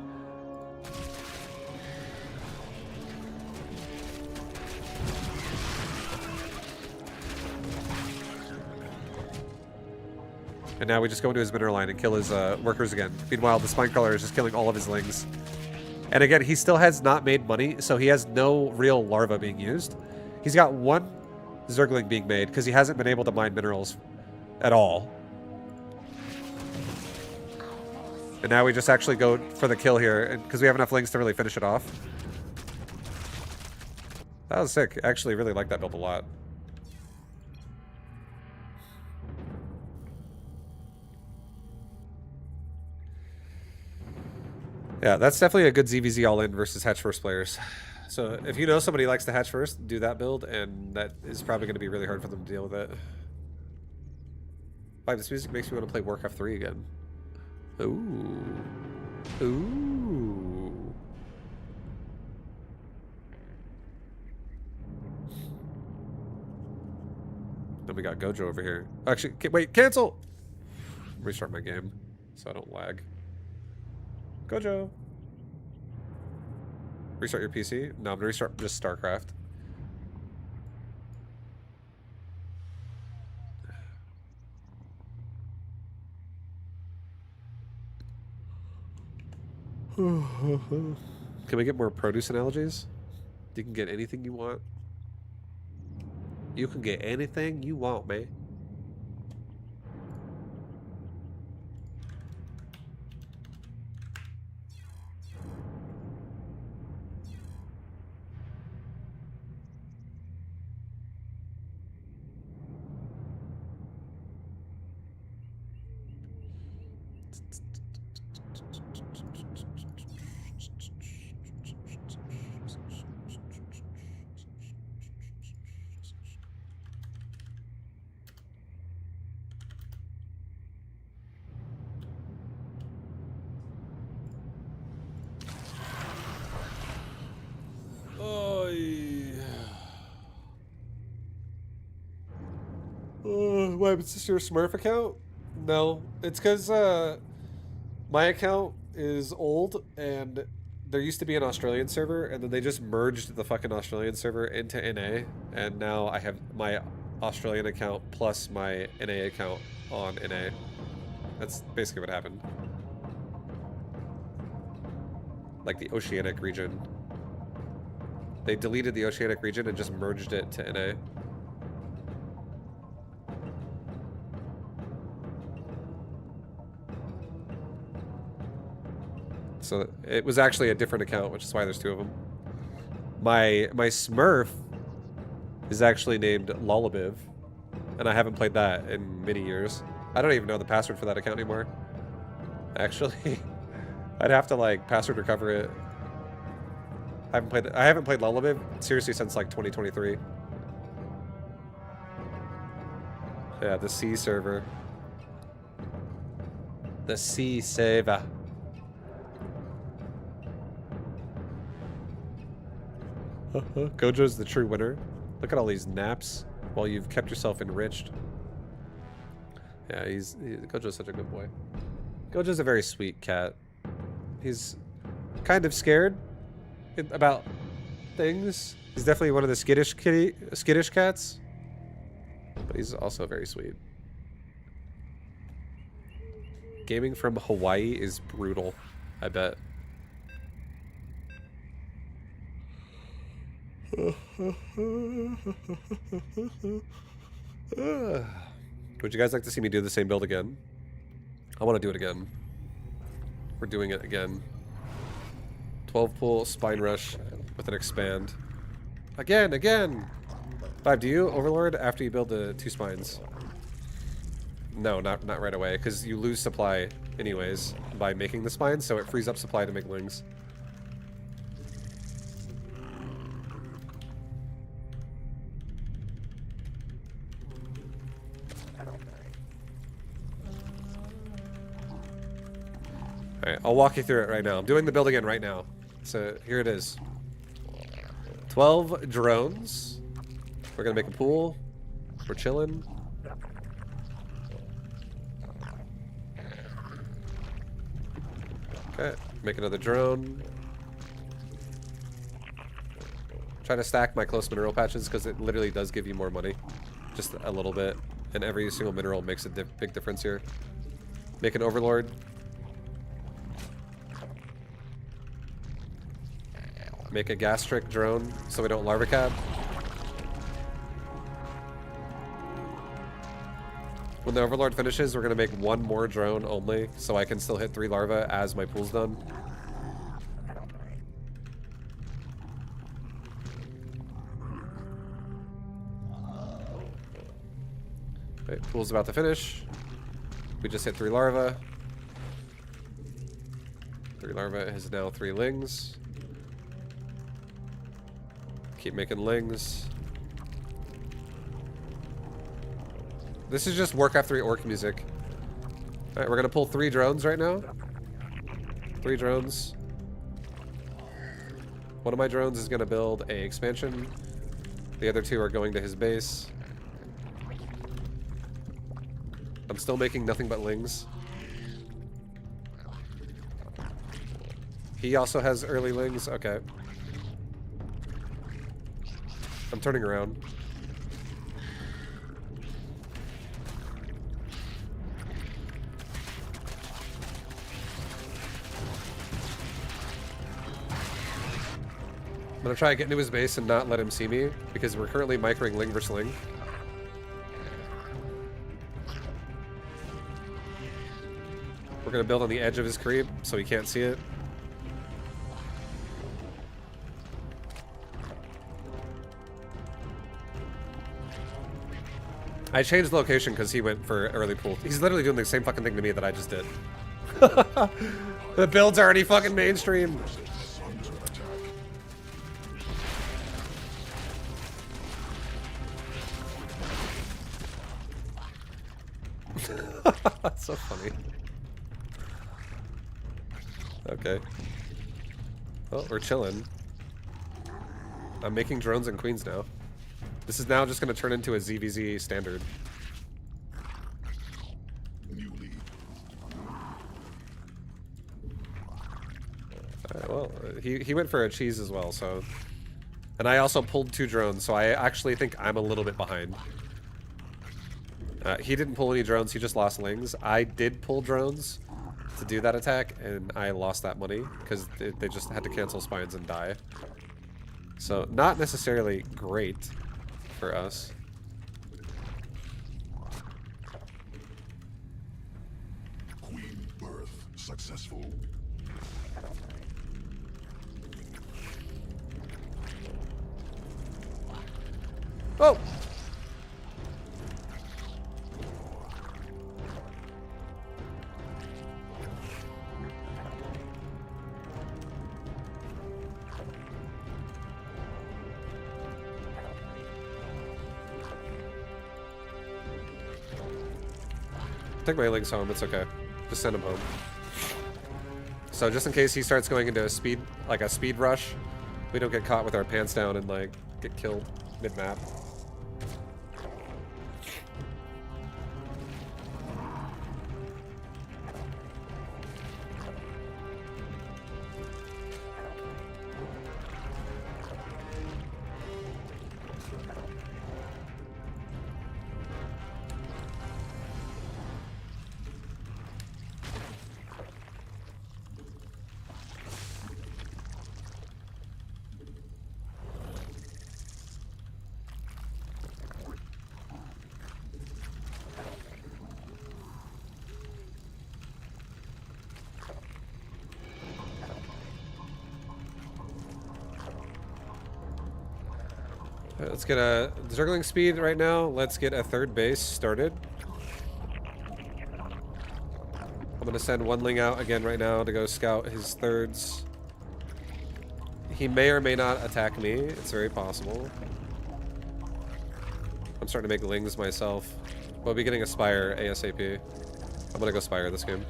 And now we just go into his mineral line and kill his workers again. Meanwhile, the spine crawler is just killing all of his lings. And again, he still has not made money, so he has no real larva being used. He's got 1 Zergling being made because he hasn't been able to mine minerals at all. And now we just actually go for the kill here because we have enough lings to really finish it off. That was sick. I actually really like that build a lot. Yeah, that's definitely a good ZVZ all-in versus hatch first players. So if you know somebody likes to hatch first, do that build, and that is probably going to be really hard for them to deal with it. Wow, this music makes me want to play Warcraft 3 again. Ooh. Ooh. Then we got Gojo over here. Actually, wait, cancel! Restart my game so I don't lag. Gojo. Restart your PC? No, I'm gonna restart just StarCraft. Can we get more produce analogies? You can get anything you want. You can get anything you want, man. My sister's Smurf account? No, it's because my account is old and there used to be an Australian server and then they just merged the fucking Australian server into NA and now I have my Australian account plus my NA account on NA. That's basically what happened. Like the Oceanic region. They deleted the Oceanic region and just merged it to NA. So it was actually a different account, which is why there's two of them. My Smurf is actually named Lullabiv, and I haven't played that in many years. I don't even know the password for that account anymore. Actually, I'd have to like password recover it. I haven't played Lullabiv seriously since like 2023. Yeah, the C server. The C server. Gojo's the true winner. Look at all these naps while you've kept yourself enriched. Yeah, Gojo's such a good boy. Gojo's a very sweet cat. He's kind of scared about things. He's definitely one of the skittish cats. But he's also very sweet. Gaming from Hawaii is brutal, I bet. Would you guys like to see me do the same build again? I want to do it again. We're doing it again. 12 pull, spine rush with an expand. Again! 5, do you overlord after you build the 2 spines? No, not right away, because you lose supply anyways by making the spines, so it frees up supply to make lings. Alright, I'll walk you through it right now. I'm doing the build again right now. So here it is. 12 drones. We're gonna make a pool. We're chilling. Okay, make another drone. Try to stack my close mineral patches because it literally does give you more money. Just a little bit. And every single mineral makes a big difference here. Make an overlord. Make a gastric drone so we don't larva cab. When the overlord finishes, we're gonna make 1 more drone only so I can still hit 3 larvae as my pool's done. Okay, pool's about to finish. We just hit 3 larvae. 3 larvae is now 3 lings. Keep making lings. This is just Warcraft 3 orc music. Alright, we're gonna pull 3 drones right now. 3 drones. One of my drones is gonna build a expansion. The other 2 are going to his base. I'm still making nothing but lings. He also has early lings. Okay. I'm turning around. I'm gonna try to get into his base and not let him see me because we're currently microing ling versus ling. We're gonna build on the edge of his creep so he can't see it. I changed location because he went for early pool. He's literally doing the same fucking thing to me that I just did. The build's already fucking mainstream. That's so funny. Okay. Well, we're chilling. I'm making drones and queens now. This is now just going to turn into a ZVZ standard. Well, he went for a cheese as well, so... And I also pulled 2 drones, so I actually think I'm a little bit behind. He didn't pull any drones, he just lost lings. I did pull drones to do that attack, and I lost that money, because they just had to cancel spines and die. So, not necessarily great for us. Queen birth successful. Oh! Take my links home, it's okay. Just send him home. So just in case he starts going into a speed rush, we don't get caught with our pants down and like get killed mid-map. Let's get a zergling speed right now. Let's get a 3rd base started. I'm gonna send 1 ling out again right now to go scout his 3rds. He may or may not attack me. It's very possible. I'm starting to make lings myself. We'll be getting a spire ASAP. I'm gonna go spire this game.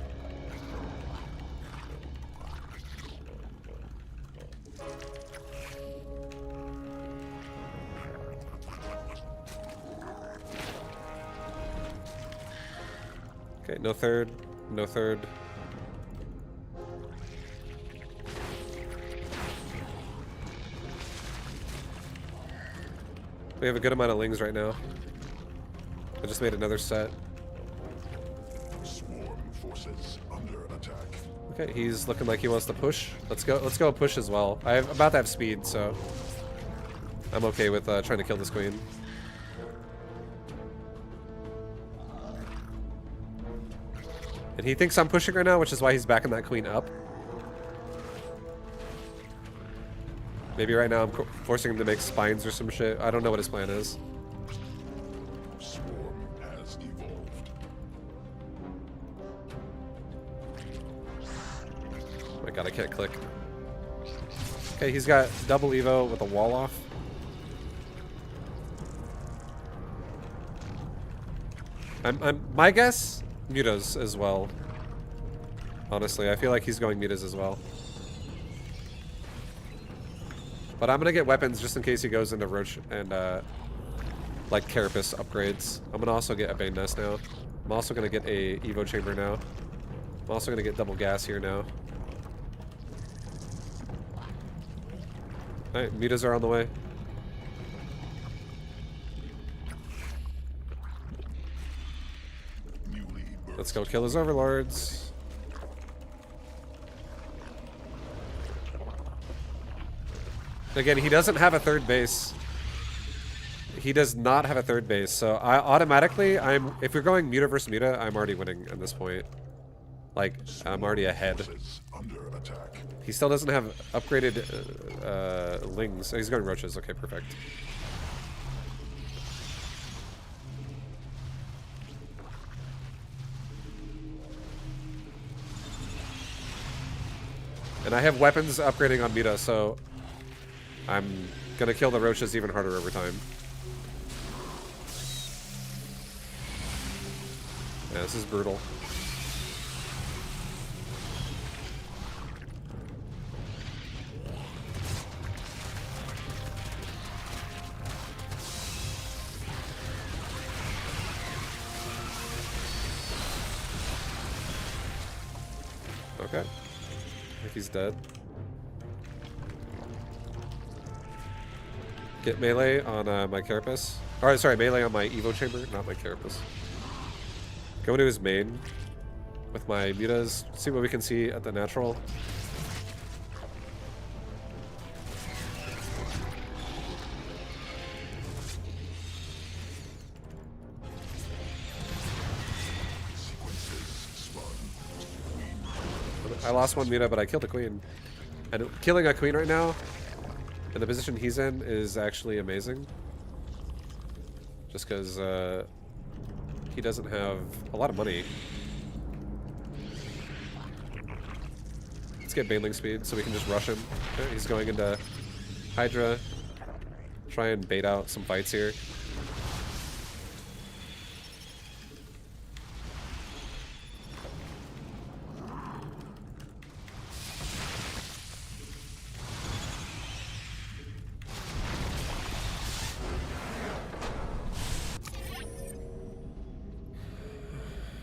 Okay, no 3rd, no 3rd. We have a good amount of lings right now. I just made another set. Swarm forces under attack. Okay, he's looking like he wants to push. Let's go push as well. I'm about to have speed, so I'm okay with trying to kill this queen. And he thinks I'm pushing right now, which is why he's backing that queen up. Maybe right now I'm forcing him to make spines or some shit. I don't know what his plan is. Swarm has evolved. Oh my god, I can't click. Okay, he's got double Evo with a wall off. My guess, mutas as well. Honestly, I feel like he's going mutas as well. But I'm gonna get weapons just in case he goes into Roach and like Carapace upgrades. I'm gonna also get a Bane Nest now. I'm also gonna get a Evo Chamber now. I'm also gonna get double gas here now. Alright, mutas are on the way. Let's go kill his overlords. Again, he doesn't have a 3rd base. He does not have a 3rd base, so I automatically, if we're going muta versus muta, I'm already winning at this point. Like, I'm already ahead. Under attack. He still doesn't have upgraded lings. Oh, he's going roaches. Okay, perfect. And I have weapons upgrading on Mita, so I'm gonna kill the roaches even harder over time. Yeah, this is brutal. Okay. I think he's dead. Get melee on my carapace. Or sorry, melee on my Evo chamber, not my carapace. Go into his main with my mutas. See what we can see at the natural. I lost one muta, but I killed a queen. And killing a queen right now, in the position he's in, is actually amazing. Just because he doesn't have a lot of money. Let's get baneling speed so we can just rush him. Okay, he's going into Hydra. Try and bait out some fights here.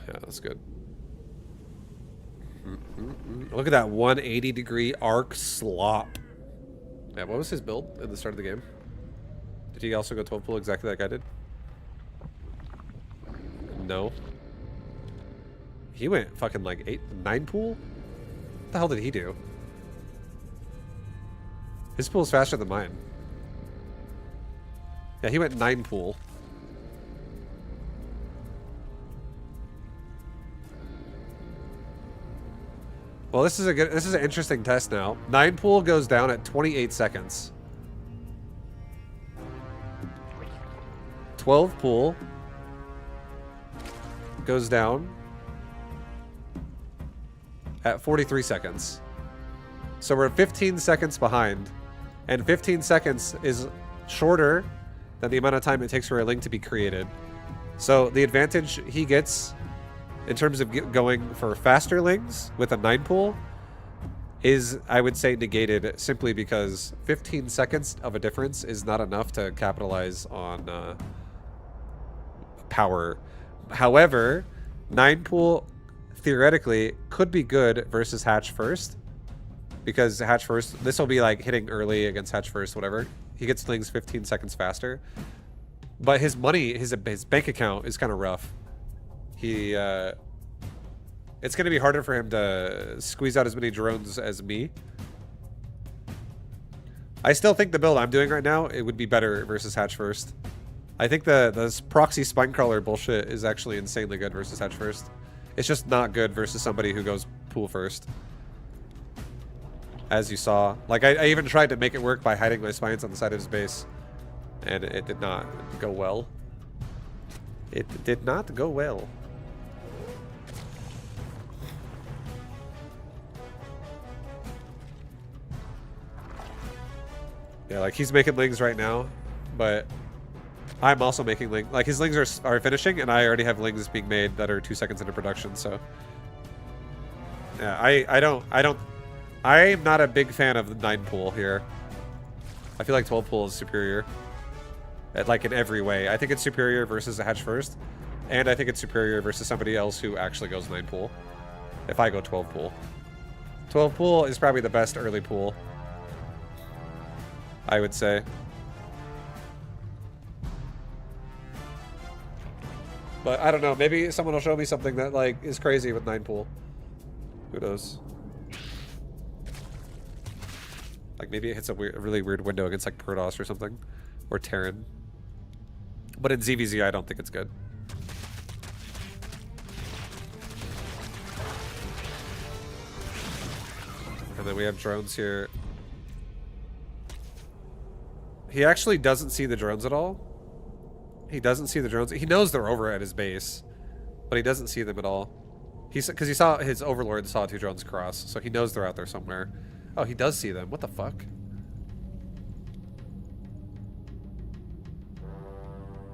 Yeah, that's good. Look at that 180-degree arc slop. Yeah, what was his build at the start of the game? Did he also go 12 pool exactly like I did? No. He went fucking like 9 pool? What the hell did he do? His pool is faster than mine. Yeah, he went 9 pool. Well, this is an interesting test now. 9 pool goes down at 28 seconds. 12 pool goes down at 43 seconds. So we're 15 seconds behind, and 15 seconds is shorter than the amount of time it takes for a link to be created. So the advantage he gets in terms of going for faster lings with a 9 pool is, I would say, negated simply because 15 seconds of a difference is not enough to capitalize on power. However, 9 pool theoretically could be good versus Hatch First, because Hatch First, this will be like hitting early against Hatch First, whatever. He gets lings 15 seconds faster. But his money, his bank account is kind of rough. He, it's going to be harder for him to squeeze out as many drones as me. I still think the build I'm doing right now, it would be better versus Hatch First. I think the proxy Spinecrawler bullshit is actually insanely good versus Hatch First. It's just not good versus somebody who goes pool first. As you saw. Like, I even tried to make it work by hiding my spines on the side of his base. And it did not go well. It did not go well. Yeah, like he's making lings right now, but I'm also making lings. Like his lings are finishing, and I already have lings being made that are 2 seconds into production. So yeah, I'm not a big fan of the 9 pool here. I feel like 12 pool is superior, like in every way. I think it's superior versus a Hatch First, and I think it's superior versus somebody else who actually goes 9 pool. If I go 12 pool, 12 pool is probably the best early pool, I would say. But I don't know, maybe someone will show me something that like is crazy with 9 pool. Who knows? Like maybe it hits a really weird window against like Protoss or something, or Terran. But in ZVZ, I don't think it's good. And then we have drones here. He actually doesn't see the drones at all. He doesn't see the drones. He knows they're over at his base, but he doesn't see them at all. Because he saw his overlord saw 2 drones cross, so he knows they're out there somewhere. Oh, he does see them. What the fuck?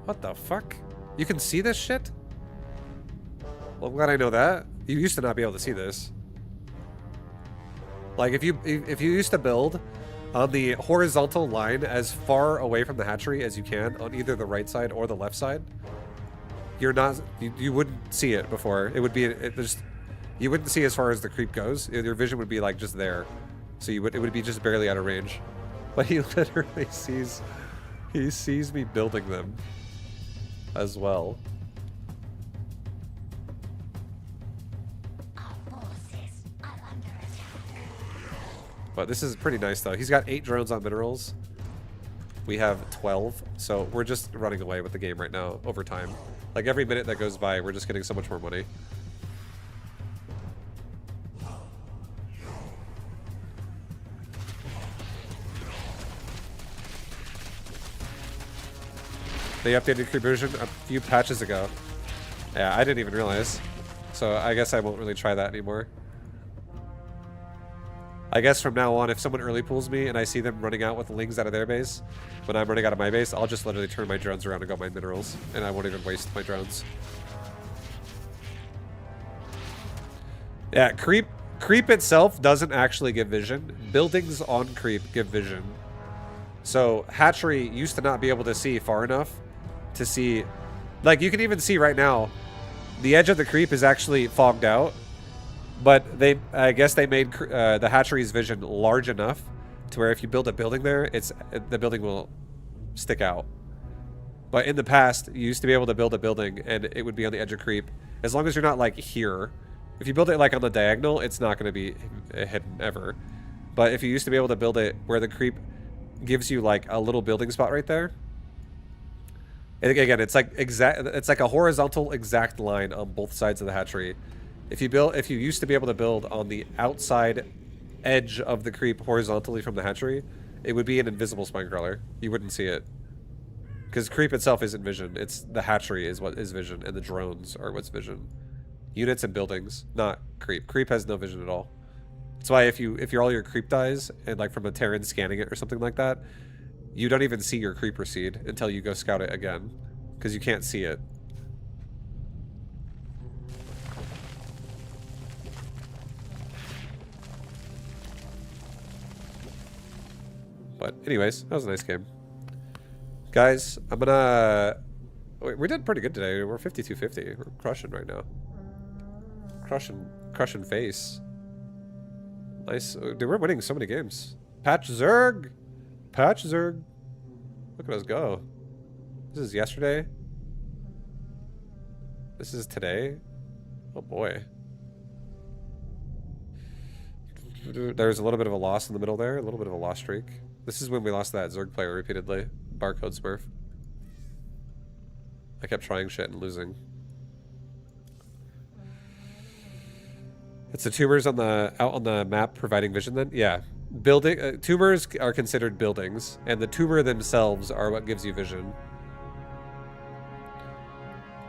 What the fuck? You can see this shit? Well, I'm glad I know that. You used to not be able to see this. Like if you used to build on the horizontal line as far away from the hatchery as you can on either the right side or the left side, you wouldn't see it before. It would be you wouldn't see as far as the creep goes. Your vision would be like just there, so it would be just barely out of range. But he literally sees He sees me building them as well. But this is pretty nice though. He's got 8 drones on minerals. We have 12, so we're just running away with the game right now over time. Like every minute that goes by, we're just getting so much more money. They updated creep version a few patches ago. Yeah, I didn't even realize. So I guess I won't really try that anymore. I guess from now on, if someone early pulls me and I see them running out with lings out of their base, when I'm running out of my base, I'll just literally turn my drones around and go mine minerals, and I won't even waste my drones. Yeah, creep itself doesn't actually give vision. Buildings on creep give vision. So hatchery used to not be able to see far enough to see, like you can even see right now, the edge of the creep is actually fogged out. But I guess they made the hatchery's vision large enough to where if you build a building there, the building will stick out. But in the past, you used to be able to build a building and it would be on the edge of creep. As long as you're not like here. If you build it like on the diagonal, it's not going to be hidden ever. But if you used to be able to build it where the creep gives you like a little building spot right there. And again, it's like a horizontal exact line on both sides of the hatchery. If you used to be able to build on the outside edge of the creep horizontally from the hatchery, it would be an invisible spine crawler. You wouldn't see it. Because creep itself isn't vision. It's the hatchery is what is vision, and the drones are what's vision. Units and buildings, not creep. Creep has no vision at all. That's why if you're all your creep dies, and like from a Terran scanning it or something like that, you don't even see your creeper seed until you go scout it again. Because you can't see it. But anyways, that was a nice game. Guys, I'm gonna... We did pretty good today. We're 52-50. We're crushing right now. Crushing face. Nice. Dude, we're winning so many games. Patch Zerg! Patch Zerg! Look at us go. This is yesterday. This is today. Oh boy. There's a little bit of a loss in the middle there. A little bit of a loss streak. This is when we lost that Zerg player repeatedly. Barcode Smurf. I kept trying shit and losing. It's the tumors on the out on the map providing vision then? Yeah. Building tumors are considered buildings, and the tumor themselves are what gives you vision.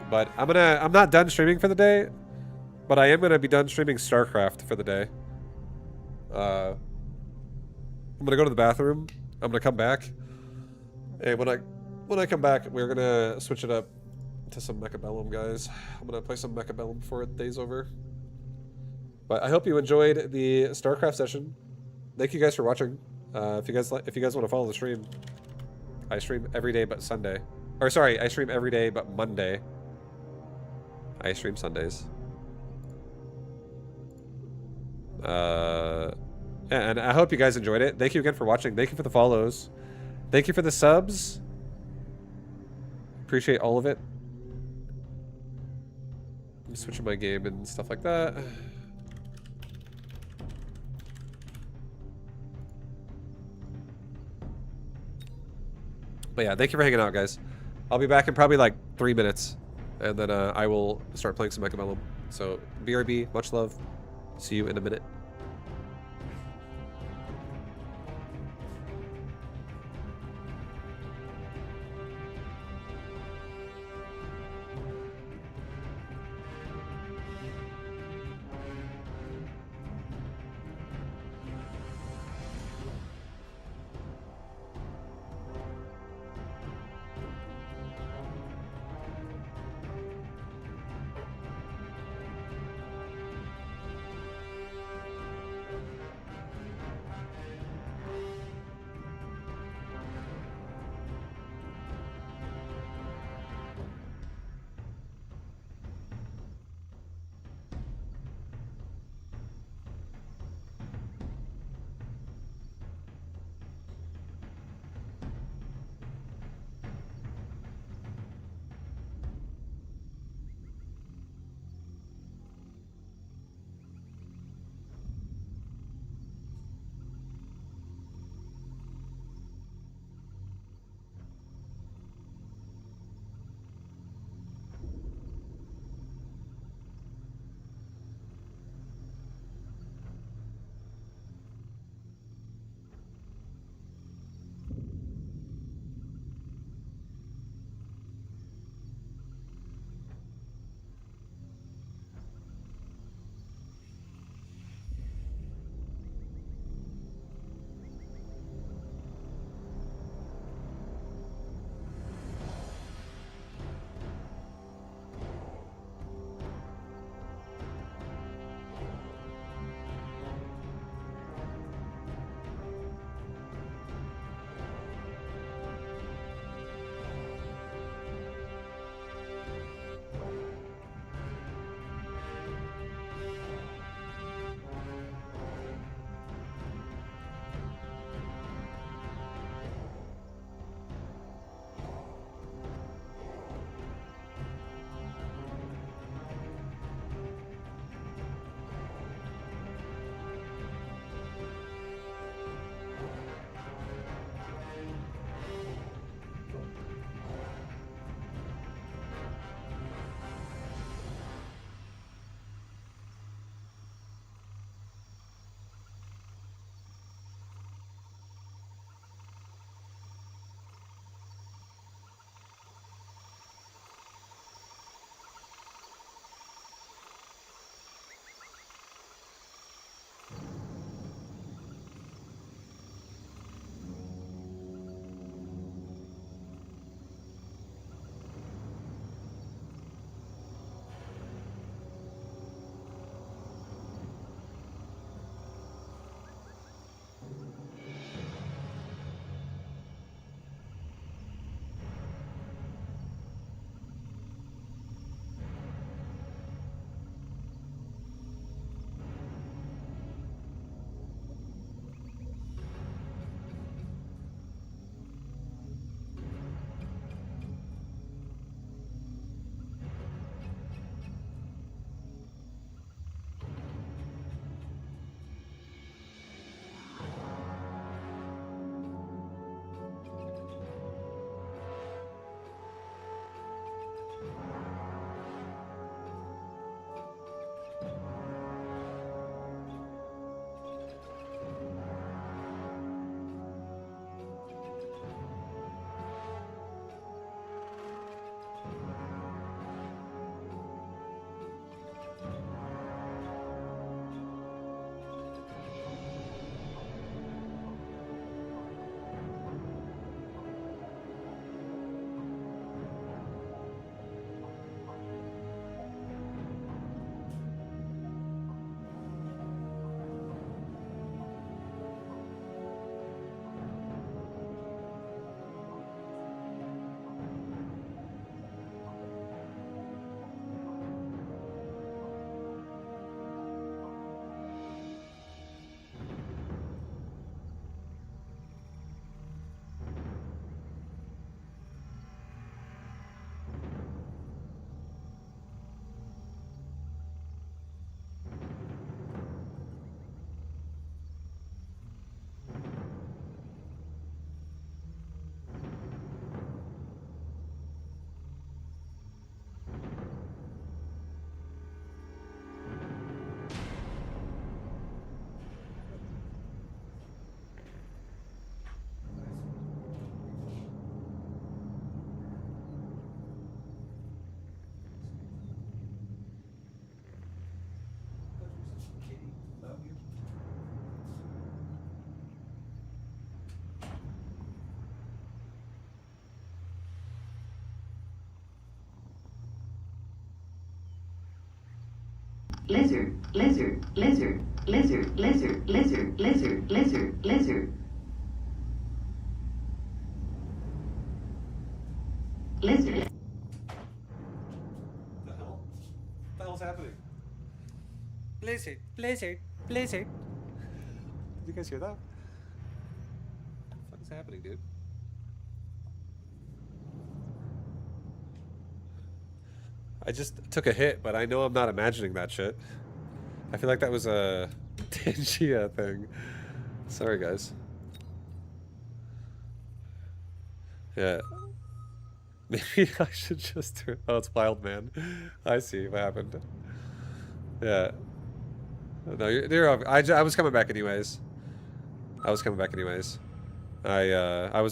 But I'm not done streaming for the day, but I am gonna be done streaming StarCraft for the day. I'm gonna go to the bathroom. I'm gonna come back, and when I come back, we're gonna switch it up to some mechabellum, guys. I'm gonna play some mechabellum before the day's over. But I hope you enjoyed the StarCraft session. Thank you guys for watching. If you guys want to follow the stream, I stream every day but Sunday. Or sorry, I stream every day but Monday. I stream Sundays. Yeah, and I hope you guys enjoyed it. Thank you again for watching. Thank you for the follows. Thank you for the subs. Appreciate all of it. I'm switching my game and stuff like that. But yeah, thank you for hanging out, guys. I'll be back in probably like 3 minutes. And then I will start playing some mechabellum. So, BRB, much love. See you in a minute. lizard, lizard, lizard, lizard, lizard, lizard, lizard, lizard, lizard. Lizard. What the hell's happening? Blizzard, blizzard, blizzard. Did you guys hear that? What the fuck is happening, dude? I just took a hit, but I know I'm not imagining that shit. I feel like that was a Tangia thing. Sorry, guys. Yeah. Maybe I should just... Oh, it's Wild Man. I see what happened. Yeah. No, I was coming back anyways. I was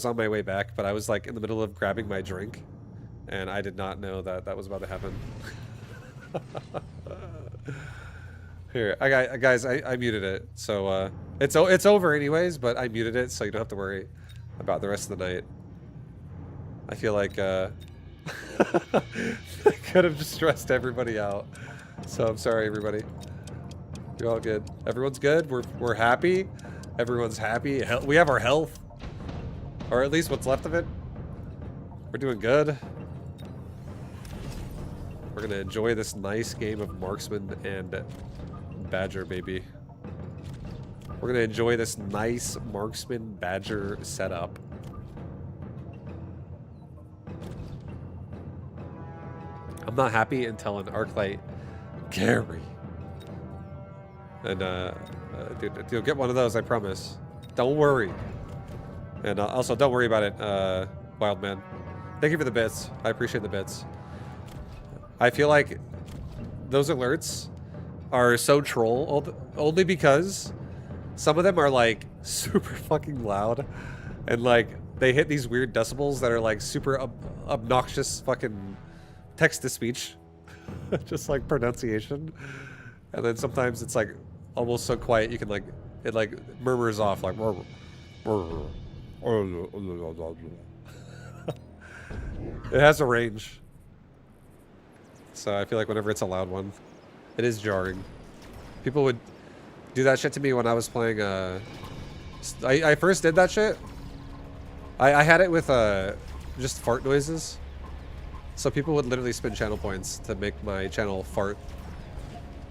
on my way back, but I was like in the middle of grabbing my drink. And I did not know that that was about to happen. Here, guys, I muted it, so it's over anyways. But I muted it, so you don't have to worry about the rest of the night. I feel like I could have just stressed everybody out. So I'm sorry, everybody. You're all good. Everyone's good. We're happy. Everyone's happy. We have our health, or at least what's left of it. We're doing good. We're gonna enjoy this nice game of marksman and badger, baby. We're gonna enjoy this nice marksman badger setup. I'm not happy until an Arclight Gary. And dude, you'll get one of those, I promise. Don't worry. And also, don't worry about it, Wild Man. Thank you for the bits. I appreciate the bits. I feel like those alerts are so troll only because some of them are like super fucking loud and like they hit these weird decibels that are like super obnoxious fucking text-to-speech, just like pronunciation. And then sometimes it's like almost so quiet you can like, it like murmurs off like it has a range. So I feel like whenever it's a loud one, it is jarring. People would do that shit to me when I was playing, I first did that shit. I had it with just fart noises. So people would literally spend channel points to make my channel fart.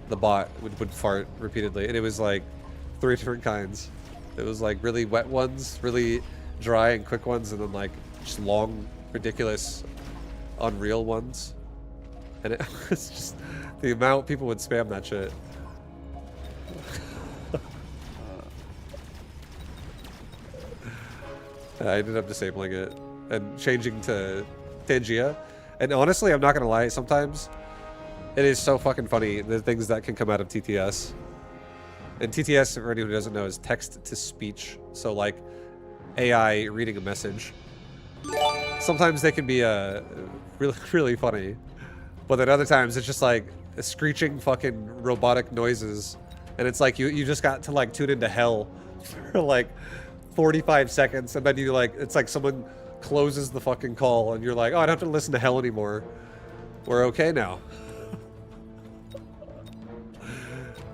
The bot would fart repeatedly, and it was like 3 different kinds. It was like really wet ones, really dry and quick ones, and then like just long, ridiculous, unreal ones. And it was just the amount people would spam that shit. I ended up disabling it and changing to Tangia. And honestly, I'm not gonna lie, sometimes it is so fucking funny, the things that can come out of TTS. And TTS, for anyone who doesn't know, is text-to-speech. So like AI reading a message. Sometimes they can be really, really funny. But then other times it's just like screeching fucking robotic noises. And it's like you just got to like tune into hell for like 45 seconds. And then you like, it's like someone closes the fucking call and you're like, oh, I don't have to listen to hell anymore. We're okay now.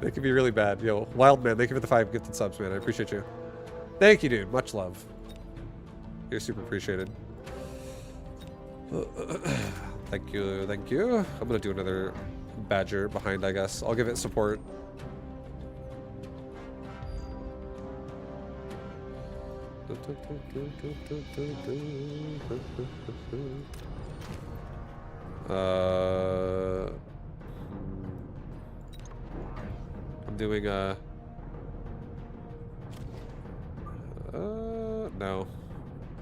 It can be really bad. Yo, Wild Man, thank you for the 5 gifted subs, man. I appreciate you. Thank you, dude. Much love. You're super appreciated. Thank you, thank you. I'm gonna do another badger behind, I guess. I'll give it support. I'm doing no.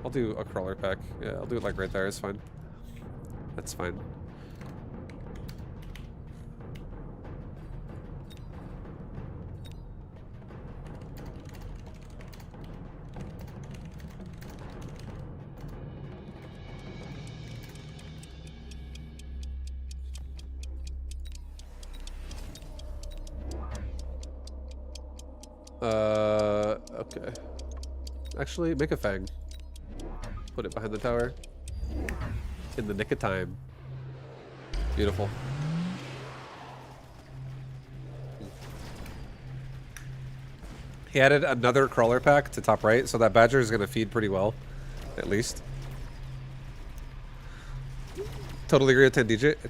I'll do a crawler pack. Yeah, I'll do it like right there. It's fine. That's fine. Okay. Actually, make a fang. Put it behind the tower. In the nick of time. Beautiful. He added another crawler pack to top right, so that badger is going to feed pretty well, at least. Totally agree with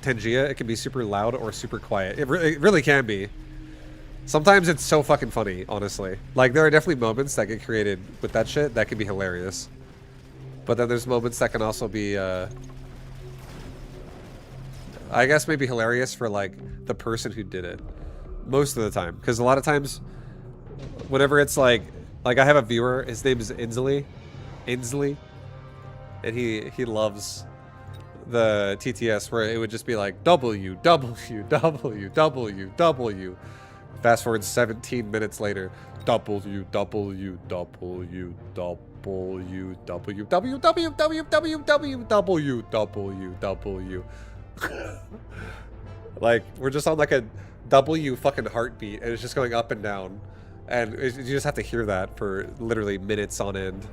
Tangia. It can be super loud or super quiet. It really can be. Sometimes it's so fucking funny, honestly. Like, there are definitely moments that get created with that shit that can be hilarious. But then there's moments that can also be, I guess maybe hilarious for, like, the person who did it. Most of the time. Because a lot of times, whenever it's like I have a viewer, his name is Inslee. And he loves the TTS where it would just be like W. Fast forward 17 minutes later. W. Like, we're just on like a W fucking heartbeat, and it's just going up and down. And you just have to hear that for literally minutes on end.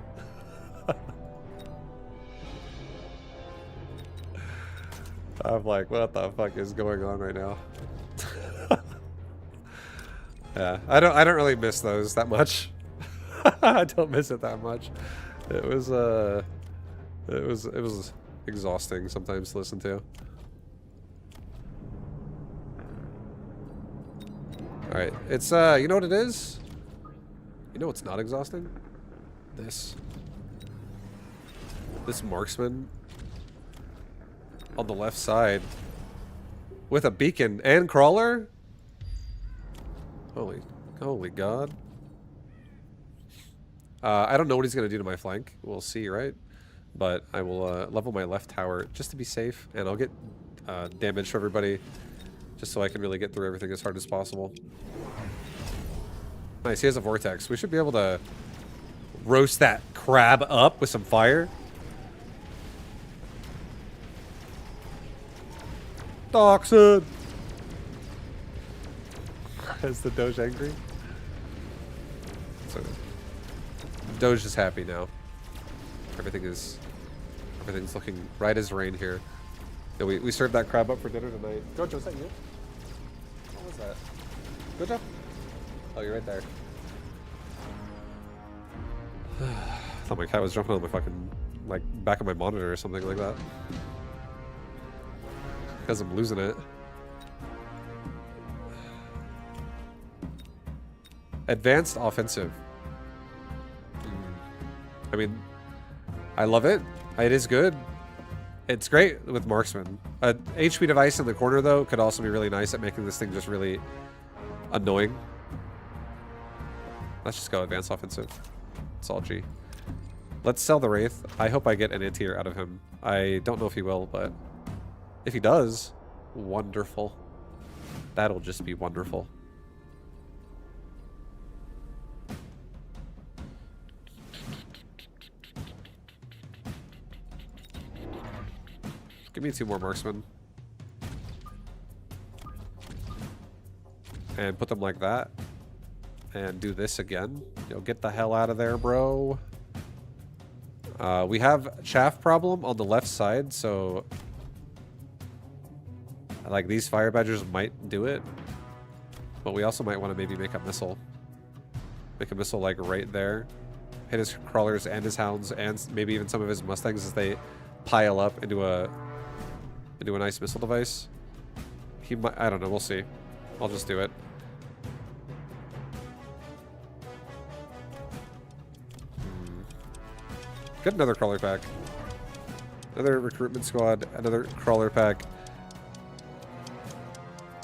I'm like, what the fuck is going on right now? Yeah, I don't really miss those that much. I don't miss it that much. It was exhausting sometimes to listen to. All right, it's you know what it is? You know what's not exhausting? This marksman on the left side with a beacon and crawler. Holy God. I don't know what he's gonna do to my flank. We'll see, right? But I will level my left tower just to be safe, and I'll get damage for everybody, just so I can really get through everything as hard as possible. Nice, he has a vortex. We should be able to roast that crab up with some fire. Toxin! Is the Doge angry? So, Doge is happy now. Everything's looking right as rain here. Yeah, we served that crab up for dinner tonight. Jojo, is that you? What was that? Jojo? Oh, you're right there. I thought my cat was jumping on my fucking, like, back of my monitor or something like that. Because I'm losing it. Advanced offensive. I mean, I love it. It is good. It's great with marksman. A HP device in the corner, though, could also be really nice at making this thing just really annoying. Let's just go advanced offensive. It's all G. Let's sell the Wraith. I hope I get an anti-air out of him. I don't know if he will, but if he does, wonderful. That'll just be wonderful. Give me 2 more marksmen. And put them like that. And do this again. Yo, get the hell out of there, bro. We have chaff problem on the left side, so like these fire badgers might do it. But we also might want to maybe make a missile. Make a missile like right there. Hit his crawlers and his hounds and maybe even some of his mustangs as they pile up into a nice missile device. He might, I don't know, we'll see. I'll just do it. Get another crawler pack. Another recruitment squad, another crawler pack.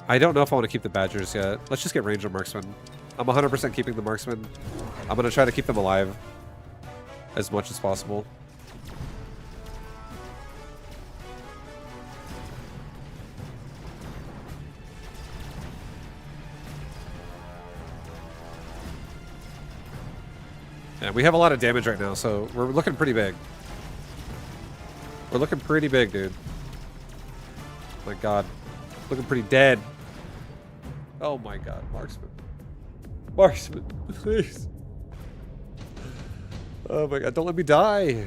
I don't know if I want to keep the badgers yet. Let's just get ranger marksmen. I'm 100% keeping the marksmen. I'm going to try to keep them alive as much as possible. Yeah, we have a lot of damage right now, so we're looking pretty big. We're looking pretty big, dude. My God. Looking pretty dead. Oh my God, marksman. Marksman, please. Oh my God, don't let me die.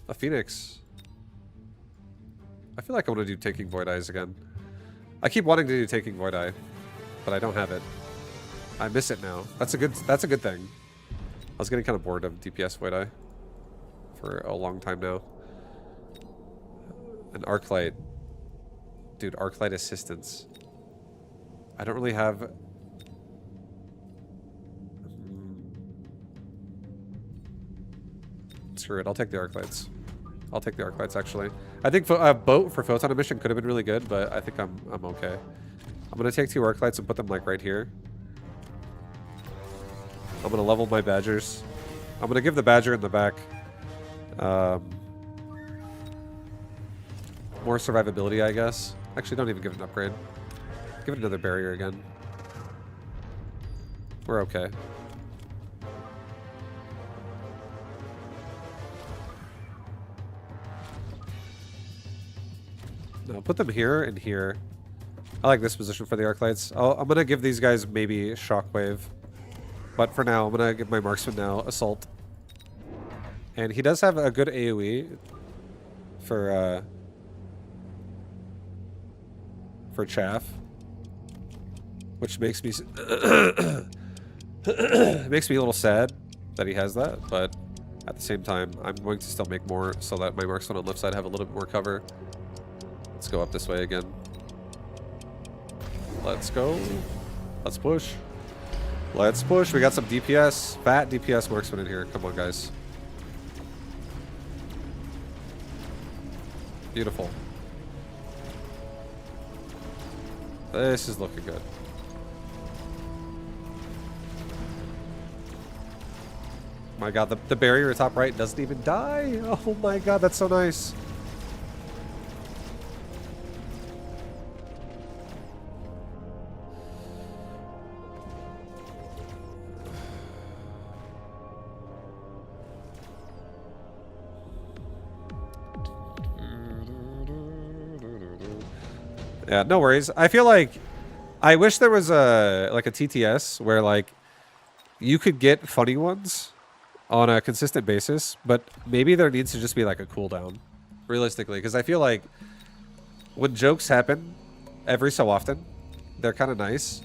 A phoenix. I feel like I want to do Taking Void Eyes again. I keep wanting to do Taking Void Eye, but I don't have it. I miss it now. That's a good thing. I was getting kind of bored of DPS Void Eye for a long time now. An Arclight. Dude, Arclight assistance. I don't really have... Screw it, I'll take the Arclights. I'll take the Arclights, actually. I think Boat for Photon Emission could have been really good, but I think I'm okay. I'm gonna take 2 Arclights and put them, like, right here. I'm gonna level my Badgers. I'm gonna give the Badger in the back more survivability, I guess. Actually, don't even give it an upgrade. Give it another barrier again. We're okay. No, put them here and here. I like this position for the Arclights. I'm gonna give these guys maybe Shockwave. But for now, I'm gonna give my Marksman now Assault. And he does have a good AoE for chaff. Which makes me it makes me a little sad that he has that, but at the same time, I'm going to still make more so that my Marksman on the left side have a little bit more cover. Let's go up this way again. Let's go. Let's push. Let's push. We got some DPS. Fat DPS Marksman in here. Come on, guys. Beautiful. This is looking good. My god, the barrier top right doesn't even die. Oh my god, that's so nice. Yeah, no worries. I feel like I wish there was a TTS where like you could get funny ones on a consistent basis, but maybe there needs to just be like a cooldown, realistically, because I feel like when jokes happen every so often, they're kind of nice.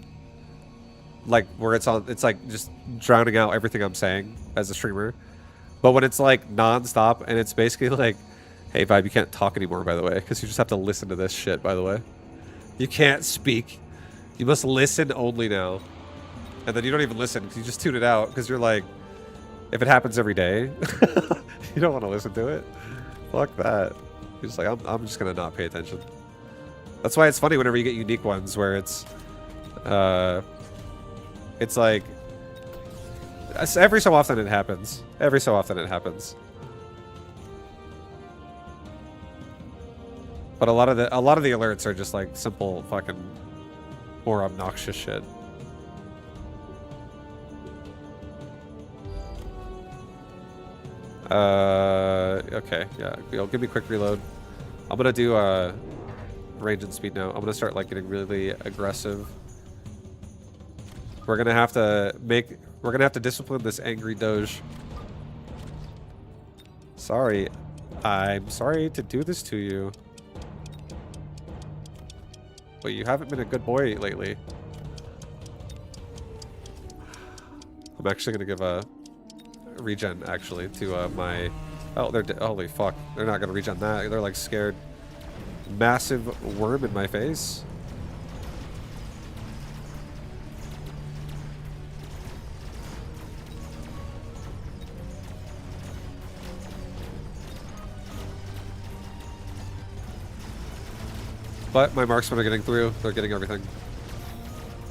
Like where it's like just drowning out everything I'm saying as a streamer. But when it's like non-stop and it's basically like, hey Vibe, you can't talk anymore, by the way, because you just have to listen to this shit, by the way. You can't speak. You must listen only now. And then you don't even listen because you just tune it out because you're like, if it happens every day, you don't want to listen to it. Fuck that. You're just like, I'm just going to not pay attention. That's why it's funny whenever you get unique ones where it's like, every so often it happens. Every so often it happens. But a lot of the alerts are just like simple fucking more obnoxious shit. Okay, yeah. Give me quick reload. I'm gonna do range and speed now. I'm gonna start like getting really aggressive. We're gonna have to discipline this angry Doge. Sorry. I'm sorry to do this to you. But you haven't been a good boy lately. I'm actually gonna give a regen actually to my. Oh, they're holy fuck! They're not gonna regen that. They're like scared. Massive worm in my face. But my marksmen are getting through. They're getting everything.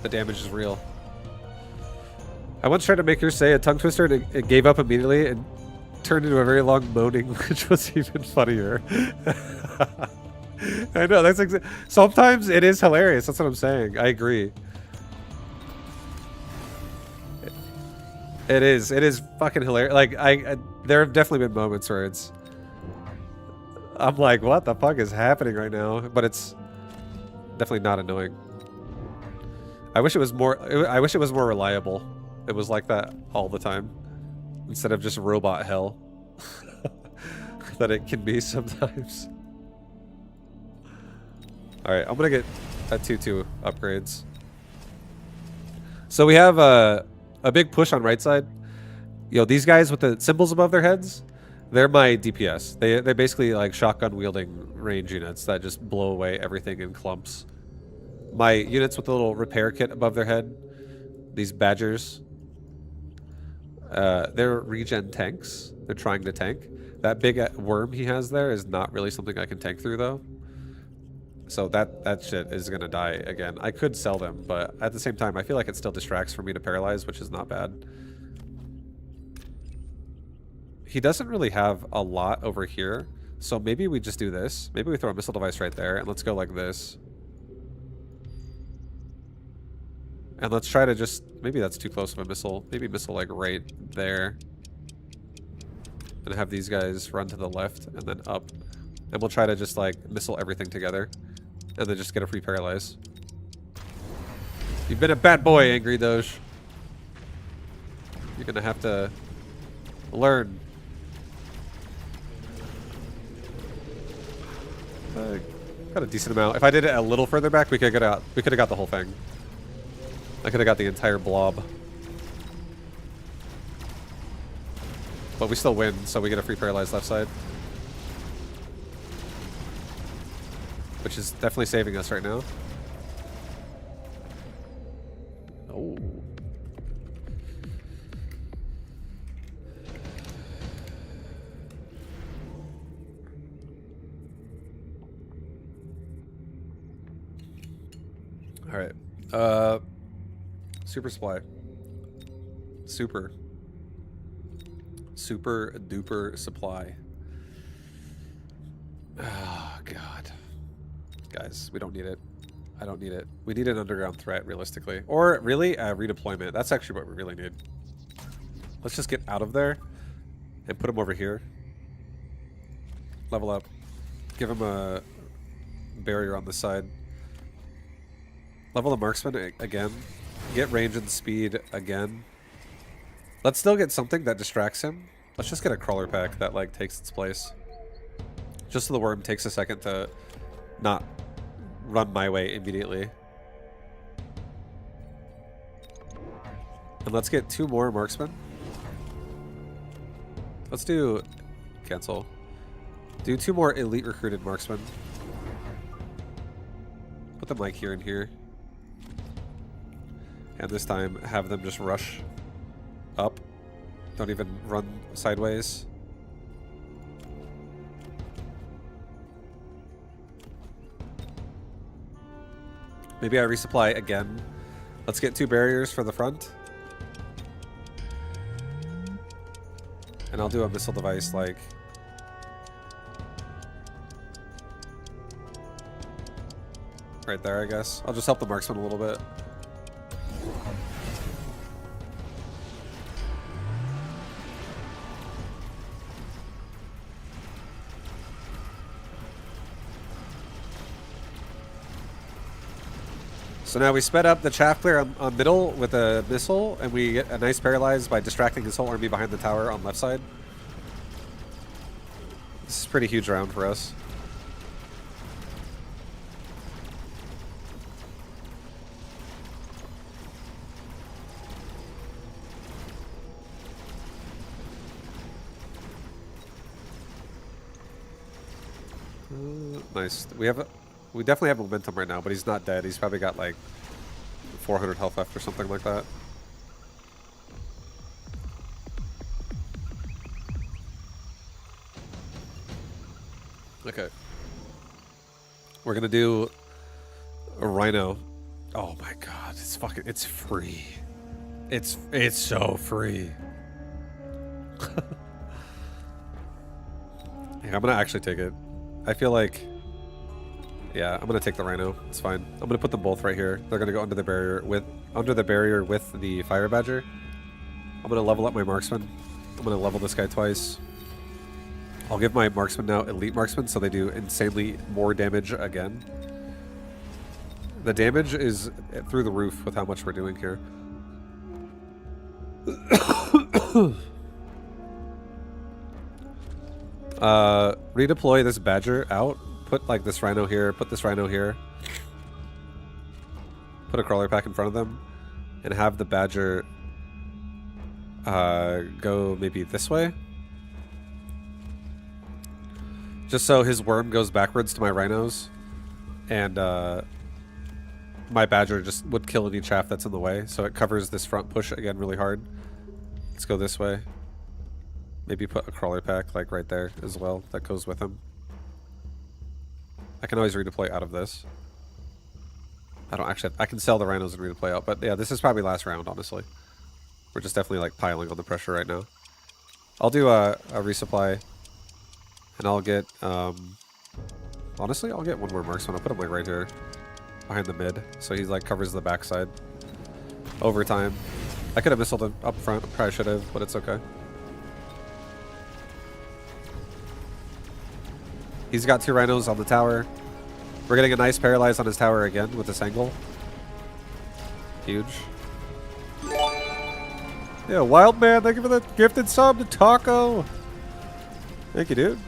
The damage is real. I once tried to make her say a tongue twister and it gave up immediately and turned into a very long moaning, which was even funnier. I know, that's sometimes it is hilarious. That's what I'm saying. I agree. It is fucking hilarious. Like there have definitely been moments where I'm like, what the fuck is happening right now? But it's definitely not annoying. I wish it was more reliable. It was like that all the time instead of just robot hell that it can be sometimes. All right, I'm gonna get a 2-2 upgrades. So we have a big push on right side. Yo, these guys with the symbols above their heads, they're my DPS. They're basically like shotgun wielding range units that just blow away everything in clumps. My units with the little repair kit above their head, these badgers, they're regen tanks. They're trying to tank. That big worm he has there is not really something I can tank through though. So that shit is gonna die again. I could sell them, but at the same time, I feel like it still distracts for me to paralyze, which is not bad. He doesn't really have a lot over here, so maybe we just do this. Maybe we throw a missile device right there, and let's go like this. And let's try to just... Maybe that's too close of a missile. Maybe missile like right there. And have these guys run to the left and then up. And we'll try to just like missile everything together. And then just get a free paralyze. You've been a bad boy, Angry Doge. You're gonna have to learn. Got a decent amount. If I did it a little further back, we could have got the whole thing. I could have got the entire blob. But we still win, so we get a free paralyzed left side. Which is definitely saving us right now. Oh. Alright. Super supply. Super duper supply. Oh, God. Guys, we don't need it. I don't need it. We need an underground threat, realistically. Or, really, redeployment. That's actually what we really need. Let's just get out of there and put him over here. Level up. Give him a barrier on the side. Level the marksman again. Get range and speed again. Let's still get something that distracts him. Let's just get a crawler pack that like takes its place. Just so the worm takes a second to not run my way immediately. And let's get 2 more marksmen. Let's do... cancel. Do 2 more elite recruited marksmen. Put the mic here and here. And this time, have them just rush up. Don't even run sideways. Maybe I resupply again. Let's get 2 barriers for the front. And I'll do a missile device like... right there, I guess. I'll just help the marksman a little bit. So now we sped up the chaff clear on middle with a missile, and we get a nice paralyze by distracting his whole army behind the tower on left side. This is a pretty huge round for us. Nice. We definitely have momentum right now, but he's not dead. He's probably got like 400 health left or something like that. Okay. We're gonna do a rhino. Oh my god, it's free. It's so free. Yeah, I'm gonna actually take it. I feel like... yeah, I'm gonna take the rhino. It's fine. I'm gonna put them both right here. They're gonna go under the barrier with the fire badger. I'm gonna level up my marksman. I'm gonna level this guy twice. I'll give my marksman now elite marksman, so they do insanely more damage again. The damage is through the roof with how much we're doing here. Redeploy this badger out. Put like this rhino here, put this rhino here. Put a crawler pack in front of them. and have the badger go maybe this way. Just so his worm goes backwards to my rhinos, and my badger just would kill any chaff that's in the way, so it covers this front push again really hard. Let's go this way. Maybe put a crawler pack like right there as well that goes with him. I can always redeploy out of this. I don't actually I can sell the rhinos and redeploy out, but yeah, this is probably last round, honestly. We're just definitely like piling on the pressure right now. I'll do a resupply, and I'll get honestly I'll get one more marksman. I'll put him like right here behind the mid, so he like covers the backside. Over time, I could have missiled him up front. Probably should have, but it's okay. He's got 2 rhinos on the tower. We're getting a nice paralyze on his tower again with this angle. Huge. Yeah, Wild Man, thank you for the gifted sub to Taco. Thank you, dude.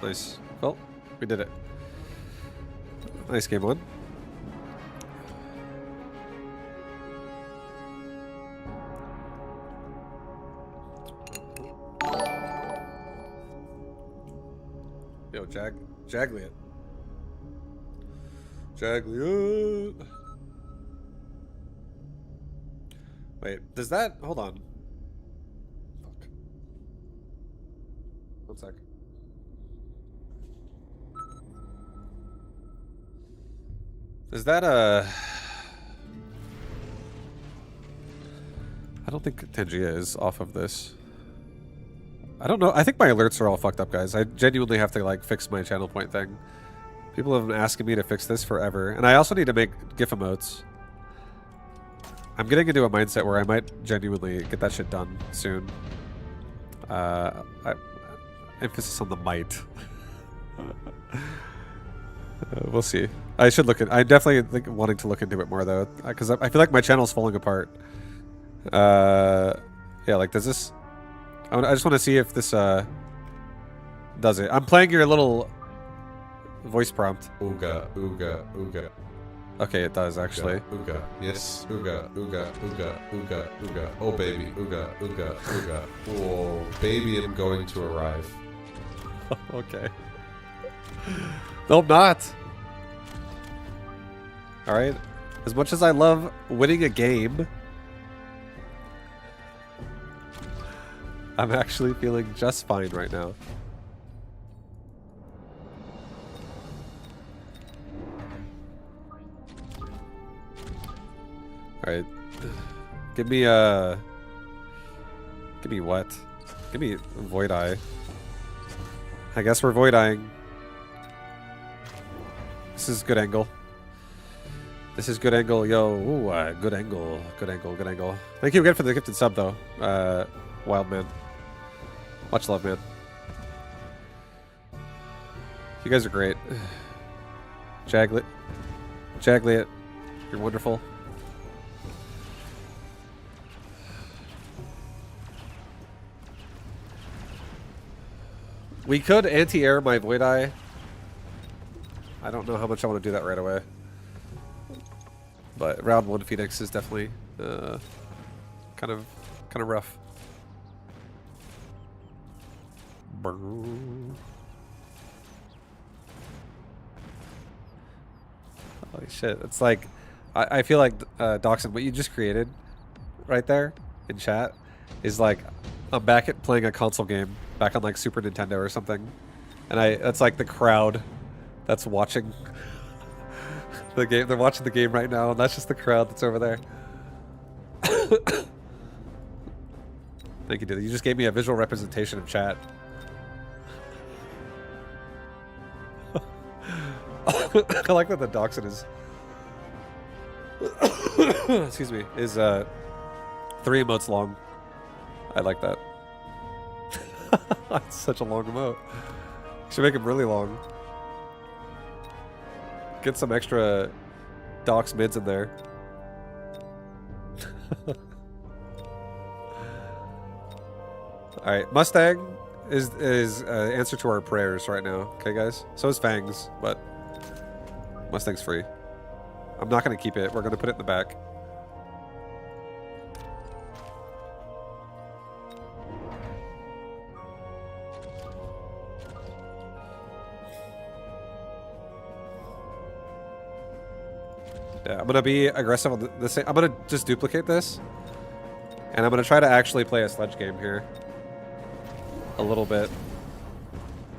Nice. Well, we did it. Nice game one. Yo, Jagliot. Jagliot. Wait, does that... Hold on. Fuck. 1 sec. Is that a... I don't think Tangia is off of this. I don't know. I think my alerts are all fucked up, guys. I genuinely have to like fix my channel point thing. People have been asking me to fix this forever. And I also need to make GIF emotes. I'm getting into a mindset where I might genuinely get that shit done soon. Emphasis on the might. We'll see. I should look at. I'm definitely wanting to look into it more though, because I feel like my channel's falling apart. Yeah, like does this? I just want to see if this does it. I'm playing your little voice prompt. Ooga, ooga, ooga. Okay, it does actually. Ooga, yes. Ooga, ooga, ooga, ooga, ooga. Oh baby, ooga, ooga, ooga. Oh baby, I'm going to arrive. Okay. No, I'm not. Alright. As much as I love winning a game, I'm actually feeling just fine right now. Alright. Give me what? Give me Void Eye. I guess we're Void Eyeing. This is good angle. This is good angle, yo. Ooh, good angle. Good angle, good angle. Thank you again for the gifted sub, though. Wild Man. Much love, man. You guys are great. Jagliot. Jagliot. You're wonderful. We could anti-air my Void Eye. I don't know how much I want to do that right away. But round 1 Phoenix is definitely kind of rough. Holy shit. It's like I feel like Doxin, what you just created right there in chat is like I'm back at playing a console game back on like Super Nintendo or something. And that's like the crowd that's watching the game. They're watching the game right now, and that's just the crowd that's over there. Thank you, dude. You just gave me a visual representation of chat. I like that the Doxin is excuse me, is 3 emotes long. I like that. That's such a long emote. Should make them really long. Get some extra Docs mids in there. Alright, Mustang is answer to our prayers right now. Okay, guys? So is Fangs, but Mustang's free. I'm not going to keep it. We're going to put it in the back. Yeah, I'm going to be aggressive on this. I'm going to just duplicate this. And I'm going to try to actually play a sledge game here. A little bit.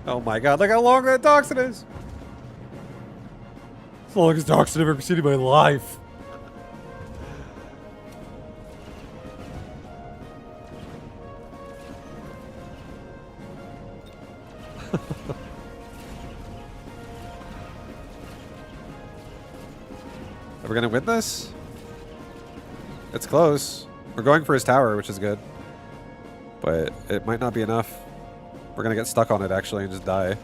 Oh my god, look how long that Dachshund is! It's the longest Dachshund I've ever seen in my life. Are we gonna win this? It's close. We're going for his tower, which is good. But it might not be enough. We're gonna get stuck on it actually and just die.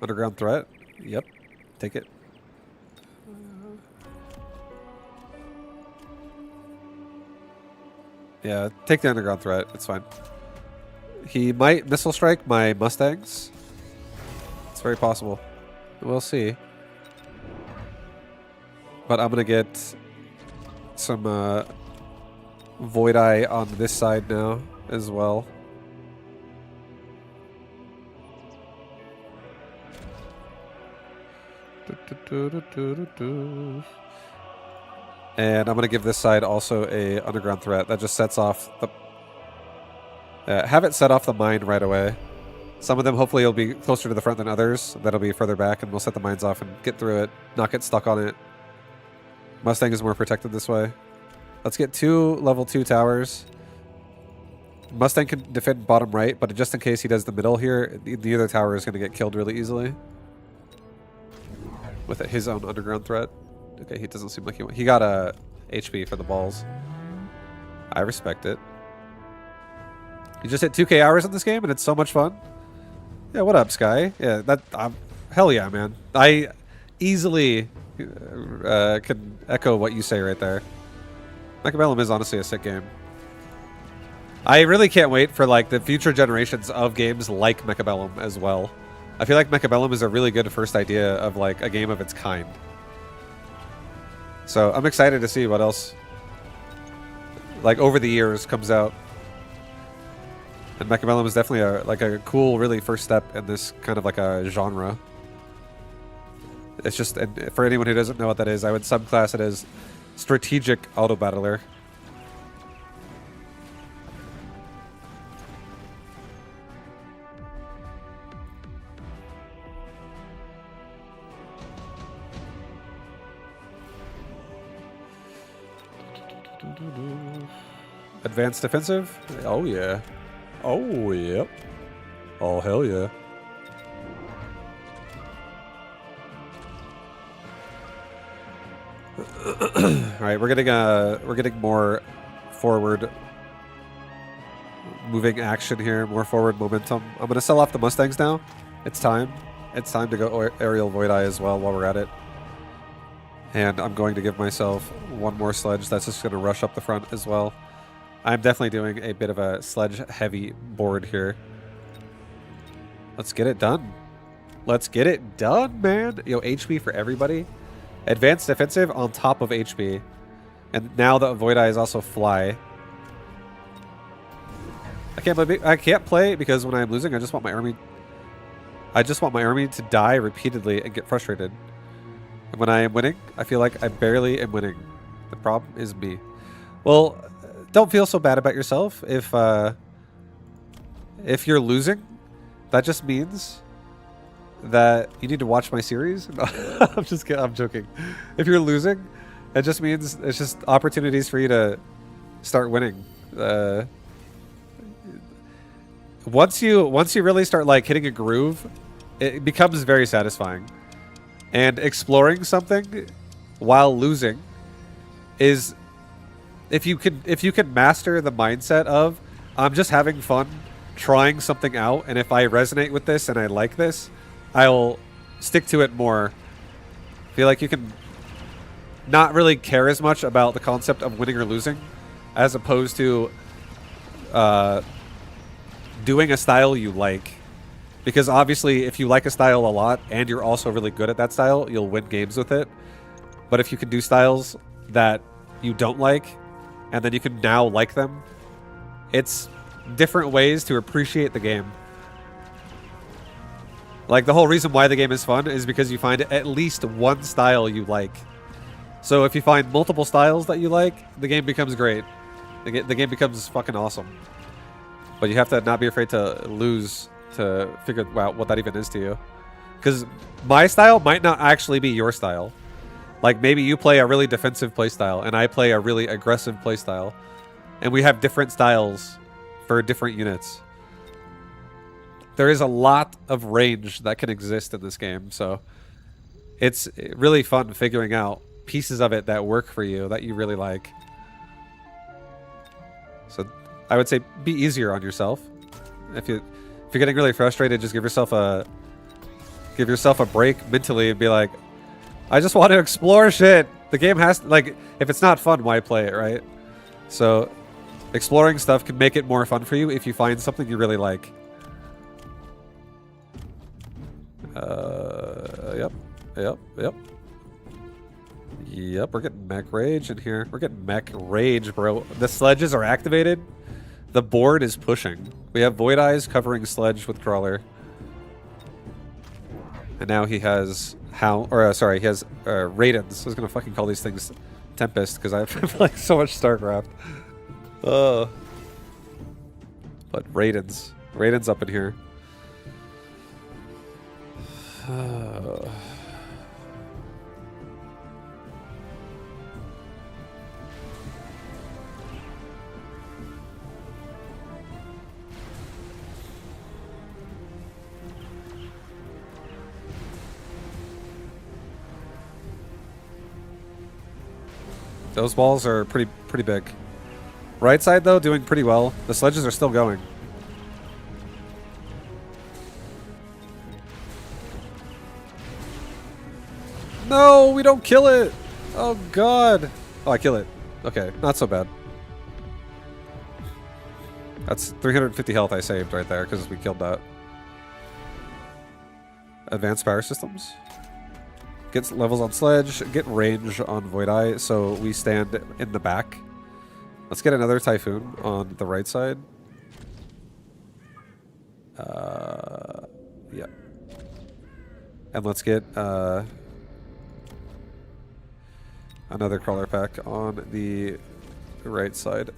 Underground threat? Yep. Take it. Yeah, take the underground threat. It's fine. He might missile strike my Mustangs. It's very possible. We'll see. But I'm going to get some Void Eye on this side now as well. And I'm going to give this side also a underground threat. That just sets off the... have it set off the mine right away. Some of them hopefully will be closer to the front than others. That'll be further back, and we'll set the mines off and get through it. Not get stuck on it. Mustang is more protected this way. Let's get 2 level 2 towers. Mustang can defend bottom right, but just in case he does the middle here, the other tower is going to get killed really easily. With his own underground threat. Okay, he doesn't seem like he got a HP for the balls. I respect it. You just hit 2k hours in this game, and it's so much fun. Yeah, what up, Sky? Yeah, that hell yeah, man. I easily can echo what you say right there. Mechabellum is honestly a sick game. I really can't wait for like the future generations of games like Mechabellum as well. I feel like Mechabellum is a really good first idea of like a game of its kind. So I'm excited to see what else like over the years comes out. And Mechabellum is definitely a cool, really first step in this kind of like a genre. It's just, and for anyone who doesn't know what that is, I would subclass it as strategic auto battler. Advanced defensive? Oh yeah. Oh, yep. Oh, hell yeah. All right, we're getting more forward moving action here, more forward momentum. I'm gonna sell off the Mustangs now. It's time. It's time to go aerial Void Eye as well while we're at it. And I'm going to give myself one more sledge that's just gonna rush up the front as well. I'm definitely doing a bit of a sledge-heavy board here. Let's get it done. Let's get it done, man. Yo, HP for everybody. Advanced defensive on top of HP. And now the Void Eye is also fly. I can't play because when I'm losing, I just want my army... I just want my army to die repeatedly and get frustrated. And when I am winning, I feel like I barely am winning. The problem is me. Well... Don't feel so bad about yourself. If you're losing, that just means that you need to watch my series. No, I'm just kidding. I'm joking. If you're losing, it just means it's just opportunities for you to start winning. Once you really start like hitting a groove, it becomes very satisfying. And exploring something while losing is, if you can master the mindset of, I'm just having fun trying something out, and if I resonate with this and I like this, I'll stick to it more. I feel like you can not really care as much about the concept of winning or losing, as opposed to doing a style you like. Because obviously, if you like a style a lot and you're also really good at that style, you'll win games with it. But if you can do styles that you don't like, and then you can now like them, it's different ways to appreciate the game. Like, the whole reason why the game is fun is because you find at least one style you like. So if you find multiple styles that you like, the game becomes great. The game becomes fucking awesome. But you have to not be afraid to lose to figure out what that even is to you. Because my style might not actually be your style. Like, maybe you play a really defensive playstyle, and I play a really aggressive playstyle. And we have different styles for different units. There is a lot of range that can exist in this game, so it's really fun figuring out pieces of it that work for you, that you really like. So I would say be easier on yourself. If you're getting really frustrated, just give yourself a break mentally and be like, I just want to explore shit. The game has, like, if it's not fun, why play it, right? So exploring stuff can make it more fun for you if you find something you really like. Yep, we're getting mech rage in here. We're getting mech rage, bro. The sledges are activated. The board is pushing. We have Void Eyes covering sledge with crawler. And now he has he has Raidens. I was gonna fucking call these things Tempest because I've like so much StarCraft. But Raidens. Raidens up in here. Those balls are pretty big. Right side, though, doing pretty well. The sledges are still going. No, we don't kill it. Oh, God. Oh, I kill it. Okay, not so bad. That's 350 health I saved right there because we killed that. Advanced power systems. Get levels on sledge. Get range on Void Eye so we stand in the back. Let's get another Typhoon on the right side. Yeah. And let's get another crawler pack on the right side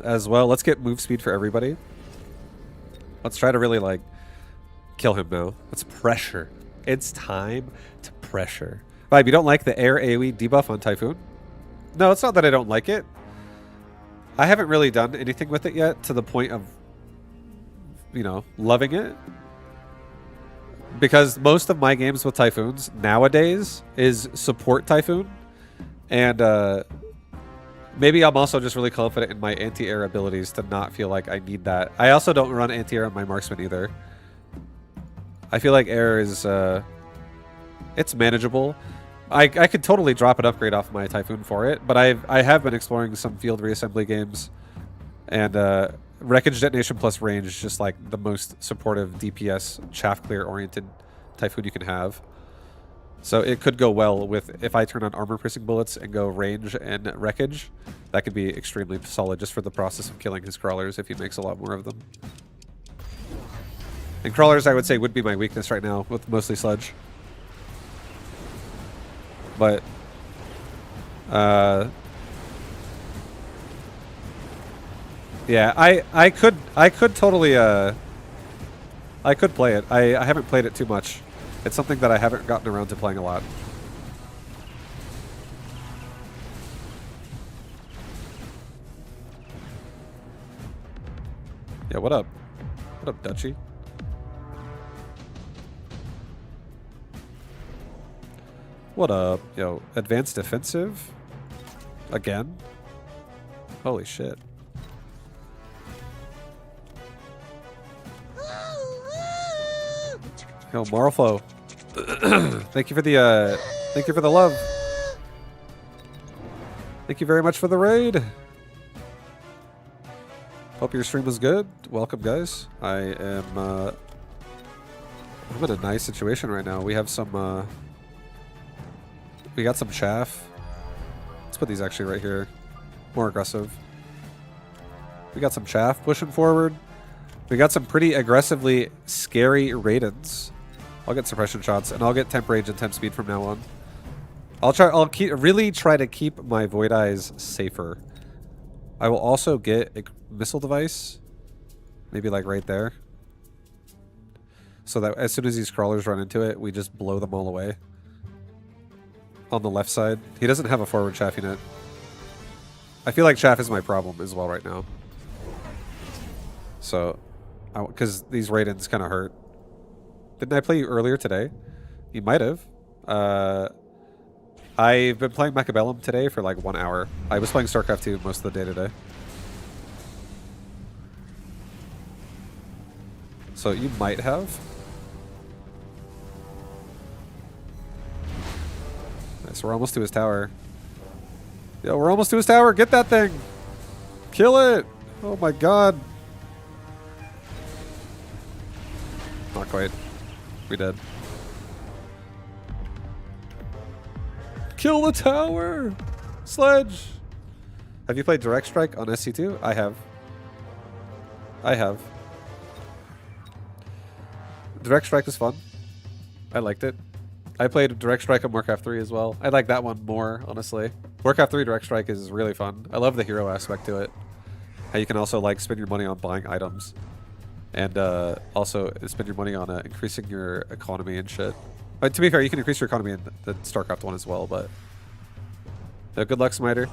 as well. Let's get move speed for everybody. Let's try to really, like, kill him now. Let's pressure. It's time to pressure. Vibe, you don't like the air AoE debuff on Typhoon? No, it's not that I don't like it. I haven't really done anything with it yet to the point of, you know, loving it. Because most of my games with Typhoons nowadays is support Typhoon. And maybe I'm also just really confident in my anti-air abilities to not feel like I need that. I also don't run anti-air on my marksman either. I feel like air is, it's manageable. I could totally drop an upgrade off my Typhoon for it, but I have been exploring some field reassembly games, and Wreckage Detonation plus range is just like the most supportive DPS chaff clear oriented Typhoon you can have. So it could go well with, if I turn on armor piercing bullets and go range and wreckage, that could be extremely solid just for the process of killing his crawlers if he makes a lot more of them. And crawlers, I would say, would be my weakness right now, with mostly sledge. But, yeah, I could totally, I could play it. I haven't played it too much. It's something that I haven't gotten around to playing a lot. Yeah, what up? What up, Dutchie? What up? Yo, advanced defensive? Again? Holy shit. Yo, Morpho. Thank you for the love. Thank you very much for the raid. Hope your stream was good. Welcome, guys. I'm in a nice situation right now. We have some, we got some chaff. Let's put these actually right here. More aggressive. We got some chaff pushing forward. We got some pretty aggressively scary Raidens. I'll get suppression shots, and I'll get temp rage and temp speed from now on. I'll really try to keep my Void Eyes safer. I will also get a missile device, maybe like right there, so that as soon as these crawlers run into it, we just blow them all away. On the left side, he doesn't have a forward chaff unit. I feel like chaff is my problem as well right now. So, because these Raidens kind of hurt. Didn't I play you earlier today? You might have. I've been playing Mechabellum today for like 1 hour. I was playing StarCraft 2 most of the day today. So you might have. Nice, we're almost to his tower. Yo, we're almost to his tower. Get that thing. Kill it. Oh my god. Not quite. We did. Kill the tower! Sledge! Have you played Direct Strike on SC2? I have. I have. Direct Strike is fun. I liked it. I played Direct Strike on Warcraft 3 as well. I like that one more, honestly. Warcraft 3 Direct Strike is really fun. I love the hero aspect to it. How you can also like spend your money on buying items. And also spend your money on increasing your economy and shit. But to be fair, you can increase your economy in the StarCraft one as well, but... good luck, Smiter.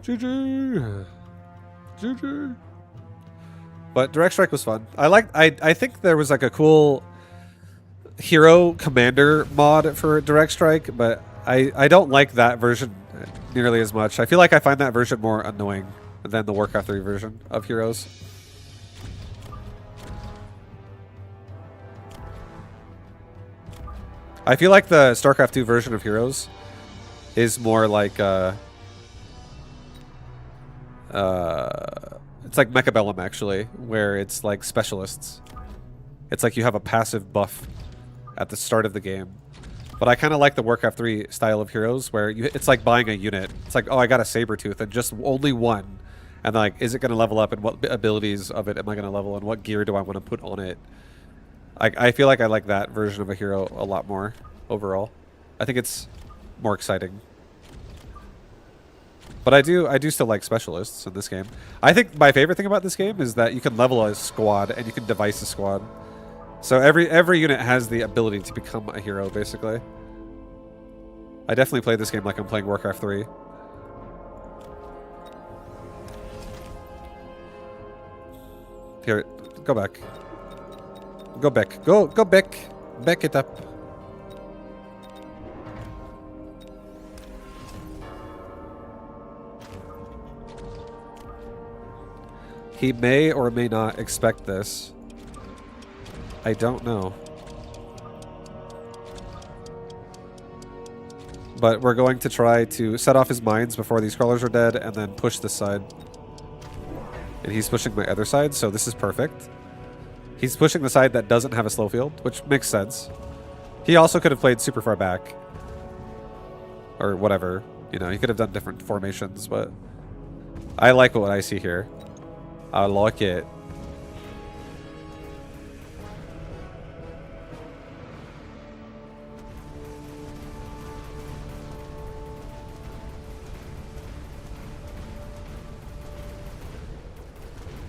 GG! GG! But Direct Strike was fun. I think there was like a cool hero commander mod for Direct Strike, but I don't like that version nearly as much. I feel like I find that version more annoying than the Warcraft 3 version of heroes. I feel like the StarCraft 2 version of heroes is more like it's like Mechabellum, actually, where it's like specialists. It's like you have a passive buff at the start of the game. But I kind of like the Warcraft 3 style of heroes, where it's like buying a unit. It's like, oh, I got a Sabretooth, and just only one. And like, is it going to level up, and what abilities of it am I going to level, and what gear do I want to put on it? I feel like I like that version of a hero a lot more, overall. I think it's more exciting. But I do still like specialists in this game. I think my favorite thing about this game is that you can level a squad and you can device a squad. So every unit has the ability to become a hero, basically. I definitely play this game like I'm playing Warcraft 3. Here, go back. Go back. Go back. Back it up. He may or may not expect this. I don't know. But we're going to try to set off his mines before these crawlers are dead and then push this side. And he's pushing my other side, so this is perfect. He's pushing the side that doesn't have a slow field, which makes sense. He also could have played super far back. Or whatever. You know, he could have done different formations, but I like what I see here. I like it.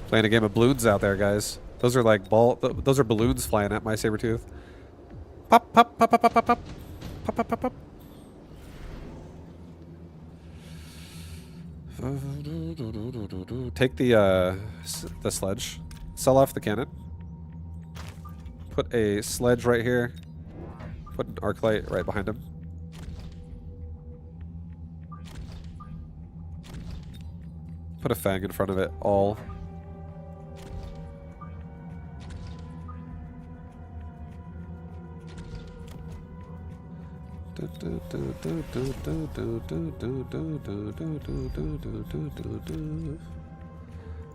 Playing a game of balloons out there, guys. Those are like those are balloons flying at my Sabretooth. Pop, pop, pop, pop, pop, pop, pop, pop, pop, pop. Take the sledge. Sell off the cannon. Put a sledge right here. Put an arc light right behind him. Put a fang in front of it. All.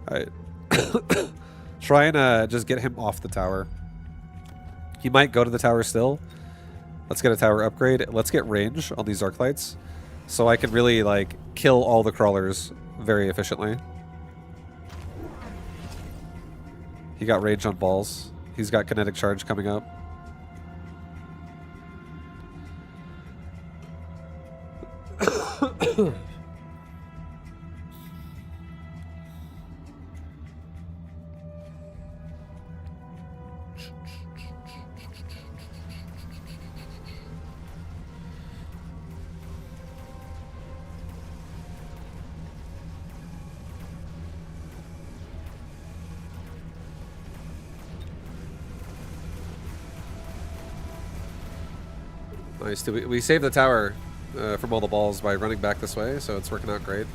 Alright. Try and just get him off the tower. He might go to the tower still. Let's get a tower upgrade. Let's get range on these arc lights. So I can really, like, kill all the crawlers very efficiently. He got range on balls. He's got kinetic charge coming up. Nice. We saved the tower from all the balls by running back this way, so it's working out great.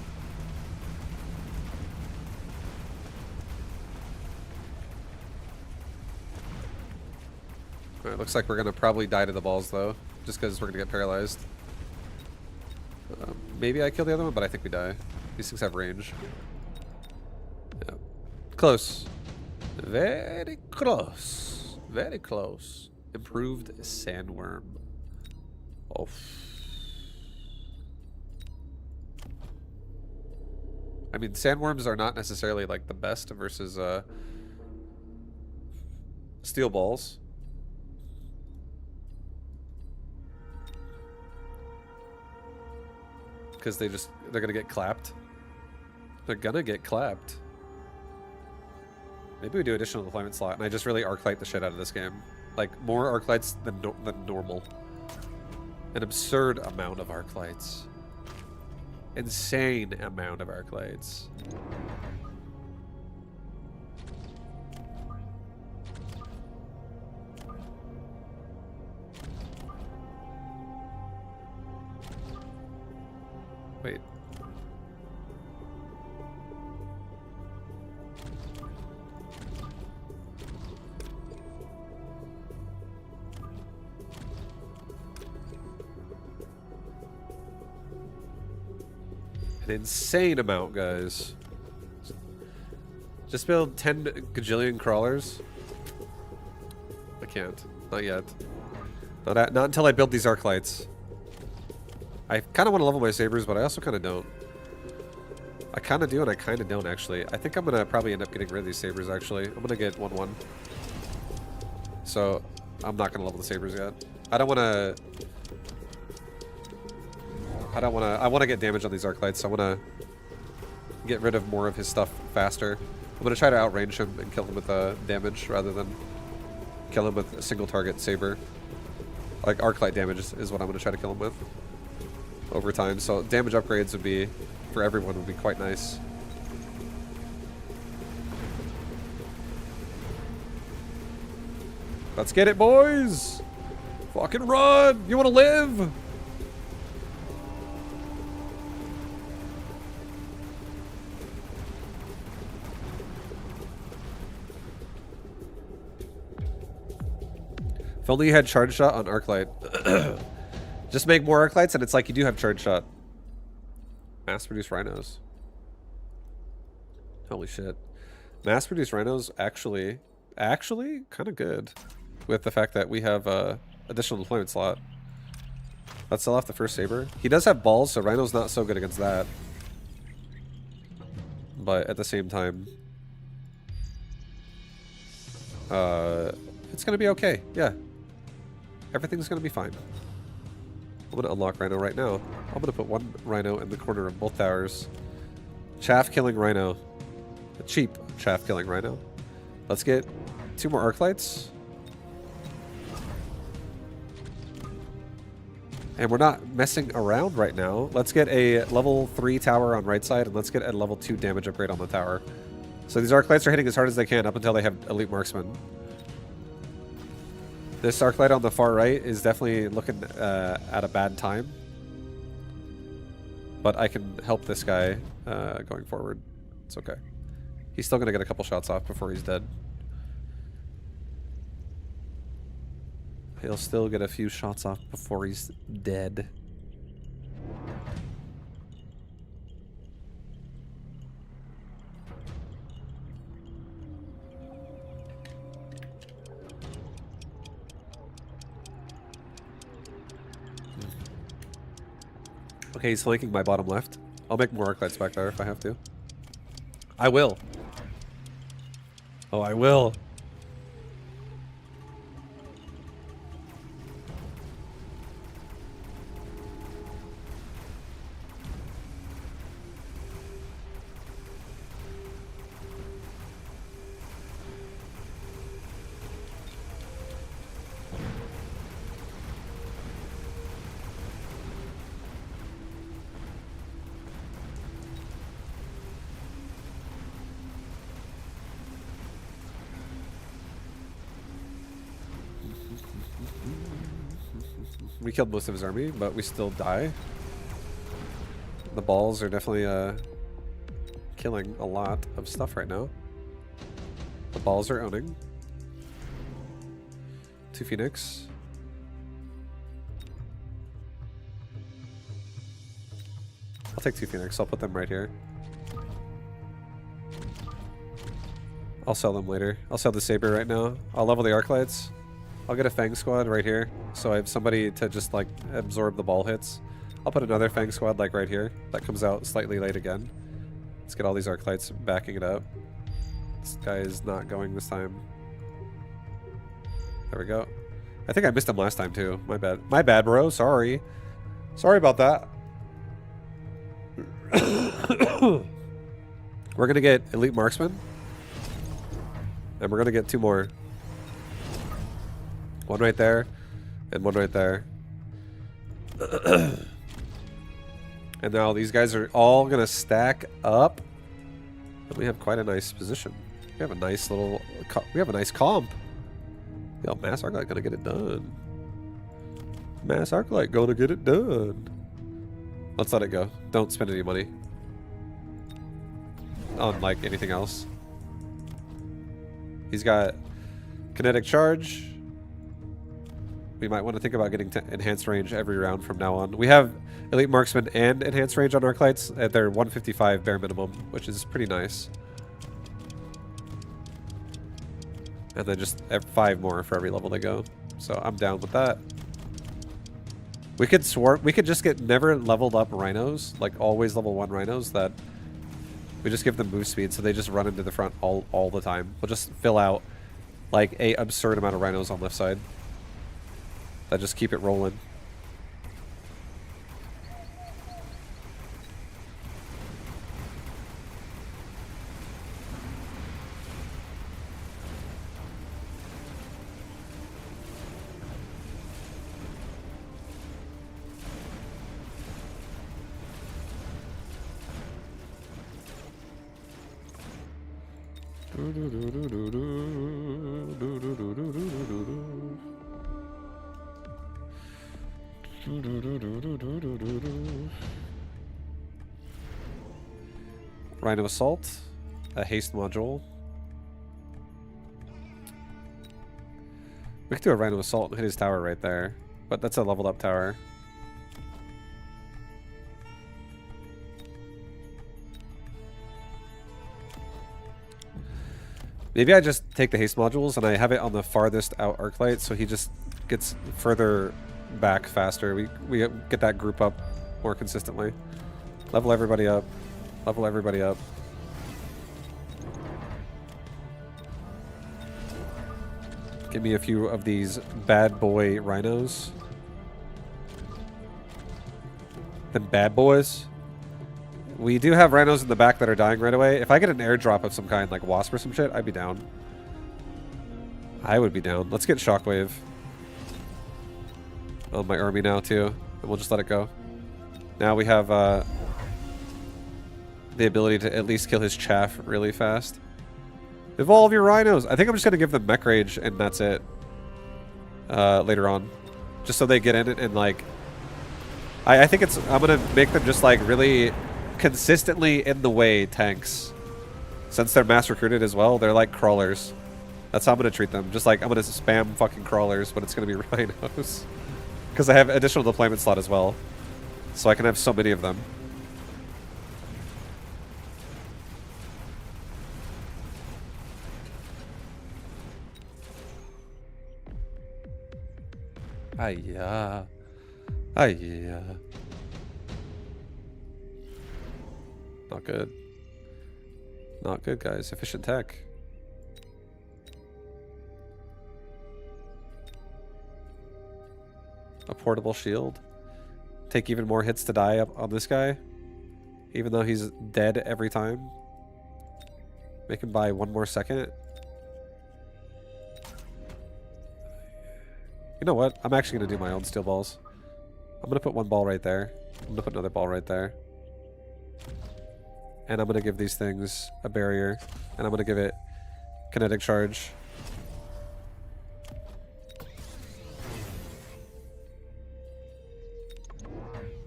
Alright, looks like we're going to probably die to the balls, though, just because we're going to get paralyzed. Maybe I kill the other one, but I think we die. These things have range. Yeah. Close. Very close. Very close. Improved sandworm. Oh. I mean, sandworms are not necessarily like the best versus steel balls. Because they're gonna get clapped. They're gonna get clapped. Maybe we do additional deployment slot and I just really arc light the shit out of this game. Like more arc lights than normal. An absurd amount of arc lights. Insane amount of arc lights. Wait. An insane amount, guys. Just build 10 gajillion crawlers. I can't. Not yet. Not until I build these arc lights. I kind of want to level my sabers, but I also kind of don't. I kind of do and I kind of don't, actually. I think I'm going to probably end up getting rid of these sabers, actually. I'm going to get 1-1. So, I'm not going to level the sabers yet. I want to get damage on these arc lights, so I want to get rid of more of his stuff faster. I'm going to try to outrange him and kill him with damage rather than kill him with a single target saber. Like arc light damage is what I'm going to try to kill him with over time. So damage upgrades would be, for everyone, would be quite nice. Let's get it, boys! Fucking run! You want to live? If only you had charge shot on arc light. Just make more arc lights and it's like you do have charge shot. Mass produce rhinos. Holy shit. Mass produce rhinos actually kind of good. With the fact that we have additional deployment slot. Let's sell off the first saber. He does have balls, so rhino's not so good against that. But at the same time, it's gonna be okay. Yeah. Everything's gonna be fine. I'm gonna unlock rhino right now. I'm gonna put one rhino in the corner of both towers. Chaff killing rhino. A cheap chaff killing rhino. Let's get 2 more arc lights. And we're not messing around right now. Let's get a level 3 tower on right side, and let's get a level 2 damage upgrade on the tower. So these arc lights are hitting as hard as they can up until they have elite marksman. This arc light on the far right is definitely looking at a bad time. But I can help this guy going forward. It's okay. He's still going to get a couple shots off before he's dead. He'll still get a few shots off before he's dead. Okay, he's flanking my bottom left. I'll make more arc lights back there if I have to. I will. Oh, I will. We killed most of his army, but we still die. The balls are definitely killing a lot of stuff right now. The balls are owning. 2 Phoenix. I'll take 2 Phoenix. I'll put them right here. I'll sell them later. I'll sell the Saber right now. I'll level the arc lights. I'll get a Fang squad right here, so I have somebody to just like absorb the ball hits. I'll put another Fang squad like right here. That comes out slightly late again. Let's get all these arc lights backing it up. This guy is not going this time. There we go. I think I missed him last time too. My bad. My bad, bro. Sorry. Sorry about that. We're gonna get elite marksman. And we're gonna get 2 more. One right there, and one right there. And now these guys are all gonna stack up. And we have quite a nice position. We have a nice little, we have a nice comp. Yo, Mass Arclight gonna get it done. Mass Arclight gonna get it done. Let's let it go. Don't spend any money on like anything else. He's got kinetic charge. We might want to think about getting to enhanced range every round from now on. We have elite marksman and enhanced range on arc lights at their 155 bare minimum, which is pretty nice. And then just 5 more for every level they go. So I'm down with that. We could just get never leveled up rhinos, like always level 1 rhinos that we just give them move speed so they just run into the front all the time. We'll just fill out like a absurd amount of rhinos on left side. That just keep it rolling. Rhino Assault, a haste module. We could do a Rhino Assault and hit his tower right there, but that's a leveled up tower. Maybe I just take the haste modules and I have it on the farthest out arc light so he just gets further back faster. We get that group up more consistently. Level everybody up. Level everybody up. Give me a few of these bad boy rhinos. Them bad boys. We do have rhinos in the back that are dying right away. If I get an airdrop of some kind, like Wasp or some shit, I'd be down. I would be down. Let's get Shockwave on my army now, too. And we'll just let it go. Now we have the ability to at least kill his chaff really fast. Evolve your rhinos. I think I'm just going to give them mech rage and that's it. Later on. Just so they get in it and like... I think it's... I'm going to make them just like really consistently in the way tanks. Since they're mass recruited as well, they're like crawlers. That's how I'm going to treat them. Just like I'm going to spam fucking crawlers, but it's going to be rhinos. Because I have additional deployment slot as well. So I can have so many of them. Ayya. Ayya. Not good. Not good, guys. Efficient tech. A portable shield. Take even more hits to die up on this guy. Even though he's dead every time. Make him buy 1 more second. You know what? I'm actually going to do my own steel balls. I'm going to put 1 ball right there. I'm going to put another ball right there. And I'm going to give these things a barrier. And I'm going to give it kinetic charge.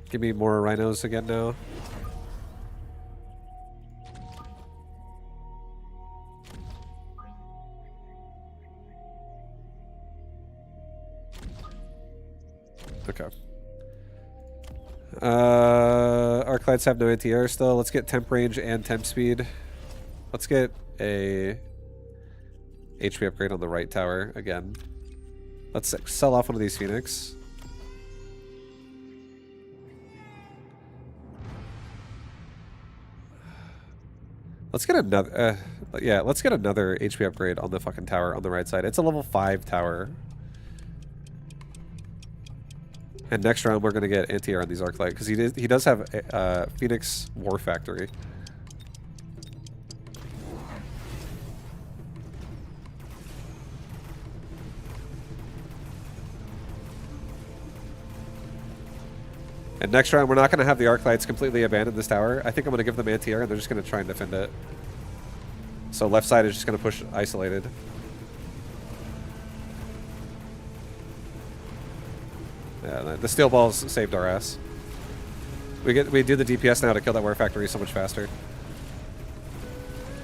Give me more rhinos again now. Okay. Arc lights have no anti-air still. Let's get temp range and temp speed. Let's get a HP upgrade on the right tower again. Let's sell off one of these Phoenix. Let's get another, yeah, let's get another HP upgrade on the fucking tower on the right side. It's a level 5 tower. And next round we're going to get anti-air on these arc light, because he does have Phoenix War Factory. And next round, we're not going to have the arc lights completely abandon this tower. I think I'm going to give them anti-air, and they're just going to try and defend it. So left side is just going to push isolated. Yeah, the steel balls saved our ass. We do the DPS now to kill that War Factory so much faster.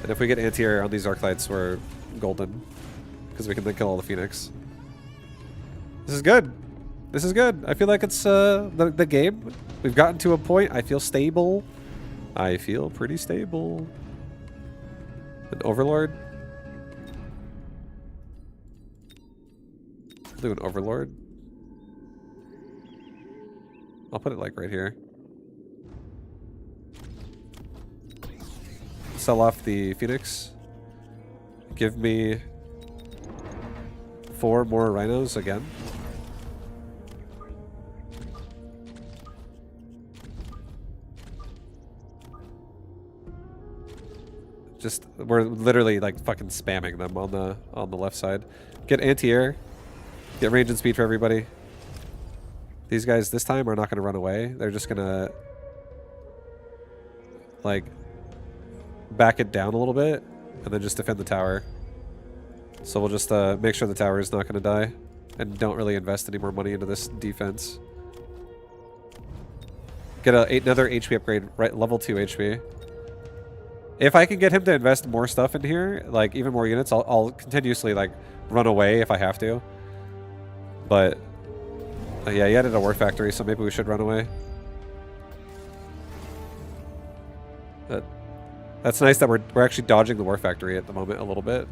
And if we get anti-air on these arc lights, we're golden. Because we can then kill all the Phoenix. This is good. This is good. I feel like it's the game. We've gotten to a point. I feel stable. I feel pretty stable. An Overlord. I'll do an Overlord. I'll put it like right here. Sell off the Phoenix. Give me 4 more rhinos again. Just we're literally like fucking spamming them on the left side. Get anti-air. Get range and speed for everybody. These guys this time are not going to run away. They're just going to like back it down a little bit and then just defend the tower. So we'll just make sure the tower is not going to die and don't really invest any more money into this defense. Get another HP upgrade, right? Level 2 HP. If I can get him to invest more stuff in here, like even more units, I'll continuously like run away if I have to. But yeah, he added a War Factory, so maybe we should run away. That's nice that we're actually dodging the War Factory at the moment a little bit.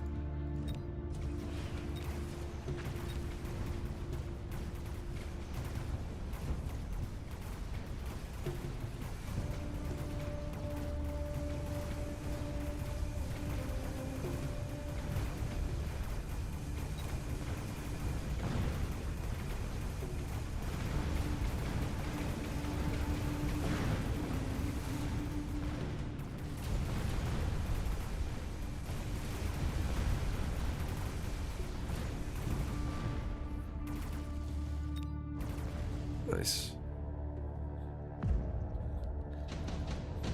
Nice.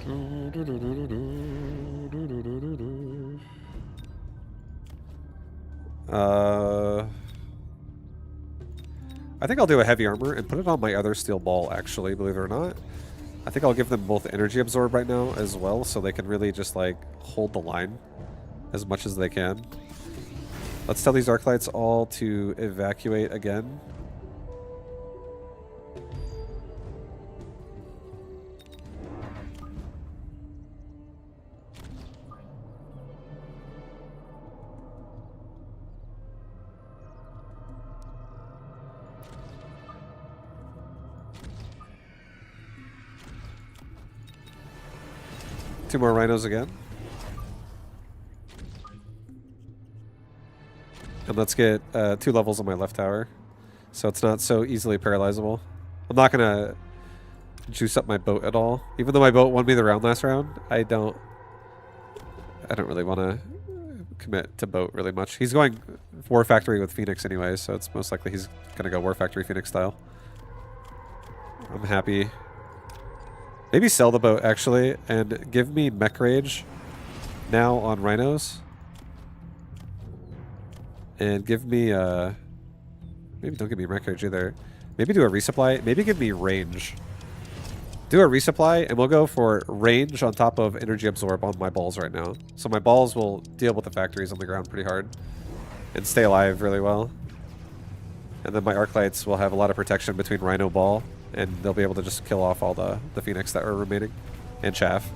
I think I'll do a heavy armor and put it on my other steel ball, actually, believe it or not. I think I'll give them both energy absorb right now as well, so they can really just, like, hold the line as much as they can. Let's tell these Arclights all to evacuate again. Two more rhinos again. And let's get 2 levels on my left tower, so it's not so easily paralyzable. I'm not gonna juice up my boat at all. Even though my boat won me the round last round, I don't really want to commit to boat really much. He's going War Factory with Phoenix anyway, so it's most likely he's gonna go War Factory Phoenix style. I'm happy. Maybe sell the boat, actually, and give me Mech Rage now on Rhinos. And give me, maybe don't give me Mech Rage either. Maybe do a resupply. Maybe give me range. Do a resupply, and we'll go for range on top of energy absorb on my balls right now. So my balls will deal with the factories on the ground pretty hard. And stay alive really well. And then my Arclights will have a lot of protection between Rhino Ball, and they'll be able to just kill off all the Phoenix that are remaining. And Chaff.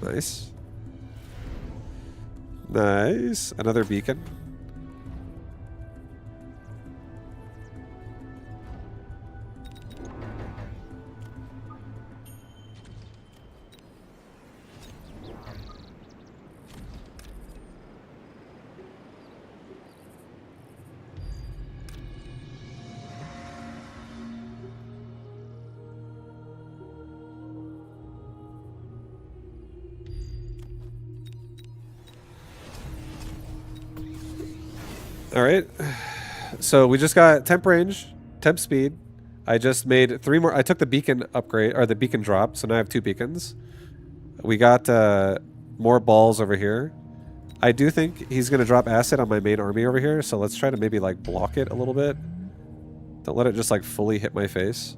Nice. Nice. Another beacon. Alright, so we just got temp range, temp speed. I just made 3 more. I took the beacon upgrade, or the beacon drop, so now I have 2 beacons. We got more balls over here. I do think he's going to drop acid on my main army over here, so let's try to maybe like block it a little bit. Don't let it just like fully hit my face.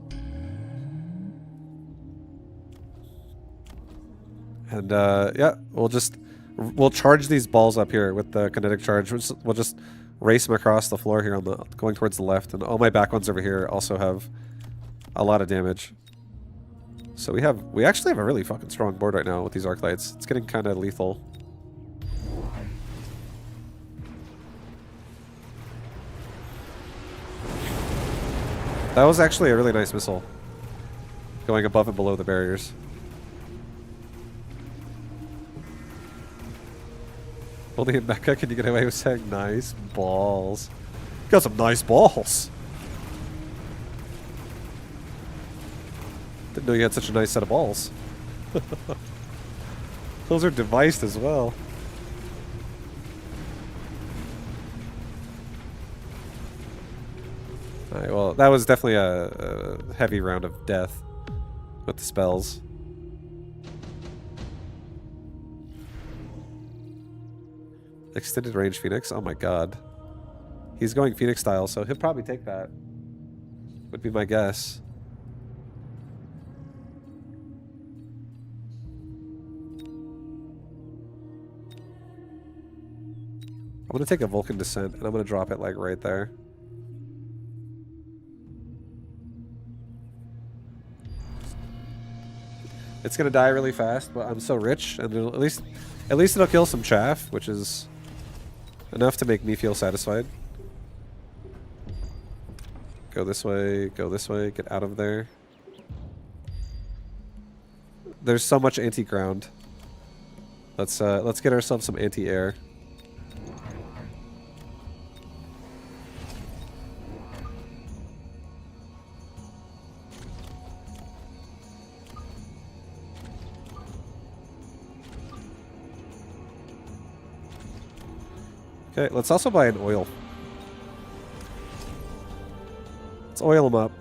And yeah, we'll charge these balls up here with the kinetic charge. We'll just race them across the floor here on the going towards the left, and all my back ones over here also have a lot of damage. So we actually have a really fucking strong board right now with these Arclights. It's getting kind of lethal. That was actually a really nice missile, going above and below the barriers. Only in Mecca can you get away with saying nice balls. You got some nice balls. Didn't know you had such a nice set of balls. Those are deviced as well. Alright, well, that was definitely a heavy round of death with the spells. Extended range Phoenix. Oh my god. He's going Phoenix style, so he'll probably take that. Would be my guess. I'm gonna take a Vulcan Descent, and I'm gonna drop it like right there. It's gonna die really fast, but I'm so rich, and at least it'll kill some chaff, which is enough to make me feel satisfied. Go this way, get out of there. There's so much anti-ground. Let's get ourselves some anti-air. Okay, let's also buy an oil. Let's oil them up.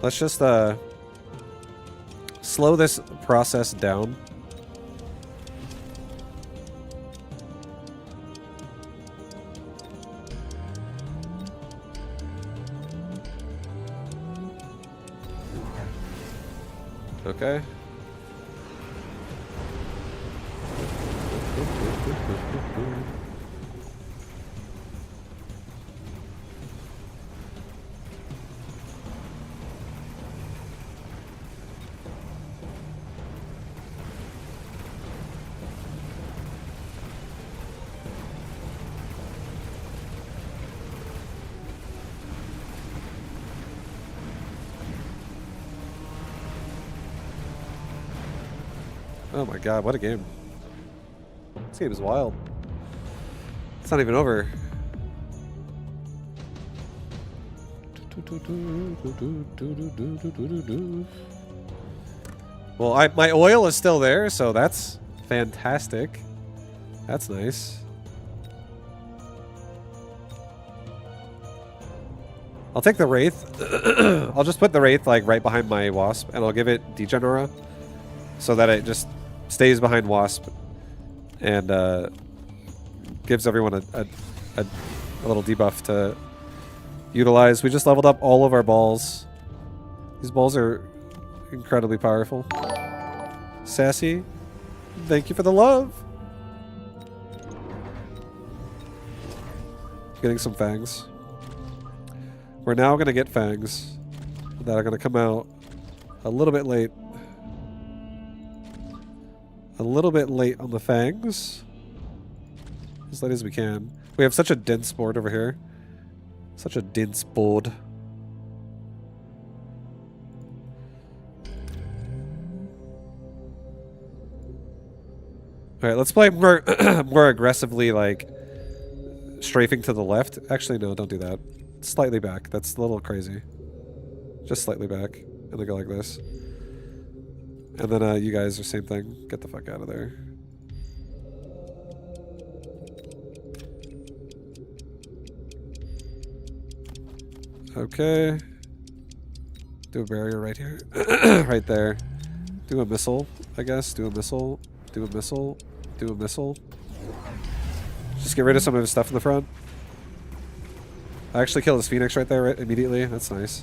Let's just slow this process down. Okay. Oh my god, what a game. This game is wild. It's not even over. Well, my oil is still there, so that's fantastic. That's nice. I'll take the Wraith. I'll just put the Wraith like right behind my Wasp, and I'll give it Degenera so that it just stays behind Wasp and gives everyone a little debuff to utilize. We just leveled up all of our balls. These balls are incredibly powerful. Sassy, thank you for the love. Getting some fangs. We're now going to get fangs that are going to come out a little bit late. A little bit late on the fangs. As late as we can. We have such a dense board over here. Such a dense board. Alright, let's play more, more aggressively, like, strafing to the left. Actually, no, don't do that. Slightly back. That's a little crazy. Just slightly back. And then go like this. And then you guys are same thing. Get the fuck out of there. Okay. Do a barrier right here. Right there. Do a missile, I guess. Do a missile. Do a missile. Do a missile. Just get rid of some of his stuff in the front. I actually killed his Phoenix right there immediately. That's nice.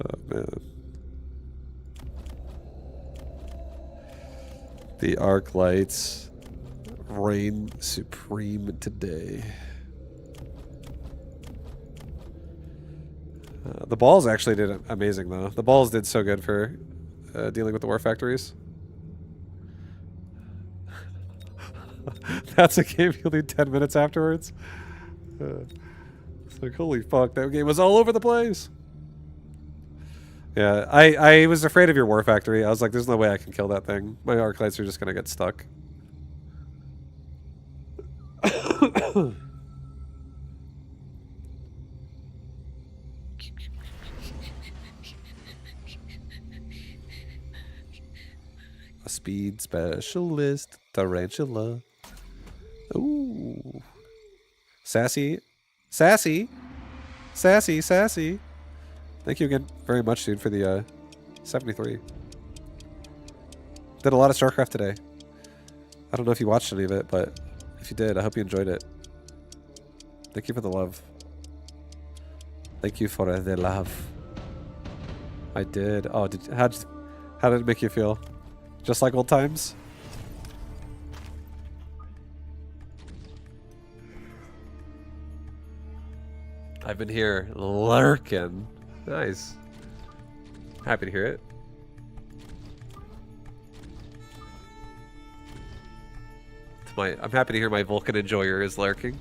Oh, man. The arc lights reign supreme today. The balls actually did amazing, though. The balls did so good for dealing with the war factories. That's a game you'll need 10 minutes afterwards. It's like, holy fuck, that game was all over the place. Yeah, I was afraid of your war factory. I was like, there's no way I can kill that thing. My arc lights are just gonna get stuck. A speed specialist, tarantula. Ooh. Sassy. Sassy. Sassy, sassy. Thank you again very much, dude, for the 73. Did a lot of StarCraft today. I don't know if you watched any of it, but if you did, I hope you enjoyed it. Thank you for the love. Thank you for the love. I did. Oh, how did it make you feel? Just like old times? I've been here lurking. Nice. Happy to hear it. I'm happy to hear my Vulcan enjoyer is lurking.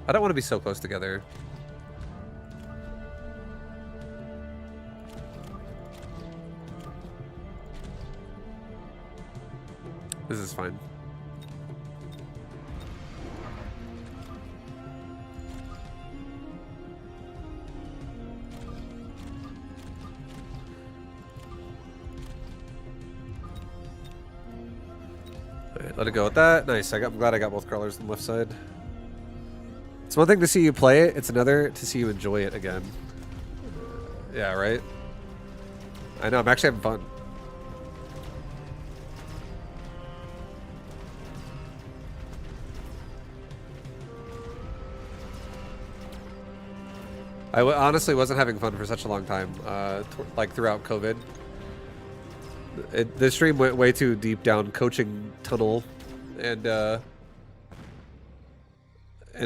I don't want to be so close together. This is fine. Alright, let it go with that. Nice. I'm glad I got both crawlers on the left side. It's one thing to see you play it, it's another to see you enjoy it again. Yeah, right? I know, I'm actually having fun. I honestly wasn't having fun for such a long time, like throughout COVID. The stream went way too deep down coaching tunnel, and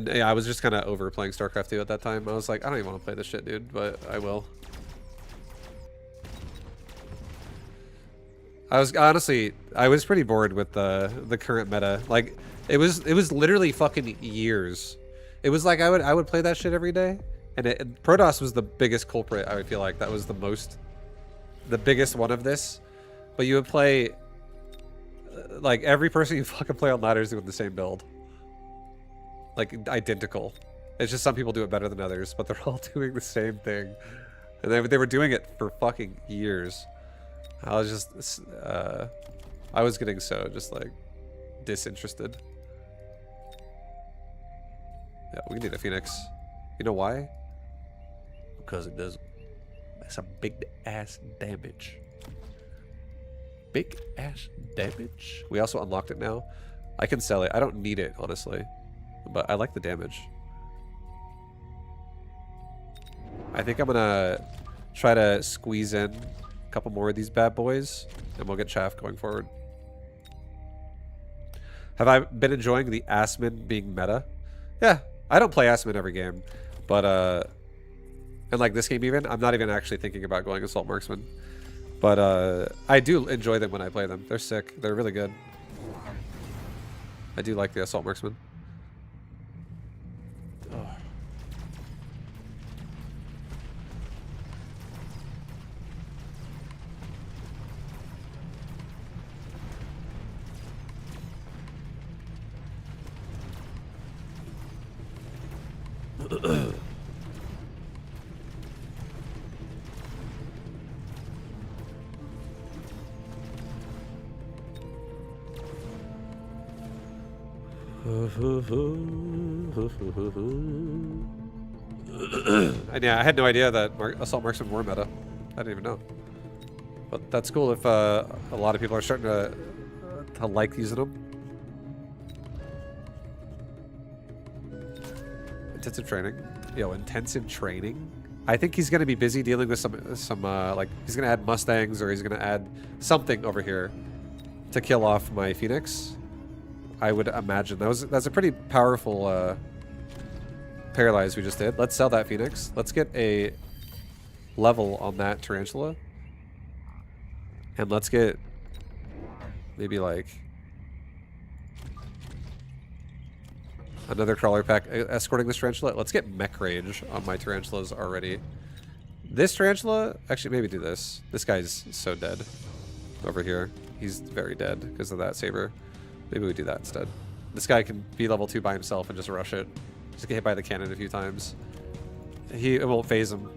yeah, I was just kind of over playing StarCraft 2 at that time. I was like, I don't even want to play this shit, dude, but I will. I was pretty bored with the current meta. Like, it was literally fucking years. It was like I would play that shit every day. And Protoss was the biggest culprit, I would feel like. That was the biggest one of this. But you would play, like, every person you fucking play on ladder is doing the same build. Like, identical. It's just some people do it better than others, but they're all doing the same thing. And they were doing it for fucking years. I was just, I was getting so just, like, disinterested. Yeah, we need a Phoenix. You know why? Because it does some big ass damage. Big ass damage. We also unlocked it now. I can sell it. I don't need it, honestly. But I like the damage. I think I'm gonna try to squeeze in a couple more of these bad boys, and we'll get chaff going forward. Have I been enjoying the Assman being meta? Yeah, I don't play Assman every game, but and like this game even, I'm not even actually thinking about going Assault Marksman. But I do enjoy them when I play them. They're sick. They're really good. I do like the Assault Marksman. And yeah, I had no idea that Assault Marksman were meta. I didn't even know. But that's cool if a lot of people are starting to like using them. Intensive training. Yo, intensive training? I think he's going to be busy dealing with some like, he's going to add Mustangs, or he's going to add something over here to kill off my Phoenix. I would imagine. That's a pretty powerful paralyze we just did. Let's sell that Phoenix. Let's get a level on that Tarantula. And let's get maybe like another crawler pack escorting this Tarantula. Let's get mech rage on my Tarantulas already. This Tarantula, actually maybe do this. This guy's so dead over here. He's very dead because of that saber. Maybe we do that instead. This guy can be level 2 by himself and just rush it. Just get hit by the cannon a few times. It won't phase him.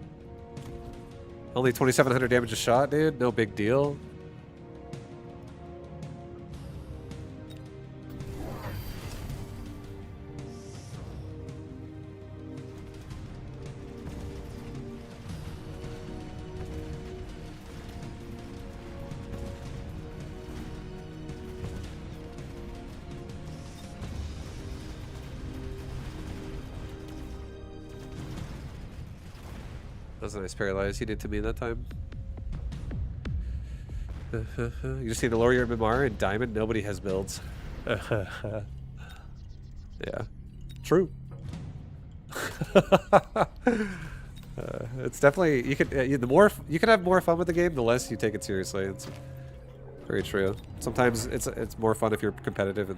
Only 2,700 damage a shot, dude. No big deal. That was a nice paralyze he did to me that time. You just need to lower your MMR and diamond. Nobody has builds. Yeah, true. It's definitely you could the more you can have more fun with the game, the less you take it seriously. It's very true. Sometimes it's more fun if you're competitive,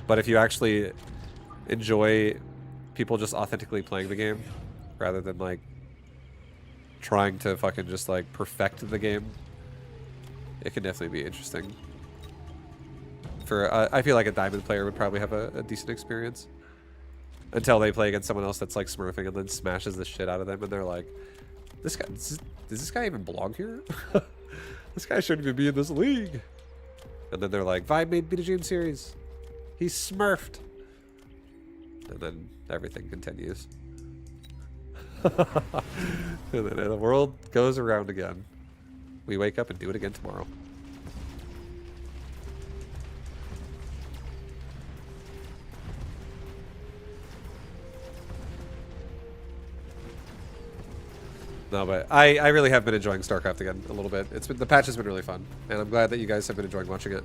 but if you actually enjoy people just authentically playing the game rather than like trying to fucking just like perfect the game, it can definitely be interesting. I feel like a diamond player would probably have a decent experience until they play against someone else that's like smurfing and then smashes the shit out of them, and they're like, "This guy, does this guy even belong here? This guy shouldn't even be in this league." And then they're like, "Vibe made BTGM series. He's smurfed," and then everything continues. And then the world goes around again. We wake up and do it again tomorrow. No, but I really have been enjoying StarCraft again a little bit. The patch has been really fun, and I'm glad that you guys have been enjoying watching it.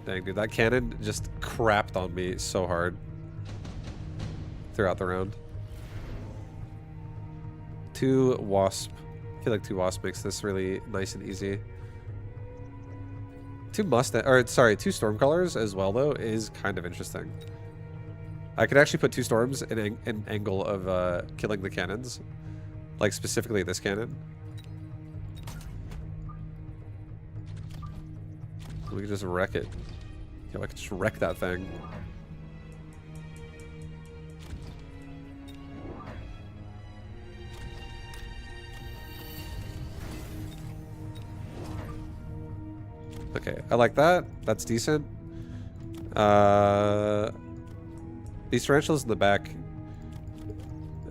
Dang, dude, that cannon just crapped on me so hard throughout the round. 2 wasp. I feel like 2 wasp makes this really nice and easy. 2 stormcallers as well though is kind of interesting. I could actually put 2 storms in an angle of killing the cannons, like specifically this cannon. We can just wreck it. Yo, I could just wreck that thing. Okay, I like that. That's decent. These tarantulas in the back,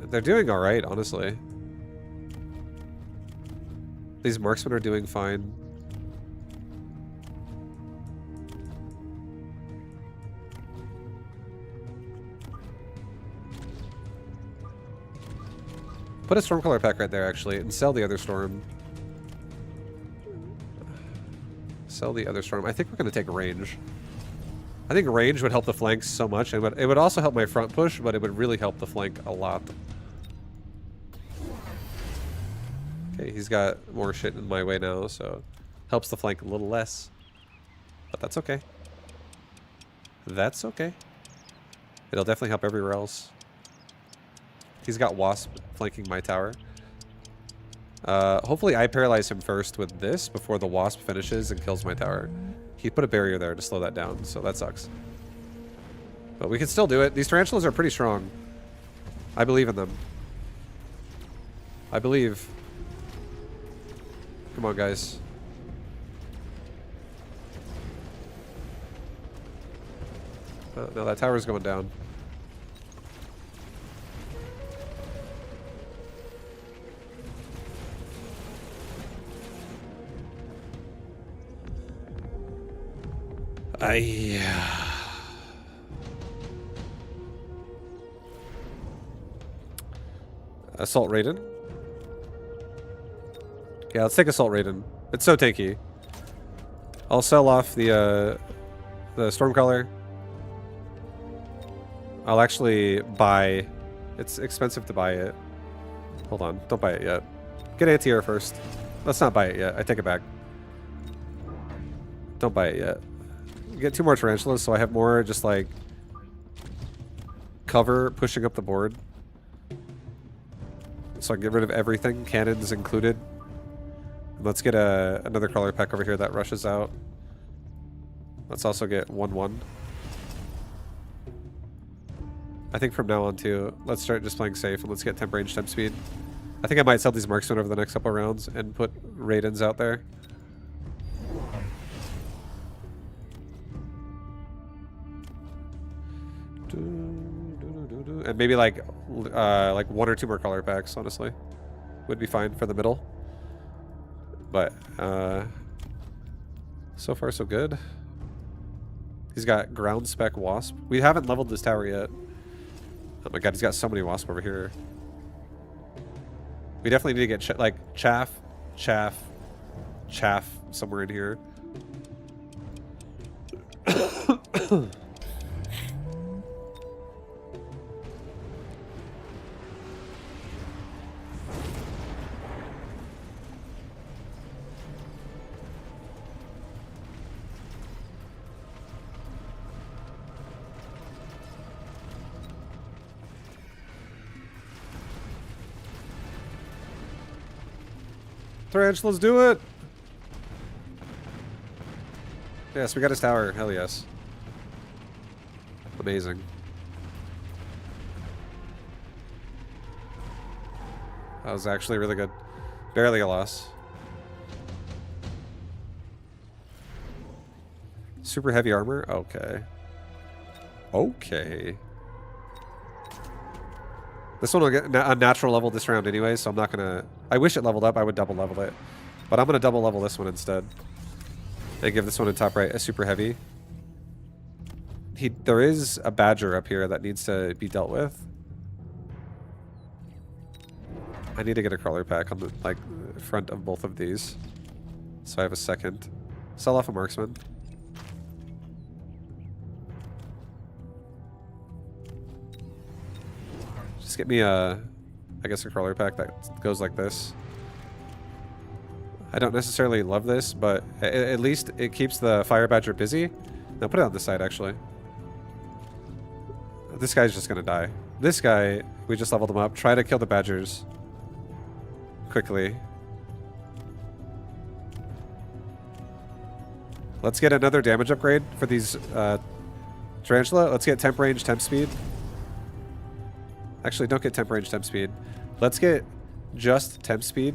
they're doing alright, honestly. These marksmen are doing fine. Put a Stormcaller pack right there, actually, and sell the other storm. Sell the other storm. I think we're going to take range. I think range would help the flanks so much, and it would also help my front push, but it would really help the flank a lot. Okay, he's got more shit in my way now, so helps the flank a little less. But that's okay. That's okay. It'll definitely help everywhere else. He's got Wasp flanking my tower. Hopefully I paralyze him first with this before the Wasp finishes and kills my tower. He put a barrier there to slow that down, so that sucks. But we can still do it. These tarantulas are pretty strong. I believe in them. I believe. Come on, guys. Oh, no, that tower's going down. Assault Raiden. Yeah, let's take Assault Raiden. It's so tanky. I'll sell off the Stormcaller. I'll actually buy. It's expensive to buy it. Hold on, don't buy it yet. Get anti-air first. Let's not buy it yet. I take it back. Don't buy it yet. Get 2 more tarantulas so I have more just like cover pushing up the board. So I can get rid of everything, cannons included. And let's get another crawler pack over here that rushes out. Let's also get 1/1. I think from now on too, let's start just playing safe and let's get temp range, temp speed. I think I might sell these marksmen over the next couple of rounds and put Raidens out there. And maybe like 1 or 2 more color packs, honestly. Would be fine for the middle. But so far so good. He's got ground spec wasp. We haven't leveled this tower yet. Oh my god, he's got so many wasp over here. We definitely need to get like chaff somewhere in here. Tarantulas, do it! Yes, we got his tower. Hell yes. Amazing. That was actually really good. Barely a loss. Super heavy armor? Okay. Okay. This one will get a natural level this round anyway, so I'm not gonna... I wish it leveled up, I would double level it. But I'm gonna double level this one instead. And give this one in top right a super heavy. There is a badger up here that needs to be dealt with. I need to get a crawler pack on the front of both of these. So I have a second. Sell off a marksman. Just get me I guess a crawler pack that goes like this. I don't necessarily love this, but at least it keeps the fire badger busy. Now put it on this side, actually. This guy's just gonna die. This guy, we just leveled him up. Try to kill the badgers quickly. Let's get another damage upgrade for these tarantula. Let's get temp range, temp speed. Actually, don't get temp range, temp speed. Let's get just temp speed.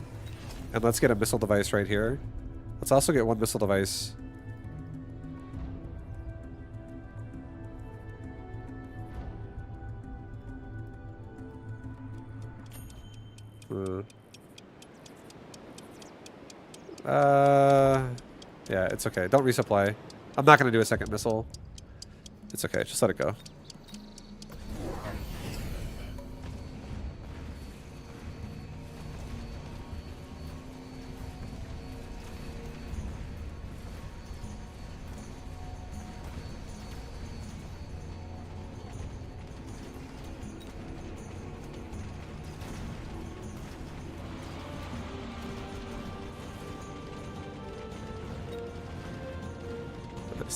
And let's get a missile device right here. Let's also get 1 missile device. Yeah, it's okay. Don't resupply. I'm not going to do a second missile. It's okay. Just let it go.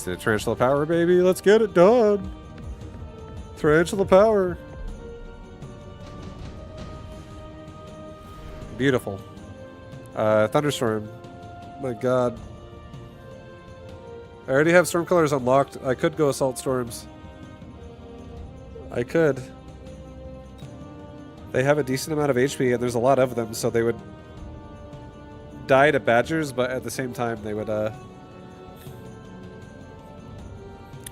The tarantula power, baby. Let's get it done. Tarantula power. Beautiful. Thunderstorm. My god. I already have storm colors unlocked. I could go assault storms. I could. They have a decent amount of HP and there's a lot of them, so they would die to badgers, but at the same time they would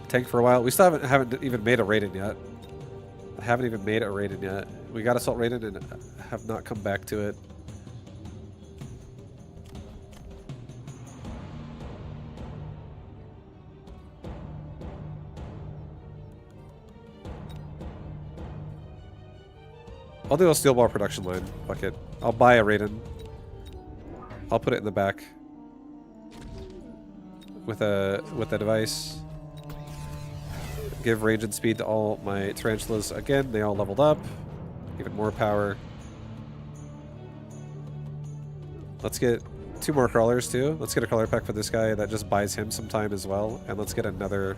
tank for a while. We still haven't even made a Raiden yet. I haven't even made a Raiden yet. We got Assault Raiden and have not come back to it. I'll do a steel ball production line. Fuck it. I'll buy a Raiden. I'll put it in the back with a device. Give range and speed to all my tarantulas again. They all leveled up. Even more power. Let's get 2 more crawlers too. Let's get a crawler pack for this guy that just buys him some time as well. And let's get another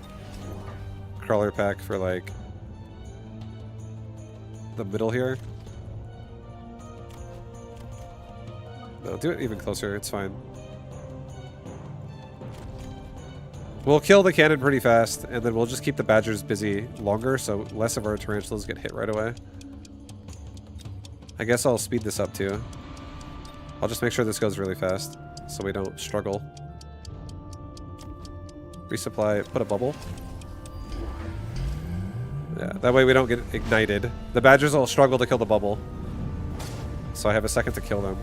crawler pack for like the middle here. No, do it even closer. It's fine. We'll kill the cannon pretty fast, and then we'll just keep the badgers busy longer, so less of our tarantulas get hit right away. I guess I'll speed this up too. I'll just make sure this goes really fast, so we don't struggle. Resupply, put a bubble. Yeah, that way we don't get ignited. The badgers will struggle to kill the bubble. So I have a second to kill them.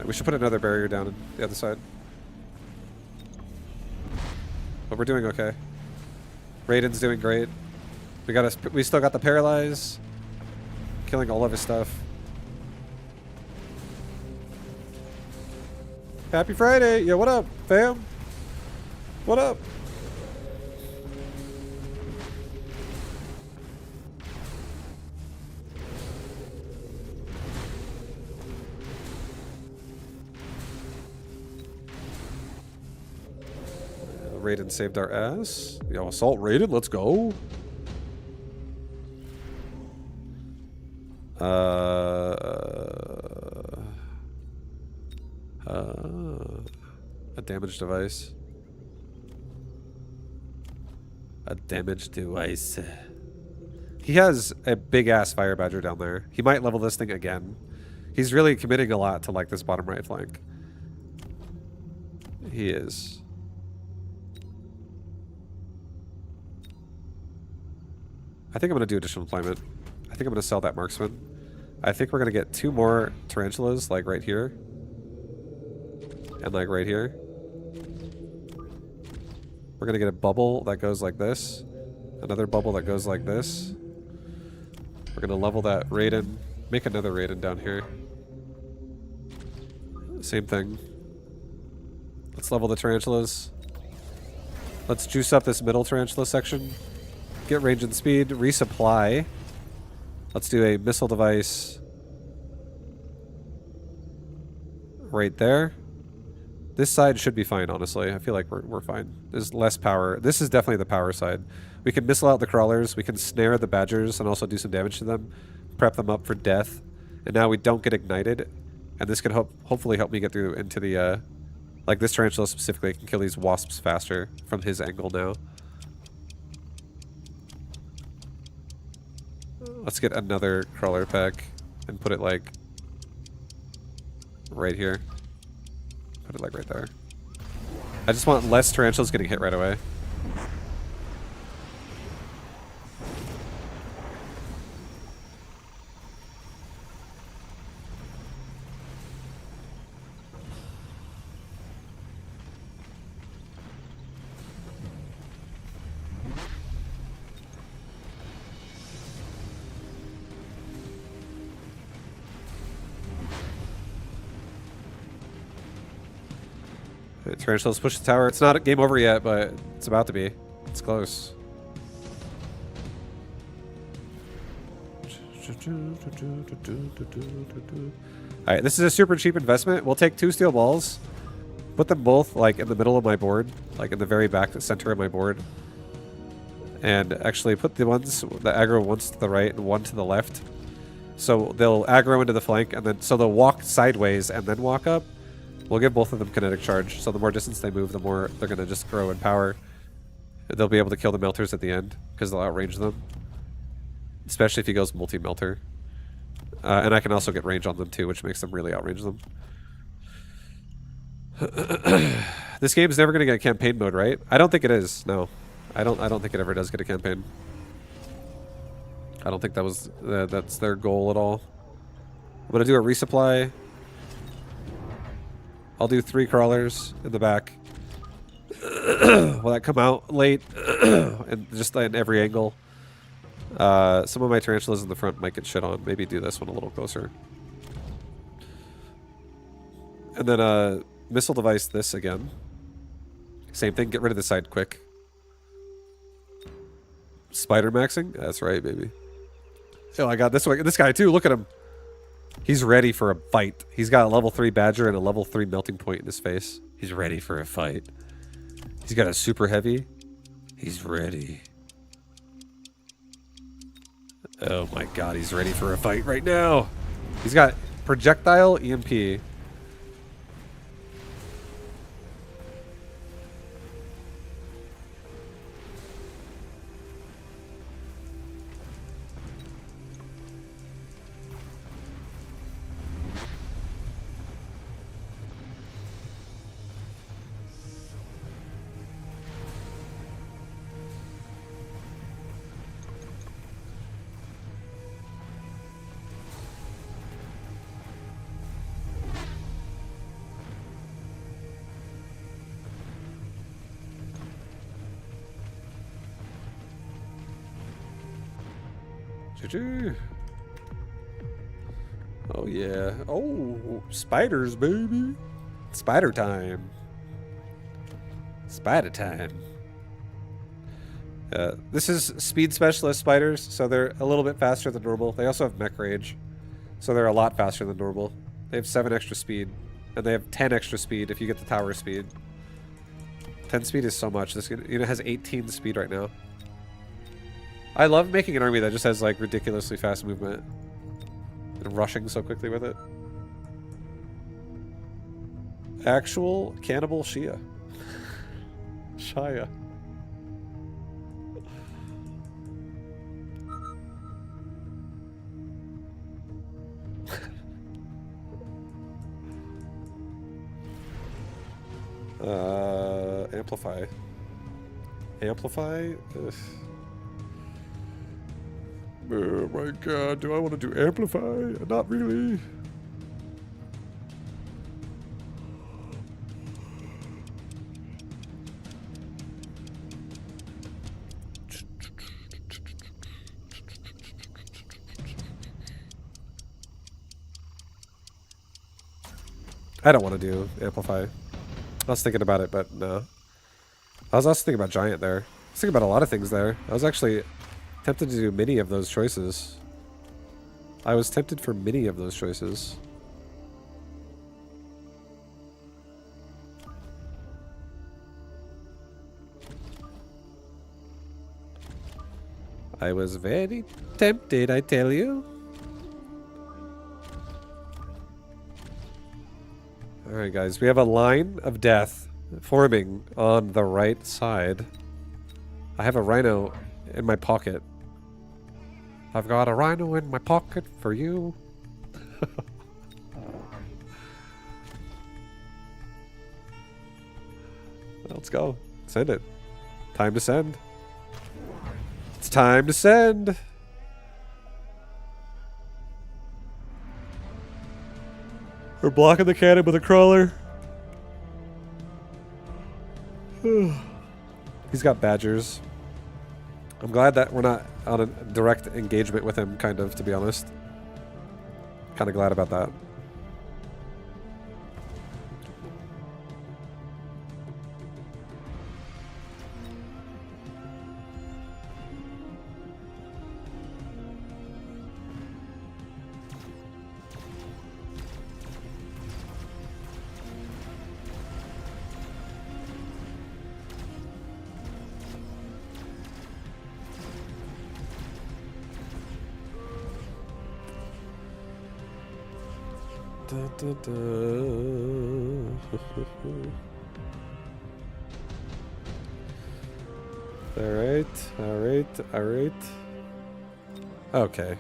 We should put another barrier down on the other side. But we're doing okay. Raiden's doing great. We still got the paralyze. Killing all of his stuff. Happy Friday! Yeah, what up, fam? What up? Raiden saved our ass. Yo, assault Raiden, let's go. A damaged device. A damaged device. He has a big ass fire badger down there. He might level this thing again. He's really committing a lot to like this bottom right flank. He is. I think I'm going to do additional deployment. I think I'm going to sell that marksman. I think we're going to get 2 more tarantulas, like right here. And like right here. We're going to get a bubble that goes like this. Another bubble that goes like this. We're going to level that Raiden. Make another Raiden down here. Same thing. Let's level the tarantulas. Let's juice up this middle tarantula section. Get range and speed. Resupply. Let's do a missile device right there. This side should be fine, honestly. I feel like we're fine. There's less power. This is definitely the power side. We can missile out the crawlers. We can snare the badgers and also do some damage to them. Prep them up for death. And now we don't get ignited. And this can hopefully help me get through into the... like this tarantula specifically can kill these wasps faster from his angle now. Let's get another crawler pack and put it like right here. Put it like right there. I just want less tarantulas getting hit right away. Tarantulas push the tower. It's not game over yet, but it's about to be. It's close. Alright, this is a super cheap investment. We'll take 2 steel balls, put them both like in the middle of my board, like in the very back center of my board, and actually put the aggro ones to the right and one to the left. So they'll aggro into the flank, and then so they'll walk sideways and then walk up. We'll give both of them kinetic charge, so the more distance they move, the more they're going to just grow in power. They'll be able to kill the melters at the end, because they'll outrange them. Especially if he goes multi-melter. And I can also get range on them too, which makes them really outrange them. This game is never going to get a campaign mode, right? I don't think it is, no. I don't think it ever does get a campaign. I don't think that was that's their goal at all. I'm going to do a resupply. I'll do 3 crawlers in the back. Will that come out late? And just in every angle. Some of my tarantulas in the front might get shit on. Maybe do this one a little closer. And then missile device this again. Same thing. Get rid of the side quick. Spider maxing? That's right, baby. Oh, I got this one. This guy too. Look at him. He's ready for a fight. He's got a level 3 badger and a level 3 melting point in his face. He's ready for a fight. He's got a super heavy. He's ready. Oh my god, he's ready for a fight right now. He's got projectile EMP. Oh yeah. Oh, spiders, baby. Spider time. Spider time. This is speed specialist spiders, so they're a little bit faster than normal. They also have mech rage, so they're a lot faster than normal. They have 7 extra speed, and they have 10 extra speed if you get the tower speed. 10 speed is so much. This unit has 18 speed right now. I love making an army that just has like ridiculously fast movement and rushing so quickly with it. Actual cannibal Shia. Shia. Amplify. Amplify? Ugh. Oh my god, do I want to do amplify? Not really. I don't want to do amplify. I was thinking about it, but no. I was also thinking about giant there. I was thinking about a lot of things there. I was actually tempted to do many of those choices. I was tempted for many of those choices. I was very tempted, I tell you. Alright guys, we have a line of death forming on the right side. I have a rhino in my pocket. I've got a rhino in my pocket for you. Let's go. Send it. Time to send. It's time to send. We're blocking the cannon with a crawler. He's got badgers. I'm glad that we're not on a direct engagement with him, kind of, to be honest. Kind of glad about that. Da, da. Alright, alright, alright. Okay.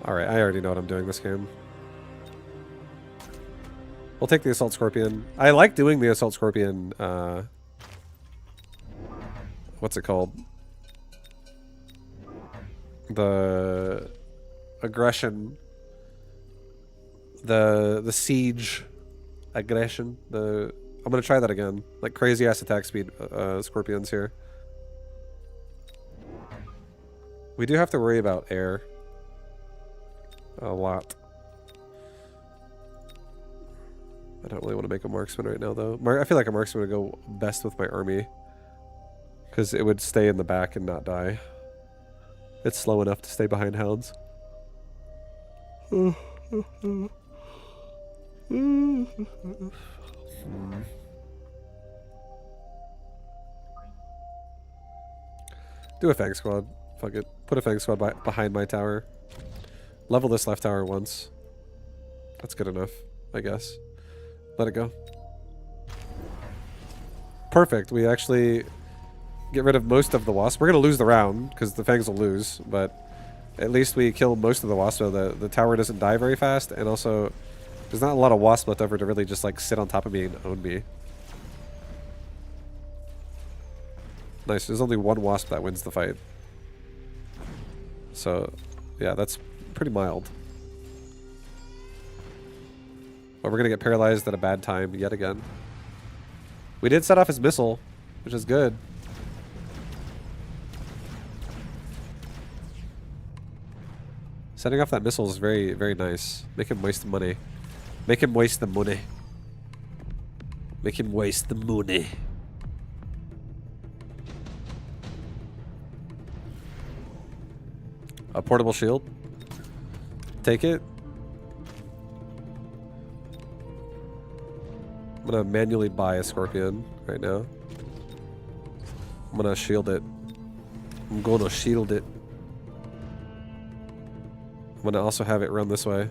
Alright, I already know what I'm doing this game. We'll take the Assault Scorpion. I like doing the Assault Scorpion, what's it called? The aggression. The siege aggression. I'm gonna try that again. Like crazy ass attack speed scorpions here. We do have to worry about air a lot. I don't really want to make a marksman right now though. I feel like a marksman would go best with my army because it would stay in the back and not die. It's slow enough to stay behind hounds. Do a Fang Squad. Fuck it. Put a Fang Squad behind my tower. Level this left tower once. That's good enough, I guess. Let it go. Perfect. We actually get rid of most of the wasps. We're going to lose the round because the Fangs will lose, but at least we kill most of the wasps so the tower doesn't die very fast, and also there's not a lot of wasp left over to really just like sit on top of me and own me. Nice. There's only one wasp that wins the fight. So, yeah, that's pretty mild. But we're going to get paralyzed at a bad time yet again. We did set off his missile, which is good. Setting off that missile is very, very nice. Make him waste the money. Make him waste the money. Make him waste the money. A portable shield. Take it. I'm gonna manually buy a scorpion right now. I'm gonna shield it. I'm gonna shield it. I'm gonna also have it run this way.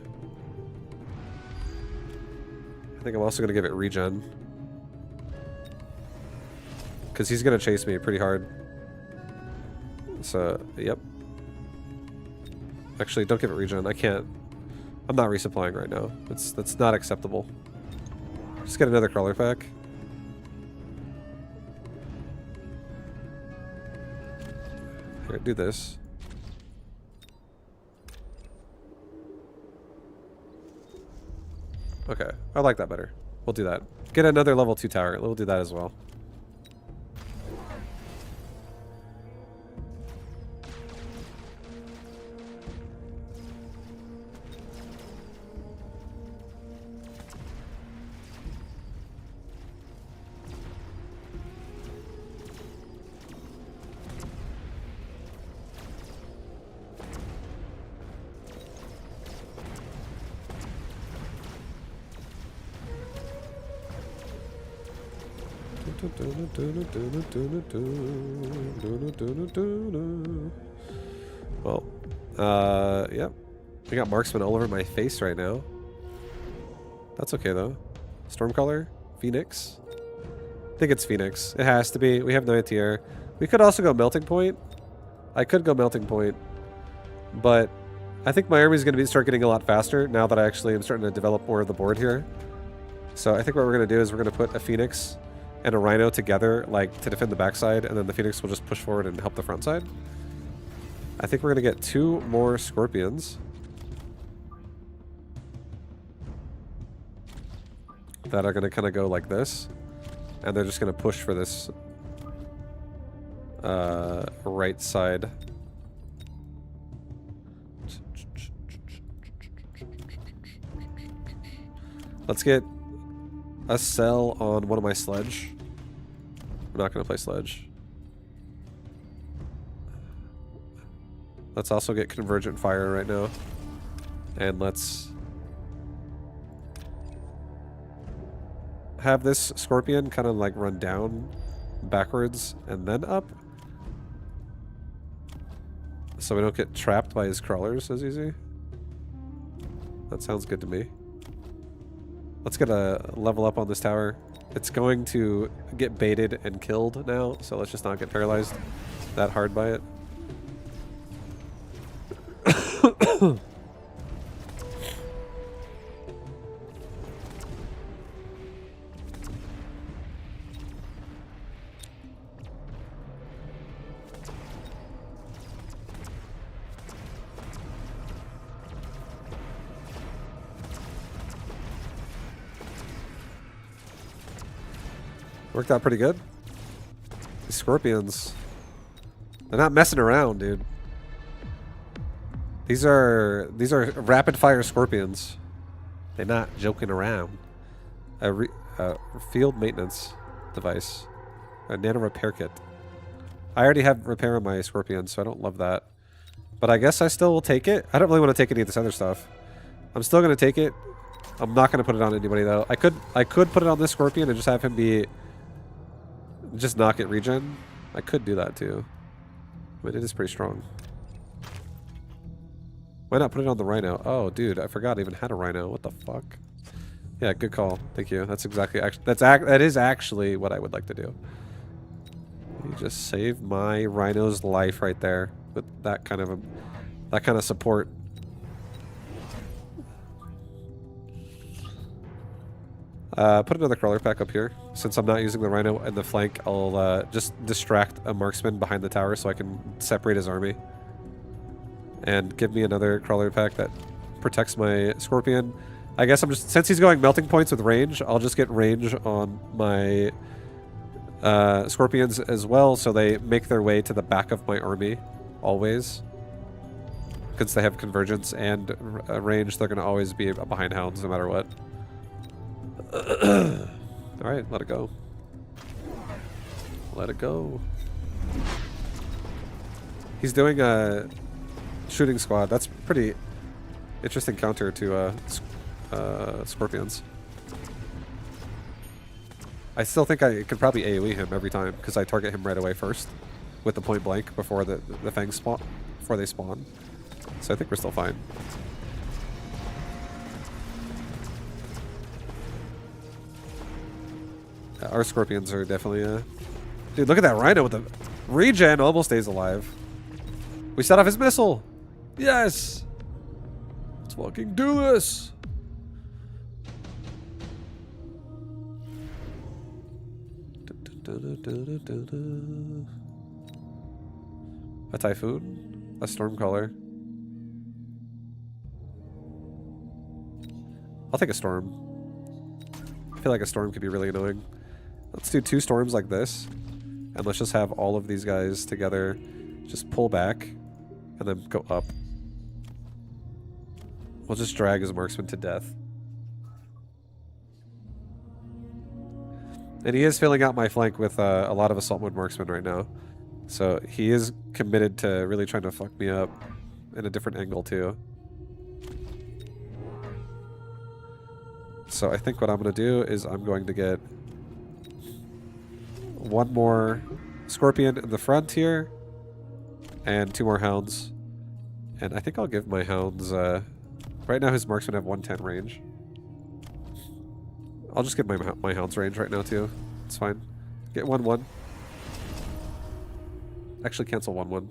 I think I'm also gonna give it regen. Because he's gonna chase me pretty hard. So, yep. Actually, don't give it regen. I can't. I'm not resupplying right now. That's not acceptable. Just get another crawler pack. Here, do this. Okay, I like that better. We'll do that. Get another level 2 tower. We'll do that as well. Well, yep. I got marksman all over my face right now. That's okay though. Stormcaller? Phoenix? I think it's Phoenix. It has to be. We have no tier. We could also go melting point. I could go melting point, but I think my army is going to start getting a lot faster now that I actually am starting to develop more of the board here. So I think what we're going to do is we're going to put a Phoenix and a Rhino together, like, to defend the backside, and then the Phoenix will just push forward and help the front side. I think we're going to get 2 more Scorpions that are going to kind of go like this, and they're just going to push for this right side. Let's get a cell on one of my sledge. We're not going to play sledge. Let's also get convergent fire right now. And let's have this scorpion kind of like run down backwards and then up. So we don't get trapped by his crawlers as easy. That sounds good to me. Let's get a level up on this tower. It's going to get baited and killed now, so let's just not get paralyzed that hard by it. Worked out pretty good. These scorpions, they're not messing around, dude. These are rapid fire scorpions. They're not joking around. A field maintenance device, a nano repair kit. I already have repair on my scorpion, so I don't love that. But I guess I still will take it. I don't really want to take any of this other stuff. I'm still gonna take it. I'm not gonna put it on anybody though. I could put it on this scorpion and just have him be. Just knock it regen. I could do that too. But it is pretty strong. Why not put it on the rhino? Oh, dude, I forgot I even had a rhino. What the fuck? Yeah, good call. Thank you. That's exactly that is actually what I would like to do. You just save my rhino's life right there with that kind of support. Put another crawler pack up here. Since I'm not using the rhino in the flank, I'll just distract a marksman behind the tower so I can separate his army. And give me another crawler pack that protects my scorpion. I guess I'm just, since he's going melting points with range, I'll just get range on my scorpions as well, so they make their way to the back of my army, always. Since they have convergence and range, they're going to always be behind hounds no matter what. Alright, let it go. Let it go. He's doing a shooting squad. That's pretty interesting counter to scorpions. I still think I could probably AoE him every time because I target him right away first with the point blank before the fangs spawn, before they spawn. So I think we're still fine. Our scorpions are definitely dude, look at that rhino with the regen, almost stays alive. We set off his missile. Yes. Let's fucking do this. A typhoon, a stormcaller. I'll take a storm. I feel like a storm could be really annoying. Let's do 2 storms like this, and let's just have all of these guys together. Just pull back, and then go up. We'll just drag his marksman to death. And he is filling out my flank with a lot of assault mode marksmen right now. So he is committed to really trying to fuck me up in a different angle too. So I think what I'm going to do is I'm going to get 1 more scorpion in the front here and 2 more hounds. And I think I'll give my hounds... right now his marksmen have 110 range. I'll just get my hounds range right now too. It's fine. Get 1-1. Actually cancel 1-1.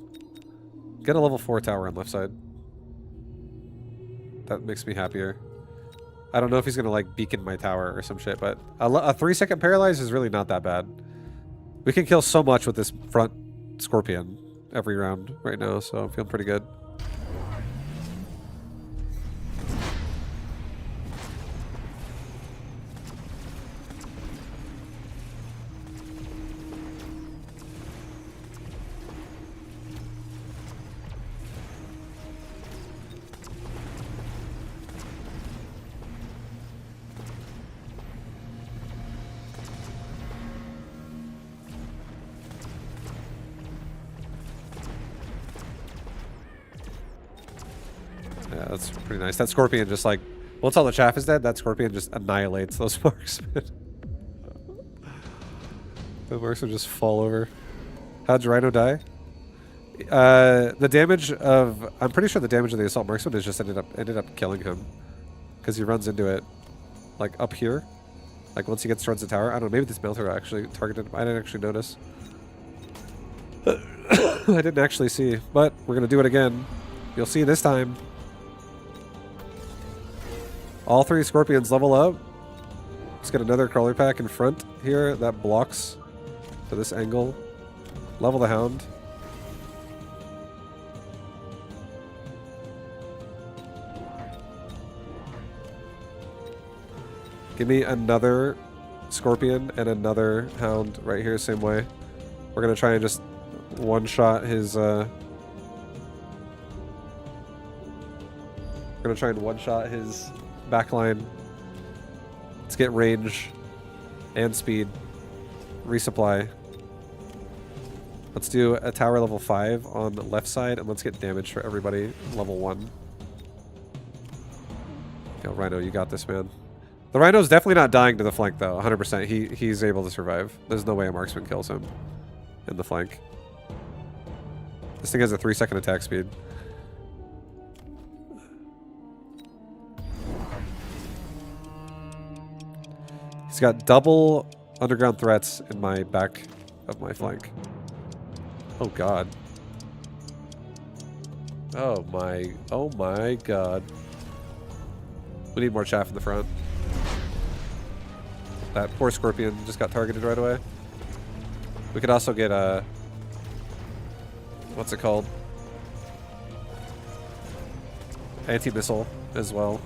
Get a level 4 tower on left side. That makes me happier. I don't know if he's gonna like beacon my tower or some shit, but a 3-second paralyze is really not that bad. We can kill so much with this front scorpion every round right now, so I'm feeling pretty good. Yeah, that's pretty nice. That scorpion just like, once all the chaff is dead, that scorpion just annihilates those marksmen. The marksmen just fall over. How'd Rhino die? The damage of, I'm pretty sure the damage of the assault marksman is just ended up killing him, because he runs into it, like up here, like once he gets towards the tower. I don't know. Maybe this melter actually targeted. I didn't actually notice. I didn't actually see, but we're gonna do it again. You'll see this time. All 3 scorpions level up. Let's get another crawler pack in front here that blocks to this angle. Level the hound. Give me another scorpion and another hound right here, same way. We're gonna try and just one-shot his we're gonna try and one-shot his backline. Let's get range and speed. Resupply. Let's do a tower level 5 on the left side, and let's get damage for everybody level 1. Yo, Rhino, you got this, man. The Rhino's definitely not dying to the flank, though. 100%. He's able to survive. There's no way a marksman kills him in the flank. This thing has a 3-second attack speed. He's got double underground threats in my back of my flank. Oh god. Oh my god. We need more chaff in the front. That poor scorpion just got targeted right away. We could also get a... what's it called? Anti-missile as well.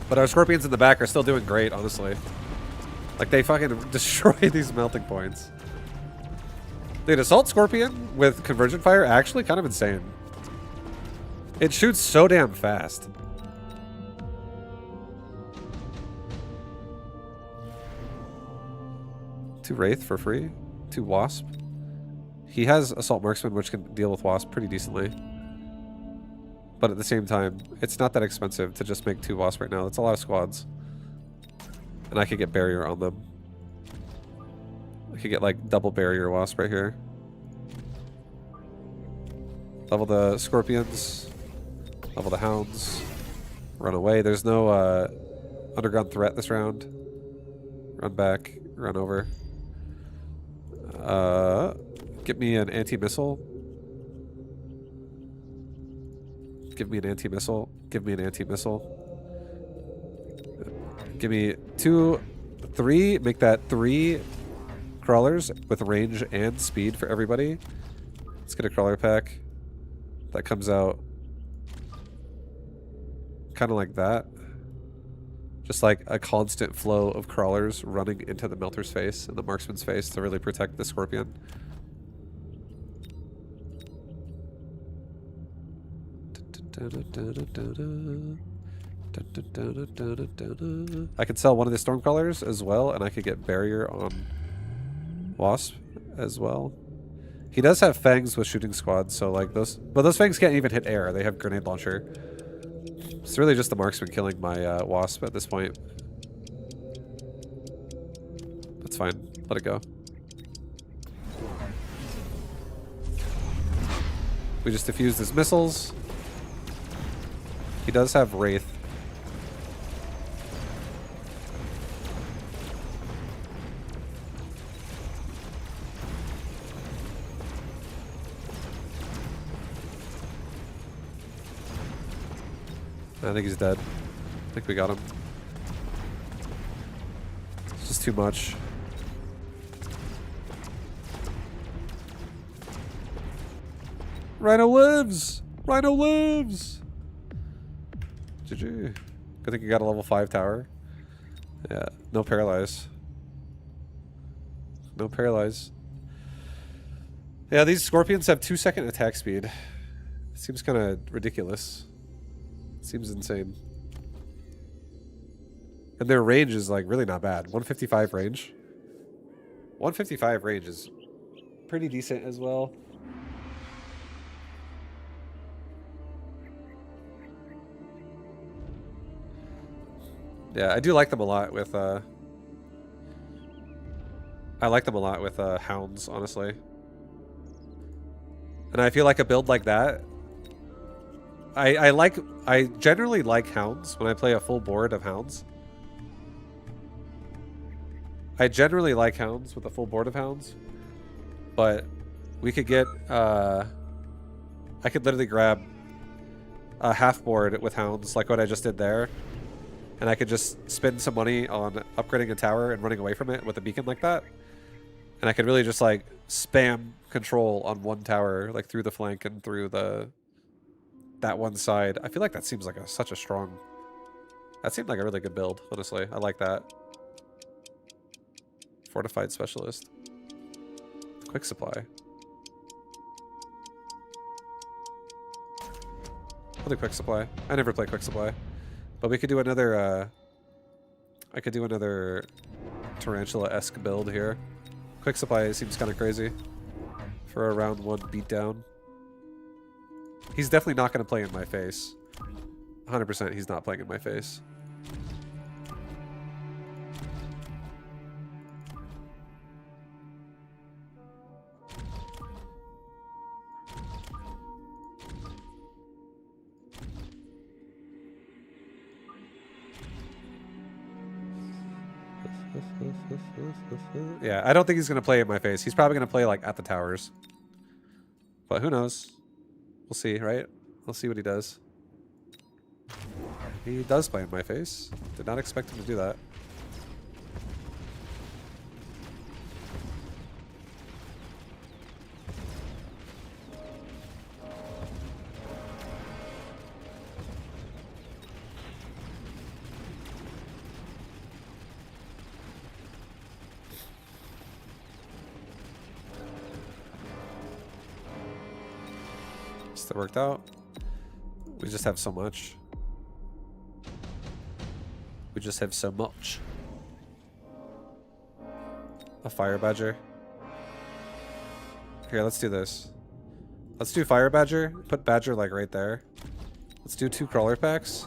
But our scorpions in the back are still doing great, honestly. Like, they fucking destroy these melting points. Dude, Assault Scorpion with Convergent Fire, actually kind of insane. It shoots so damn fast. Two Wraith for free. Two Wasp. He has Assault Marksman, which can deal with Wasp pretty decently. But at the same time, it's not that expensive to just make 2 Wasp right now. That's a lot of squads. And I could get Barrier on them. I could get like double Barrier Wasp right here. Level the Scorpions. Level the Hounds. Run away. There's no underground threat this round. Run back. Run over. Get me an anti-missile. Give me an anti-missile. Give me an anti-missile. Give me 2, 3. Make that 3 crawlers with range and speed for everybody. Let's get a crawler pack. That comes out kind of like that. Just like a constant flow of crawlers running into the melter's face and the marksman's face to really protect the scorpion. I could sell one of the Stormcrawlers as well, and I could get Barrier on Wasp as well. He does have Fangs with shooting squads, so like those... But those Fangs can't even hit air. They have Grenade Launcher. It's really just the Marksman killing my Wasp at this point. That's fine. Let it go. We just defused his missiles. He does have Wraith. I think he's dead. I think we got him. It's just too much. Rhino lives! Rhino lives! GG. Good thing you got a level 5 tower. Yeah, no paralyze. No paralyze. Yeah, these scorpions have 2-second attack speed. Seems kind of ridiculous. Seems insane. And their range is like really not bad. 155 range. 155 range is pretty decent as well. Yeah, I do like them a lot with I like them a lot with hounds, honestly. And I feel like a build like that, I generally like hounds when I play a full board of hounds. I generally like hounds with a full board of hounds, but we could get I could literally grab a half board with hounds like what I just did there, and I could just spend some money on upgrading a tower and running away from it with a beacon like that, and I could really just like spam control on one tower like through the flank and through that one side. I feel like that seems like such a strong... That seemed like a really good build, honestly. I like that. Fortified Specialist. Quick Supply. I'll do Quick Supply. I never play Quick Supply. But we could do another... I could do another Tarantula-esque build here. Quick Supply seems kind of crazy for a round 1 beatdown. He's definitely not going to play in my face. 100% he's not playing in my face. Yeah, I don't think he's going to play in my face. He's probably going to play like at the towers. But who knows? We'll see, right? We'll see what he does. He does play in my face. Did not expect him to do that. Still worked out. We just have so much. We just have so much. A fire badger. Here, let's do this. Let's do fire badger. Put badger like right there. Let's do 2 crawler packs.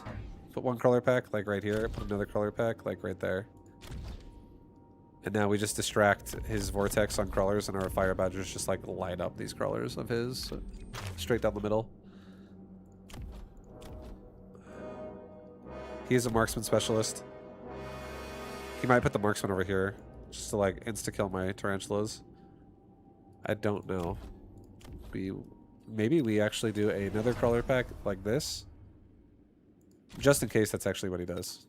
Put 1 crawler pack like right here. Put another crawler pack like right there. And now we just distract his vortex on crawlers, and our fire badgers just like light up these crawlers of his straight down the middle. He is a marksman specialist. He might put the marksman over here just to like insta-kill my tarantulas. I don't know. Maybe we actually do another crawler pack like this. Just in case that's actually what he does.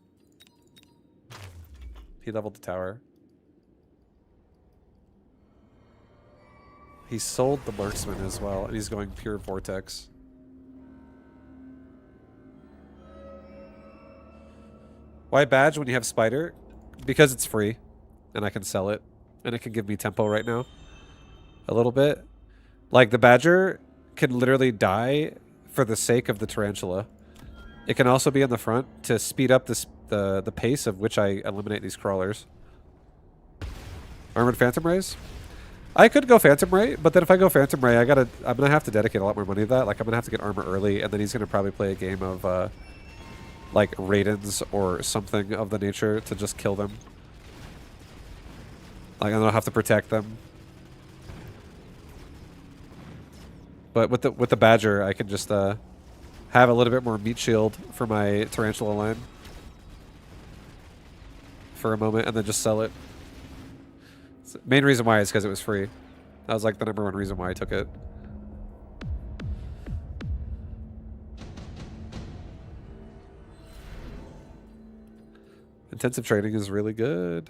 He leveled the tower. He sold the marksman as well, and he's going pure vortex. Why badge when you have spider? Because it's free, and I can sell it, and it can give me tempo right now. A little bit. Like, the badger can literally die for the sake of the tarantula. It can also be in the front to speed up the pace of which I eliminate these crawlers. Armored Phantom Rays? I could go Phantom Ray, but then if I go Phantom Ray, I'm gonna have to dedicate a lot more money to that. Like, I'm gonna have to get armor early, and then he's gonna probably play a game of like Raidens or something of the nature to just kill them. Like, I don't have to protect them. But with the badger, I can just have a little bit more meat shield for my tarantula line for a moment, and then just sell it. Main reason why is because it was free. That was like the #1 reason why I took it. Intensive training is really good.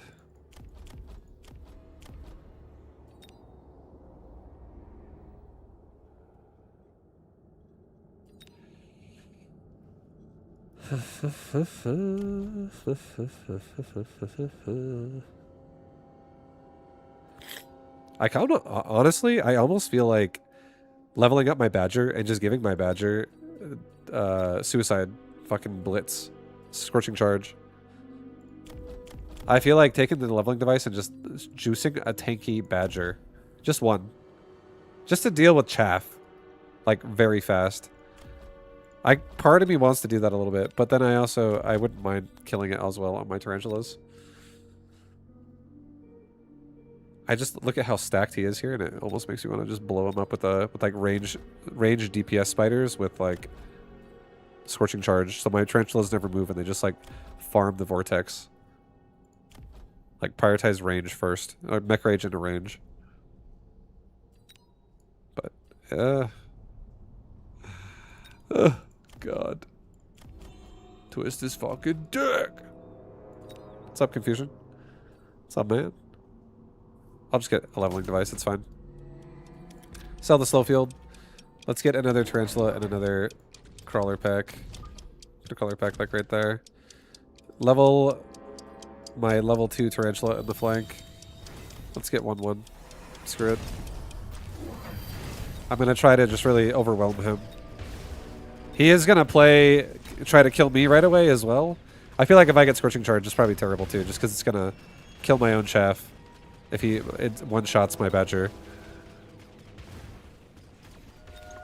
I kind of, honestly, I almost feel like leveling up my badger and just giving my badger suicide fucking blitz, scorching charge. I feel like taking the leveling device and just juicing a tanky badger, just one, just to deal with chaff, like very fast. Part of me wants to do that a little bit, but then I wouldn't mind killing it as well on my tarantulas. I just look at how stacked he is here, and it almost makes me want to just blow him up with like range DPS spiders with like scorching charge, so my tarantulas never move and they just like farm the vortex. Like prioritize range first, or mech rage into range. But God, twist his fucking dick. What's up, Confusion? What's up, man? I'll just get a leveling device, it's fine. Sell the slow field. Let's get another tarantula and another crawler pack. Put a crawler pack like right there. Level my level 2 tarantula in the flank. Let's get 1/1. Screw it. I'm gonna try to just really overwhelm him. He is gonna try to kill me right away as well. I feel like if I get Scorching Charge, it's probably terrible too, just because it's gonna kill my own chaff if it one-shots my badger.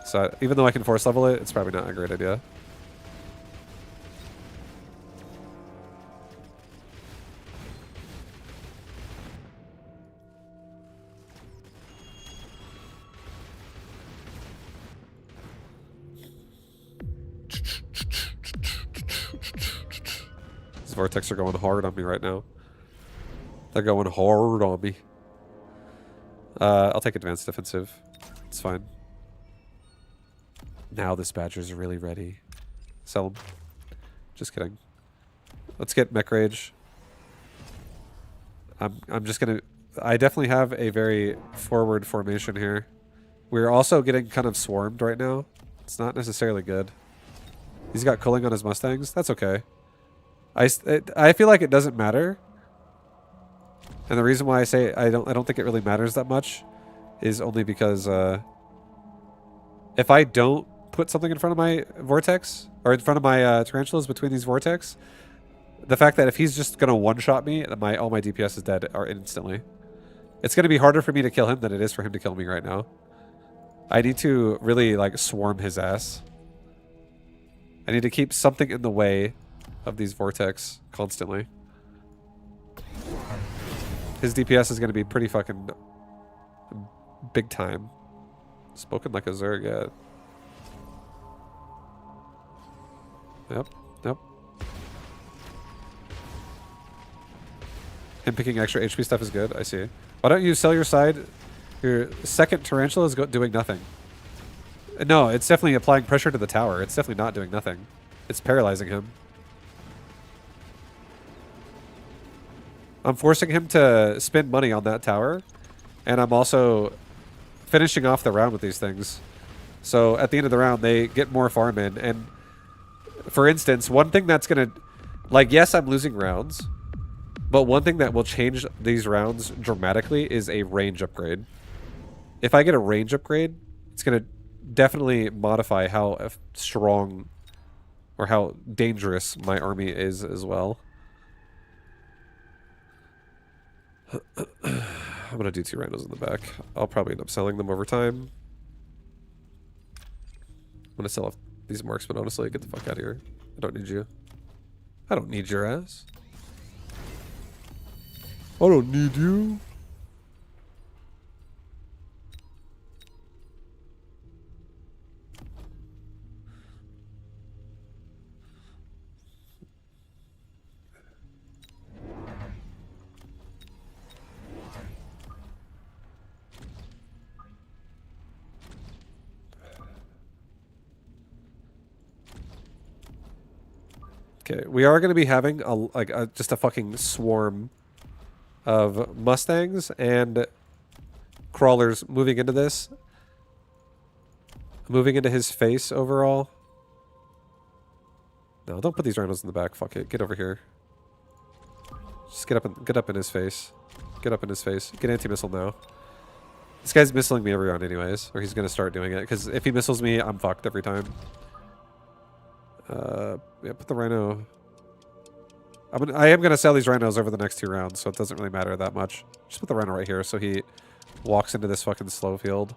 So even though I can force level it, it's probably not a great idea. These vortex are going hard on me right now. They're going hard on me. I'll take advanced defensive. It's fine. Now this badger's really ready. Sell him. Just kidding. Let's get mech rage. I'm just gonna... I definitely have a very forward formation here. We're also getting kind of swarmed right now. It's not necessarily good. He's got culling on his Mustangs. That's okay. I feel like it doesn't matter. And the reason why I say I don't think it really matters that much is only because if I don't put something in front of my vortex or in front of my tarantulas between these vortex, the fact that if he's just gonna one-shot me, all my DPS is dead or instantly. It's gonna be harder for me to kill him than it is for him to kill me right now. I need to really like swarm his ass. I need to keep something in the way of these vortex constantly. His DPS is gonna be pretty fucking big time. Spoken like a Zerg, yeah. Yep, yep. Him picking extra HP stuff is good, I see. Why don't you sell your side? Your second tarantula is doing nothing. No, it's definitely applying pressure to the tower. It's definitely not doing nothing. It's paralyzing him. I'm forcing him to spend money on that tower, and I'm also finishing off the round with these things. So at the end of the round, they get more farm in. And for instance, one thing that's going to... Like, yes, I'm losing rounds, but one thing that will change these rounds dramatically is a range upgrade. If I get a range upgrade, it's going to definitely modify how strong or how dangerous my army is as well. I'm going to do 2 rhinos in the back. I'll probably end up selling them over time. I'm going to sell off these marksmen, honestly. Get the fuck out of here. I don't need you. I don't need your ass. I don't need you. Okay, we are going to be having just a fucking swarm of Mustangs and crawlers moving into this. Moving into his face overall. No, don't put these rhinos in the back. Fuck it. Get over here. Just get up in his face. Get up in his face. Get anti-missile now. This guy's missiling me every round anyways, or he's going to start doing it, because if he missiles me, I'm fucked every time. Yeah, put the rhino... I am going to sell these rhinos over the next 2 rounds, so it doesn't really matter that much. Just put the rhino right here so he walks into this fucking slow field.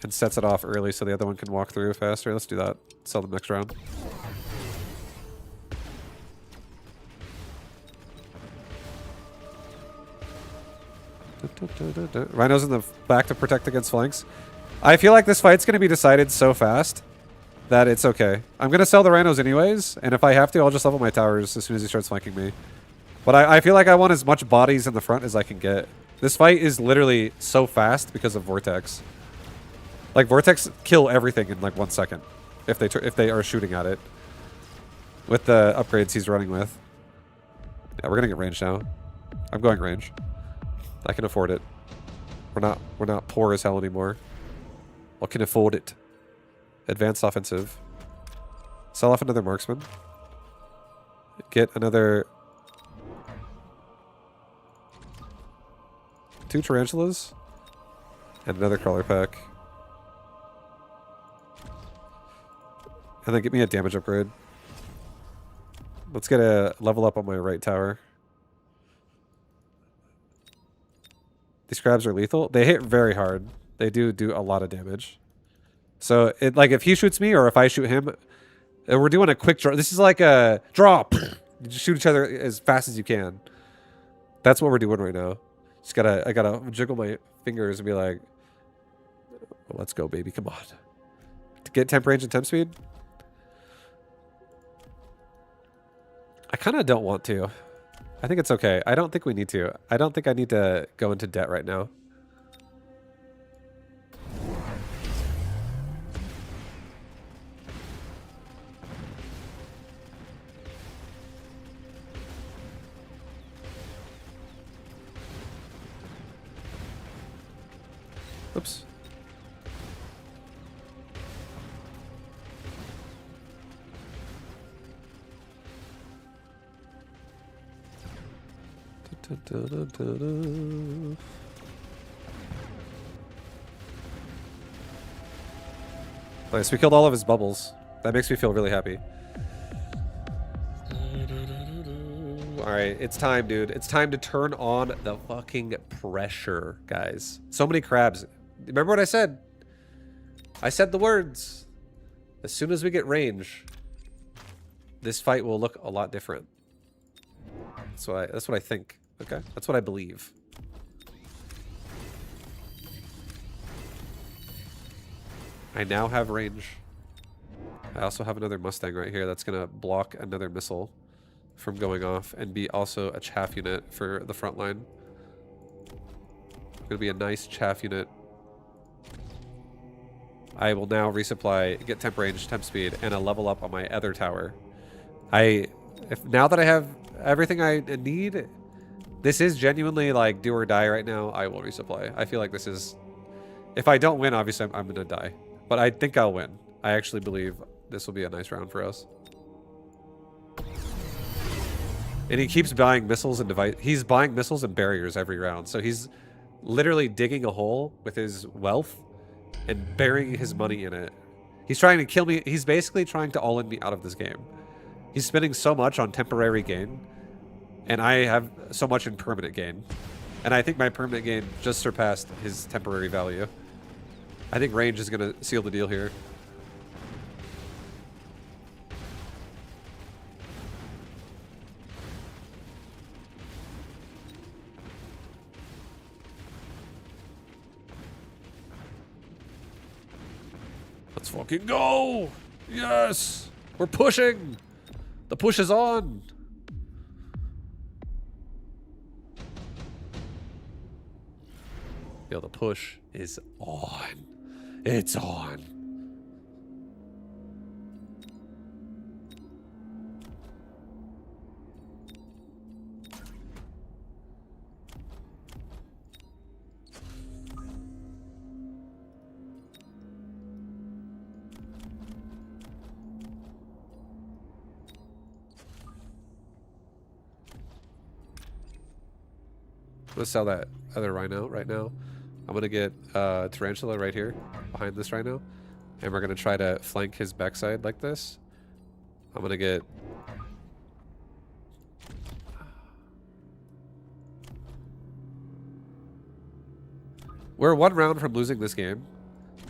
And sets it off early so the other one can walk through faster. Let's do that. Sell them next round. Rhinos in the back to protect against flanks. I feel like this fight's going to be decided so fast that it's okay. I'm going to sell the rhinos anyways, and if I have to, I'll just level my towers as soon as he starts flanking me. But I feel like I want as much bodies in the front as I can get. This fight is literally so fast because of Vortex. Like, Vortex kill everything in like 1 second if they are shooting at it. With the upgrades he's running with. Yeah, we're going to get range now. I'm going range. I can afford it. We're not poor as hell anymore. I can afford it. Advanced offensive. Sell off another marksman. Get another 2 tarantulas. And another crawler pack. And then get me a damage upgrade. Let's get a level up on my right tower. These crabs are lethal. They hit very hard. They do a lot of damage. So, if he shoots me or if I shoot him, we're doing a quick draw. This is like a draw. You just shoot each other as fast as you can. That's what we're doing right now. I gotta jiggle my fingers and be like, well, let's go, baby. Come on. To get temp range and temp speed? I kind of don't want to. I think it's okay. I don't think we need to. I don't think I need to go into debt right now. Oops. Nice, we killed all of his bubbles. That makes me feel really happy. Alright, it's time, dude. It's time to turn on the fucking pressure, guys. So many crabs. Remember what I said? I said the words. As soon as we get range, this fight will look a lot different. That's what I think. Okay? That's what I believe. I now have range. I also have another Mustang right here that's gonna block another missile from going off and be also a chaff unit for the front line. Gonna be a nice chaff unit. I will now resupply, get temp range, temp speed, and a level up on my other tower. Now that I have everything I need, this is genuinely like do or die right now. I will resupply. I feel like this is, if I don't win, obviously I'm gonna die, but I think I'll win. I actually believe this will be a nice round for us. And he keeps buying missiles and he's buying missiles and barriers every round. So he's literally digging a hole with his wealth and burying his money in it. He's trying to kill me. He's basically trying to all-in me out of this game. He's spending so much on temporary gain, and I have so much in permanent gain. And I think my permanent gain just surpassed his temporary value. I think range is going to seal the deal here. Let's fucking go! Yes! We're pushing! The push is on! Yo, the push is on. It's on. Let's sell that other rhino right now. I'm gonna get tarantula right here behind this rhino, and we're gonna try to flank his backside like this. I'm gonna get we're one round from losing this game,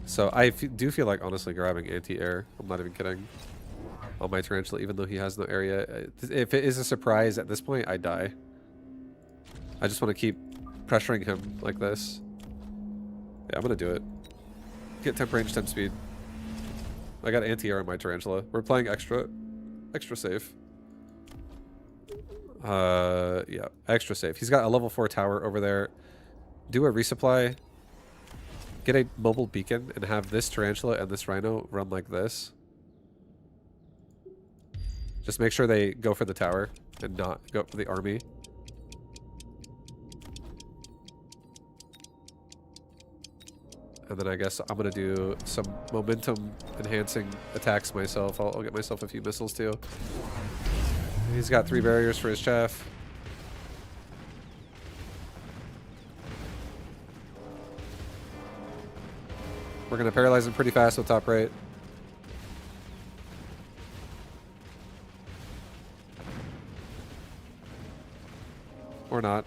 so I do feel like honestly grabbing anti-air. I'm not even kidding. On my tarantula, even though he has no area. If it is a surprise at this point, I die. I just want to keep pressuring him like this. Yeah, I'm gonna do it. Get temp range, temp speed. I got anti-air on my tarantula. We're playing extra safe. Yeah, extra safe. He's got a level 4 tower over there. Do a resupply. Get a mobile beacon and have this tarantula and this rhino run like this. Just make sure they go for the tower and not go for the army. And then I guess I'm going to do some momentum enhancing attacks myself. I'll get myself a few missiles too. He's got 3 barriers for his chaff. We're going to paralyze him pretty fast with top right. Or not.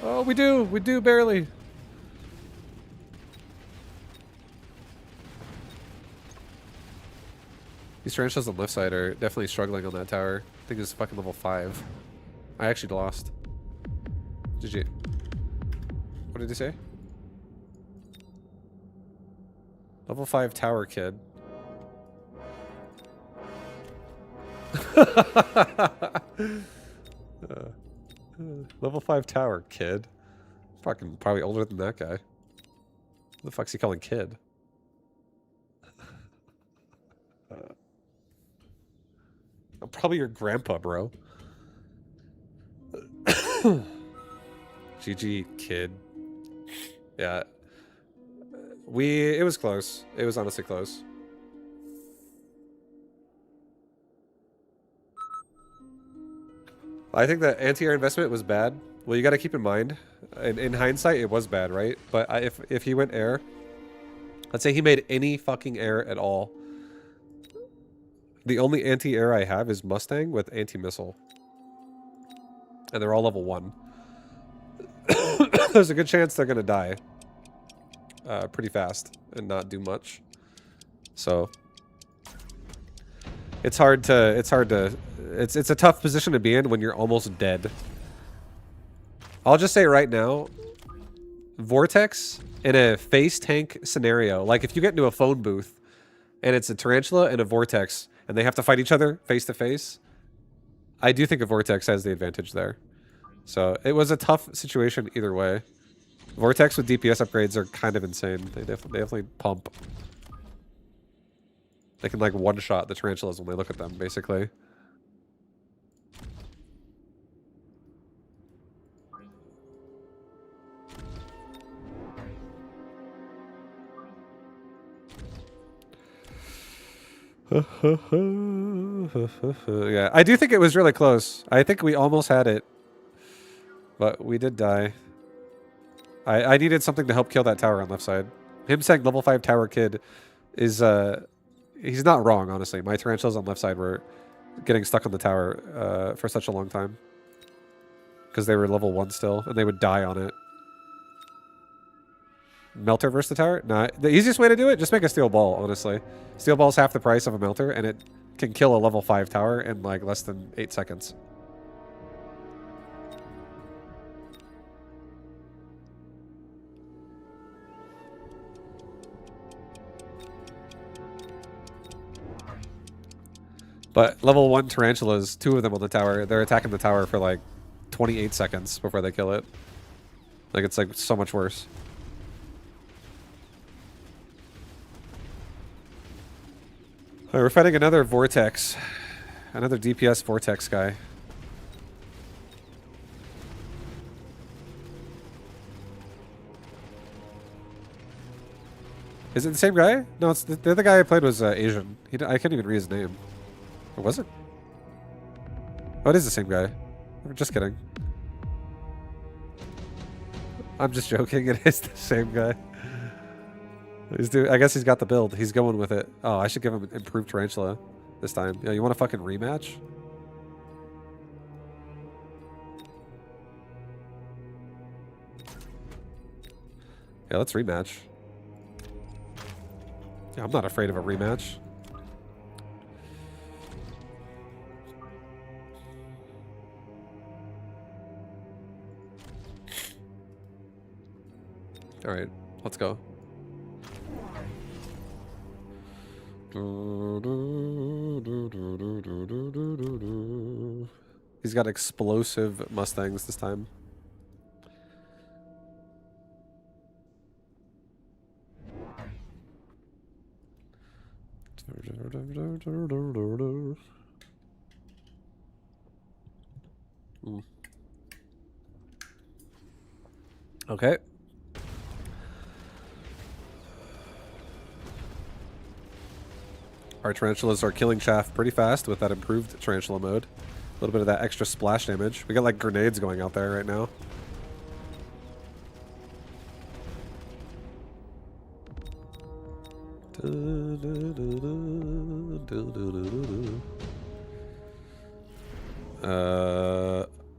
Oh, we do barely. These tarantulas on the left side are definitely struggling on that tower. I think it's fucking level 5. I actually lost. GG. What did he say? Level 5 tower kid. Level 5 tower, kid. Fucking probably older than that guy. Who the fuck's he calling kid? I'm probably your grandpa, bro. GG, kid. Yeah. It was close. It was honestly close. I think that anti-air investment was bad. Well, you got to keep in mind, in hindsight, it was bad, right? But if he went air, let's say he made any fucking air at all. The only anti-air I have is Mustang with anti-missile. And they're all level 1. There's a good chance they're going to die pretty fast and not do much. So it's a tough position to be in when you're almost dead. I'll just say right now, Vortex in a face tank scenario, like if you get into a phone booth and it's a Tarantula and a Vortex and they have to fight each other face to face, I do think a Vortex has the advantage there. So it was a tough situation either way. Vortex with DPS upgrades are kind of insane. They definitely pump. They can like one-shot the Tarantulas when they look at them, basically. Yeah, I do think it was really close. I think we almost had it. But we did die. I needed something to help kill that tower on left side. Him saying level 5 tower kid is, he's not wrong, honestly. My Tarantulas on left side were getting stuck on the tower for such a long time. Because they were level 1 still, and they would die on it. Melter versus the tower? Nah, the easiest way to do it, just make a steel ball, honestly. Steel ball's half the price of a melter, and it can kill a level 5 tower in like less than 8 seconds. But level 1 Tarantulas, 2 of them on the tower, they're attacking the tower for like 28 seconds before they kill it. Like, it's like so much worse. Alright, we're fighting another Vortex. Another DPS Vortex guy. Is it the same guy? No, it's the other guy I played was Asian. I can't even read his name. Or was it? Oh, it is the same guy. I'm just kidding. I'm just joking. It is the same guy. I guess he's got the build. He's going with it. Oh, I should give him improved Tarantula this time. Yeah, you want a fucking rematch? Yeah, let's rematch. Yeah, I'm not afraid of a rematch. All right, let's go. He's got explosive Mustangs this time. Okay. Our Tarantulas are killing chaff pretty fast with that improved Tarantula mode. A little bit of that extra splash damage. We got like grenades going out there right now.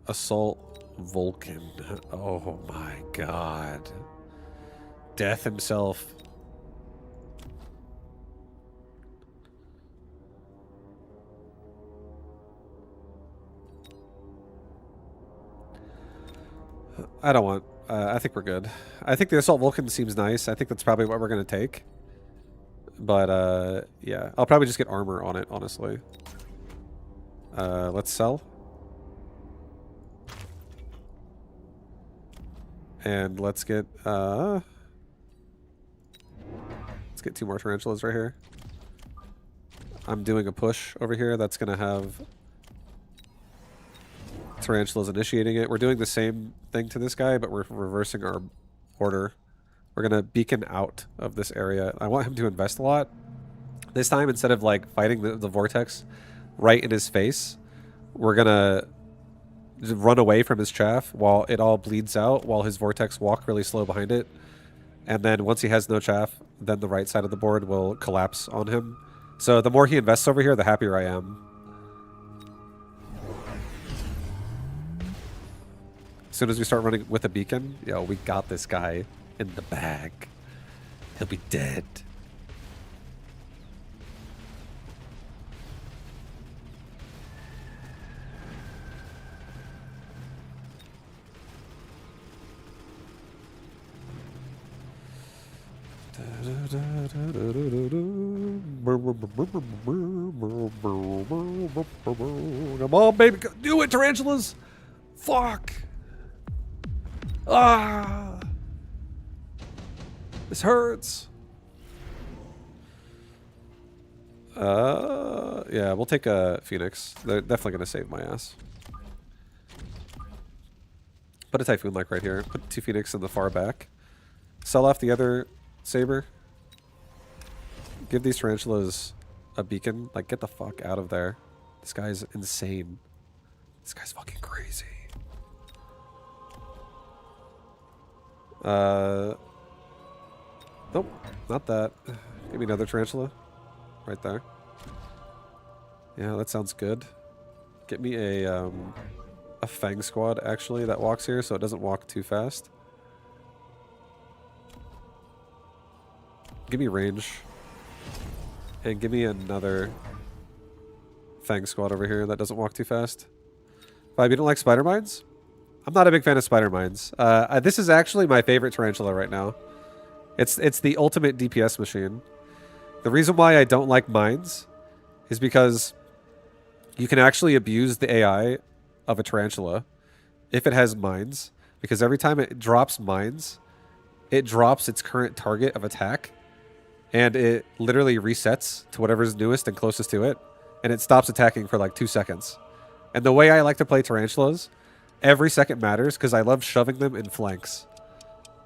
Assault Vulcan. Oh my god. Death himself. I don't want... I think we're good. I think the Assault Vulcan seems nice. I think that's probably what we're going to take. But, yeah. I'll probably just get armor on it, honestly. Let's sell. And let's get 2 more tarantulas right here. I'm doing a push over here that's gonna have tarantulas initiating it. We're doing the same thing to this guy, but we're reversing our order. We're gonna beacon out of this area. I want him to invest a lot. This time, instead of like fighting the vortex right in his face, we're gonna run away from his chaff while it all bleeds out, while his vortex walk really slow behind it. And then once he has no chaff, then the right side of the board will collapse on him. So the more he invests over here, the happier I am. As soon as we start running with a beacon, yo, we got this guy in the bag. He'll be dead. Come on, baby. Do it, tarantulas. Fuck. Ah. This hurts. Yeah, we'll take a Phoenix. They're definitely going to save my ass. Put a Typhoon like right here. Put 2 Phoenix in the far back. Sell off the other Saber. Give these tarantulas a beacon. Like, get the fuck out of there. This guy's insane. This guy's fucking crazy. Nope, not that. Give me another tarantula. Right there. Yeah, that sounds good. Get me a Fang squad, actually, that walks here, so it doesn't walk too fast. Give me range. And give me another Fang squad over here that doesn't walk too fast. Vibe, you don't like spider mines? I'm not a big fan of spider mines. This is actually my favorite tarantula right now. It's the ultimate DPS machine. The reason why I don't like mines is because you can actually abuse the AI of a tarantula if it has mines, because every time it drops mines, it drops its current target of attack, and it literally resets to whatever's newest and closest to it, and it stops attacking for like 2 seconds. And the way I like to play tarantulas, every second matters because I love shoving them in flanks.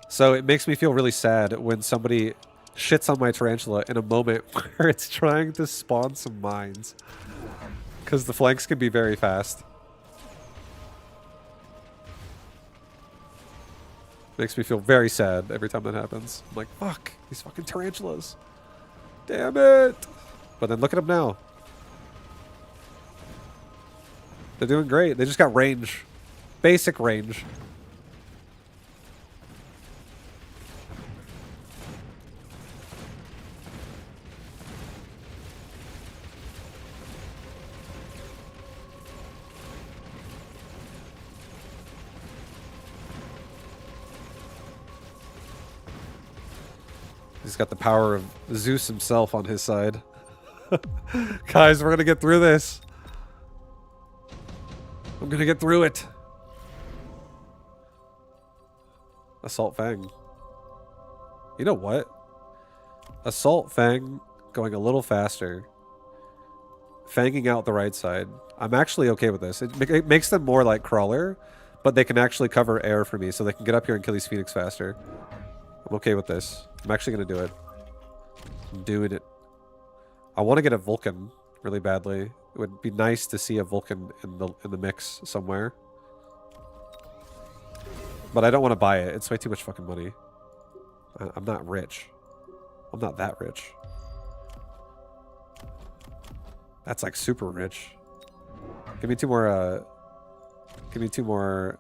So it makes me feel really sad when somebody shits on my tarantula in a moment where it's trying to spawn some mines, because the flanks can be very fast. Makes me feel very sad every time that happens. I'm like, fuck, these fucking tarantulas. Damn it. But then look at them now. They're doing great. They just got range. Basic range. He's got the power of Zeus himself on his side. Guys, we're going to get through this. I'm going to get through it. Assault Fang. You know what? Assault Fang going a little faster. Fanging out the right side. I'm actually okay with this. It makes them more like Crawler, but they can actually cover air for me, so they can get up here and kill these Phoenix faster. I'm okay with this. I'm actually going to do it. I'm doing it. I want to get a Vulcan really badly. It would be nice to see a Vulcan in the mix somewhere. But I don't want to buy it. It's way too much fucking money. I'm not rich. I'm not that rich. That's like super rich. Give me 2 more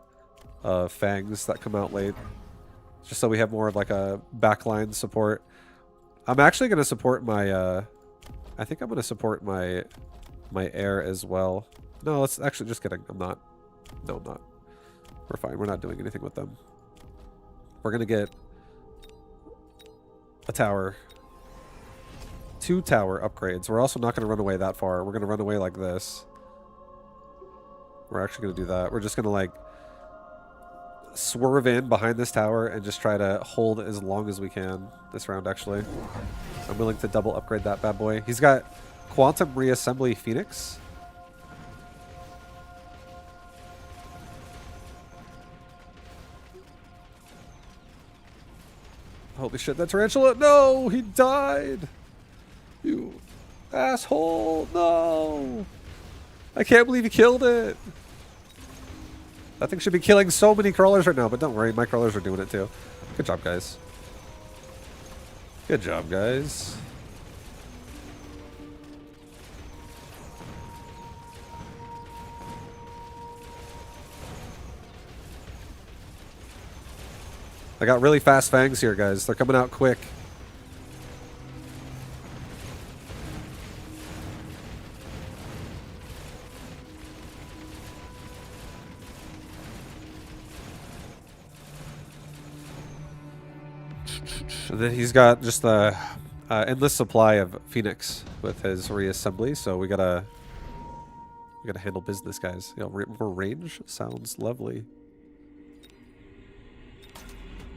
Fangs that come out late. Just so we have more of like a backline support. I'm actually going to support my I think I'm going to support my air as well. No, let's actually, just kidding. I'm not. No, I'm not. We're fine. We're not doing anything with them. We're going to get a tower. 2 tower upgrades. We're also not going to run away that far. We're going to run away like this. We're actually going to do that. We're just going to like swerve in behind this tower and just try to hold as long as we can this round, actually. I'm willing to double upgrade that bad boy. He's got Quantum Reassembly Phoenix. Holy shit, that tarantula! No! He died! You asshole! No! I can't believe you killed it! That thing should be killing so many crawlers right now, but don't worry, my crawlers are doing it too. Good job, guys. Good job, guys. I got really fast fangs here, guys. They're coming out quick. And then he's got just a endless supply of Phoenix with his reassembly, so we gotta handle business, guys. You know, more range sounds lovely.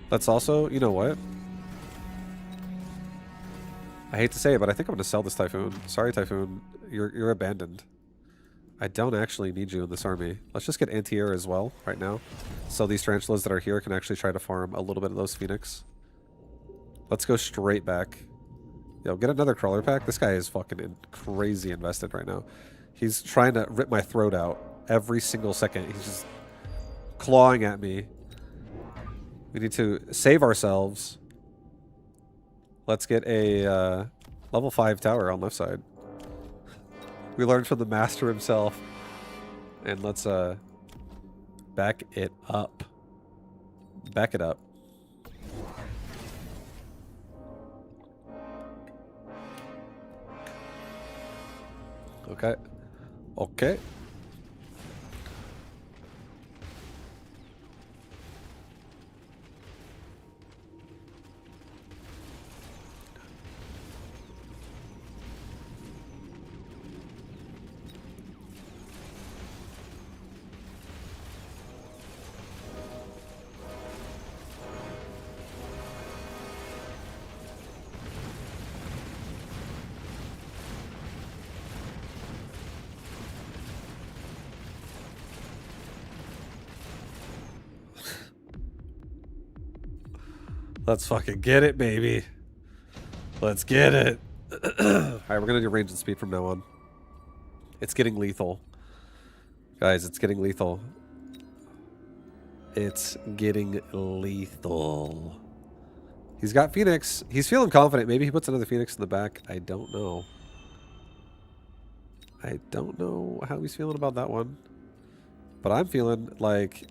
That's also, you know what? I hate to say it, but I think I'm gonna sell this Typhoon. Sorry, Typhoon, you're abandoned. I don't actually need you in this army. Let's just get anti-air as well right now, so these tarantulas that are here can actually try to farm a little bit of those Phoenix. Let's go straight back. Yo, get another crawler pack. This guy is fucking crazy invested right now. He's trying to rip my throat out every single second. He's just clawing at me. We need to save ourselves. Let's get a level 5 tower on left side. We learned from the master himself. And let's back it up. Back it up. Okay. Okay. Let's fucking get it, baby. Let's get it. Alright, we're gonna do range and speed from now on. It's getting lethal. Guys, it's getting lethal. It's getting lethal. He's got Phoenix. He's feeling confident. Maybe he puts another Phoenix in the back. I don't know. I don't know how he's feeling about that one. But I'm feeling like...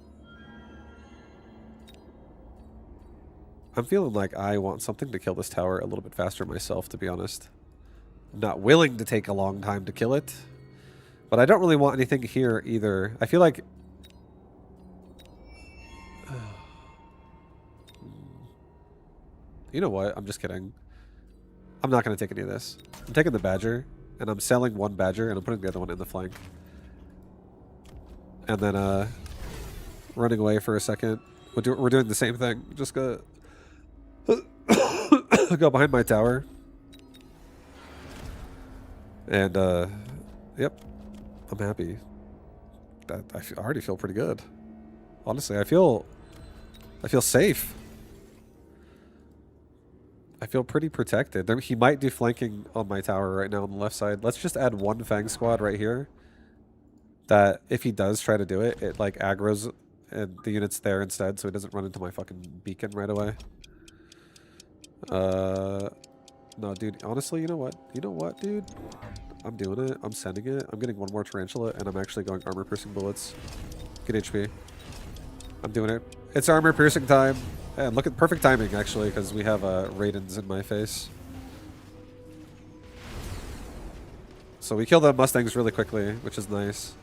I want something to kill this tower a little bit faster myself, to be honest. I'm not willing to take a long time to kill it. But I don't really want anything here either. I feel like... You know what? I'm just kidding. I'm not going to take any of this. I'm taking the Badger, and I'm selling one Badger, and I'm putting the other one in the flank. And then, running away for a second. We're doing the same thing. Just go behind my tower. And, yep. I'm happy. I already feel pretty good. Honestly, I feel safe. I feel pretty protected. He might do flanking on my tower right now on the left side. Let's just add one Fang squad right here. That if he does try to do it, it like aggroes and the unit's there instead, so he doesn't run into my fucking beacon right away. No, dude. Honestly, you know what? You know what, dude? I'm doing it. I'm sending it. I'm getting one more tarantula, and I'm actually going armor-piercing bullets. Get HP. I'm doing it. It's armor-piercing time. And look at perfect timing, actually, because we have Raidens in my face. So we kill the Mustangs really quickly, which is nice.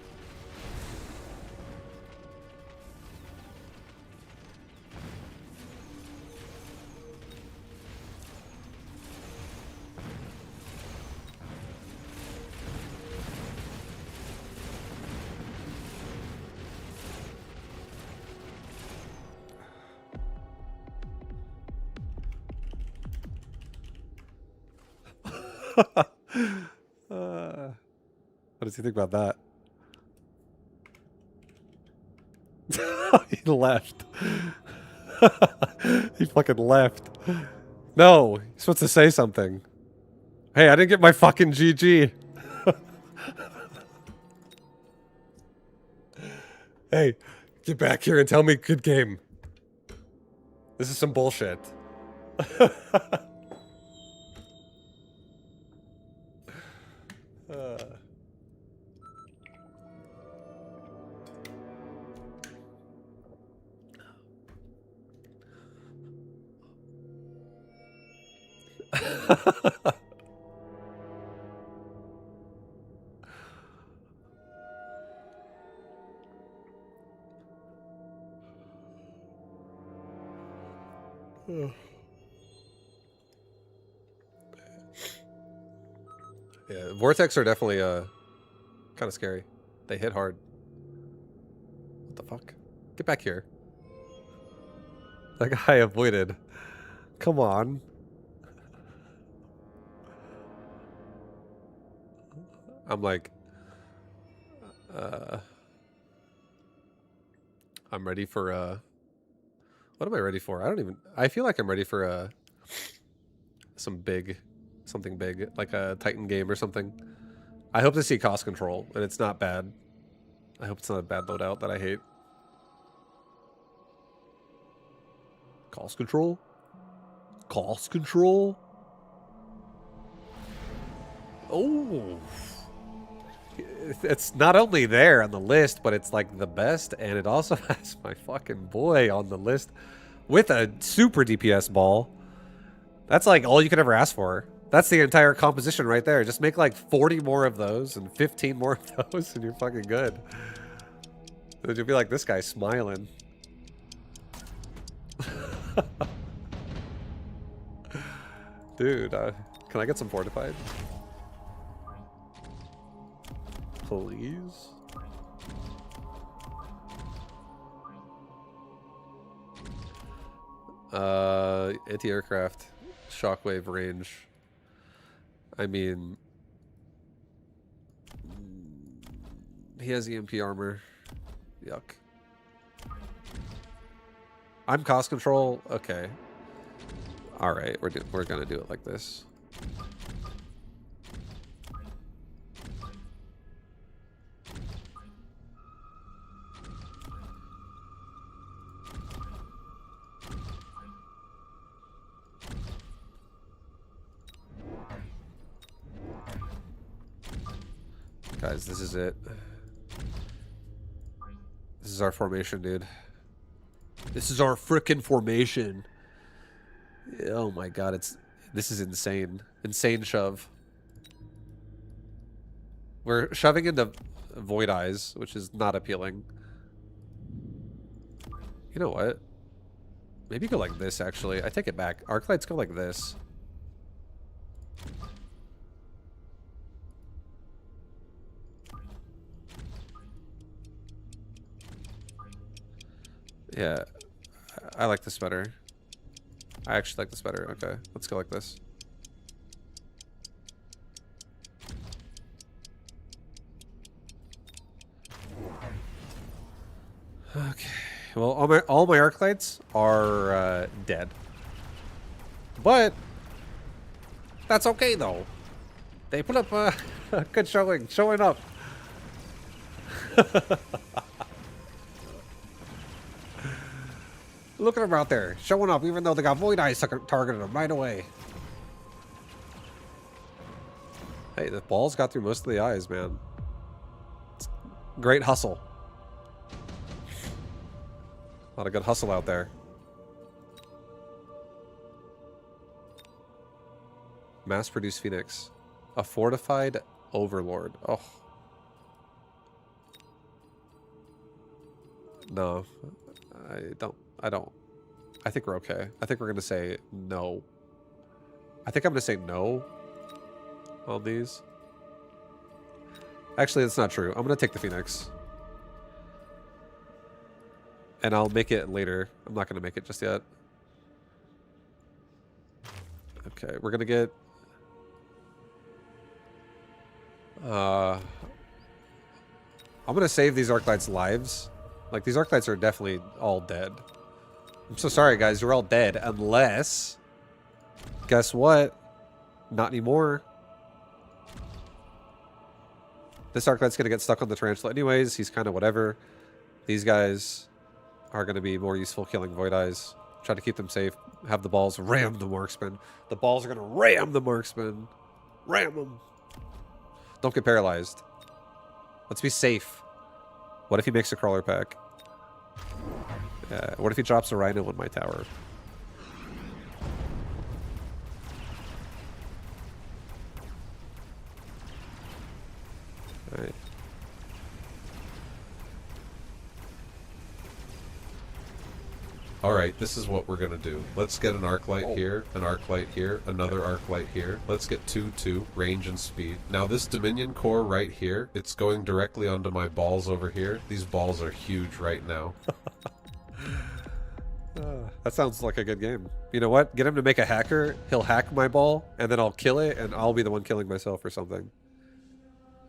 What does he think about that? He left. He fucking left. No, you're supposed to say something. Hey, I didn't get my fucking GG. Hey, get back here and tell me good game. This is some bullshit. Yeah, Vortex are definitely kind of scary. They hit hard. What the fuck? Get back here. That guy avoided. Come on. I'm like, I'm ready for, what am I ready for? I don't even, I feel like I'm ready for, something big, like a Titan game or something. I hope to see cost control, and it's not bad. I hope it's not a bad loadout that I hate. Cost control? Cost control? Oh. It's not only there on the list, but it's like the best, and it also has my fucking boy on the list with a super DPS ball. That's like all you could ever ask for. That's the entire composition right there. Just make like 40 more of those and 15 more of those, and you're fucking good. Then you'll be like this guy smiling. Dude, can I get some fortified? Please? Anti-aircraft. Shockwave range. I mean... He has EMP armor. Yuck. I'm cost control? Okay. Alright, we're gonna do it like this. Guys, this is it. This is our formation, dude. This is our frickin' formation. Oh my god, this is insane. Insane shove. We're shoving into Void Eyes, which is not appealing. You know what? Maybe go like this, actually. I take it back. Arclights go like this. Yeah, I like this better. I actually like this better. Okay, let's go like this. Okay. Well, all my arc lights are dead, but that's okay though. They put up a good showing up. Look at them out there, showing up, even though they got Void Eyes targeted them right away. Hey, the balls got through most of the eyes, man. It's great hustle. A lot of good hustle out there. Mass-produced Phoenix. A fortified Overlord. Oh. No. I don't. I think we're okay. I think we're going to say no. I think I'm going to say no on these. Actually, that's not true. I'm going to take the Phoenix. And I'll make it later. I'm not going to make it just yet. Okay, we're going to get... I'm gonna save these Arclights' lives. Like, these Arclights are definitely all dead. I'm so sorry, guys. You're all dead. Unless... Guess what? Not anymore. This Arclight's gonna get stuck on the Tarantula anyways. He's kind of whatever. These guys are gonna be more useful killing Void Eyes. Try to keep them safe. Have the balls ram the Marksman. The balls are gonna ram the Marksman. Ram them. Don't get paralyzed. Let's be safe. What if he makes a crawler pack? What if he drops a rhino on my tower? Alright. Alright, this is what we're gonna do. Let's get an arc light here, an arc light here, another arc light here. Let's get 2-2, range and speed. Now this Dominion core right here, it's going directly onto my balls over here. These balls are huge right now. That sounds like a good game. You know what? Get him to make a hacker. He'll hack my ball, and then I'll kill it, and I'll be the one killing myself or something.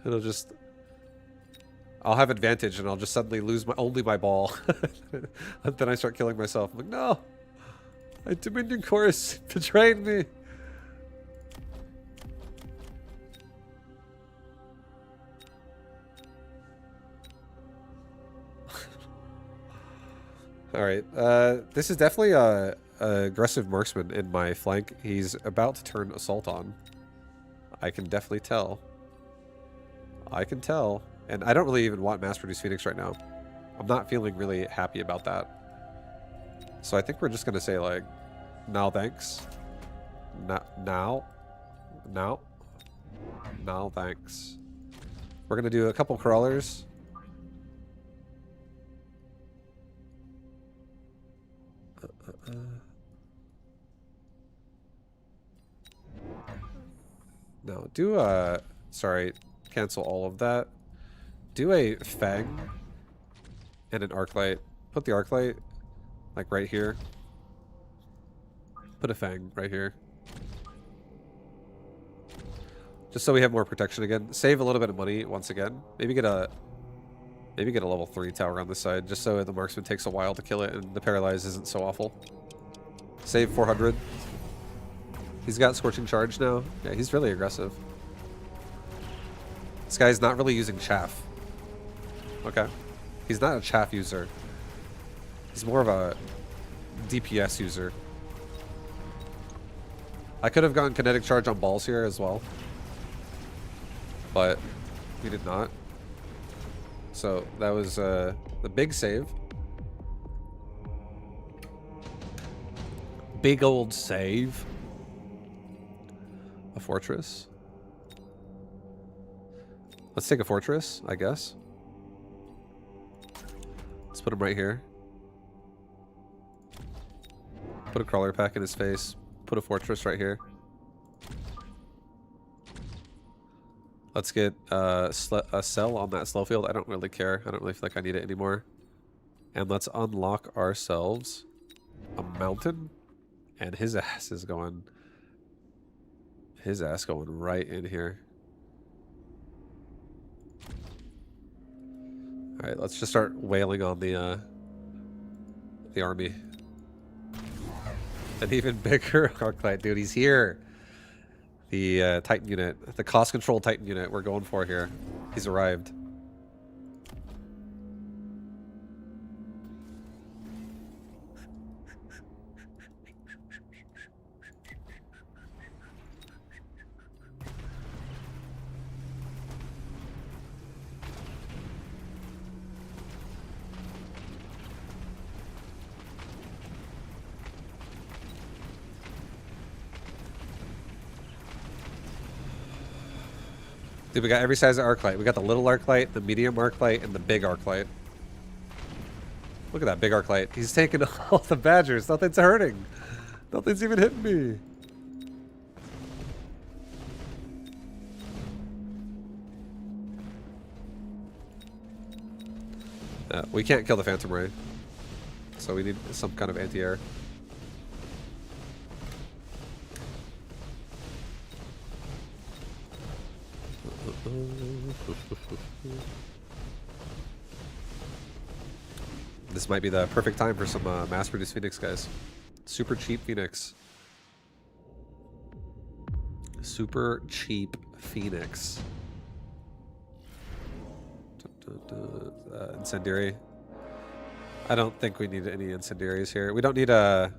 It'll just... I'll have advantage, and I'll just suddenly lose only my ball. And then I start killing myself. I'm like, no! My Dominion Chorus betrayed me! Alright, this is definitely a aggressive marksman in my flank. He's about to turn assault on. I can definitely tell. I can tell. And I don't really even want mass-produced Phoenix right now. I'm not feeling really happy about that. So I think we're just going to say, like, now thanks. Now thanks. We're going to do a couple crawlers. No, do sorry, cancel all of that. Do a Fang and an Arclight. Put the Arclight like right here. Put a Fang right here. Just so we have more protection again. Save a little bit of money once again. Maybe get a level 3 tower on this side, just so the marksman takes a while to kill it and the paralyze isn't so awful. Save 400. He's got Scorching Charge now. Yeah, he's really aggressive. This guy's not really using chaff. Okay. He's not a chaff user. He's more of a DPS user. I could have gone Kinetic Charge on balls here as well. But we did not. So that was the big save. Big old save. A fortress. Let's take a fortress, I guess. Let's put him right here. Put a crawler pack in his face. Put a fortress right here. Let's get a cell on that slow field. I don't really care. I don't really feel like I need it anymore. And let's unlock ourselves a mountain. And his ass is going... His ass going right in here. Alright, let's just start wailing on the army. An even bigger Arclight. Dude, he's here. The Titan unit. The cost control Titan unit we're going for here. He's arrived. Dude, we got every size of Arclight. We got the little Arclight, the medium Arclight, and the big Arclight. Look at that big Arclight. He's taking all the badgers. Nothing's hurting. Nothing's even hitting me. We can't kill the Phantom Ray. So we need some kind of anti-air. This might be the perfect time for some mass-produced Phoenix, guys. Super cheap Phoenix. Super cheap Phoenix. Incendiary. I don't think we need any incendiaries here. We don't need a...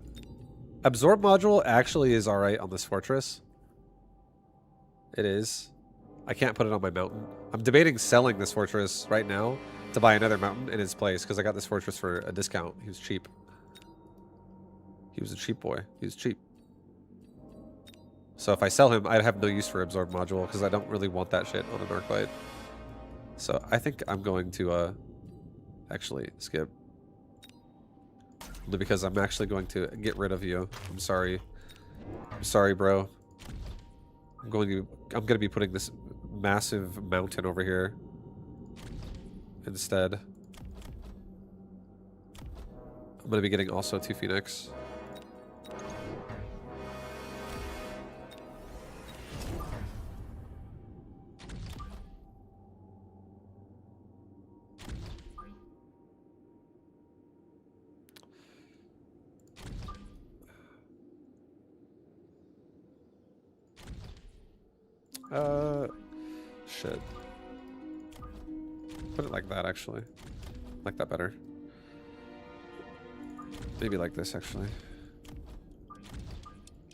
Absorb module actually is alright on this fortress. It is. I can't put it on my mountain. I'm debating selling this fortress right now to buy another mountain in its place because I got this fortress for a discount. He was cheap. He was a cheap boy. He was cheap. So if I sell him, I'd have no use for absorb module because I don't really want that shit on an arclight. So I think I'm going to actually skip. Only because I'm actually going to get rid of you. I'm sorry. I'm sorry, bro. I'm going to be putting this massive mountain over here instead. I'm going to be getting also 2 Phoenix. Shit. Put it like that, actually. Like that better. Maybe like this, actually.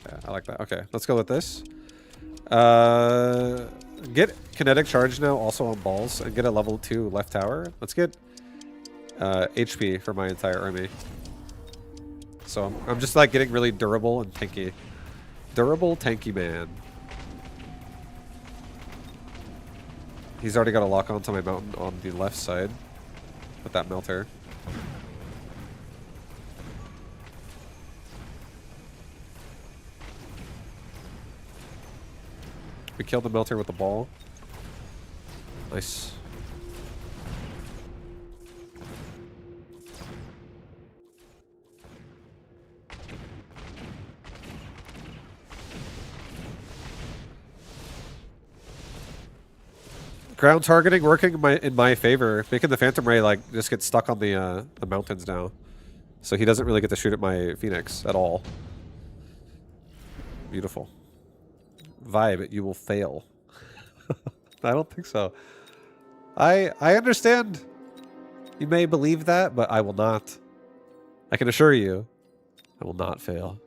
Yeah, I like that. Okay, let's go with this. Get kinetic charge now also on balls and get a level 2 left tower. Let's get HP for my entire army. So I'm just like getting really durable and tanky. Durable, tanky man. He's already got a lock onto my mountain on the left side with that melter. We killed the melter with the ball. Nice. Ground targeting working in my favor, making the Phantom Ray like just get stuck on the mountains now, so he doesn't really get to shoot at my Phoenix at all. Beautiful. Vibe, you will fail. I don't think so. I understand. You may believe that, but I will not. I can assure you, I will not fail.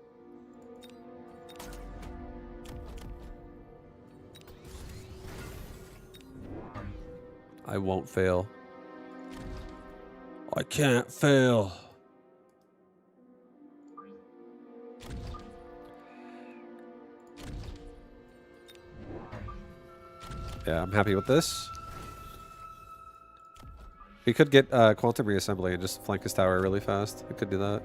I won't fail. I can't fail. Yeah, I'm happy with this. We could get quantum reassembly and just flank his tower really fast. We could do that.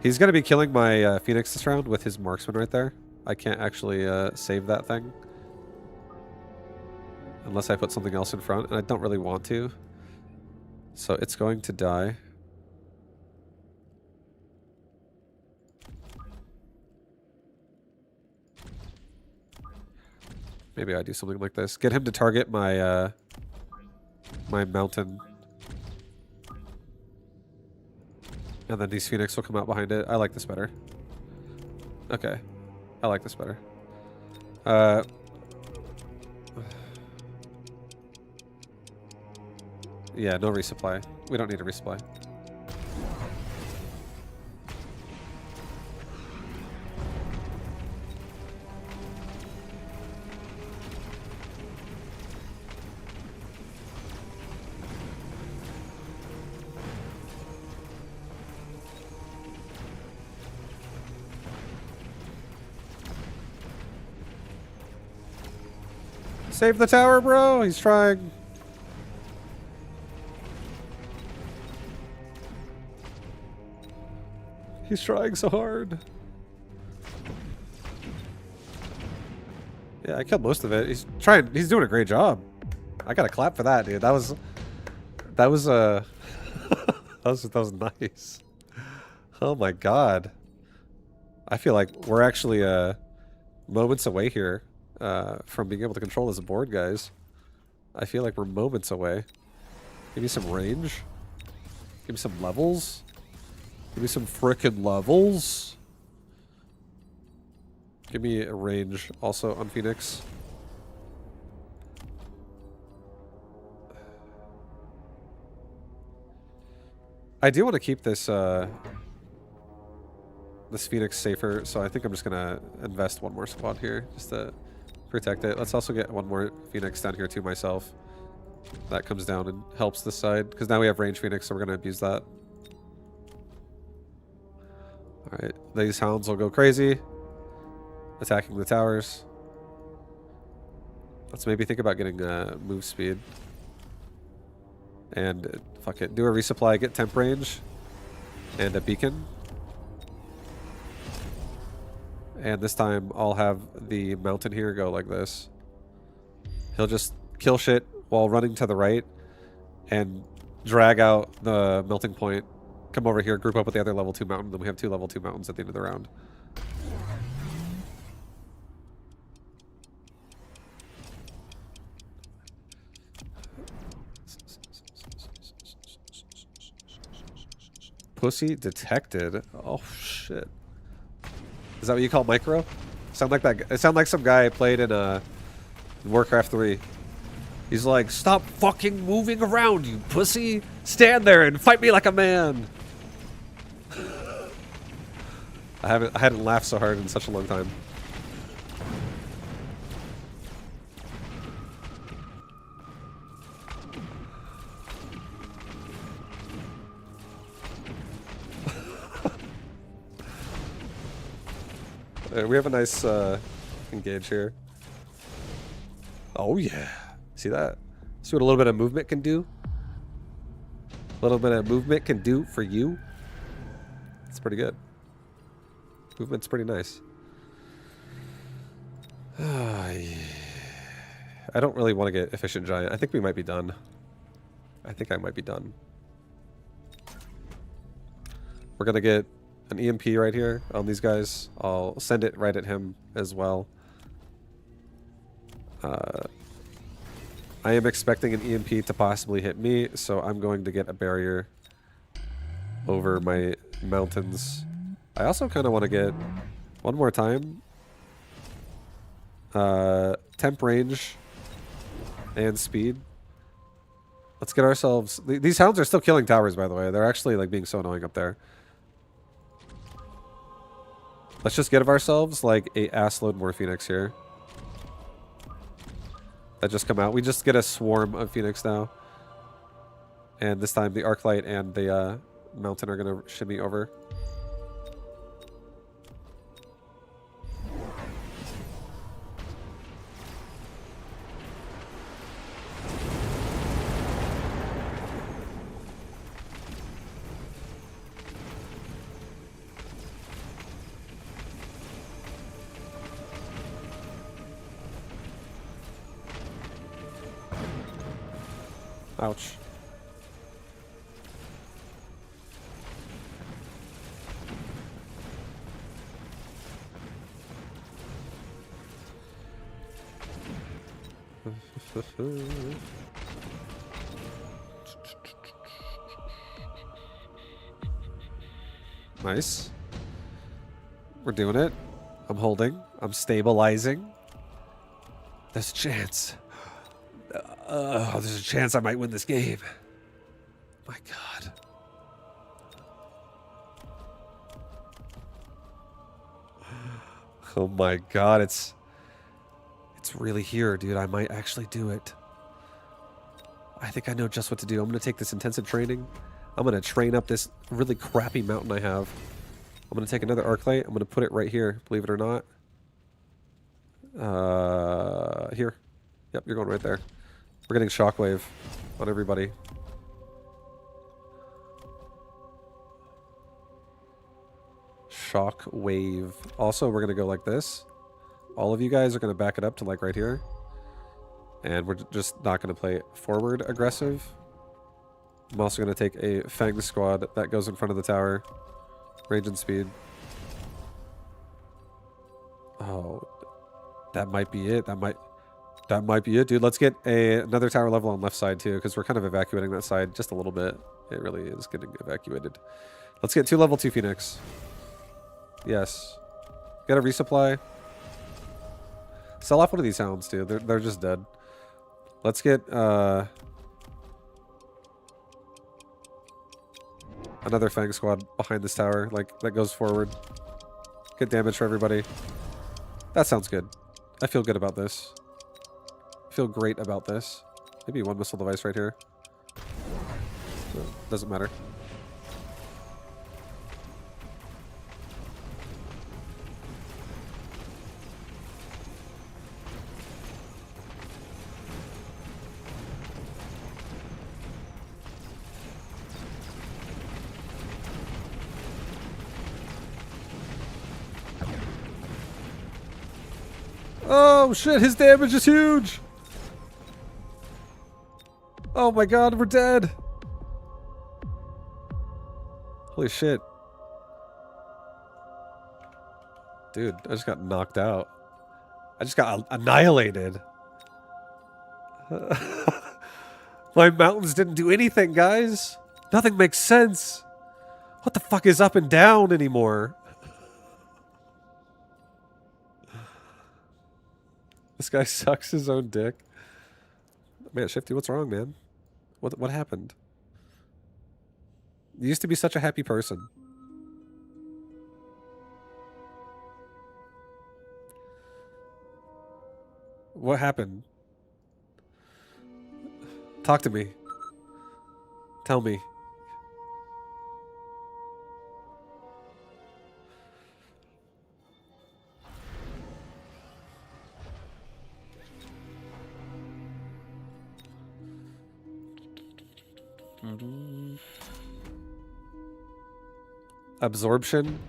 He's going to be killing my Phoenix this round with his marksman right there. I can't actually save that thing. Unless I put something else in front, and I don't really want to. So it's going to die. Maybe I do something like this. Get him to target my my mountain. And then these Phoenix will come out behind it. I like this better. Okay. I like this better. Yeah, no resupply. We don't need a resupply. Save the tower, bro! He's trying. He's trying so hard. Yeah, I killed most of it. He's trying. He's doing a great job. I gotta clap for that, dude. That was that was nice. Oh my god. I feel like we're actually moments away here from being able to control this board, guys. I feel like we're moments away. Give me some range. Give me some levels. Give me some frickin' levels. Give me a range also on Phoenix. I do want to keep this this Phoenix safer, so I think I'm just gonna invest one more squad here just to protect it. Let's also get one more Phoenix down here too myself. That comes down and helps this side, because now we have range Phoenix, so we're gonna abuse that. Alright, these hounds will go crazy, attacking the towers. Let's maybe think about getting move speed. And fuck it, do a resupply, get temp range, and a beacon. And this time I'll have the mountain here go like this. He'll just kill shit while running to the right and drag out the melting point. Come over here, group up with the other level 2 mountain, then we have 2 level 2 mountains at the end of the round. Pussy detected. Oh shit. Is that what you call micro? Sound like that? It sound like some guy played in Warcraft 3. He's like, "Stop fucking moving around, you pussy! Stand there and fight me like a man." I hadn't laughed so hard in such a long time. We have a nice engage here. Oh yeah, see that? See what a little bit of movement can do? A little bit of movement can do for you? It's pretty good. Movement's pretty nice. I don't really want to get efficient giant. I think we might be done. I think I might be done. We're gonna get an EMP right here on these guys. I'll send it right at him as well. I am expecting an EMP to possibly hit me, so I'm going to get a barrier over my mountains. I also kind of want to get one more time temp range and speed. Let's get ourselves... These hounds are still killing towers, by the way. They're actually like being so annoying up there. Let's just get of ourselves like a assload more Phoenix here. That just come out. We just get a swarm of Phoenix now. And this time the Arclight and the mountain are going to shimmy over. Ouch. Nice. We're doing it. I'm holding. I'm stabilizing. There's a chance. There's a chance I might win this game. My God. Oh my God, it's really here, dude. I might actually do it. I think I know just what to do. I'm going to take this intensive training. I'm going to train up this really crappy mountain I have. I'm going to take another Arclight. I'm going to put it right here, believe it or not. Here. Yep, you're going right there. We're getting shockwave on everybody. Shockwave. Also, we're going to go like this. All of you guys are going to back it up to like right here. And we're just not going to play forward aggressive. I'm also going to take a Fang squad that goes in front of the tower. Range and speed. Oh, that might be it. That might be it, dude. Let's get another tower level on left side too, because we're kind of evacuating that side just a little bit. It really is getting evacuated. Let's get 2 level 2 Phoenix. Yes. Get a resupply. Sell off one of these hounds, dude. They're just dead. Let's get another Fang squad behind this tower, like that goes forward. Get damage for everybody. That sounds good. I feel good about this. I feel great about this. Maybe 1 missile device right here. No, doesn't matter. Oh shit, his damage is huge! Oh my god, we're dead! Holy shit. Dude, I just got knocked out. I just got annihilated. My mountains didn't do anything, guys. Nothing makes sense. What the fuck is up and down anymore? This guy sucks his own dick. Man, Shifty, what's wrong, man? What happened? You used to be such a happy person. What happened? Talk to me. Tell me. Absorption?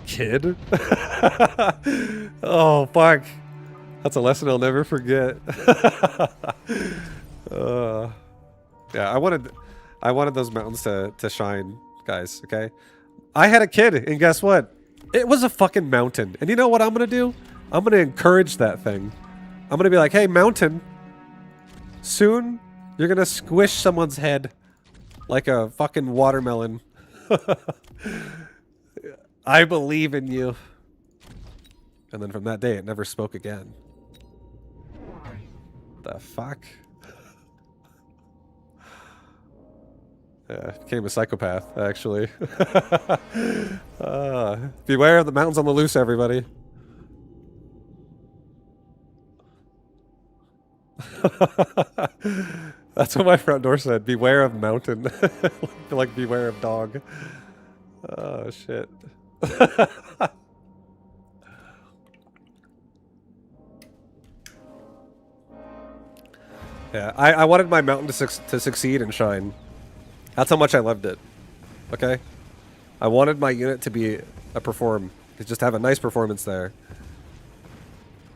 Kid? Oh, fuck. That's a lesson I'll never forget. Yeah, I wanted those mountains to shine, guys, okay? I had a kid, and guess what? It was a fucking mountain. And you know what I'm gonna do? I'm gonna encourage that thing. I'm gonna be like, hey, mountain, soon you're gonna squish someone's head like a fucking watermelon. I believe in you. And then from that day, it never spoke again. The fuck? Yeah, became a psychopath, actually. Beware of the mountains on the loose, everybody. That's what my front door said. Beware of mountain. Like beware of dog. Oh, shit. Yeah, I wanted my mountain to succeed and shine. That's how much I loved it. Okay? I wanted my unit to be to just have a nice performance there.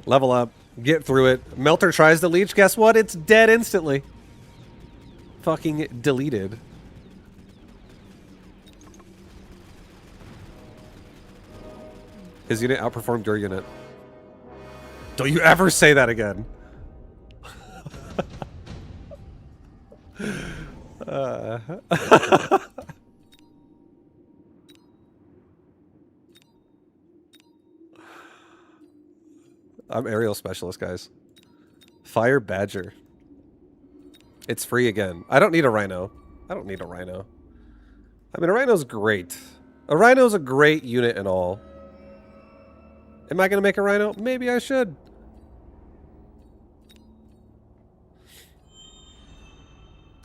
Level up, get through it. Melter tries to leech, guess what? It's dead instantly. Fucking deleted. His unit outperformed your unit. Don't you ever say that again. I'm aerial specialist, guys. Fire Badger. It's free again. I don't need a rhino. I don't need a rhino. I mean, a rhino's great. A rhino's a great unit and all. Am I going to make a rhino? Maybe I should.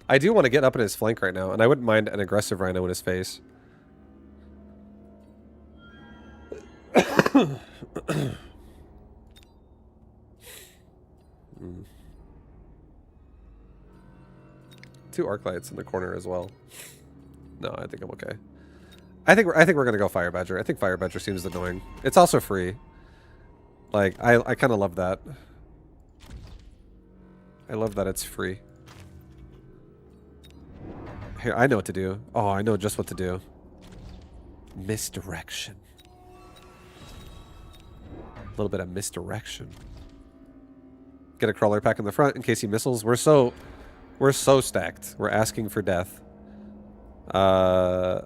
I do want to get up in his flank right now, and I wouldn't mind an aggressive rhino in his face. Two arc lights in the corner as well. No, I think I'm okay. I think we're gonna go Fire Badger. I think Fire Badger seems annoying. It's also free. Like I kind of love that. I love that it's free. Here, I know what to do. Oh, I know just what to do. Misdirection. little bit of misdirection. Get a crawler pack in the front in case he missiles. We're so stacked. We're asking for death. Yeah,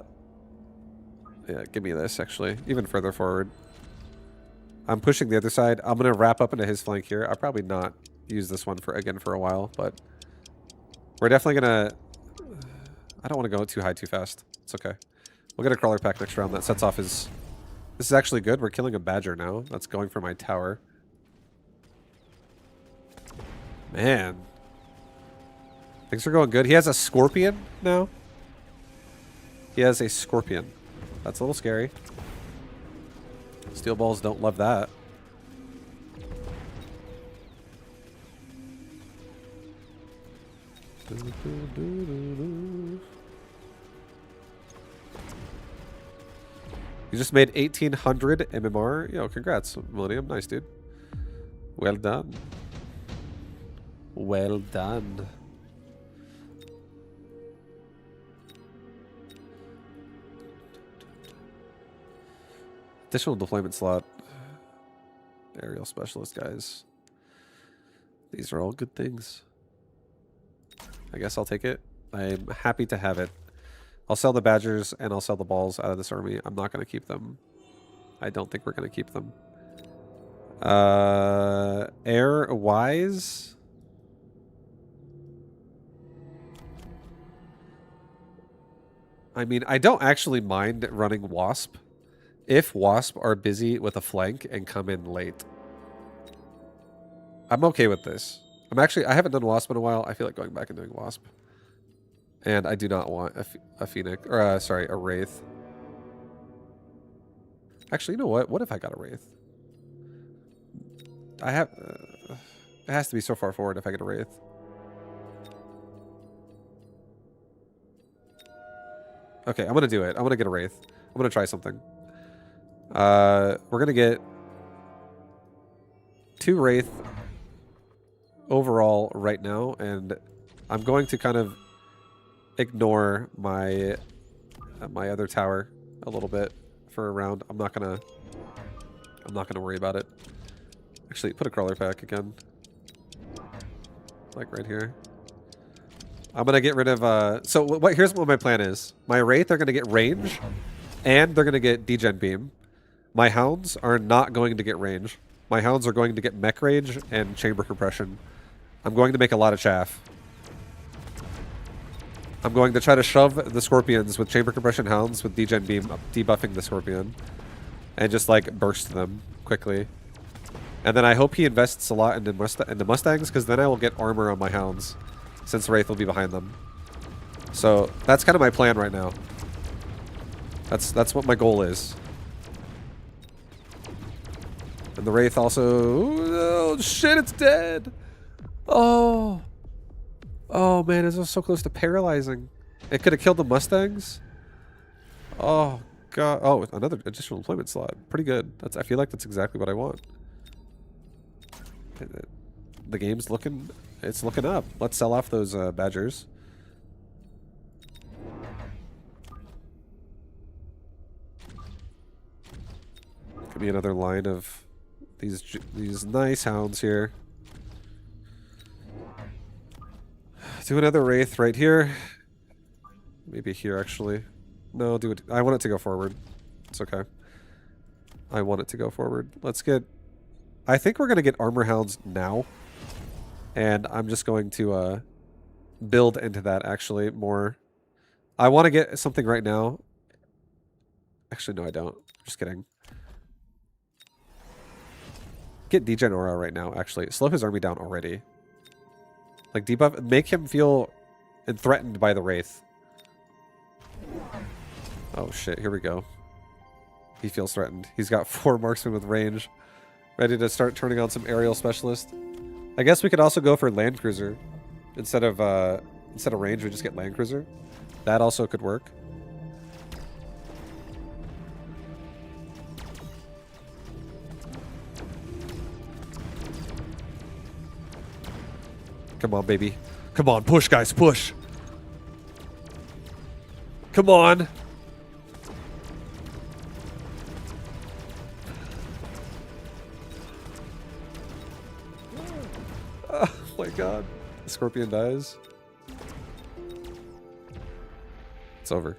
give me this actually. Even further forward. I'm pushing the other side. I'm gonna wrap up into his flank here. I'll probably not use this one for a while, but we're definitely gonna. I don't want to go too high too fast. It's okay. We'll get a crawler pack next round. That sets off his. This is actually good. We're killing a badger now. That's going for my tower. Man. Things are going good. He has a scorpion now. He has a scorpion. That's a little scary. Steel balls don't love that. You just made 1,800 MMR. Yo, congrats, Millennium. Nice, dude. Well done. Well done. Additional deployment slot. Aerial specialist, guys. These are all good things. I guess I'll take it. I'm happy to have it. I'll sell the badgers and I'll sell the balls out of this army. I'm not going to keep them. I don't think we're going to keep them. Air wise. I mean, I don't actually mind running Wasp if Wasp are busy with a flank and come in late. I'm okay with this. I haven't done Wasp in a while. I feel like going back and doing Wasp. And I do not want a Phoenix, or sorry, a Wraith. Actually, you know what? What if I got a Wraith? I have, it has to be so far forward if I get a Wraith. Okay, I'm going to do it. I'm going to get a Wraith. I'm going to try something. We're going to get 2 Wraith overall right now, and I'm going to kind of ignore my my other tower a little bit for a round. I'm not gonna worry about it. Actually, put a crawler pack again, like right here. I'm gonna get rid of so what here's what my plan is. My Wraith are gonna get range and they're gonna get degen beam. My hounds are not going to get range. My hounds are going to get mech range and chamber compression. I'm going to make a lot of chaff. I'm going to try to shove the scorpions with chamber compression hounds with degen beam, debuffing the scorpion, and just like burst them quickly. And then I hope he invests a lot into Mustangs, because then I will get armor on my hounds, since Wraith will be behind them. So that's kind of my plan right now. That's what my goal is. And the Wraith also... Oh, shit, it's dead! Oh! Oh, man, it was so close to paralyzing. It could have killed the Mustangs. Oh, God. Oh, another additional deployment slot. Pretty good. I feel like that's exactly what I want. The game's looking... It's looking up. Let's sell off those badgers. Could be another line of these nice hounds here. Do another Wraith right here. Maybe here, actually. No, do it. I want it to go forward. It's okay. I want it to go forward. Let's get... I think we're going to get armor hounds now. And I'm just going to build into that, actually, more. I want to get something right now. Actually, no, I don't. Just kidding. Get Degen Aura right now, actually. Slow his army down already. Like, debuff, make him feel threatened by the Wraith. Oh shit, here we go. He feels threatened. He's got 4 marksmen with range. Ready to start turning on some aerial specialist. I guess we could also go for land cruiser. Instead of range, we just get land cruiser. That also could work. Come on, baby. Come on, push, guys, push. Come on. Oh my god. The scorpion dies. It's over.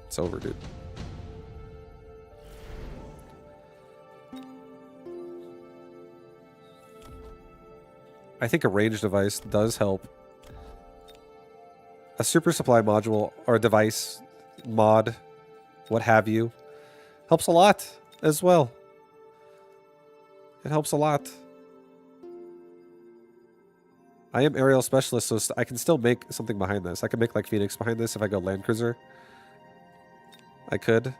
It's over, dude. I think a range device does help. A super supply module or a device mod, what have you, helps a lot as well. It helps a lot. I am aerial specialist, so I can still make something behind this. I can make like Phoenix behind this if I go land cruiser. I could.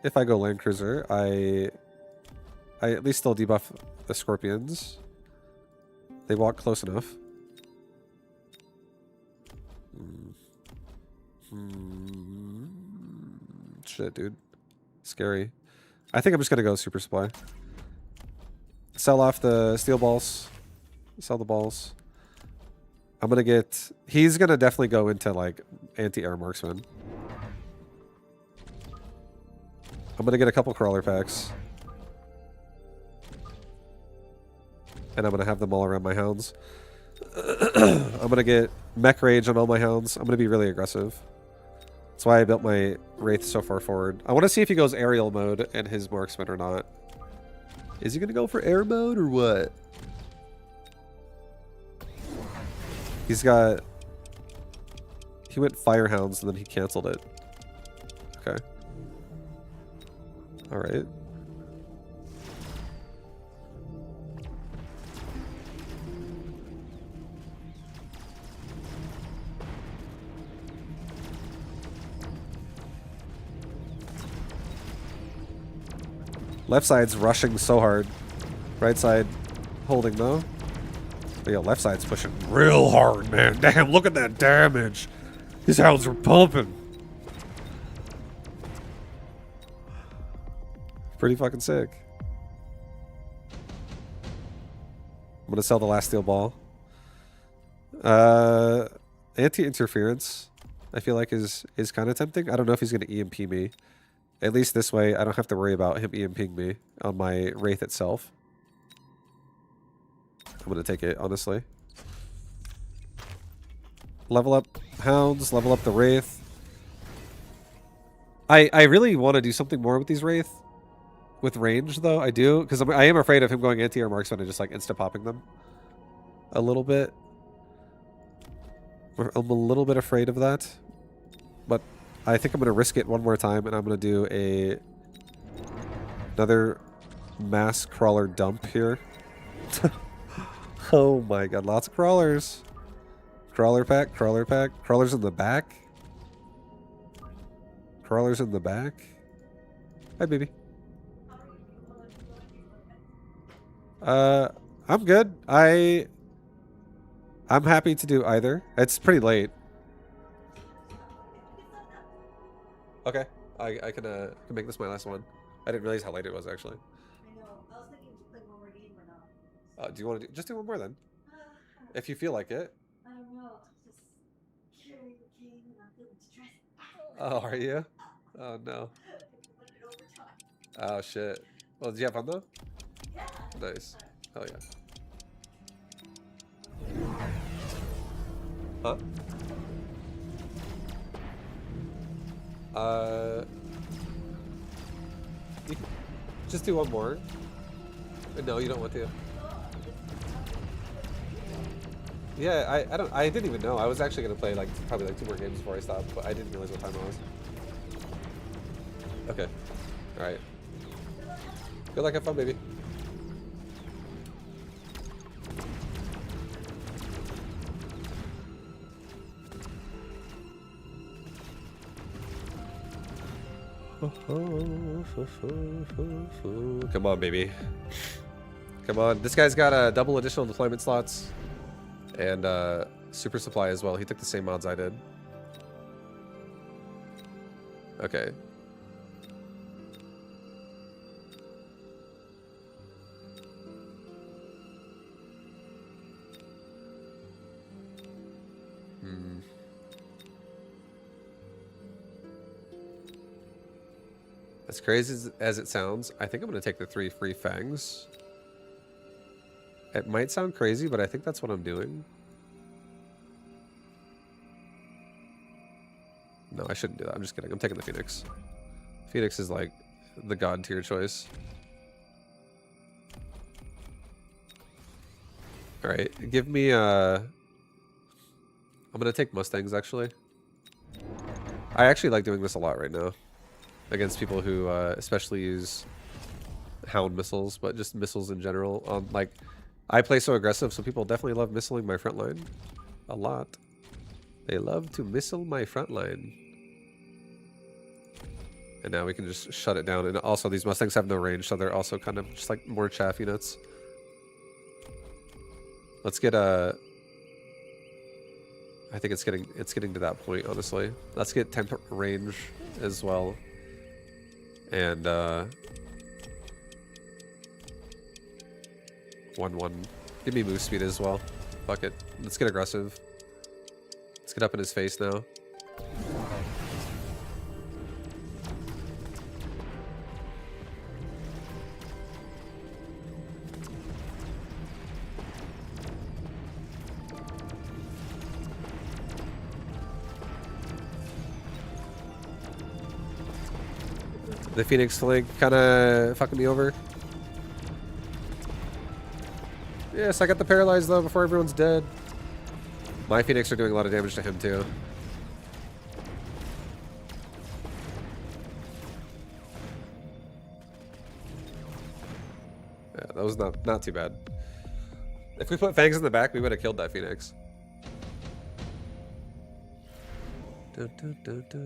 If I go land cruiser, I at least still debuff the scorpions. They walk close enough. Shit, dude. Scary. I think I'm just gonna go super supply. Sell off the steel balls. Sell the balls. I'm gonna get... He's gonna definitely go into, like, anti-air marksman. I'm gonna get a couple crawler packs. And I'm gonna have them all around my hounds. I'm gonna get mech rage on all my hounds. I'm gonna be really aggressive. That's why I built my Wraith so far forward. I want to see if he goes aerial mode and his marksman or not. Is he gonna go for air mode or what? He's got... He went Firehounds and then he canceled it. Okay. Alright. Left side's rushing so hard. Right side holding though. But yeah, left side's pushing real hard, man. Damn, look at that damage. These hounds are pumping. Pretty fucking sick. I'm gonna sell the last steel ball. Anti-interference, I feel like is kind of tempting. I don't know if he's gonna EMP me. At least this way, I don't have to worry about him EMPing me on my Wraith itself. I'm gonna take it, honestly. Level up Hounds, level up the Wraith. I really want to do something more with these Wraith. With range, though, I do. Because I am afraid of him going anti-air marksman and just, like, insta-popping them. A little bit. I'm a little bit afraid of that. But I think I'm going to risk it one more time, and I'm going to do another mass crawler dump here. Oh my god, lots of crawlers. Crawler pack, crawler pack. Crawlers in the back. Crawlers in the back. Hi, baby. I'm good. I'm happy to do either. It's pretty late. Okay, I can make this my last one. I didn't realize how late it was actually. I know. I was thinking to play one more game or not. Do you want to just do one more then? If you feel like it. I don't know. Just carrying the game and I'm feeling stressed. Oh, are you? Oh no. Oh shit. Well, did you have fun though? Yeah. Nice. Hell yeah. Huh? You can just do one more. No, you don't want to. Yeah, I didn't even know. I was actually gonna play like probably like 2 more games before I stopped, but I didn't realize what time it was. Okay. Alright. Good luck, have fun, baby. Come on, baby. Come on. This guy's got double additional deployment slots and super supply as well. He took the same mods I did. Okay. As crazy as it sounds, I think I'm going to take the 3 free fangs. It might sound crazy, but I think that's what I'm doing. No, I shouldn't do that. I'm just kidding. I'm taking the Phoenix. Phoenix is like the god tier choice. Alright, give me I'm gonna take Mustangs actually. I actually like doing this a lot right now. Against people who especially use Hound missiles, but just missiles in general. Like, I play so aggressive, so people definitely love missiling my front line. A lot. They love to missile my front line. And now we can just shut it down. And also, these Mustangs have no range, so they're also kind of just like more chaffy nuts. Let's get a... I think it's getting to that point, honestly. Let's get temp range as well. And 1-1. Give me move speed as well. Fuck it. Let's get aggressive. Let's get up in his face now. The Phoenix flank kind of fucking me over. Yes, I got the paralyzed though before everyone's dead. My Phoenix are doing a lot of damage to him too. Yeah, that was not too bad. If we put Fangs in the back, we would have killed that Phoenix.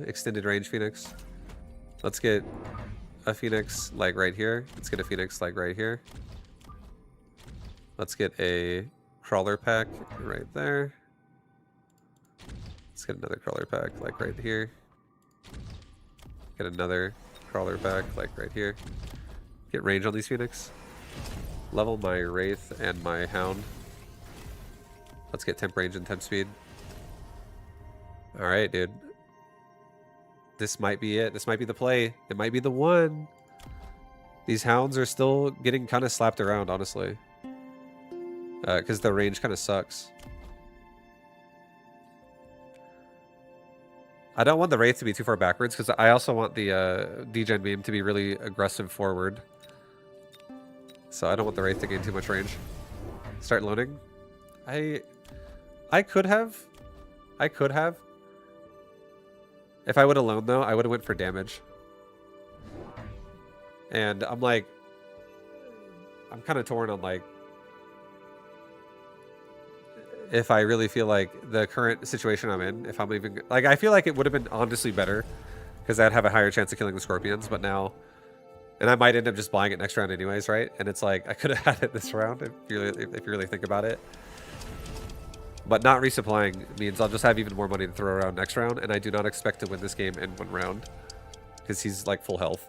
Extended range Phoenix. Let's get a Phoenix like right here. Let's get a Phoenix like right here. Let's get a crawler pack right there. Let's get another crawler pack like right here. Get another crawler pack like right here. Get range on these Phoenix. Level my Wraith and my Hound. Let's get temp range and temp speed. Alright, dude. This might be it. This might be the play. It might be the one. These Hounds are still getting kind of slapped around, honestly. Because the range kind of sucks. I don't want the Wraith to be too far backwards, because I also want the degen beam to be really aggressive forward. So I don't want the Wraith to gain too much range. Start loading. I could have. If I would have loaned though, I would have went for damage. And I'm like, I'm kind of torn on like, if I really feel like the current situation I'm in, if I'm even, like, I feel like it would have been honestly better because I'd have a higher chance of killing the Scorpions, but now, and I might end up just buying it next round anyways, right? And it's like, I could have had it this round if you really think about it. But not resupplying means I'll just have even more money to throw around next round, and I do not expect to win this game in one round because he's like full health.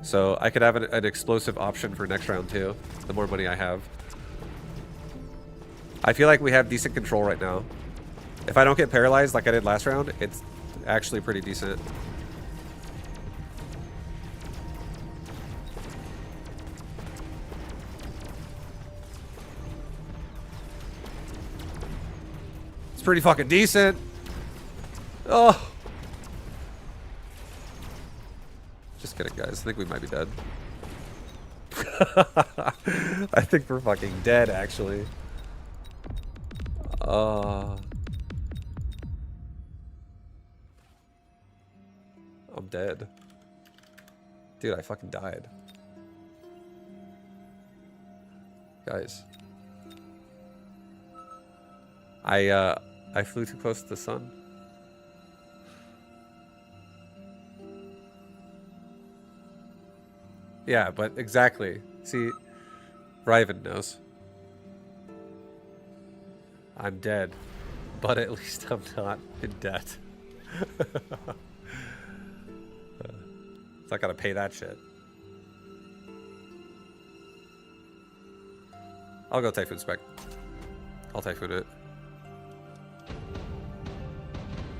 So I could have an explosive option for next round too, the more money I have. I feel like we have decent control right now. If I don't get paralyzed like I did last round, it's actually pretty decent. Pretty fucking decent. Oh, just kidding, guys. I think we might be dead. I think we're fucking dead, actually. I'm dead, dude. I fucking died, guys. I flew too close to the sun. Yeah, but exactly. See, Riven knows. I'm dead, but at least I'm not in debt. So I gotta pay that shit. I'll go Typhoon Spec. I'll Typhoon it.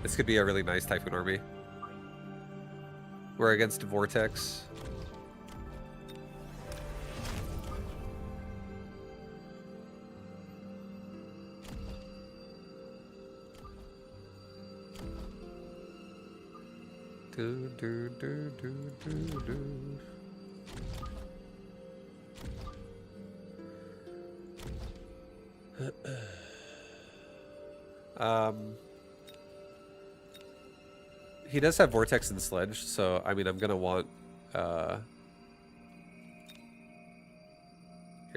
This could be a really nice Typhoon army. We're against Vortex. Do, do, do, do, do, do. He does have Vortex and Sledge, so I mean I'm gonna want here,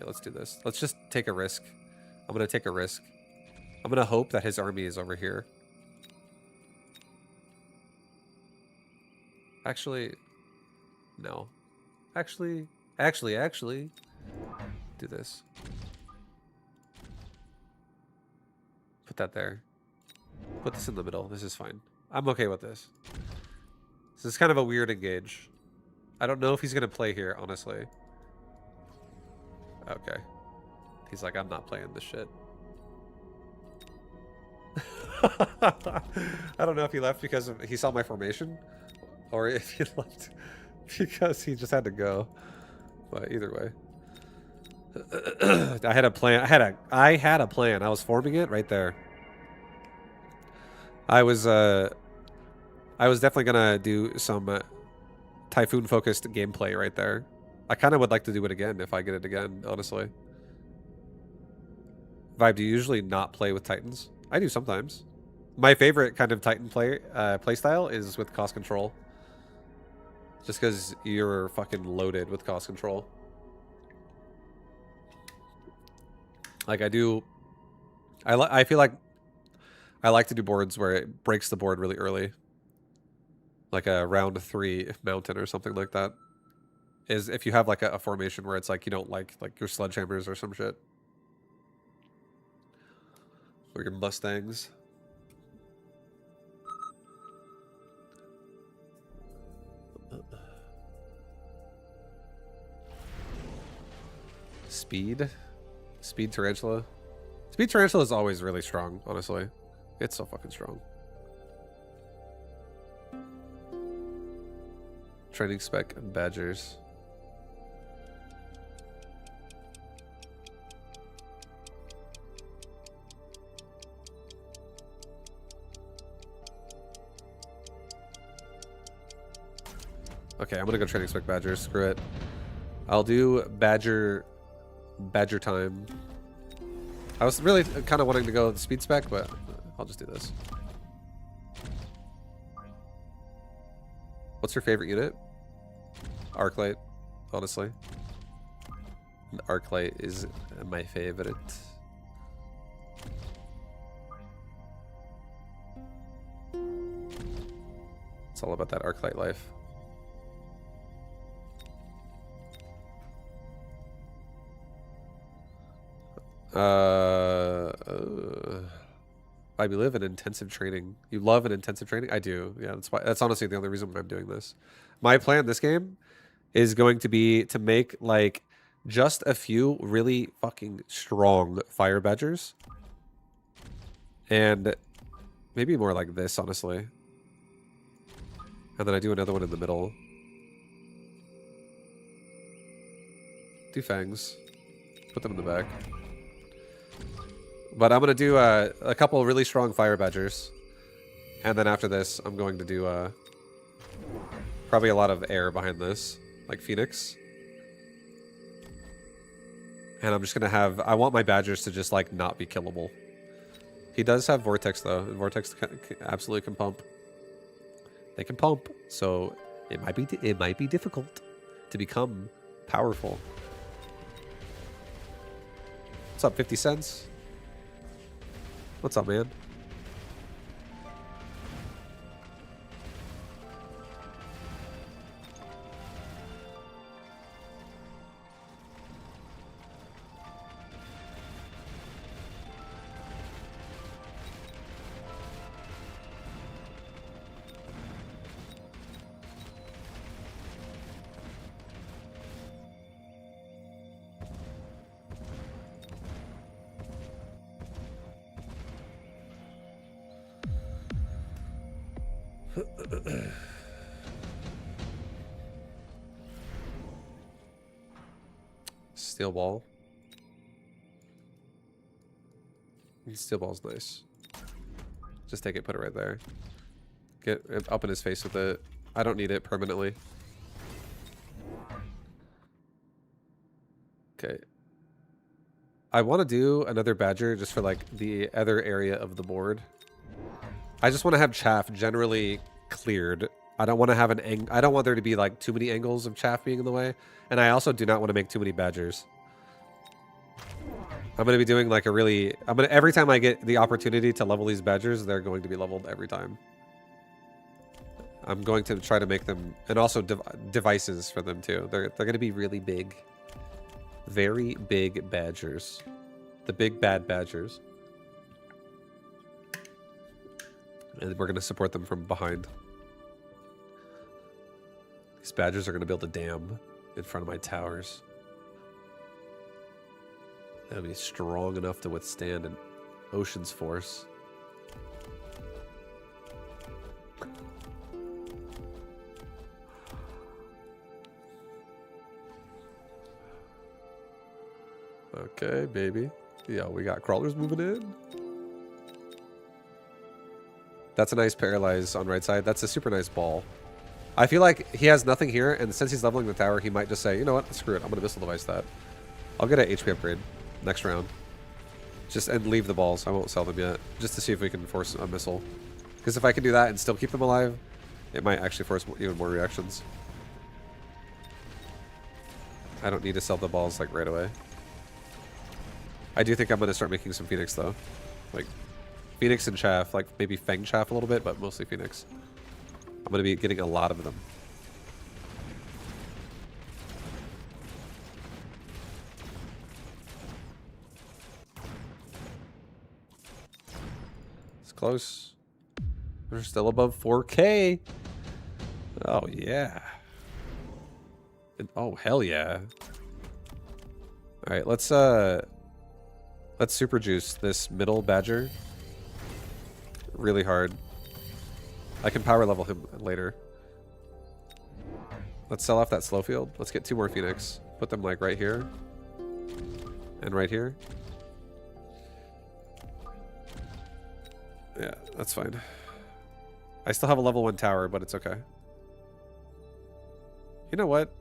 let's do this. Let's just take a risk. I'm gonna take a risk. I'm gonna hope that his army is over here. Actually, no. Actually, do this. Put that there. Put this in the middle. This is fine. I'm okay with this. This is kind of a weird engage. I don't know if he's going to play here, honestly. Okay. He's like, I'm not playing this shit. I don't know if he left because he saw my formation or if he left because he just had to go. But either way. I had a plan. I had a plan. I was forming it right there. I was definitely gonna do some Typhoon focused gameplay right there. I kind of would like to do it again if I get it again, honestly. Vibe, do you usually not play with Titans? I do sometimes. My favorite kind of Titan play style is with cost control. Just because you're fucking loaded with cost control. Like I do, I feel like I like to do boards where it breaks the board really early. Like a round 3 mountain or something like that. Is if you have like a formation where it's like you don't like your sledgehammers or some shit. Or your Mustangs. Speed Tarantula. Speed Tarantula is always really strong, honestly. It's so fucking strong. Training spec and badgers. Okay, I'm gonna go training spec badgers. Screw it. I'll do badger time. I was really kind of wanting to go with the speed spec, but I'll just do this. What's your favorite unit? Arclight, honestly. Arclight is my favorite. It's all about that Arclight life. I live in intensive training. You love an intensive training? I do. Yeah, that's why. That's honestly the only reason why I'm doing this. My plan this game is going to be to make like just a few really fucking strong fire badgers, and maybe more like this, honestly. And then I do another one in the middle. Do fangs. Put them in the back. But I'm going to do a couple really strong fire badgers. And then after this, I'm going to do probably a lot of air behind this. Like Phoenix. And I'm just going to have... I want my badgers to just like not be killable. He does have Vortex though. And Vortex absolutely can pump. They can pump. So it might be difficult to become powerful. What's up, 50 cents? What's up, man? Steel ball. Steel ball's nice. Just take it, put it right there. Get up in his face with it. I don't need it permanently. Okay. I want to do another badger just for like the other area of the board. I just want to have chaff generally cleared. I don't want to have I don't want there to be like too many angles of chaff being in the way, and I also do not want to make too many badgers. I'm going to be doing like a really every time I get the opportunity to level these badgers, they're going to be leveled every time. I'm going to try to make them, and also devices for them too. They're going to be really big. Very big badgers. The big bad badgers. And we're going to support them from behind. These badgers are going to build a dam in front of my towers. That'll be strong enough to withstand an ocean's force. Okay, baby. Yeah, we got crawlers moving in. That's a nice paralyze on right side. That's a super nice ball. I feel like he has nothing here, and since he's leveling the tower, he might just say, you know what, screw it, I'm going to missile device that. I'll get an HP upgrade next round. And leave the balls. I won't sell them yet, just to see if we can force a missile. Because if I can do that and still keep them alive, it might actually force even more reactions. I don't need to sell the balls like right away. I do think I'm going to start making some Phoenix though. Like Phoenix and Chaff, like maybe Fang Chaff a little bit, but mostly Phoenix. I'm going to be getting a lot of them. It's close. We're still above 4K. Oh yeah. Oh hell yeah. All right, let's super juice this middle badger really hard. I can power level him later. Let's sell off that slow field. Let's get 2 more Phoenix. Put them like right here and right here. Yeah, that's fine. I still have a level 1 tower, but it's okay. You know what?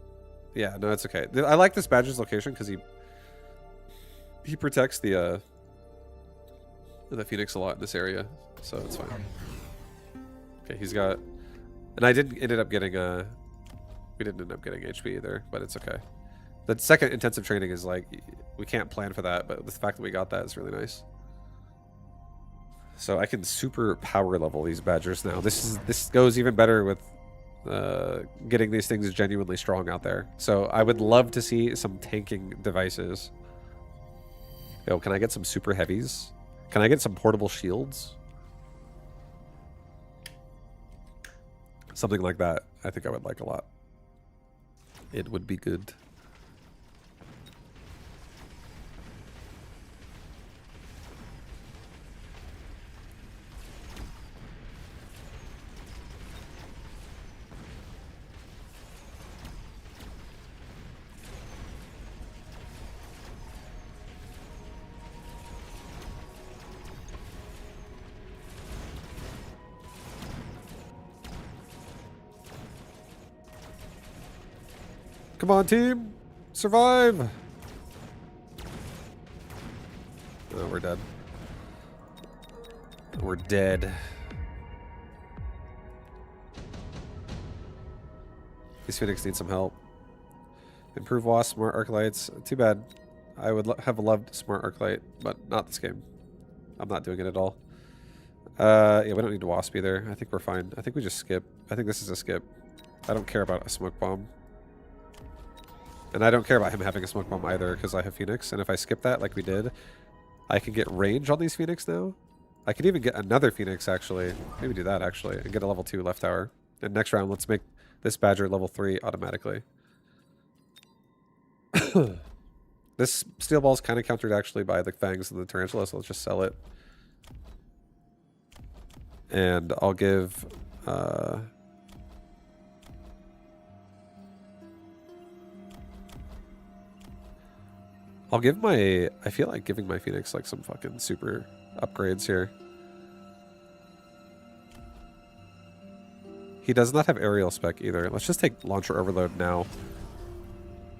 Yeah, no, it's okay. I like this badger's location because he protects the Phoenix a lot in this area, so it's fine. Okay, he's got, and I didn't ended up getting we didn't end up getting HP either, but it's okay. The second intensive training is like we can't plan for that, but the fact that we got that is really nice. So I can super power level these badgers now. This goes even better with getting these things genuinely strong out there. So I would love to see some tanking devices. Yo, can I get some super heavies? Can I get some portable shields? Something like that, I think I would like a lot. It would be good. Come on, team! Survive! Oh, we're dead. We're dead. These Phoenix need some help. Improve Wasp, Smart Arclights. Too bad. I would have loved Smart Arclight, but not this game. I'm not doing it at all. Yeah, we don't need Wasp either. I think we're fine. I think we just skip. I think this is a skip. I don't care about a smoke bomb. And I don't care about him having a smoke bomb either because I have Phoenix. And if I skip that like we did, I can get range on these Phoenix now. I could even get another Phoenix actually. Maybe do that actually and get a level 2 left tower. And next round, let's make this Badger level 3 automatically. This steel ball is kind of countered actually by the Fangs and the Tarantula, so let's just sell it. And I'll give... I'll give my... I feel like giving my Phoenix like some fucking super upgrades here. He does not have aerial spec either. Let's just take launcher overload now.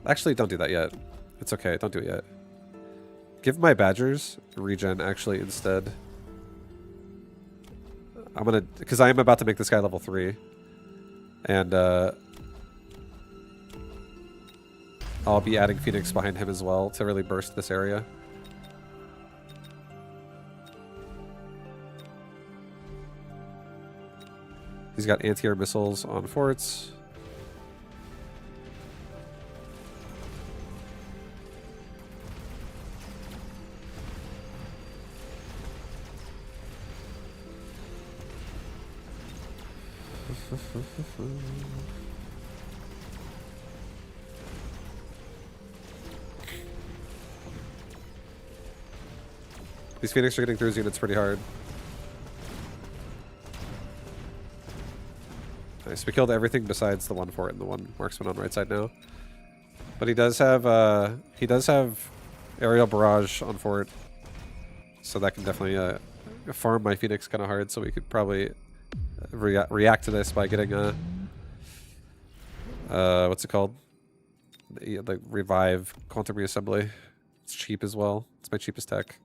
Actually, don't do that yet. It's okay. Don't do it yet. Give my badgers regen actually instead. I'm gonna, because I am about to make this guy level 3. And I'll be adding Phoenix behind him as well to really burst this area. He's got anti-air missiles on forts. These Phoenix are getting through his units pretty hard. Nice. We killed everything besides the one fort and the one marksman on right side now. But he does have aerial barrage on fort, so that can definitely farm my Phoenix kind of hard. So we could probably react to this by getting a what's it called? The revive quantum reassembly. It's cheap as well. It's my cheapest tech.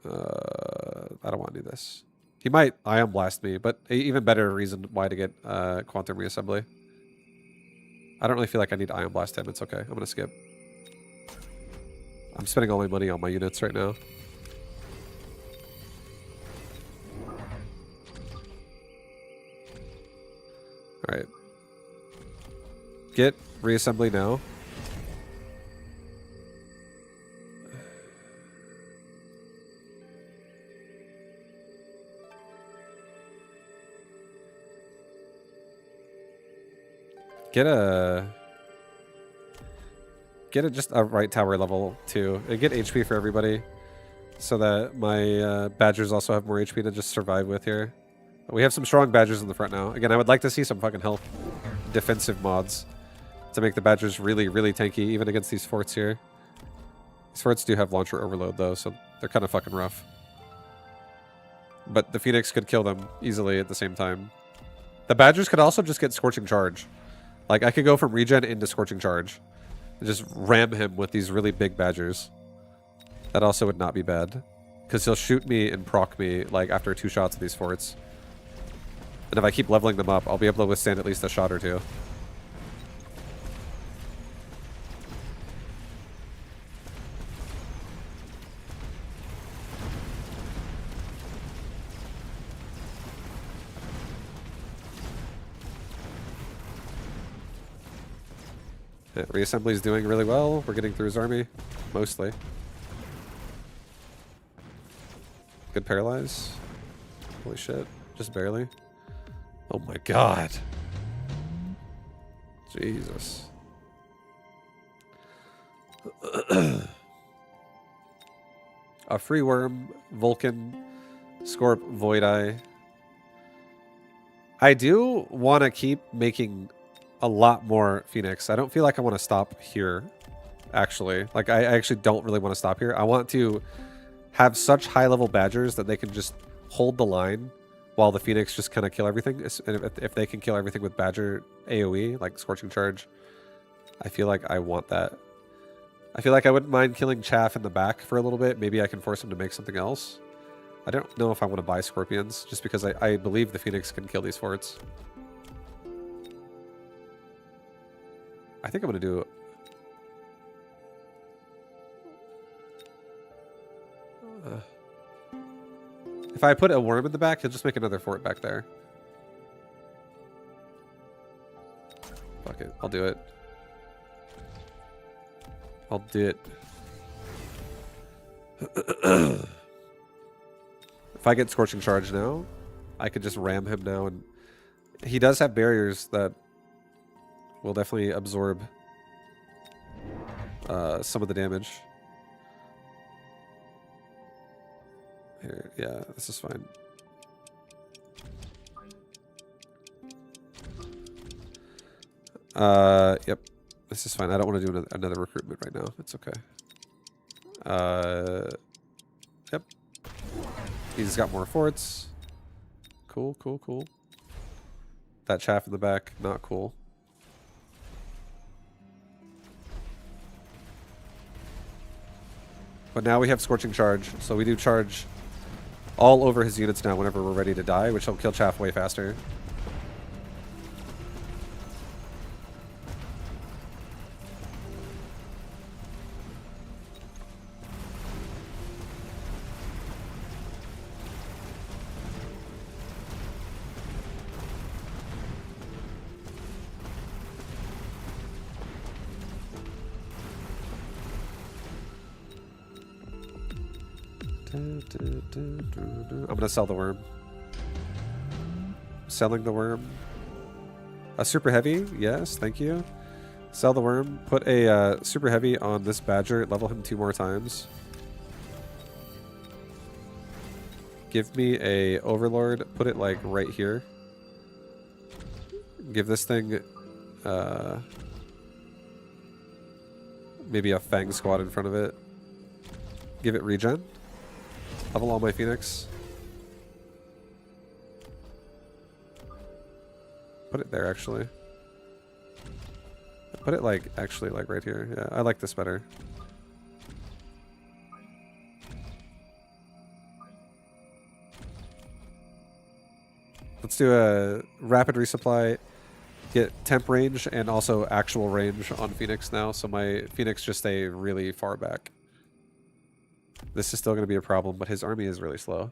I don't want to do this. He might ion blast me, but even better reason why to get quantum reassembly. I don't really feel like I need to ion blast him. It's okay. I'm gonna skip. I'm spending all my money on my units right now. All right. Get reassembly now. Get a just a right tower level 2 and get HP for everybody so that my badgers also have more HP to just survive with here. We have some strong badgers in the front now. Again, I would like to see some fucking health defensive mods to make the badgers really, really tanky even against these forts here. These forts do have launcher overload though, so they're kind of fucking rough. But the Phoenix could kill them easily at the same time. The badgers could also just get Scorching Charge. Like, I could go from regen into Scorching Charge and just ram him with these really big badgers. That also would not be bad. Because he'll shoot me and proc me, like, after 2 shots of these forts. And if I keep leveling them up, I'll be able to withstand at least a shot or 2. Yeah, reassembly is doing really well. We're getting through his army, mostly. Good paralyze. Holy shit, just barely. Oh my god. Jesus. A free worm, Vulcan, Scorp, Void Eye. I do want to keep making a lot more Phoenix. I don't feel like I want to stop here, actually. Like, I actually don't really want to stop here. I want to have such high-level badgers that they can just hold the line while the Phoenix just kind of kill everything. And if they can kill everything with Badger AoE, like Scorching Charge, I feel like I want that. I feel like I wouldn't mind killing Chaff in the back for a little bit. Maybe I can force him to make something else. I don't know if I want to buy Scorpions, just because I believe the Phoenix can kill these forts. I think I'm going to do... if I put a worm in the back, he'll just make another fort back there. Fuck it. I'll do it. I'll do it. If I get Scorching Charge now, I could just ram him now. And he does have barriers that will definitely absorb some of the damage. Here, yeah, this is fine. Yep, this is fine. I don't want to do another recruitment right now. It's okay. Yep. He's got more forts. Cool, cool, cool. That chaff in the back, not cool. But now we have Scorching Charge, so we do charge all over his units now whenever we're ready to die, which will kill chaff way faster. I'm gonna sell the worm. Selling the worm. A super heavy, yes, thank you. Sell the worm. Put a super heavy on this badger. Level him 2 more times. Give me a overlord. Put it like right here. Give this thing maybe a fang squad in front of it. Give it regen. Level all my phoenix. Put it there, actually. Put it like, actually, like right here. Yeah, I like this better. Let's do a rapid resupply. Get temp range and also actual range on Phoenix now, so my Phoenix just stay really far back. This is still going to be a problem, but his army is really slow.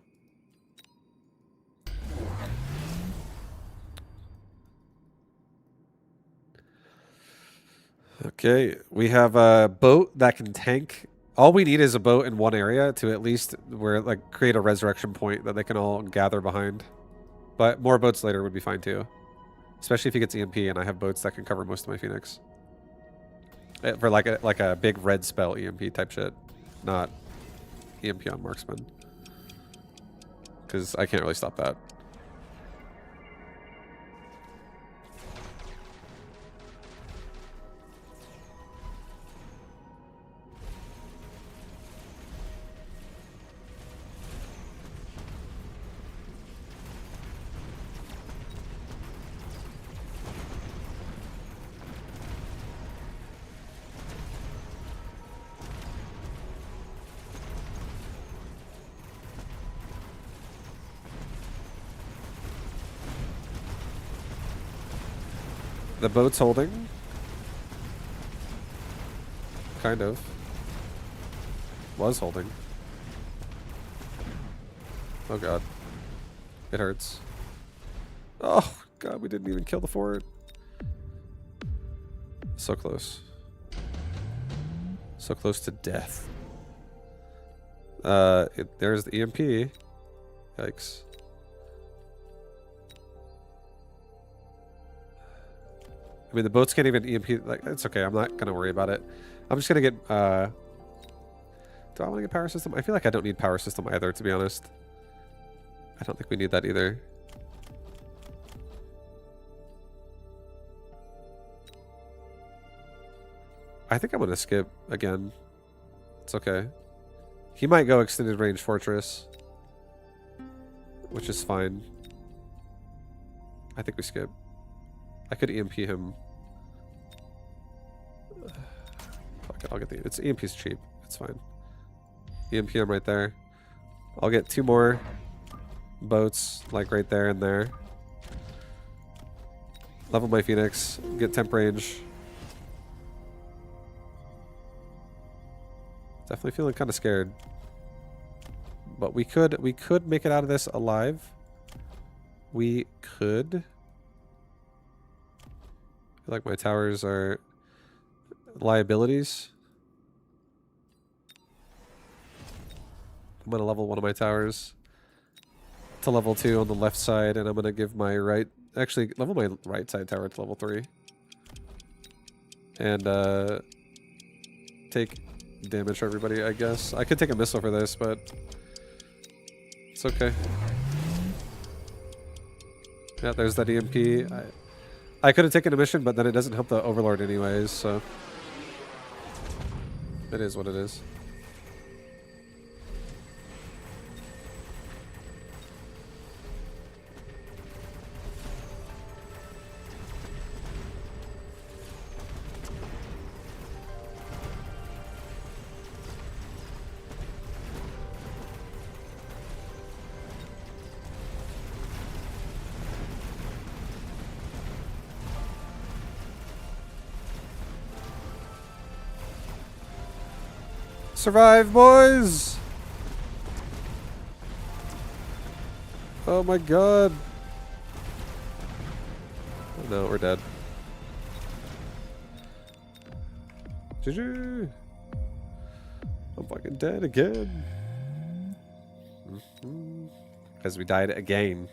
Okay, we have a boat that can tank. All we need is a boat in one area to at least create a resurrection point that they can all gather behind. But more boats later would be fine too. Especially if he gets EMP and I have boats that can cover most of my Phoenix. For like a big red spell EMP type shit. Not EMP on marksman. Because I can't really stop that. The boat's holding. Kind of. Was holding. Oh god. It hurts. Oh god, we didn't even kill the fort. So close. So close to death. There's the EMP. Yikes. I mean, the boats can't even EMP. Like, it's okay. I'm not gonna worry about it. I'm just gonna get. Do I want to get power system? I feel like I don't need power system either, to be honest. I don't think we need that either. I think I'm gonna skip again. It's okay. He might go extended range fortress, which is fine. I think we skip. I could EMP him. Fuck it, I'll get the. It's EMP's cheap. It's fine. EMP him right there. I'll get 2 more boats, like right there and there. Level my Phoenix. Get temp range. Definitely feeling kind of scared. But we could make it out of this alive. We could. I feel like my towers are liabilities. I'm gonna level one of my towers to level 2 on the left side, and I'm gonna give my right, actually level my right side tower to level 3, and take damage for everybody. I guess I could take a missile for this, but it's okay. Yeah, there's that EMP. I could have taken a mission, but then it doesn't help the Overlord anyways, so it is what it is. Survive, boys! Oh my god. Oh no, we're dead. GG! I'm fucking dead again. Because we died again.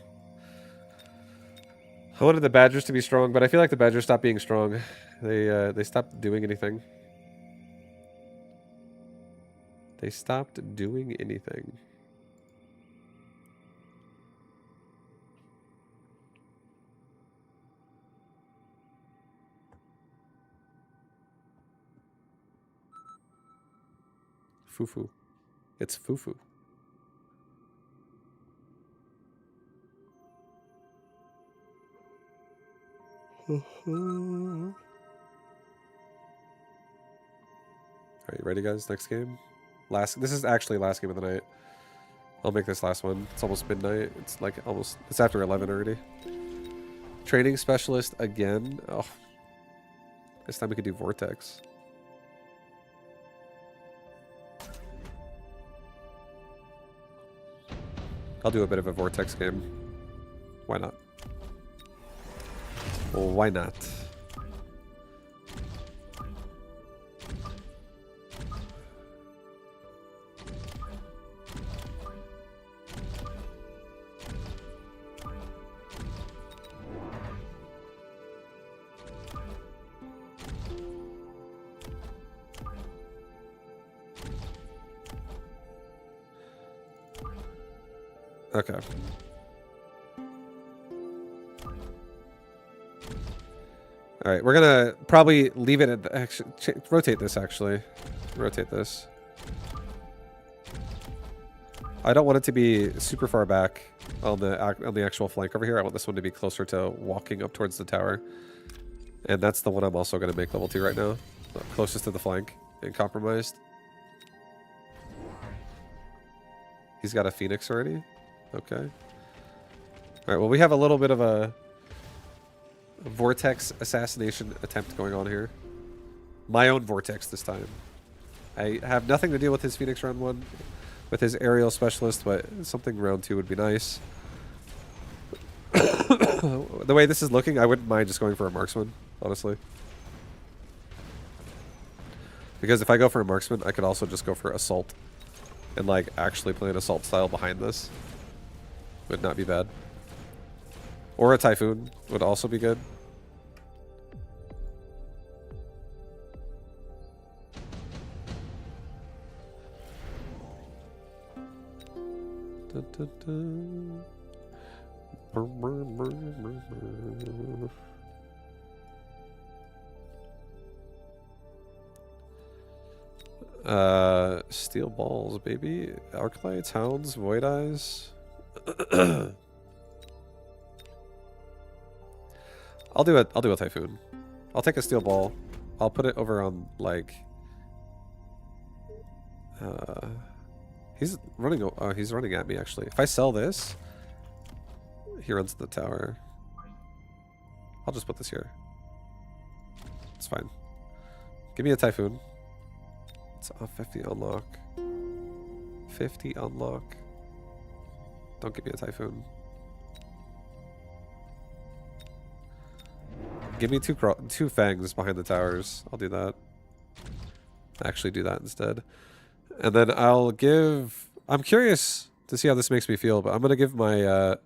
I wanted the Badgers to be strong, but I feel like the Badgers stopped being strong. They stopped doing anything. They stopped doing anything. Fufu. It's fufu. Are you ready, guys? Next game. This is actually last game of the night. I'll make this last one. It's almost midnight. It's like almost. It's after 11 already. Training specialist again. Oh, this time we could do Vortex. I'll do a bit of a Vortex game. Why not? Well, why not? Okay. All right, we're gonna probably leave it at the, rotate this actually. Rotate this. I don't want it to be super far back on the actual flank over here. I want this one to be closer to walking up towards the tower. And that's the one I'm also gonna make level 2 right now. Closest to the flank and compromised. He's got a Phoenix already. Okay. All right, well, we have a little bit of a Vortex assassination attempt going on here. My own Vortex this time. I have nothing to deal with his Phoenix round 1, with his aerial specialist, but something round 2 would be nice. The way this is looking, I wouldn't mind just going for a marksman, honestly. Because if I go for a marksman, I could also just go for assault. And like actually play an assault style behind this. Would not be bad. Or a Typhoon would also be good. Steel balls, baby. Arclights, hounds, void eyes. I'll do a Typhoon. I'll take a steel ball. I'll put it over on like he's running he's running at me actually. If I sell this, he runs to the tower. I'll just put this here. It's fine. Give me a Typhoon. It's a 50 unlock. 50 unlock. Don't give me a Typhoon. Give me two fangs behind the towers. I'll do that. Actually do that instead. And then I'll give... I'm curious to see how this makes me feel, but I'm going to give my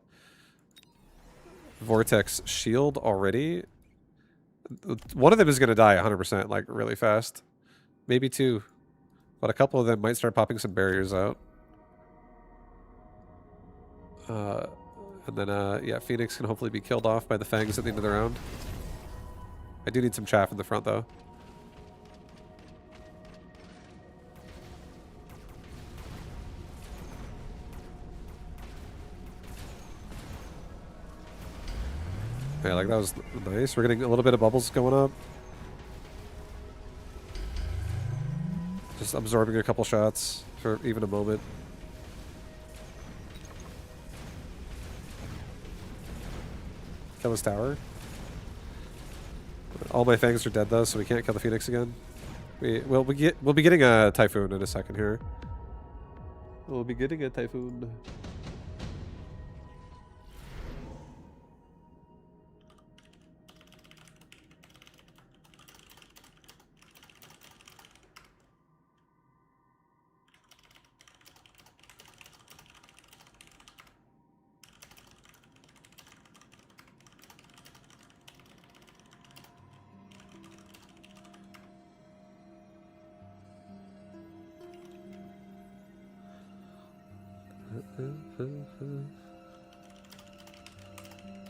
Vortex shield already. One of them is going to die 100%, like really fast. Maybe 2. But a couple of them might start popping some barriers out. And then, yeah, Phoenix can hopefully be killed off by the fangs at the end of the round. I do need some chaff in the front, though. Okay, like that was nice. We're getting a little bit of bubbles going up. Just absorbing a couple shots for even a moment. Kill his tower. All my fangs are dead though, so we can't kill the Phoenix again. We'll be getting a typhoon in a second here. We'll be getting a typhoon.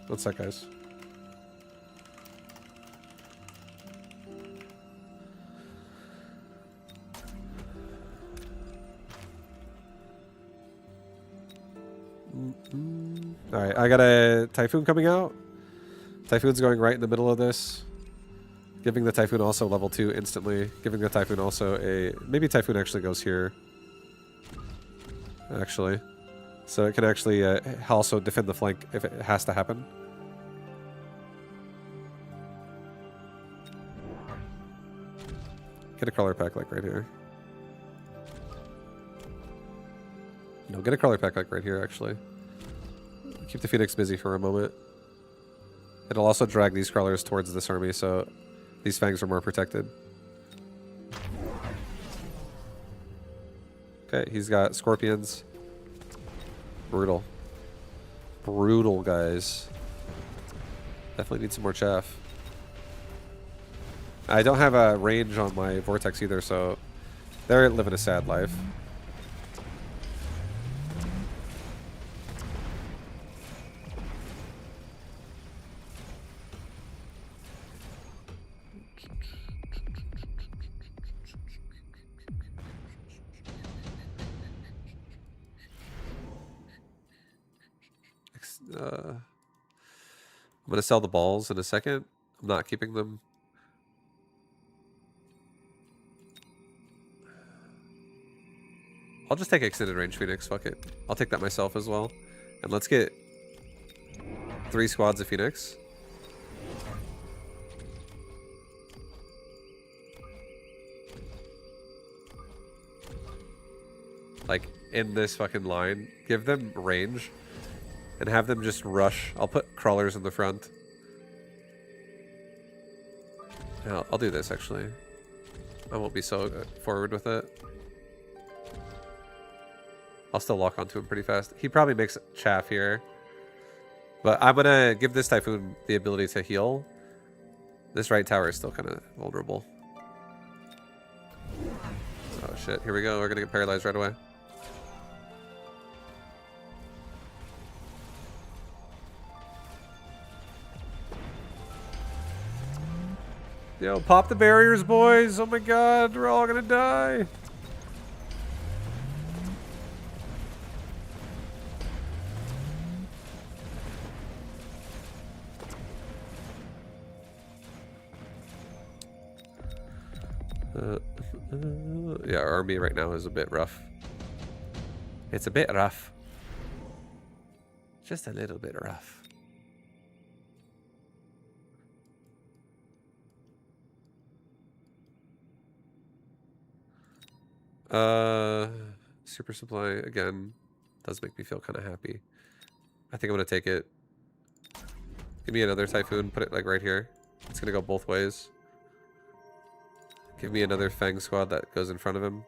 What's that, guys? Alright, I got a Typhoon coming out. Typhoon's going right in the middle of this. Giving the Typhoon also level 2 instantly. Giving the Typhoon also a... Maybe Typhoon actually goes here. Actually. So it can actually also defend the flank if it has to happen. Get a crawler pack like right here. No, get a crawler pack like right here actually. Keep the Phoenix busy for a moment. It'll also drag these crawlers towards this army so these fangs are more protected. Okay, he's got scorpions. Brutal. Brutal, guys. Definitely need some more chaff. I don't have a range on my vortex either, so they're living a sad life. I'm gonna sell the balls in a second. I'm not keeping them. I'll just take extended range Phoenix, fuck it. I'll take that myself as well. And let's get 3 squads of Phoenix. Like, in this fucking line. Give them range. And have them just rush. I'll put crawlers in the front. I'll do this, actually. I won't be so forward with it. I'll still lock onto him pretty fast. He probably makes chaff here. But I'm going to give this Typhoon the ability to heal. This right tower is still kind of vulnerable. Oh shit, here we go. We're going to get paralyzed right away. Yo, pop the barriers, boys. Oh my god, we're all going to die. Yeah, our army right now is a bit rough. It's a bit rough. Just a little bit rough. Super supply again does make me feel kind of happy. I think I'm gonna take it. Give me another Typhoon, put it like right here. It's gonna go both ways. Give me another Fang squad that goes in front of him.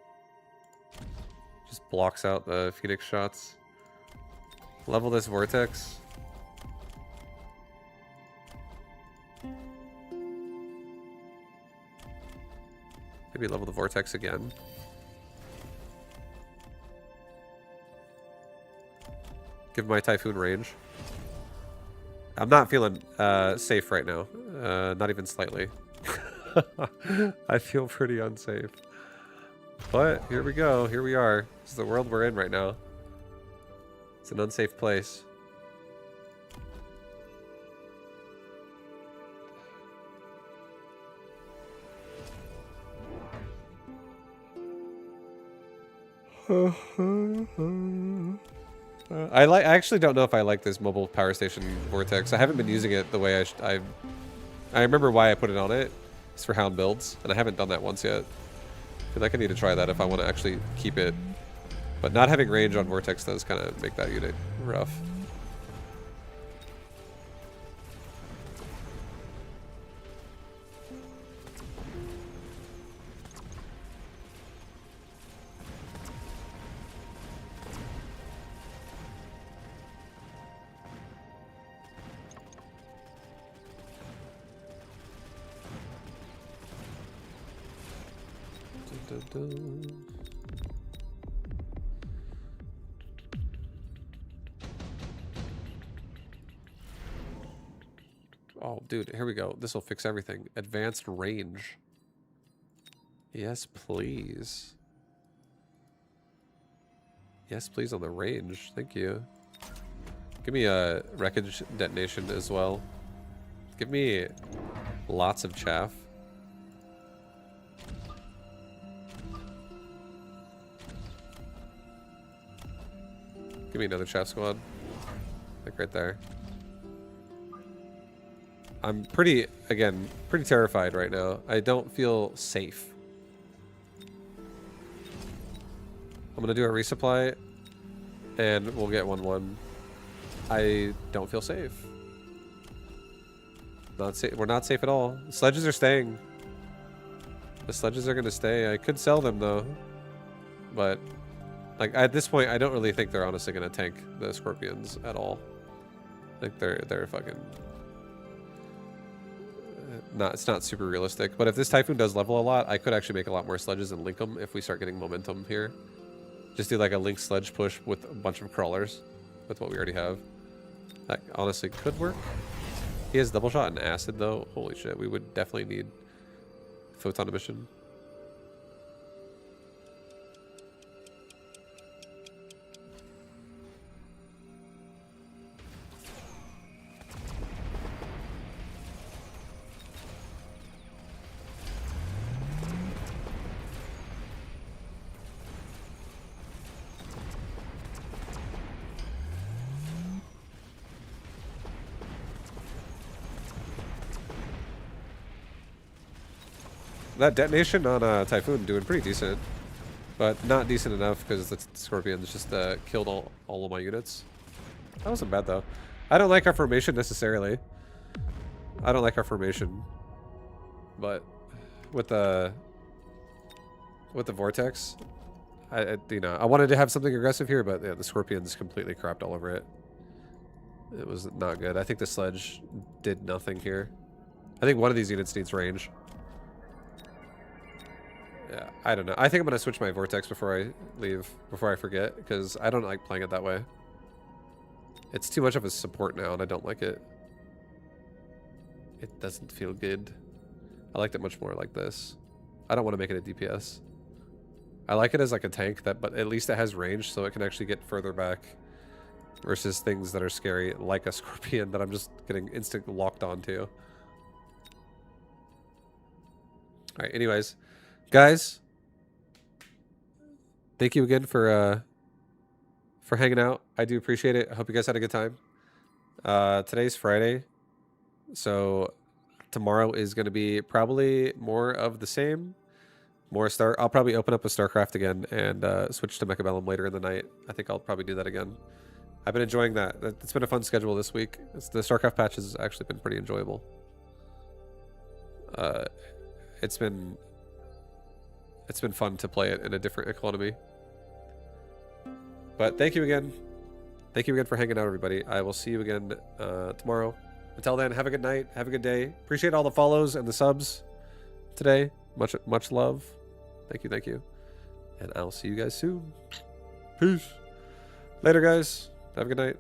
Just blocks out the Phoenix shots. Level this vortex. Maybe level the vortex again. Give my Typhoon range. I'm not feeling safe right now. Not even slightly. I feel pretty unsafe. But here we go. Here we are. This is the world we're in right now. It's an unsafe place. I actually don't know if I like this mobile power station vortex. I haven't been using it the way I remember why I put it on it. It's for hound builds, and I haven't done that once yet. feel like I need to try that if I want to actually keep it. But not having range on Vortex does kind of make that unit rough. Oh, dude, here we go. This will fix everything. Advanced range. Yes, please. Yes, please on the range. Thank you. Give me a wreckage detonation as well. Give me lots of chaff. Give me another chaff squad. Like right there. I'm pretty terrified right now. I don't feel safe. I'm gonna do a resupply and we'll get 1-1. I don't feel safe. Not safe. We're not safe at all. The sledges are staying. The sledges are gonna stay. I could sell them though. But like at this point I don't really think they're honestly gonna tank the scorpions at all. Like they're fucking it's not super realistic. But if this typhoon does level a lot, I could actually make a lot more sledges and link them if we start getting momentum here. Just do like a link sledge push with a bunch of crawlers with what we already have. That honestly could work. He has double shot and acid though. Holy shit, we would definitely need photon emission. That detonation on Typhoon doing pretty decent, but not decent enough because the Scorpions just killed all of my units. That wasn't bad though. I don't like our formation necessarily. I don't like our formation, but with the Vortex, I wanted to have something aggressive here, but yeah, the Scorpions completely crapped all over it. It was not good. I think the sledge did nothing here. I think one of these units needs range. Yeah, I don't know. I think I'm going to switch my Vortex before I leave, before I forget, because I don't like playing it that way. It's too much of a support now, and I don't like it. It doesn't feel good. I liked it much more like this. I don't want to make it a DPS. I like it as like a tank, but at least it has range, so it can actually get further back, versus things that are scary, like a Scorpion that I'm just getting instant locked onto. Alright, anyways. Guys, thank you again for hanging out. I do appreciate it. I hope you guys had a good time. Today's Friday, so tomorrow is going to be probably more of the same. I'll probably open up a StarCraft again and switch to Mechabellum later in the night. I think I'll probably do that again. I've been enjoying that. It's been a fun schedule this week. The StarCraft patch has actually been pretty enjoyable. It's been fun to play it in a different economy. But thank you again. Thank you again for hanging out, everybody. I will see you again tomorrow. Until then, have a good night. Have a good day. Appreciate all the follows and the subs today. Much love. Thank you, thank you. And I'll see you guys soon. Peace. Later, guys. Have a good night.